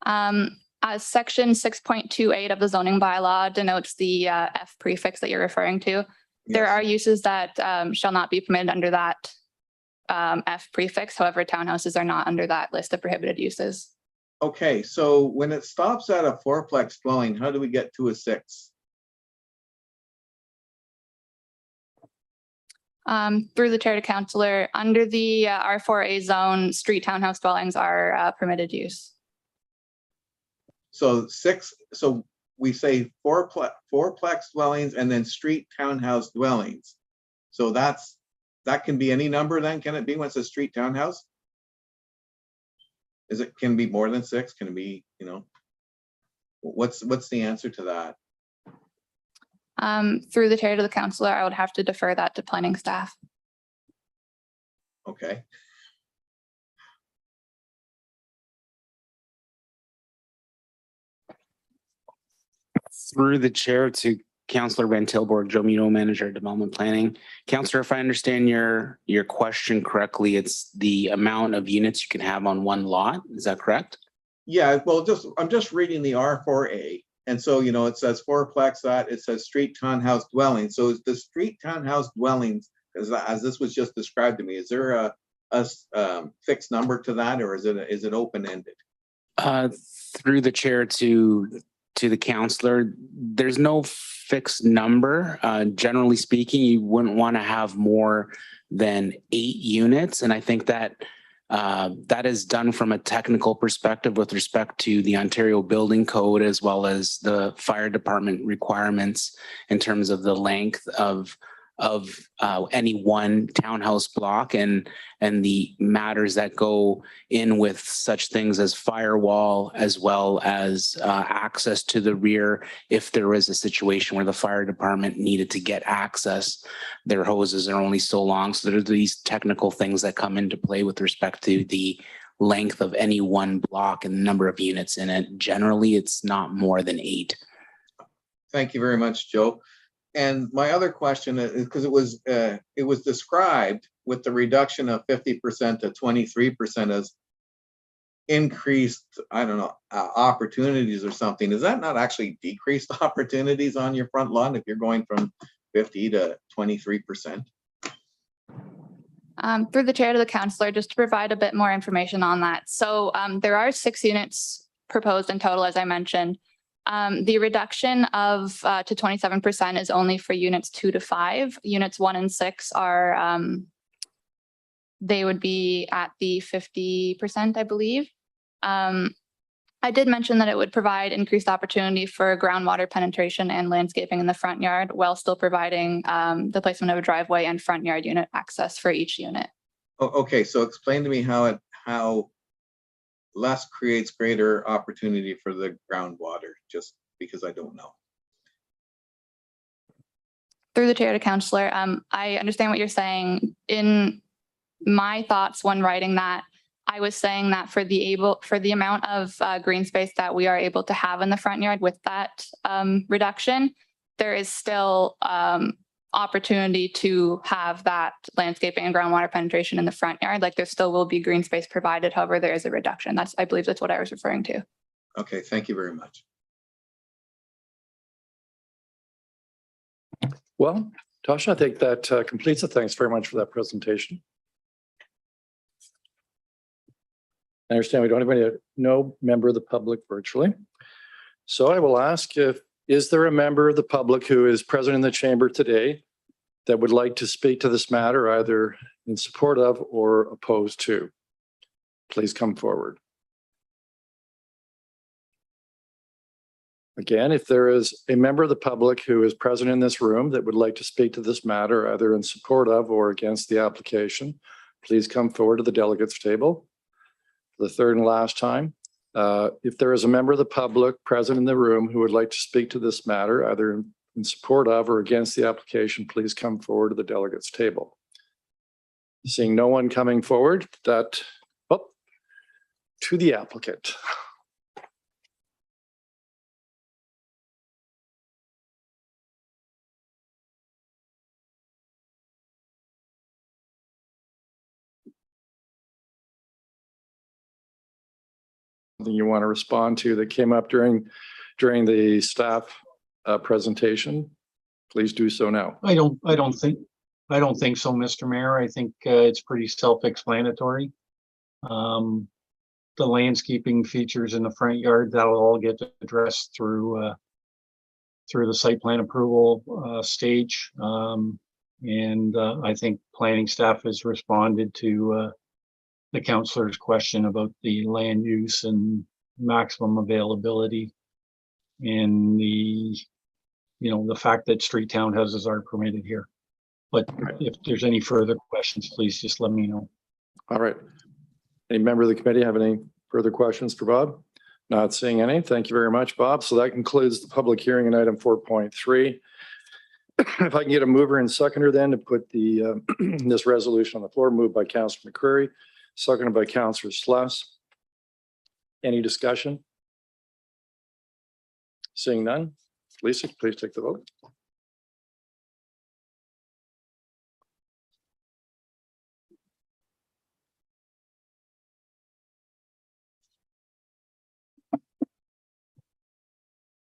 Speaker 12: As section 6.28 of the zoning bylaw denotes the F prefix that you're referring to, there are uses that shall not be permitted under that F prefix. However, townhouses are not under that list of prohibited uses.
Speaker 10: Okay, so when it stops at a fourplex dwelling, how do we get to a 6?
Speaker 12: Through the chair to councillor, under the R4A zone, street townhouse dwellings are permitted use.
Speaker 10: So 6, so we say fourplex dwellings and then street townhouse dwellings. So that can be any number then, can it be when it's a street townhouse? Can it be more than 6? Can it be, what's the answer to that?
Speaker 12: Through the chair to the councillor, I would have to defer that to planning staff.
Speaker 10: Okay.
Speaker 18: Through the chair to Councillor Van Tilburg, Joe Muno, Manager of Development Planning. Councillor, if I understand your question correctly, it's the amount of units you can have on one lot. Is that correct?
Speaker 10: Yeah, well, I'm just reading the R4A. And so, it says fourplex, that it says street townhouse dwelling. So is the street townhouse dwellings, as this was just described to me, is there a fixed number to that, or is it open-ended?
Speaker 18: Through the chair to the councillor, there's no fixed number. Generally speaking, you wouldn't want to have more than 8 units. And I think that that is done from a technical perspective with respect to the Ontario Building Code, as well as the fire department requirements in terms of the length of any one townhouse block and the matters that go in with such things as firewall, as well as access to the rear. If there is a situation where the fire department needed to get access, their hoses are only so long. So there are these technical things that come into play with respect to the length of any one block and the number of units in it. Generally, it's not more than 8.
Speaker 10: Thank you very much, Joe. And my other question is, because it was described with the reduction of 50% to 23% as increased, I don't know, opportunities or something. Is that not actually decreased opportunities on your front lawn if you're going from 50 to 23%?
Speaker 12: Through the chair to the councillor, just to provide a bit more information on that. So there are 6 units proposed in total, as I mentioned. The reduction of to 27% is only for units 2 to 5. Units 1 and 6 are, they would be at the 50%, I believe. I did mention that it would provide increased opportunity for groundwater penetration and landscaping in the front yard, while still providing the placement of a driveway and front yard unit access for each unit.
Speaker 10: Oh, okay, so explain to me how less creates greater opportunity for the groundwater, just because I don't know.
Speaker 12: Through the chair to councillor, I understand what you're saying. In my thoughts when writing that, I was saying that for the amount of green space that we are able to have in the front yard with that reduction, there is still opportunity to have that landscaping and groundwater penetration in the front yard. Like there still will be green space provided. However, there is a reduction. I believe that's what I was referring to.
Speaker 10: Okay, thank you very much.
Speaker 4: Well, Tasha, I think that completes it. Thanks very much for that presentation. I understand we don't have any, no member of the public virtually. So I will ask is there a member of the public who is present in the chamber today that would like to speak to this matter, either in support of or opposed to? Please come forward. Again, if there is a member of the public who is present in this room that would like to speak to this matter, either in support of or against the application, please come forward to the delegates table. For the third and last time, if there is a member of the public present in the room who would like to speak to this matter, either in support of or against the application, please come forward to the delegates table. Seeing no one coming forward, to the applicant. Something you want to respond to that came up during the staff presentation, please do so now.
Speaker 11: I don't think so, Mr. Mayor. I think it's pretty self-explanatory. The landscaping features in the front yard, that'll all get addressed through the site plan approval stage. And I think planning staff has responded to the councillor's question about the land use and maximum availability, and the fact that street townhouses are permitted here. But if there's any further questions, please just let me know.
Speaker 4: All right. Any member of the committee have any further questions for Bob? Not seeing any. Thank you very much, Bob. So that concludes the public hearing in item 4.3. If I can get a mover and seconder then to put the this resolution on the floor, moved by Councillor McCreary, seconded by Councillor Sluss. Any discussion? Seeing none. Lisa, please take the vote.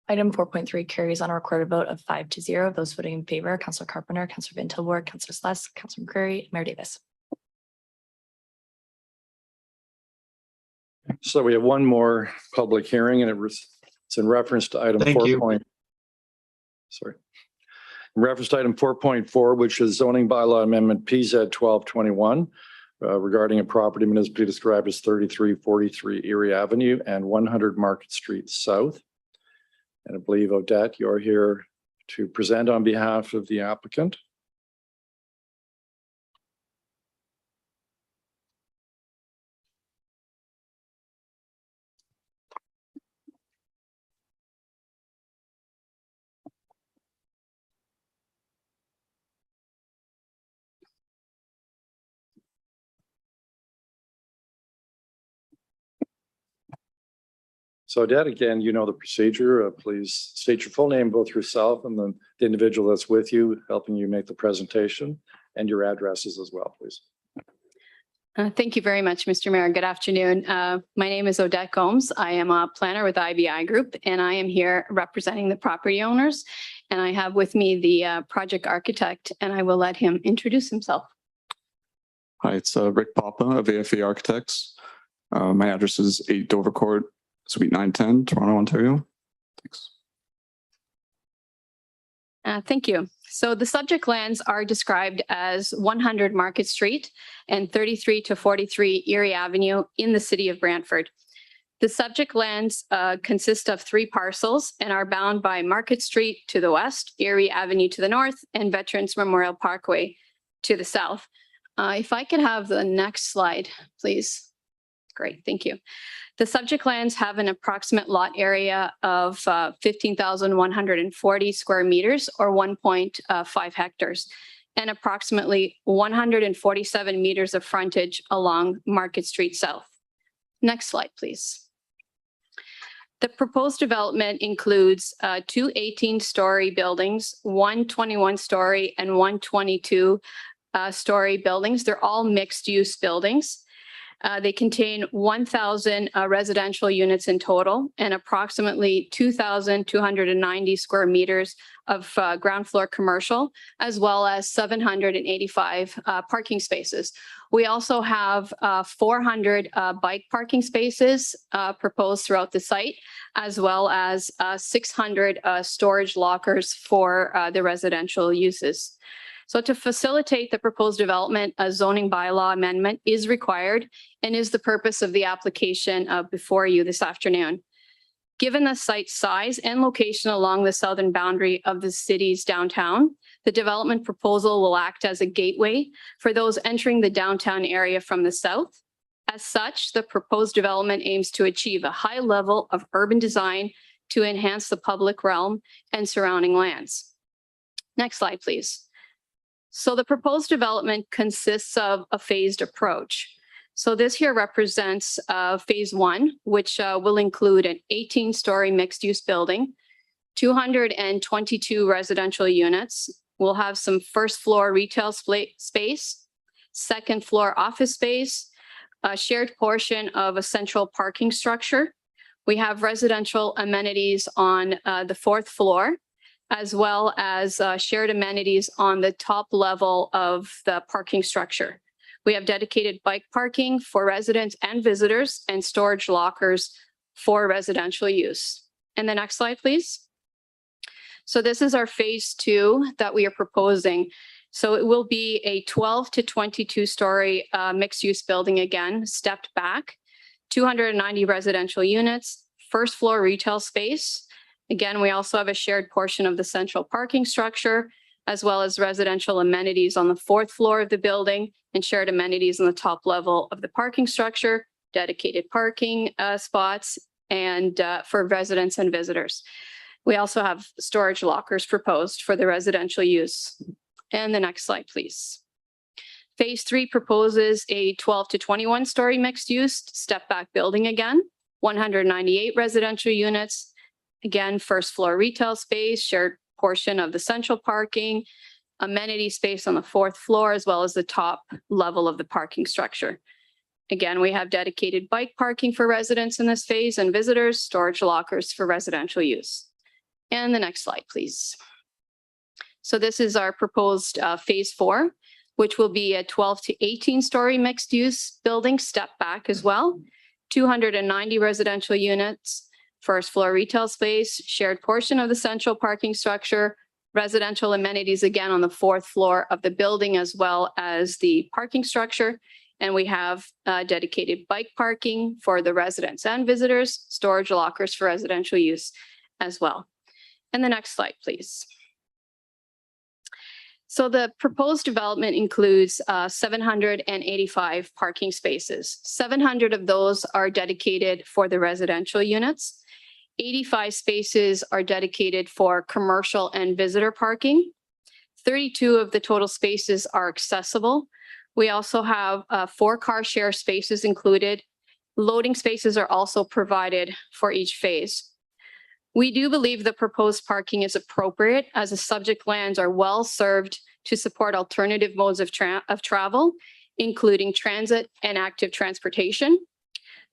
Speaker 3: Item 4.3 carries on a recorded vote of 5-0. Those voting in favor, Councillor Carpenter, Councillor Van Tilburg, Councillor Sluss, Councillor McCreary, Mayor Davis.
Speaker 4: So we have one more public hearing, and it's in reference to item 4. In reference to item 4.4, which is zoning bylaw amendment PZ 1221 regarding a property municipally described as 3343 Erie Avenue and 100 Market Street South. And I believe, Odette, you're here to present on behalf of the applicant. So Odette, again, you know the procedure. Please state your full name, both yourself and the individual that's with you, helping you make the presentation, and your addresses as well, please.
Speaker 5: Thank you very much, Mr. Mayor. Good afternoon. My name is Odette Gomes. I am a planner with IBI Group, and I am here representing the property owners. And I have with me the project architect, and I will let him introduce himself.
Speaker 13: Hi, it's Rick Papa of AFA Architects. My address is 8 Dover Court, Suite 910, Toronto, Ontario. Thanks.
Speaker 5: Thank you. So the subject lands are described as 100 Market Street and 33 to 43 Erie Avenue in the city of Brantford. The subject lands consist of 3 parcels and are bound by Market Street to the west, Erie Avenue to the north, and Veterans Memorial Parkway to the south. If I could have the next slide, please. Great, thank you. The subject lands have an approximate lot area of 15,140 square meters or 1.5 hectares and approximately 147 meters of frontage along Market Street South. Next slide, please. The proposed development includes two 18-story buildings, one 21-story and one 22-story buildings. They're all mixed-use buildings. They contain 1,000 residential units in total and approximately 2,290 square meters of ground floor commercial, as well as 785 parking spaces. We also have 400 bike parking spaces proposed throughout the site, as well as 600 storage lockers for the residential uses. So to facilitate the proposed development, a zoning bylaw amendment is required and is the purpose of the application before you this afternoon. Given the site size and location along the southern boundary of the city's downtown, the development proposal will act as a gateway for those entering the downtown area from the south. As such, the proposed development aims to achieve a high level of urban design to enhance the public realm and surrounding lands. Next slide, please. So the proposed development consists of a phased approach. So this here represents phase one, which will include an 18-story mixed-use building, 222 residential units. We'll have some first floor retail space, second floor office space, a shared portion of a central parking structure. We have residential amenities on the fourth floor, as well as shared amenities on the top level of the parking structure. We have dedicated bike parking for residents and visitors and storage lockers for residential use. And the next slide, please. So this is our phase two that we are proposing. So it will be a 12 to 22 story mixed use building again, stepped back, 290 residential units, first floor retail space. Again, we also have a shared portion of the central parking structure, as well as residential amenities on the fourth floor of the building and shared amenities on the top level of the parking structure, dedicated parking spots, and for residents and visitors. We also have storage lockers proposed for the residential use. And the next slide, please. Phase three proposes a 12 to 21 story mixed use step back building again, 198 residential units. Again, first floor retail space, shared portion of the central parking, amenity space on the fourth floor, as well as the top level of the parking structure. Again, we have dedicated bike parking for residents in this phase and visitors, storage lockers for residential use. And the next slide, please. So this is our proposed phase four, which will be a 12 to 18 story mixed use building step back as well, 290 residential units, first floor retail space, shared portion of the central parking structure, residential amenities again on the fourth floor of the building, as well as the parking structure. And we have dedicated bike parking for the residents and visitors, storage lockers for residential use as well. And the next slide, please. So the proposed development includes 785 parking spaces. 700 of those are dedicated for the residential units. 85 spaces are dedicated for commercial and visitor parking. 32 of the total spaces are accessible. We also have 4 car share spaces included. Loading spaces are also provided for each phase. We do believe the proposed parking is appropriate as the subject lands are well served to support alternative modes of travel, including transit and active transportation.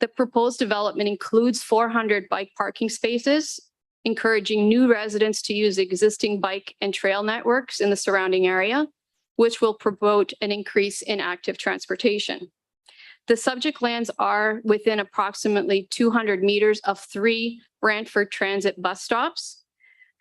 Speaker 5: The proposed development includes 400 bike parking spaces, encouraging new residents to use existing bike and trail networks in the surrounding area, which will promote an increase in active transportation. The subject lands are within approximately 200 meters of 3 Brantford Transit bus stops.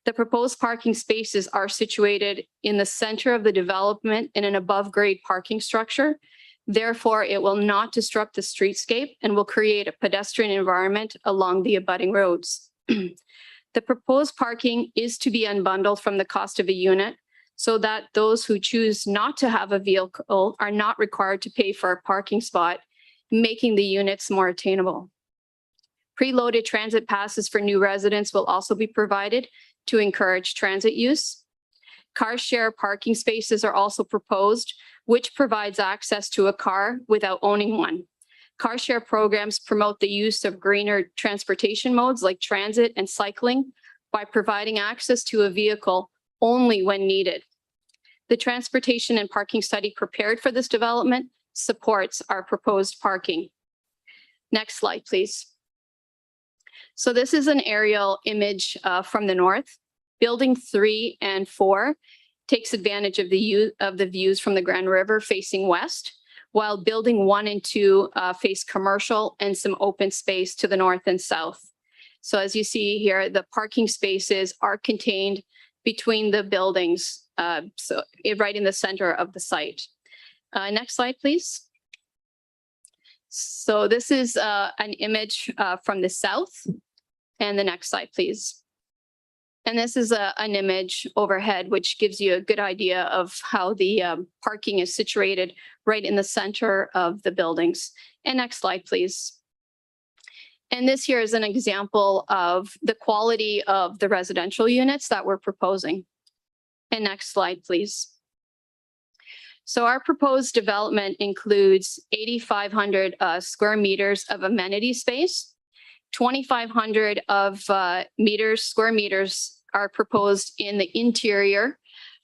Speaker 5: The proposed parking spaces are situated in the center of the development in an above-grade parking structure. Therefore, it will not disrupt the streetscape and will create a pedestrian environment along the abutting roads. The proposed parking is to be unbundled from the cost of a unit so that those who choose not to have a vehicle are not required to pay for a parking spot, making the units more attainable. Preloaded transit passes for new residents will also be provided to encourage transit use. Car share parking spaces are also proposed, which provides access to a car without owning one. Car share programs promote the use of greener transportation modes like transit and cycling by providing access to a vehicle only when needed. The transportation and parking study prepared for this development supports our proposed parking. Next slide, please. So this is an aerial image from the north. Building 3 and 4 takes advantage of the views from the Grand River facing west, while building 1 and 2 face commercial and some open space to the north and south. So as you see here, the parking spaces are contained between the buildings, right in the center of the site. Next slide, please. So this is an image from the south. And the next slide, please. And this is an image overhead, which gives you a good idea of how the parking is situated right in the center of the buildings. And next slide, please. And this here is an example of the quality of the residential units that we're proposing. And next slide, please. So our proposed development includes 8,500 square meters of amenity space. 2,500 of square meters are proposed in the interior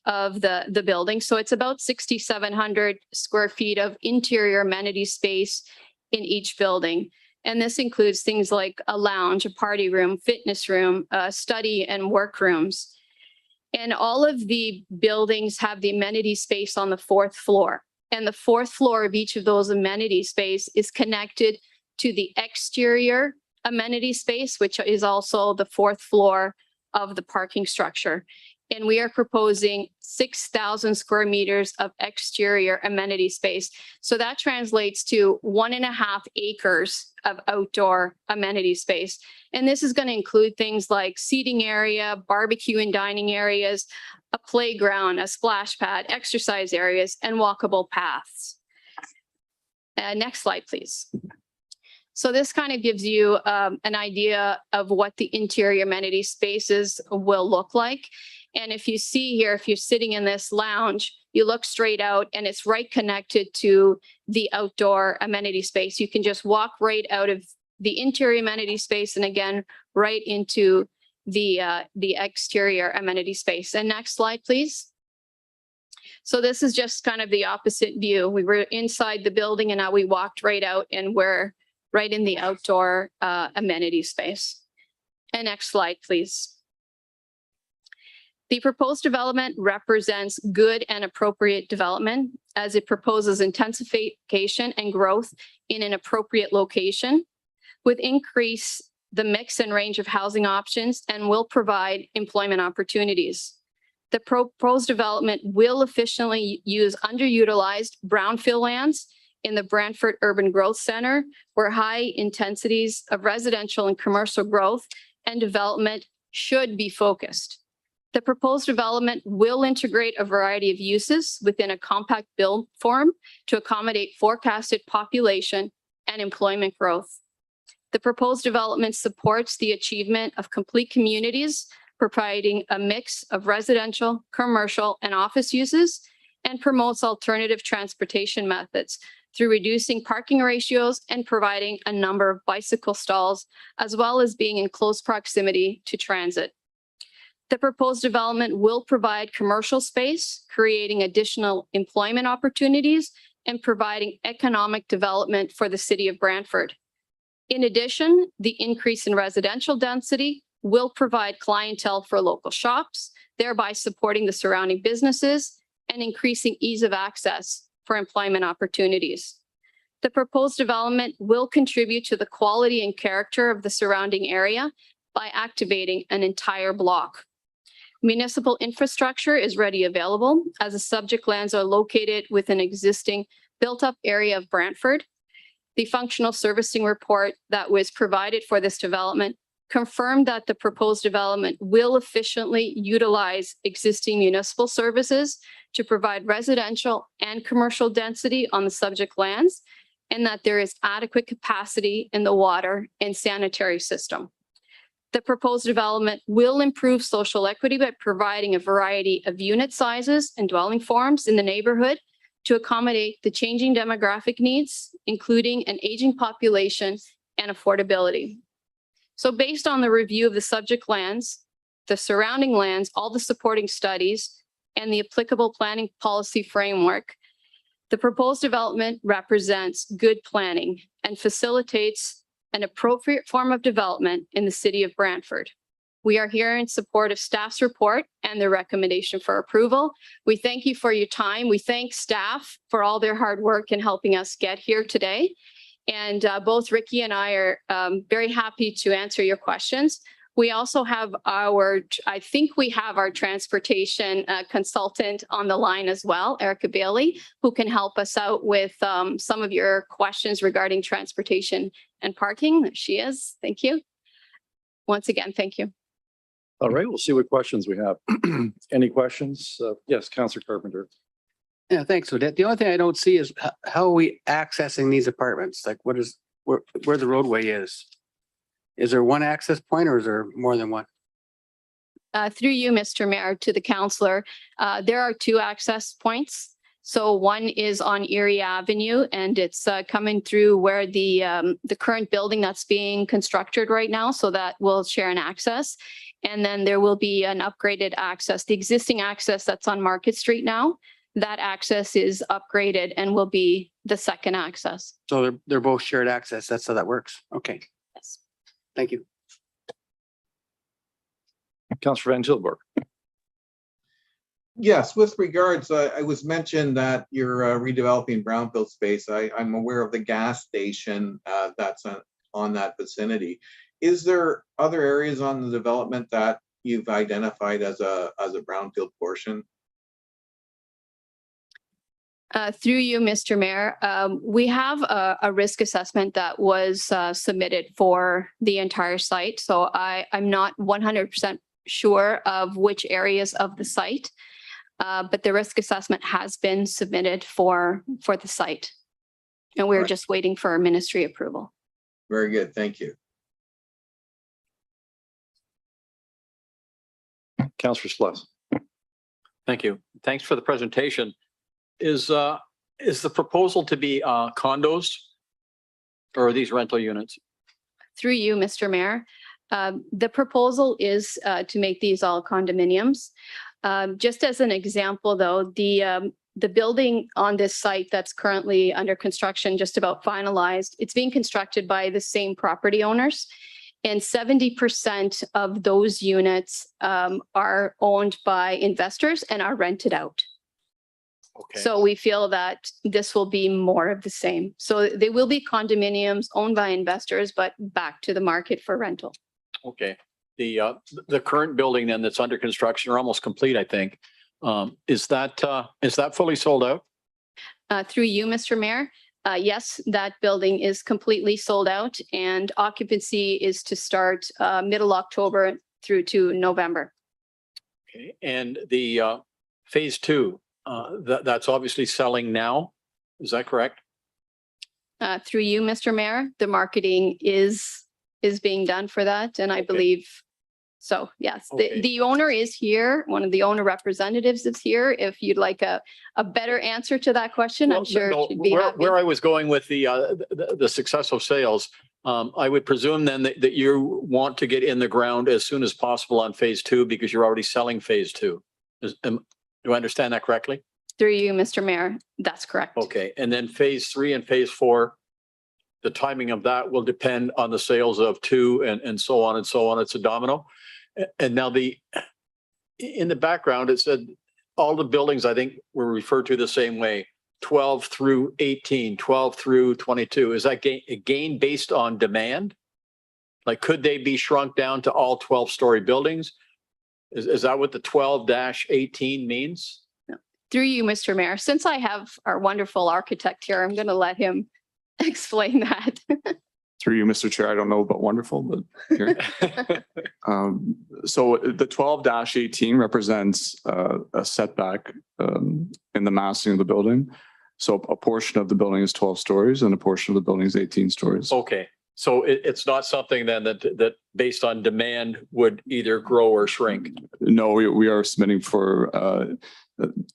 Speaker 5: of the building. So it's about 6,700 square feet of interior amenity space in each building. And this includes things like a lounge, a party room, fitness room, study and work rooms. And all of the buildings have the amenity space on the 4th floor. And the 4th floor of each of those amenity space is connected to the exterior amenity space, which is also the 4th floor of the parking structure. And we are proposing 6,000 square meters of exterior amenity space. So that translates to 1.5 acres of outdoor amenity space. And this is going to include things like seating area, barbecue and dining areas, a playground, a splash pad, exercise areas, and walkable paths. Next slide, please. So this kind of gives you an idea of what the interior amenity spaces will look like. And if you see here, if you're sitting in this lounge, you look straight out and it's right connected to the outdoor amenity space. You can just walk right out of the interior amenity space and again, right into the exterior amenity space. And next slide, please. So this is just kind of the opposite view. We were inside the building and now we walked right out and we're right in the outdoor amenity space. And next slide, please. The proposed development represents good and appropriate development as it proposes intensification and growth in an appropriate location with increase the mix and range of housing options and will provide employment opportunities. The proposed development will efficiently use underutilized brownfield lands in the Brantford Urban Growth Center, where high intensities of residential and commercial growth and development should be focused. The proposed development will integrate a variety of uses within a compact build form to accommodate forecasted population and employment growth. The proposed development supports the achievement of complete communities, providing a mix of residential, commercial, and office uses, and promotes alternative transportation methods through reducing parking ratios and providing a number of bicycle stalls, as well as being in close proximity to transit. The proposed development will provide commercial space, creating additional employment opportunities and providing economic development for the city of Brantford. In addition, the increase in residential density will provide clientele for local shops, thereby supporting the surrounding businesses and increasing ease of access for employment opportunities. The proposed development will contribute to the quality and character of the surrounding area by activating an entire block. Municipal infrastructure is ready available as the subject lands are located within existing built-up area of Brantford. The functional servicing report that was provided for this development confirmed that the proposed development will efficiently utilize existing municipal services to provide residential and commercial density on the subject lands, and that there is adequate capacity in the water and sanitary system. The proposed development will improve social equity by providing a variety of unit sizes and dwelling forms in the neighborhood to accommodate the changing demographic needs, including an aging population and affordability. So based on the review of the subject lands, the surrounding lands, all the supporting studies, and the applicable planning policy framework, the proposed development represents good planning and facilitates an appropriate form of development in the city of Brantford. We are here in support of staff's report and the recommendation for approval. We thank you for your time. We thank staff for all their hard work in helping us get here today. And both Ricky and I are very happy to answer your questions. We also have I think we have our transportation consultant on the line as well, Erica Bailey, who can help us out with some of your questions regarding transportation and parking. There she is. Thank you. Once again, thank you.
Speaker 4: All right, we'll see what questions we have. Any questions? Yes, Councillor Carpenter.
Speaker 7: Yeah, thanks, Odette. The only thing I don't see is how are we accessing these apartments? Like where the roadway is? Is there one access point or is there more than one?
Speaker 5: Through you, Mr. Mayor, to the councillor, there are two access points. So one is on Erie Avenue, and it's coming through where the current building that's being constructed right now. So that will share an access. And then there will be an upgraded access. The existing access that's on Market Street now, that access is upgraded and will be the second access.
Speaker 7: So they're both shared access. That's how that works. Okay.
Speaker 5: Yes.
Speaker 7: Thank you.
Speaker 4: Councillor Van Tilburg.
Speaker 10: Yes, with regards, I was mentioned that you're redeveloping brownfield space. I'm aware of the gas station that's on that vicinity. Is there other areas on the development that you've identified as a brownfield portion?
Speaker 5: Through you, Mr. Mayor, we have a risk assessment that was submitted for the entire site. So I'm not 100% sure of which areas of the site, but the risk assessment has been submitted for the site. And we're just waiting for ministry approval.
Speaker 10: Very good. Thank you.
Speaker 4: Councillor Sluss.
Speaker 1: Thank you. Thanks for the presentation. Is the proposal to be condos or are these rental units?
Speaker 5: Through you, Mr. Mayor, the proposal is to make these all condominiums. Just as an example, though, the building on this site that's currently under construction, just about finalized, it's being constructed by the same property owners. And 70% of those units are owned by investors and are rented out.
Speaker 1: Okay.
Speaker 5: So we feel that this will be more of the same. So they will be condominiums owned by investors, but back to the market for rental.
Speaker 1: Okay. The current building then that's under construction or almost complete, I think, is that fully sold out?
Speaker 5: Through you, Mr. Mayor, yes, that building is completely sold out and occupancy is to start middle October through to November.
Speaker 1: Okay. And the phase two, that's obviously selling now. Is that correct?
Speaker 5: Through you, Mr. Mayor, the marketing is being done for that. And I believe so. Yes,
Speaker 1: Okay.
Speaker 5: the owner is here. One of the owner representatives is here. If you'd like a better answer to that question, I'm sure she'd be happy.
Speaker 1: Where I was going with the success of sales, I would presume then that you want to get in the ground as soon as possible on phase two because you're already selling phase two. Do I understand that correctly?
Speaker 5: Through you, Mr. Mayor, that's correct.
Speaker 1: Okay, and then phase three and phase four, the timing of that will depend on the sales of two and so on and so on. It's a domino. And now in the background, it said all the buildings, I think, were referred to the same way, 12 through 18, 12 through 22. Is that gain based on demand? Like, could they be shrunk down to all 12-story buildings? Is that what the 12-18 means?
Speaker 5: Through you, Mr. Mayor, since I have our wonderful architect here, I'm going to let him explain that.
Speaker 13: Through you, Mr. Chair, I don't know about wonderful, but here. So the 12-18 represents a setback in the massing of the building. So a portion of the building is 12 stories and a portion of the building is 18 stories.
Speaker 1: Okay, so it's not something then that based on demand would either grow or shrink?
Speaker 13: No, we are submitting for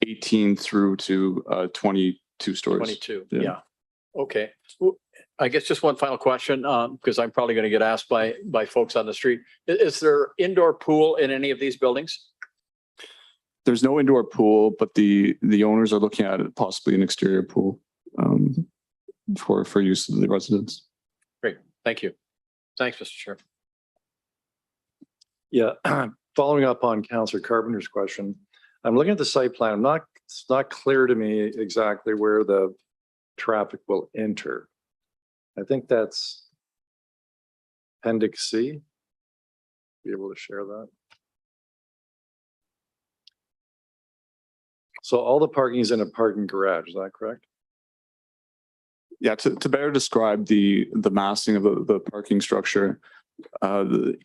Speaker 13: 18 through to 20 2 stories.
Speaker 1: 22, yeah. Okay. Well, I guess just one final question, because I'm probably going to get asked by folks on the street. Is there indoor pool in any of these buildings?
Speaker 13: There's no indoor pool, but the owners are looking at it, possibly an exterior pool for use of the residents.
Speaker 1: Great, thank you. Thanks, Mr. Chair.
Speaker 4: Yeah, following up on Councillor Carpenter's question, I'm looking at the site plan. It's not clear to me exactly where the traffic will enter. I think that's Appendix C. Be able to share that. So all the parking is in a parking garage, is that correct?
Speaker 13: Yeah, to better describe the massing of the parking structure,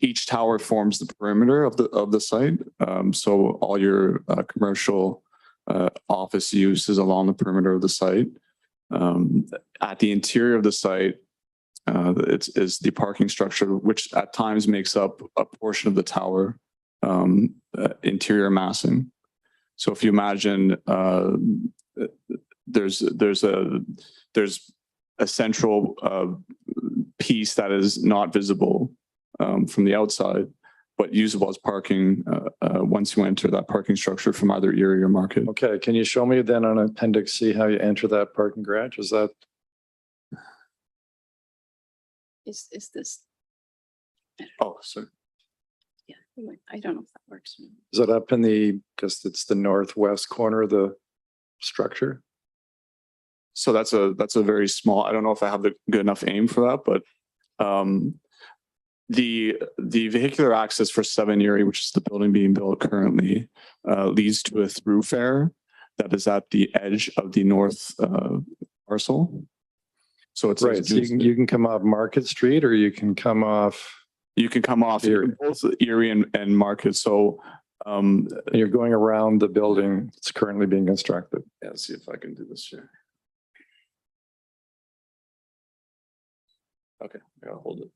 Speaker 13: each tower forms the perimeter of the site. So all your commercial office use is along the perimeter of the site. At the interior of the site, is the parking structure, which at times makes up a portion of the tower interior massing. So if you imagine, there's a central piece that is not visible from the outside, but usable as parking once you enter that parking structure from either Erie or Market.
Speaker 4: Okay, can you show me then on Appendix C how you enter that parking garage? Is that?
Speaker 5: Is this?
Speaker 13: Oh, sorry.
Speaker 5: Yeah, I don't know if that works.
Speaker 4: Is that up in it's the northwest corner of the structure?
Speaker 13: So that's a very small, I don't know if I have the good enough aim for that, but the vehicular access for 7 Erie, which is the building being built currently, leads to a thoroughfare that is at the edge of the north parcel. So it's
Speaker 4: right. So you can come off Market Street, or you can come off.
Speaker 13: You can come off
Speaker 4: Erie.
Speaker 13: both Erie and Market. So
Speaker 4: you're going around the building that's currently being constructed.
Speaker 13: Yeah, let's see if I can do this here. Okay, I gotta hold it.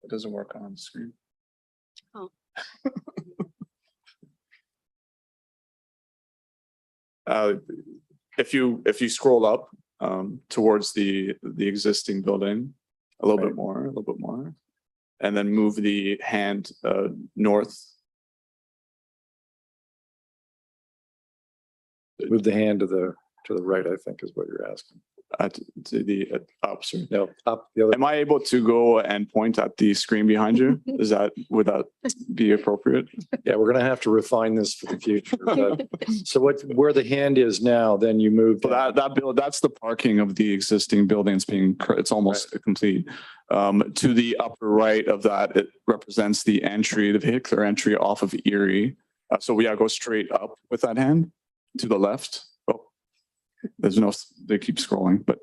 Speaker 13: It doesn't work on the screen.
Speaker 5: Oh.
Speaker 13: If you scroll up towards the existing building a little bit more, and then move the hand north.
Speaker 4: Move the hand to the right, I think is what you're asking.
Speaker 13: To the up, sorry.
Speaker 4: No, up the other.
Speaker 13: Am I able to go and point at the screen behind you? Would that be appropriate?
Speaker 4: Yeah, we're gonna have to refine this for the future. But, so where the hand is now, then you move.
Speaker 13: So that's the parking of the existing building. It's almost complete. To the upper right of that, it represents the vehicular entry off of Erie. So go straight up with that hand to the left. They keep scrolling, but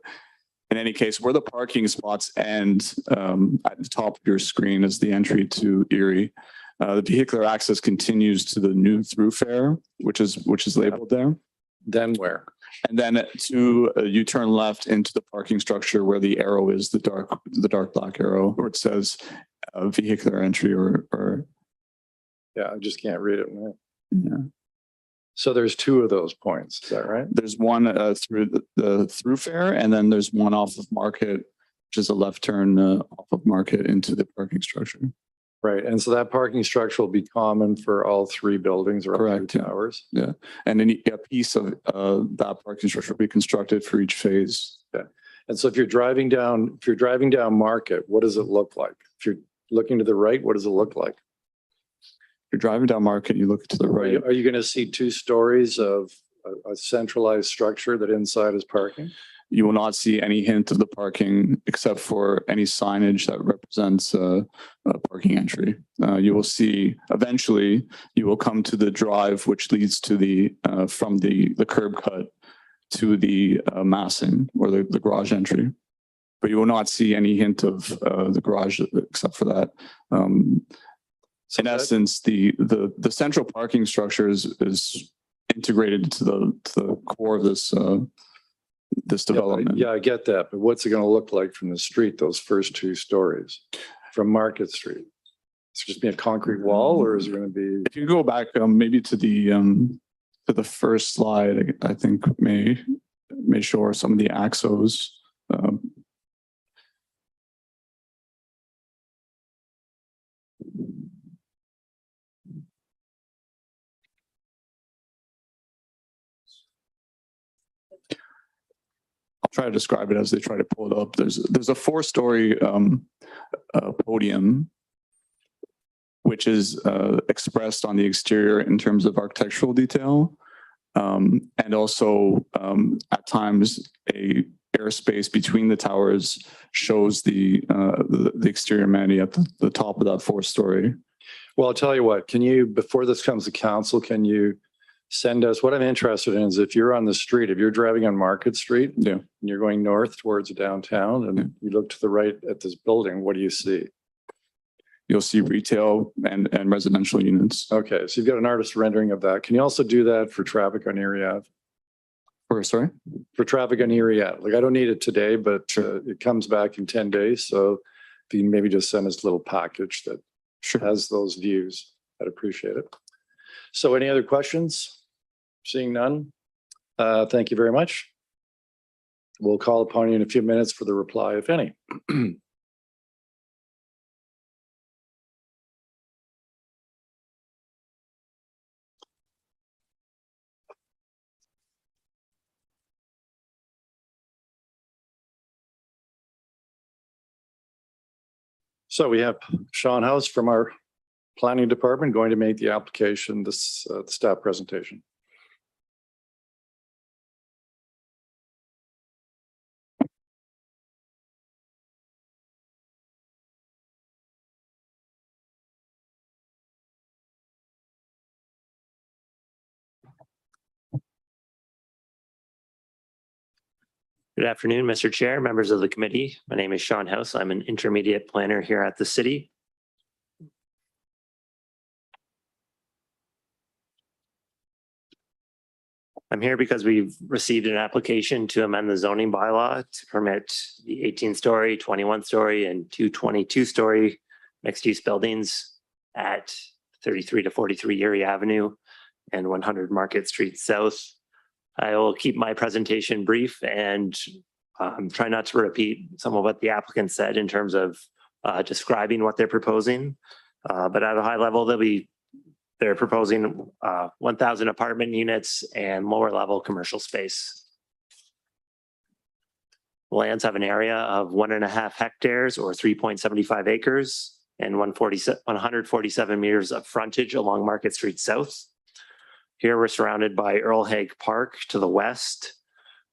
Speaker 13: in any case, where the parking spots end at the top of your screen is the entry to Erie. The vehicular access continues to the new thoroughfare, which is labeled there.
Speaker 4: Then where?
Speaker 13: And then you turn left into the parking structure where the arrow is, the dark black arrow, where it says vehicular entry or.
Speaker 4: Yeah, I just can't read it.
Speaker 13: Yeah.
Speaker 4: So there's 2 of those points, is that right?
Speaker 13: There's one through the thoroughfare, and then there's one off of Market, which is a left turn off of Market into the parking structure.
Speaker 4: Right, and so that parking structure will be common for all 3 buildings or
Speaker 13: Correct,
Speaker 4: 3 towers.
Speaker 13: Yeah, and then a piece of that parking structure will be constructed for each phase.
Speaker 4: Yeah, and so if you're driving down Market, what does it look like? If you're looking to the right, what does it look like?
Speaker 13: You're driving down Market, you look to the right.
Speaker 4: Are you going to see 2 stories of a centralized structure that inside is parking?
Speaker 13: You will not see any hint of the parking except for any signage that represents a parking entry. You will see eventually you will come to the drive which leads to from the curb cut to the massing or the garage entry. But you will not see any hint of the garage except for that. In essence, the central parking structure is integrated into the core of this development.
Speaker 4: Yeah, I get that. But what's it going to look like from the street, those first 2 stories from Market Street? It's just be a concrete wall, or is it going to be?
Speaker 13: If you go back maybe to the first slide, I think may show some of the axos. I'll try to describe it as they try to pull it up. There's a 4-story podium, which is expressed on the exterior in terms of architectural detail, and also at times a airspace between the towers shows the exterior amenity at the top of that 4-story.
Speaker 4: Well, I'll tell you what, can you, before this comes to council, can you send us, what I'm interested in is if you're on the street, if you're driving on Market Street,
Speaker 13: yeah,
Speaker 4: and you're going north towards downtown and you look to the right at this building, what do you see?
Speaker 13: You'll see retail and residential units.
Speaker 4: Okay, so you've got an artist rendering of that. Can you also do that for traffic on Erie Ave?
Speaker 13: Sorry?
Speaker 4: For traffic on Erie Ave. Like, I don't need it today, but it comes back in 10 days. So if you can maybe just send us a little package that has those views, I'd appreciate it. So any other questions? Seeing none. Thank you very much. We'll call upon you in a few minutes for the reply, if any. So we have Sean House from our planning department going to make the application, this staff presentation.
Speaker 15: Good afternoon, Mr. Chair, members of the committee. My name is Sean House. I'm an intermediate planner here at the city. I'm here because we've received an application to amend the zoning bylaw to permit the 18-story, 21-story, and 2 22-story mixed-use buildings at 33 to 43 Erie Avenue and 100 Market Street South. I will keep my presentation brief and try not to repeat some of what the applicant said in terms of describing what they're proposing. But at a high level, they're proposing 1,000 apartment units and lower level commercial space. Lands have an area of 1.5 hectares or 3.75 acres and 147 meters of frontage along Market Street South. Here we're surrounded by Earl Hague Park to the west,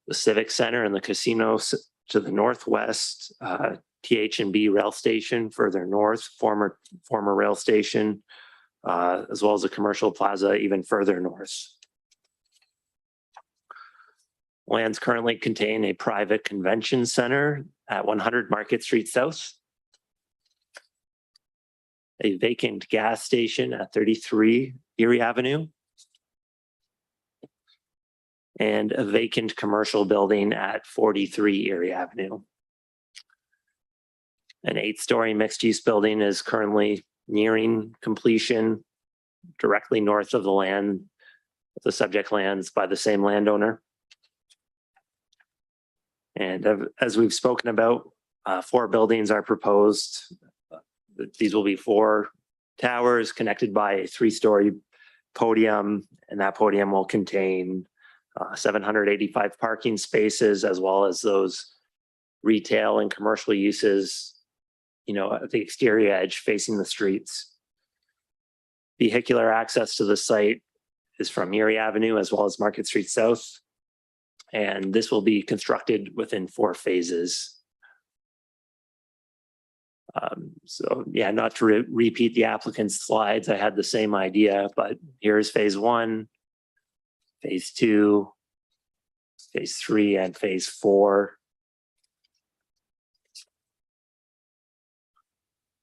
Speaker 15: the Civic Center and the casino to the northwest, TH&B rail station further north, former rail station, as well as a commercial plaza even further north. Lands currently contain a private convention center at 100 Market Street South, a vacant gas station at 33 Erie Avenue, and a vacant commercial building at 43 Erie Avenue. An 8-story mixed-use building is currently nearing completion directly north of the land, the subject lands by the same landowner. And as we've spoken about, 4 buildings are proposed. These will be 4 towers connected by a 3-story podium, and that podium will contain 785 parking spaces, as well as those retail and commercial uses, at the exterior edge facing the streets. Vehicular access to the site is from Erie Avenue as well as Market Street South, and this will be constructed within 4 phases. So yeah, not to repeat the applicant's slides, I had the same idea, but here's phase 1, phase 2, phase 3, and phase 4.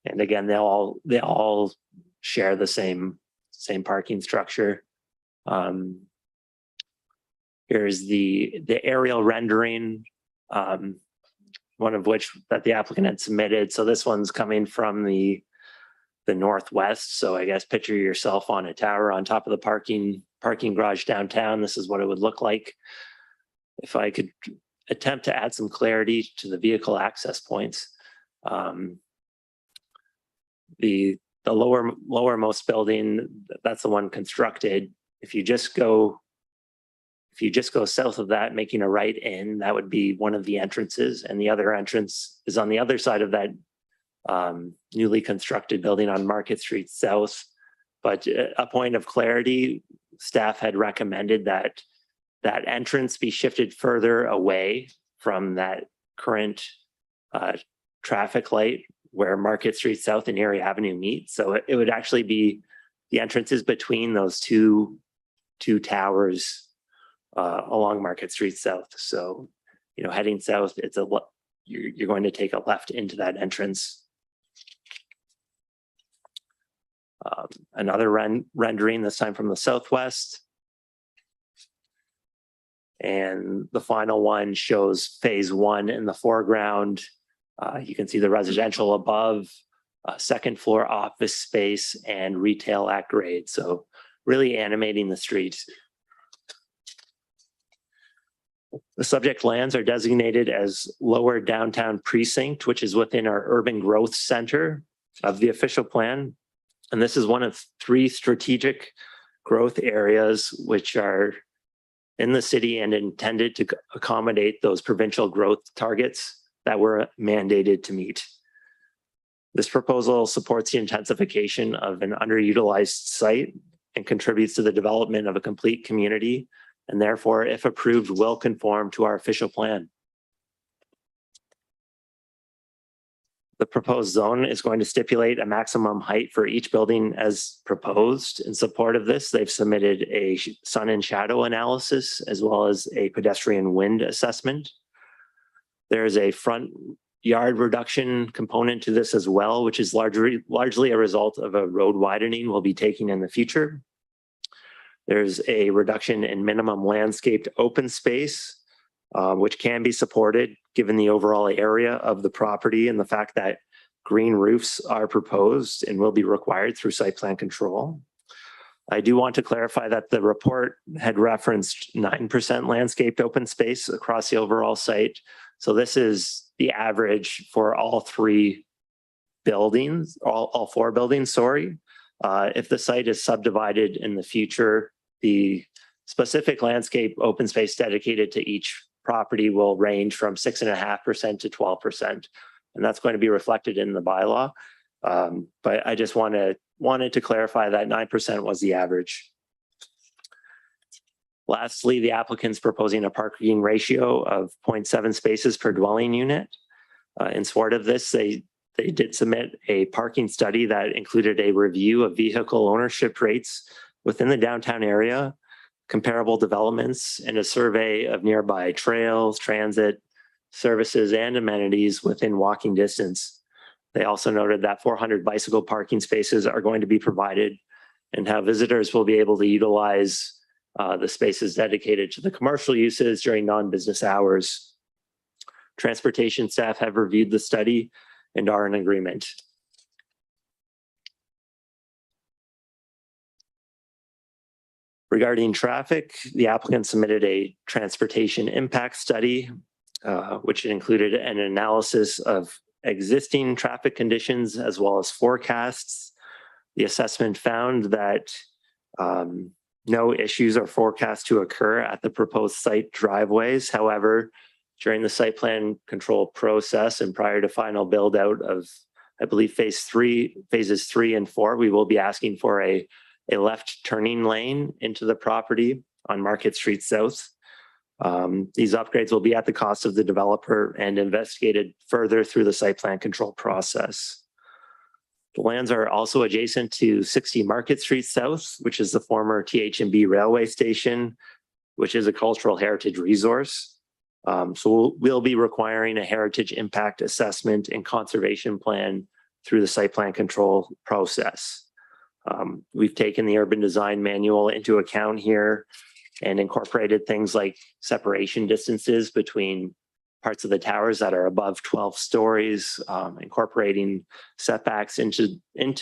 Speaker 15: And again, they all share the same parking structure. Here's the aerial rendering, one of which that the applicant had submitted. So this one's coming from the northwest. So I guess picture yourself on a tower on top of the parking garage downtown. This is what it would look like. If I could attempt to add some clarity to the vehicle access points. The lowermost building, that's the one constructed. If you just go south of that, making a right in, that would be one of the entrances, and the other entrance is on the other side of that newly constructed building on Market Street South. But a point of clarity, staff had recommended that that entrance be shifted further away from that current traffic light where Market Street South and Erie Avenue meet. So it would actually be the entrances between those two towers along Market Street South. So, heading south, you're going to take a left into that entrance. Another rendering, this time from the southwest. And the final one shows phase one in the foreground. You can see the residential above, second floor office space, and retail at grade. So really animating the street. The subject lands are designated as lower downtown precinct, which is within our urban growth center of the official plan. And this is one of 3 strategic growth areas which are in the city and intended to accommodate those provincial growth targets that were mandated to meet. This proposal supports the intensification of an underutilized site and contributes to the development of a complete community, and therefore, if approved, will conform to our official plan. The proposed zone is going to stipulate a maximum height for each building as proposed. In support of this, they've submitted a sun and shadow analysis as well as a pedestrian wind assessment. There's a front yard reduction component to this as well, which is largely a result of a road widening we'll be taking in the future. There's a reduction in minimum landscaped open space, which can be supported given the overall area of the property and the fact that green roofs are proposed and will be required through site plan control. I do want to clarify that the report had referenced 9% landscaped open space across the overall site. So this is the average for all 3 buildings, all 4 buildings, sorry. If the site is subdivided in the future, the specific landscape open space dedicated to each property will range from 6.5% to 12%. And that's going to be reflected in the bylaw. But I just wanted to clarify that 9% was the average. Lastly, the applicant's proposing a parking ratio of 0.7 spaces per dwelling unit. In support of this, they did submit a parking study that included a review of vehicle ownership rates within the downtown area, comparable developments, and a survey of nearby trails, transit, services, and amenities within walking distance. They also noted that 400 bicycle parking spaces are going to be provided and how visitors will be able to utilize the spaces dedicated to the commercial uses during non-business hours. Transportation staff have reviewed the study and are in agreement. Regarding traffic, the applicant submitted a transportation impact study, which included an analysis of existing traffic conditions as well as forecasts. The assessment found that no issues are forecast to occur at the proposed site driveways. However, during the site plan control process and prior to final build out of, I believe, phases 3 and 4, we will be asking for a left turning lane into the property on Market Street South. These upgrades will be at the cost of the developer and investigated further through the site plan control process. The lands are also adjacent to 60 Market Street South, which is the former TH&B railway station, which is a cultural heritage resource. So we'll be requiring a heritage impact assessment and conservation plan through the site plan control process. We've taken the urban design manual into account here and incorporated things like separation distances between parts of the towers that are above 12 stories, incorporating setbacks into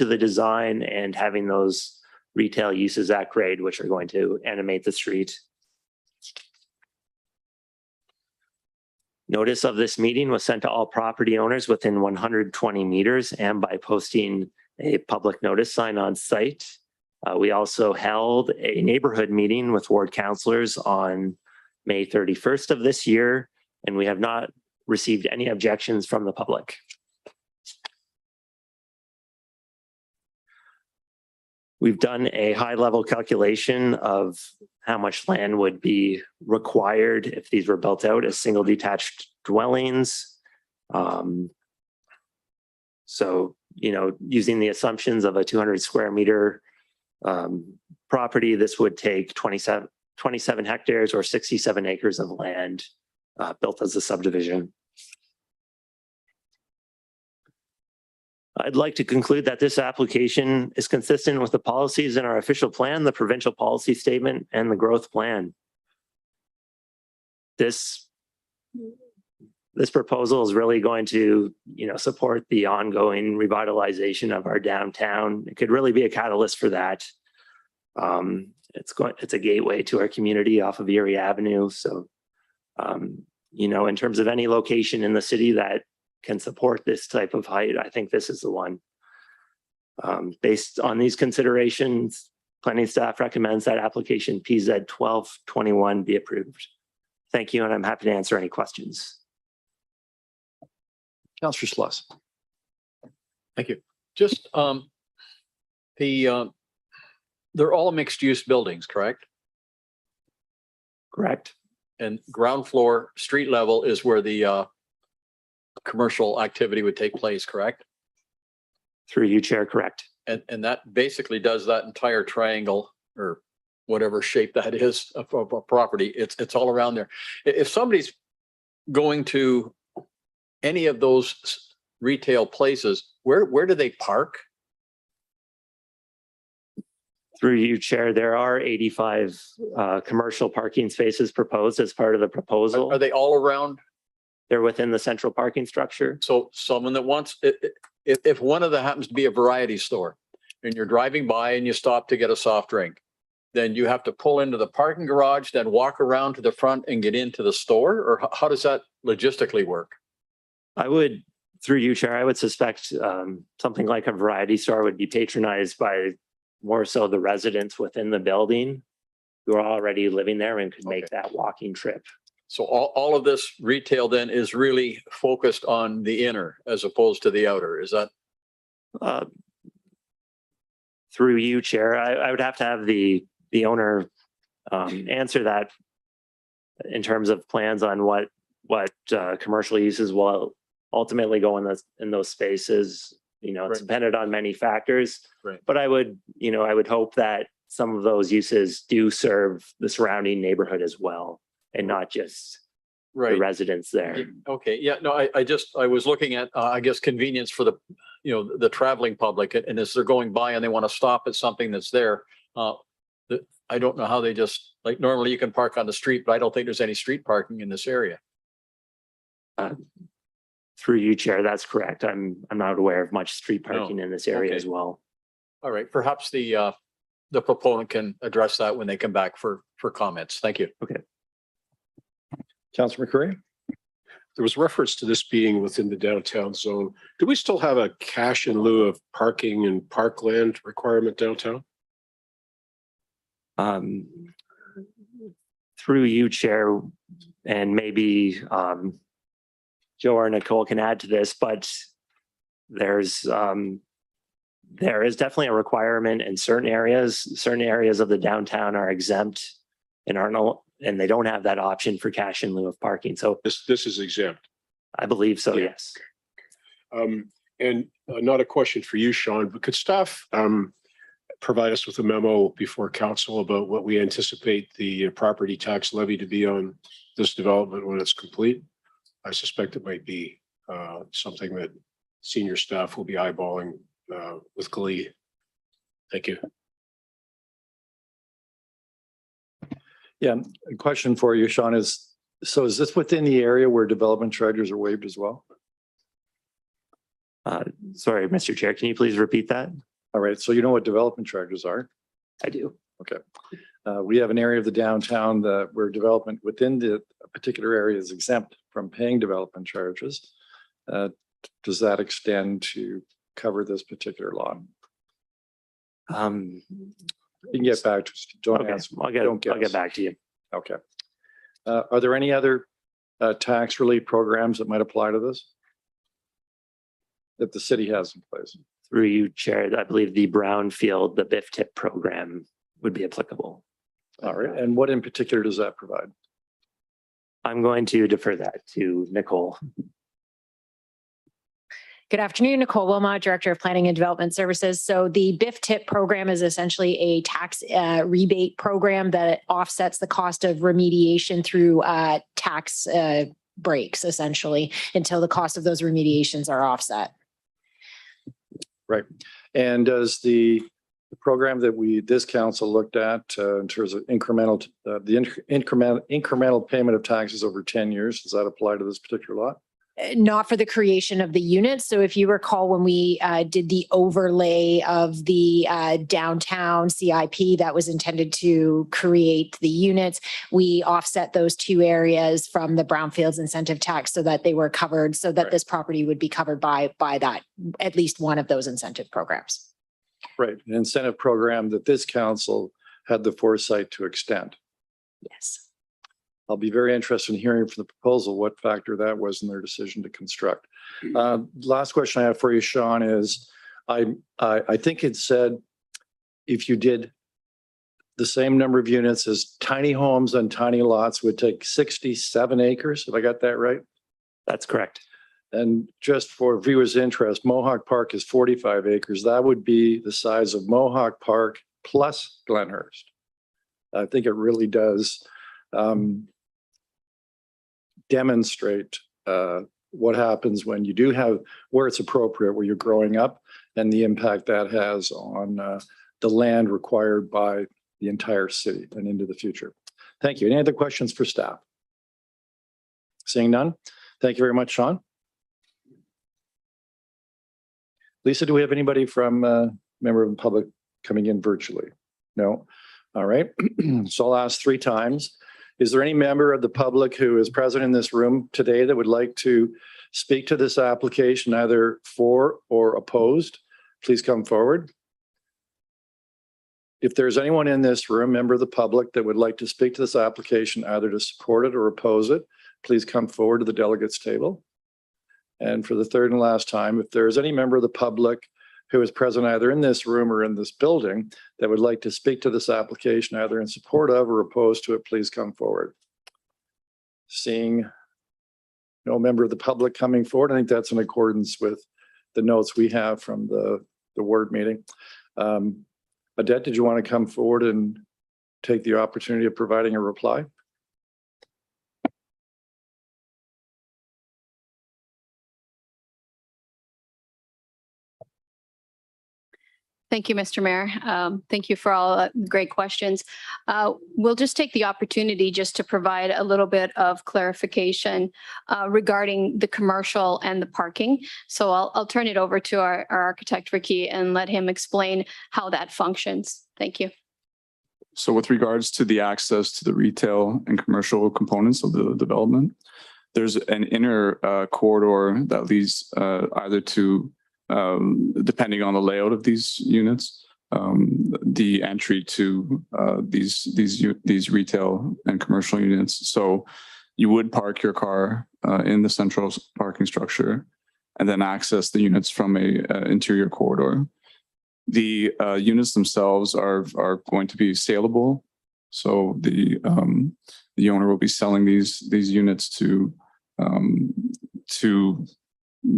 Speaker 15: the design and having those retail uses at grade, which are going to animate the street. Notice of this meeting was sent to all property owners within 120 meters and by posting a public notice sign on site. We also held a neighborhood meeting with ward councilors on May 31st of this year, and we have not received any objections from the public. We've done a high-level calculation of how much land would be required if these were built out as single detached dwellings. So, using the assumptions of a 200 square meter property, this would take 27 hectares or 67 acres of land built as a subdivision. I'd like to conclude that this application is consistent with the policies in our official plan, the provincial policy statement, and the growth plan. This proposal is really going to, support the ongoing revitalization of our downtown. It could really be a catalyst for that. It's a gateway to our community off of Erie Avenue. So, in terms of any location in the city that can support this type of height, I think this is the one. Based on these considerations, planning staff recommends that application PZ 1221 be approved. Thank you, and I'm happy to answer any questions.
Speaker 4: Councillor Sluss.
Speaker 1: Thank you. Just they're all mixed use buildings, correct?
Speaker 15: Correct.
Speaker 1: And ground floor, street level is where the commercial activity would take place, correct?
Speaker 15: Through you, Chair, correct.
Speaker 1: And that basically does that entire triangle or whatever shape that is of a property. It's all around there. If somebody's going to any of those retail places, where do they park?
Speaker 15: Through you, Chair, there are 85 commercial parking spaces proposed as part of the proposal.
Speaker 1: Are they all around?
Speaker 15: They're within the central parking structure.
Speaker 1: So someone that wants, if one of them happens to be a variety store and you're driving by and you stop to get a soft drink, then you have to pull into the parking garage, then walk around to the front and get into the store? Or how does that logistically work?
Speaker 15: Through you, Chair, I would suspect something like a variety store would be patronized by more so the residents within the building who are already living there and could make that walking trip.
Speaker 1: So all of this retail then is really focused on the inner as opposed to the outer, is that?
Speaker 15: Through you, Chair, I would have to have the owner answer that in terms of plans on what commercial uses will ultimately go in those spaces. It's dependent on many factors, but I would hope that some of those uses do serve the surrounding neighborhood as well, and not just the residents there.
Speaker 1: Okay, yeah, no, I was looking at, I guess, convenience for the traveling public, and as they're going by and they want to stop at something that's there, I don't know how they just, like, normally you can park on the street, but I don't think there's any street parking in this area.
Speaker 15: Through you, Chair, that's correct. I'm not aware of much street parking in this area as well.
Speaker 1: All right, perhaps the proponent can address that when they come back for comments. Thank you.
Speaker 15: Okay.
Speaker 4: Councillor McCurry.
Speaker 2: There was reference to this being within the downtown zone. Do we still have a cash in lieu of parking and parkland requirement downtown?
Speaker 15: Through you, Chair, and maybe Joe or Nicole can add to this, but there is definitely a requirement in certain areas. Certain areas of the downtown are exempt and they don't have that option for cash in lieu of parking. So
Speaker 2: this is exempt.
Speaker 15: I believe so, yes.
Speaker 2: And not a question for you, Sean, but could staff provide us with a memo before council about what we anticipate the property tax levy to be on this development when it's complete? I suspect it might be something that senior staff will be eyeballing with glee. Thank you.
Speaker 4: Yeah, a question for you, Sean, is this within the area where development charges are waived as well?
Speaker 15: Sorry, Mr. Chair, can you please repeat that?
Speaker 4: All right, so you know what development charges are?
Speaker 15: I do.
Speaker 4: Okay. We have an area of the downtown that where development within the particular area is exempt from paying development charges. Does that extend to cover this particular lot? You can get back to us. Don't
Speaker 15: Okay,
Speaker 4: ask.
Speaker 15: I'll get back to you.
Speaker 4: Okay. Are there any other tax relief programs that might apply to this that the city has in place?
Speaker 15: Through you, Chair, I believe the brownfield, the BIF tip program would be applicable.
Speaker 4: All right. And what in particular does that provide?
Speaker 15: I'm going to defer that to Nicole.
Speaker 22: Good afternoon, Nicole Wilmot, Director of Planning and Development Services. So the BIF tip program is essentially a tax rebate program that offsets the cost of remediation through tax breaks, essentially, until the cost of those remediations are offset.
Speaker 4: Right. And does the program that this council looked at in terms of incremental payment of taxes over 10 years, does that apply to this particular lot?
Speaker 22: Not for the creation of the units. So if you recall, when we did the overlay of the downtown CIP that was intended to create the units, we offset those two areas from the brownfields incentive tax so that they were covered, so that this property would be covered by that, at least one of those incentive programs.
Speaker 4: Right. An incentive program that this council had the foresight to extend.
Speaker 22: Yes.
Speaker 4: I'll be very interested in hearing from the proposal what factor that was in their decision to construct. Last question I have for you, Sean, is I think it said if you did the same number of units as tiny homes on tiny lots would take 67 acres. Have I got that right?
Speaker 15: That's correct.
Speaker 4: And just for viewers' interest, Mohawk Park is 45 acres. That would be the size of Mohawk Park plus Glenhurst. I think it really does demonstrate what happens when you do have, where it's appropriate, where you're growing up, and the impact that has on the land required by the entire city and into the future. Thank you. Any other questions for staff? Seeing none. Thank you very much, Sean. Lisa, do we have anybody from member of the public coming in virtually? No. All right. So I'll ask 3 times. Is there any member of the public who is present in this room today that would like to speak to this application, either for or opposed? Please come forward. If there's anyone in this room, member of the public, that would like to speak to this application, either to support it or oppose it, please come forward to the delegates table. And for the third and last time, if there is any member of the public who is present either in this room or in this building that would like to speak to this application, either in support of or opposed to it, please come forward. Seeing no member of the public coming forward, I think that's in accordance with the notes we have from the ward meeting. Adette, did you want to come forward and take the opportunity of providing a reply?
Speaker 5: Thank you, Mr. Mayor. Thank you for all great questions. We'll just take the opportunity just to provide a little bit of clarification regarding the commercial and the parking. So I'll turn it over to our architect, Ricky, and let him explain how that functions. Thank you.
Speaker 13: So with regards to the access to the retail and commercial components of the development, there's an inner corridor that leads either to, depending on the layout of these units, the entry to these retail and commercial units. So you would park your car in the central parking structure and then access the units from a interior corridor. The units themselves are going to be saleable. So the owner will be selling these units to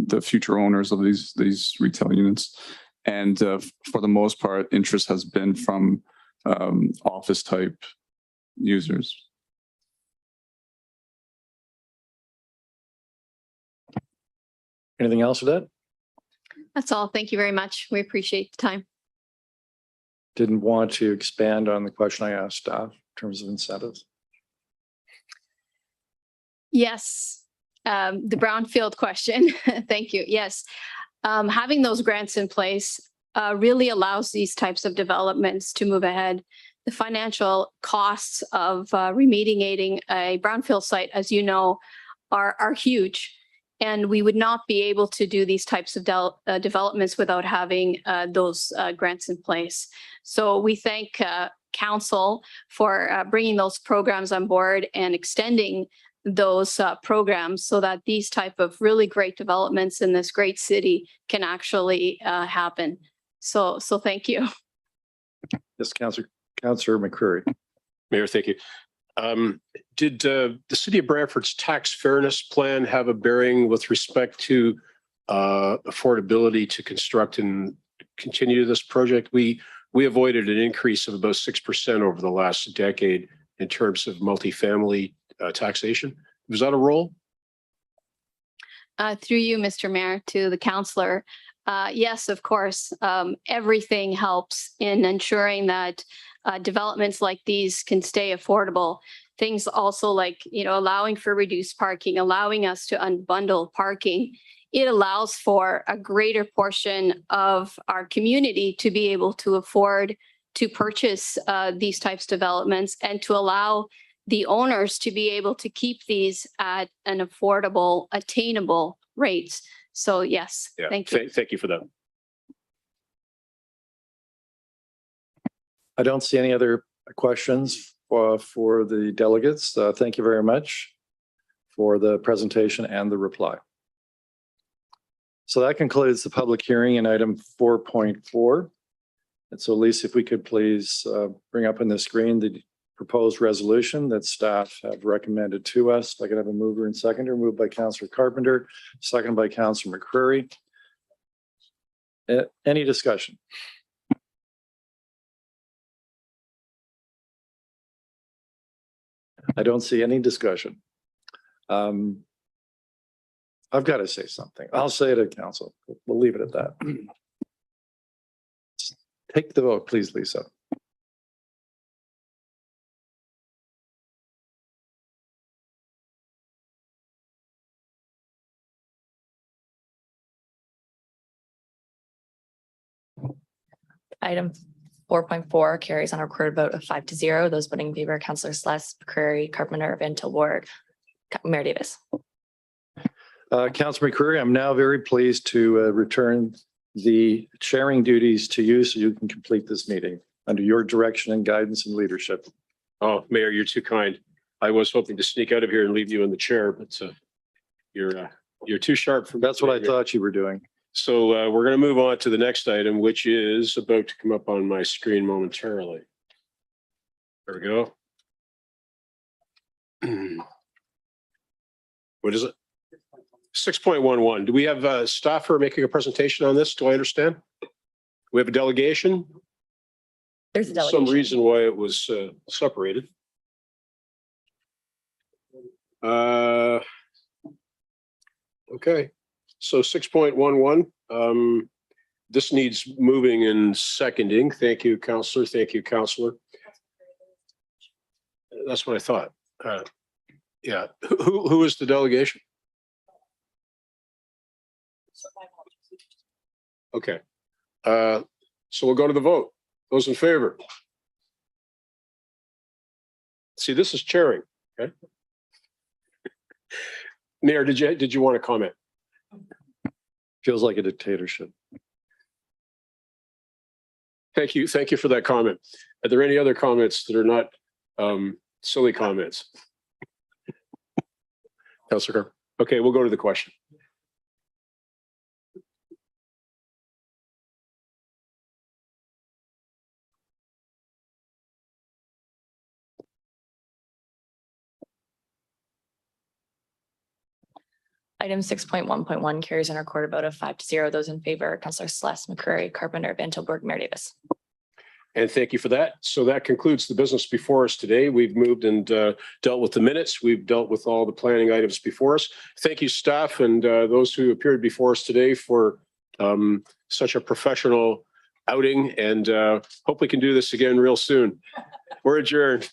Speaker 13: the future owners of these retail units. And for the most part, interest has been from office type users.
Speaker 4: Anything else with that?
Speaker 5: That's all. Thank you very much. We appreciate the time.
Speaker 4: Didn't want to expand on the question I asked staff in terms of incentives.
Speaker 5: Yes. The brownfield question. Thank you. Yes. Having those grants in place really allows these types of developments to move ahead. The financial costs of remediating a brownfield site, as you know, are huge. And we would not be able to do these types of developments without having those grants in place. So we thank Council for bringing those programs on board and extending those programs so that these type of really great developments in this great city can actually happen. So thank you.
Speaker 4: Yes, Councillor McCreary.
Speaker 2: Mayor, thank you. Did the city of Brantford's tax fairness plan have a bearing with respect to affordability to construct and continue this project? We avoided an increase of about 6% over the last decade in terms of multifamily taxation. Was that a role?
Speaker 5: Through you, Mr. Mayor, to the councillor. Yes, of course. Everything helps in ensuring that developments like these can stay affordable. Things also like, allowing for reduced parking, allowing us to unbundle parking. It allows for a greater portion of our community to be able to afford to purchase these types of developments and to allow the owners to be able to keep these at an affordable, attainable rates. So yes, thank you.
Speaker 2: Thank you for that.
Speaker 4: I don't see any other questions for the delegates. Thank you very much for the presentation and the reply. So that concludes the public hearing in item 4.4. And so Lisa, if we could please bring up on the screen the proposed resolution that staff have recommended to us. If I could have a mover and seconder, moved by Councillor Carpenter, seconded by Councillor McCreary. Any discussion? I don't see any discussion. I've got to say something. I'll say it at council. We'll leave it at that. Take the vote, please, Lisa.
Speaker 16: Item 4.4 carries on a recorded vote of 5-0. Those voting in favor, Councillor Sless, McCreary, Carpenter, Van Tilburg, Mayor Davis.
Speaker 4: Councillor McCreary, I'm now very pleased to return the chairing duties to you so you can complete this meeting under your direction and guidance and leadership.
Speaker 2: Oh, Mayor, you're too kind. I was hoping to sneak out of here and leave you in the chair, but you're too sharp for me.
Speaker 4: That's what I thought you were doing.
Speaker 2: So we're going to move on to the next item, which is about to come up on my screen momentarily. There we go. What is it? 6.11. Do we have staff who are making a presentation on this? Do I understand? We have a delegation?
Speaker 16: There's a delegation.
Speaker 2: Some reason why it was separated. Okay. So 6.11, this needs moving and seconding. Thank you, Councillor. Thank you, Councillor. That's what I thought. Yeah. Who is the delegation? Okay. So we'll go to the vote. Those in favor? See, this is chairing. Okay. Mayor, did you want to comment?
Speaker 4: Feels like a dictatorship.
Speaker 2: Thank you. Thank you for that comment. Are there any other comments that are not silly comments? Councillor Carr. Okay, we'll go to the question.
Speaker 16: Item 6.1.1 carries on a recorded vote of 5-0. Those in favor, Councillor Sless, McCreary, Carpenter, Van Tilburg, Mayor Davis.
Speaker 2: And thank you for that. So that concludes the business before us today. We've moved and dealt with the minutes. We've dealt with all the planning items before us. Thank you, staff, and those who appeared before us today for such a professional outing. And hope we can do this again real soon. We're adjourned.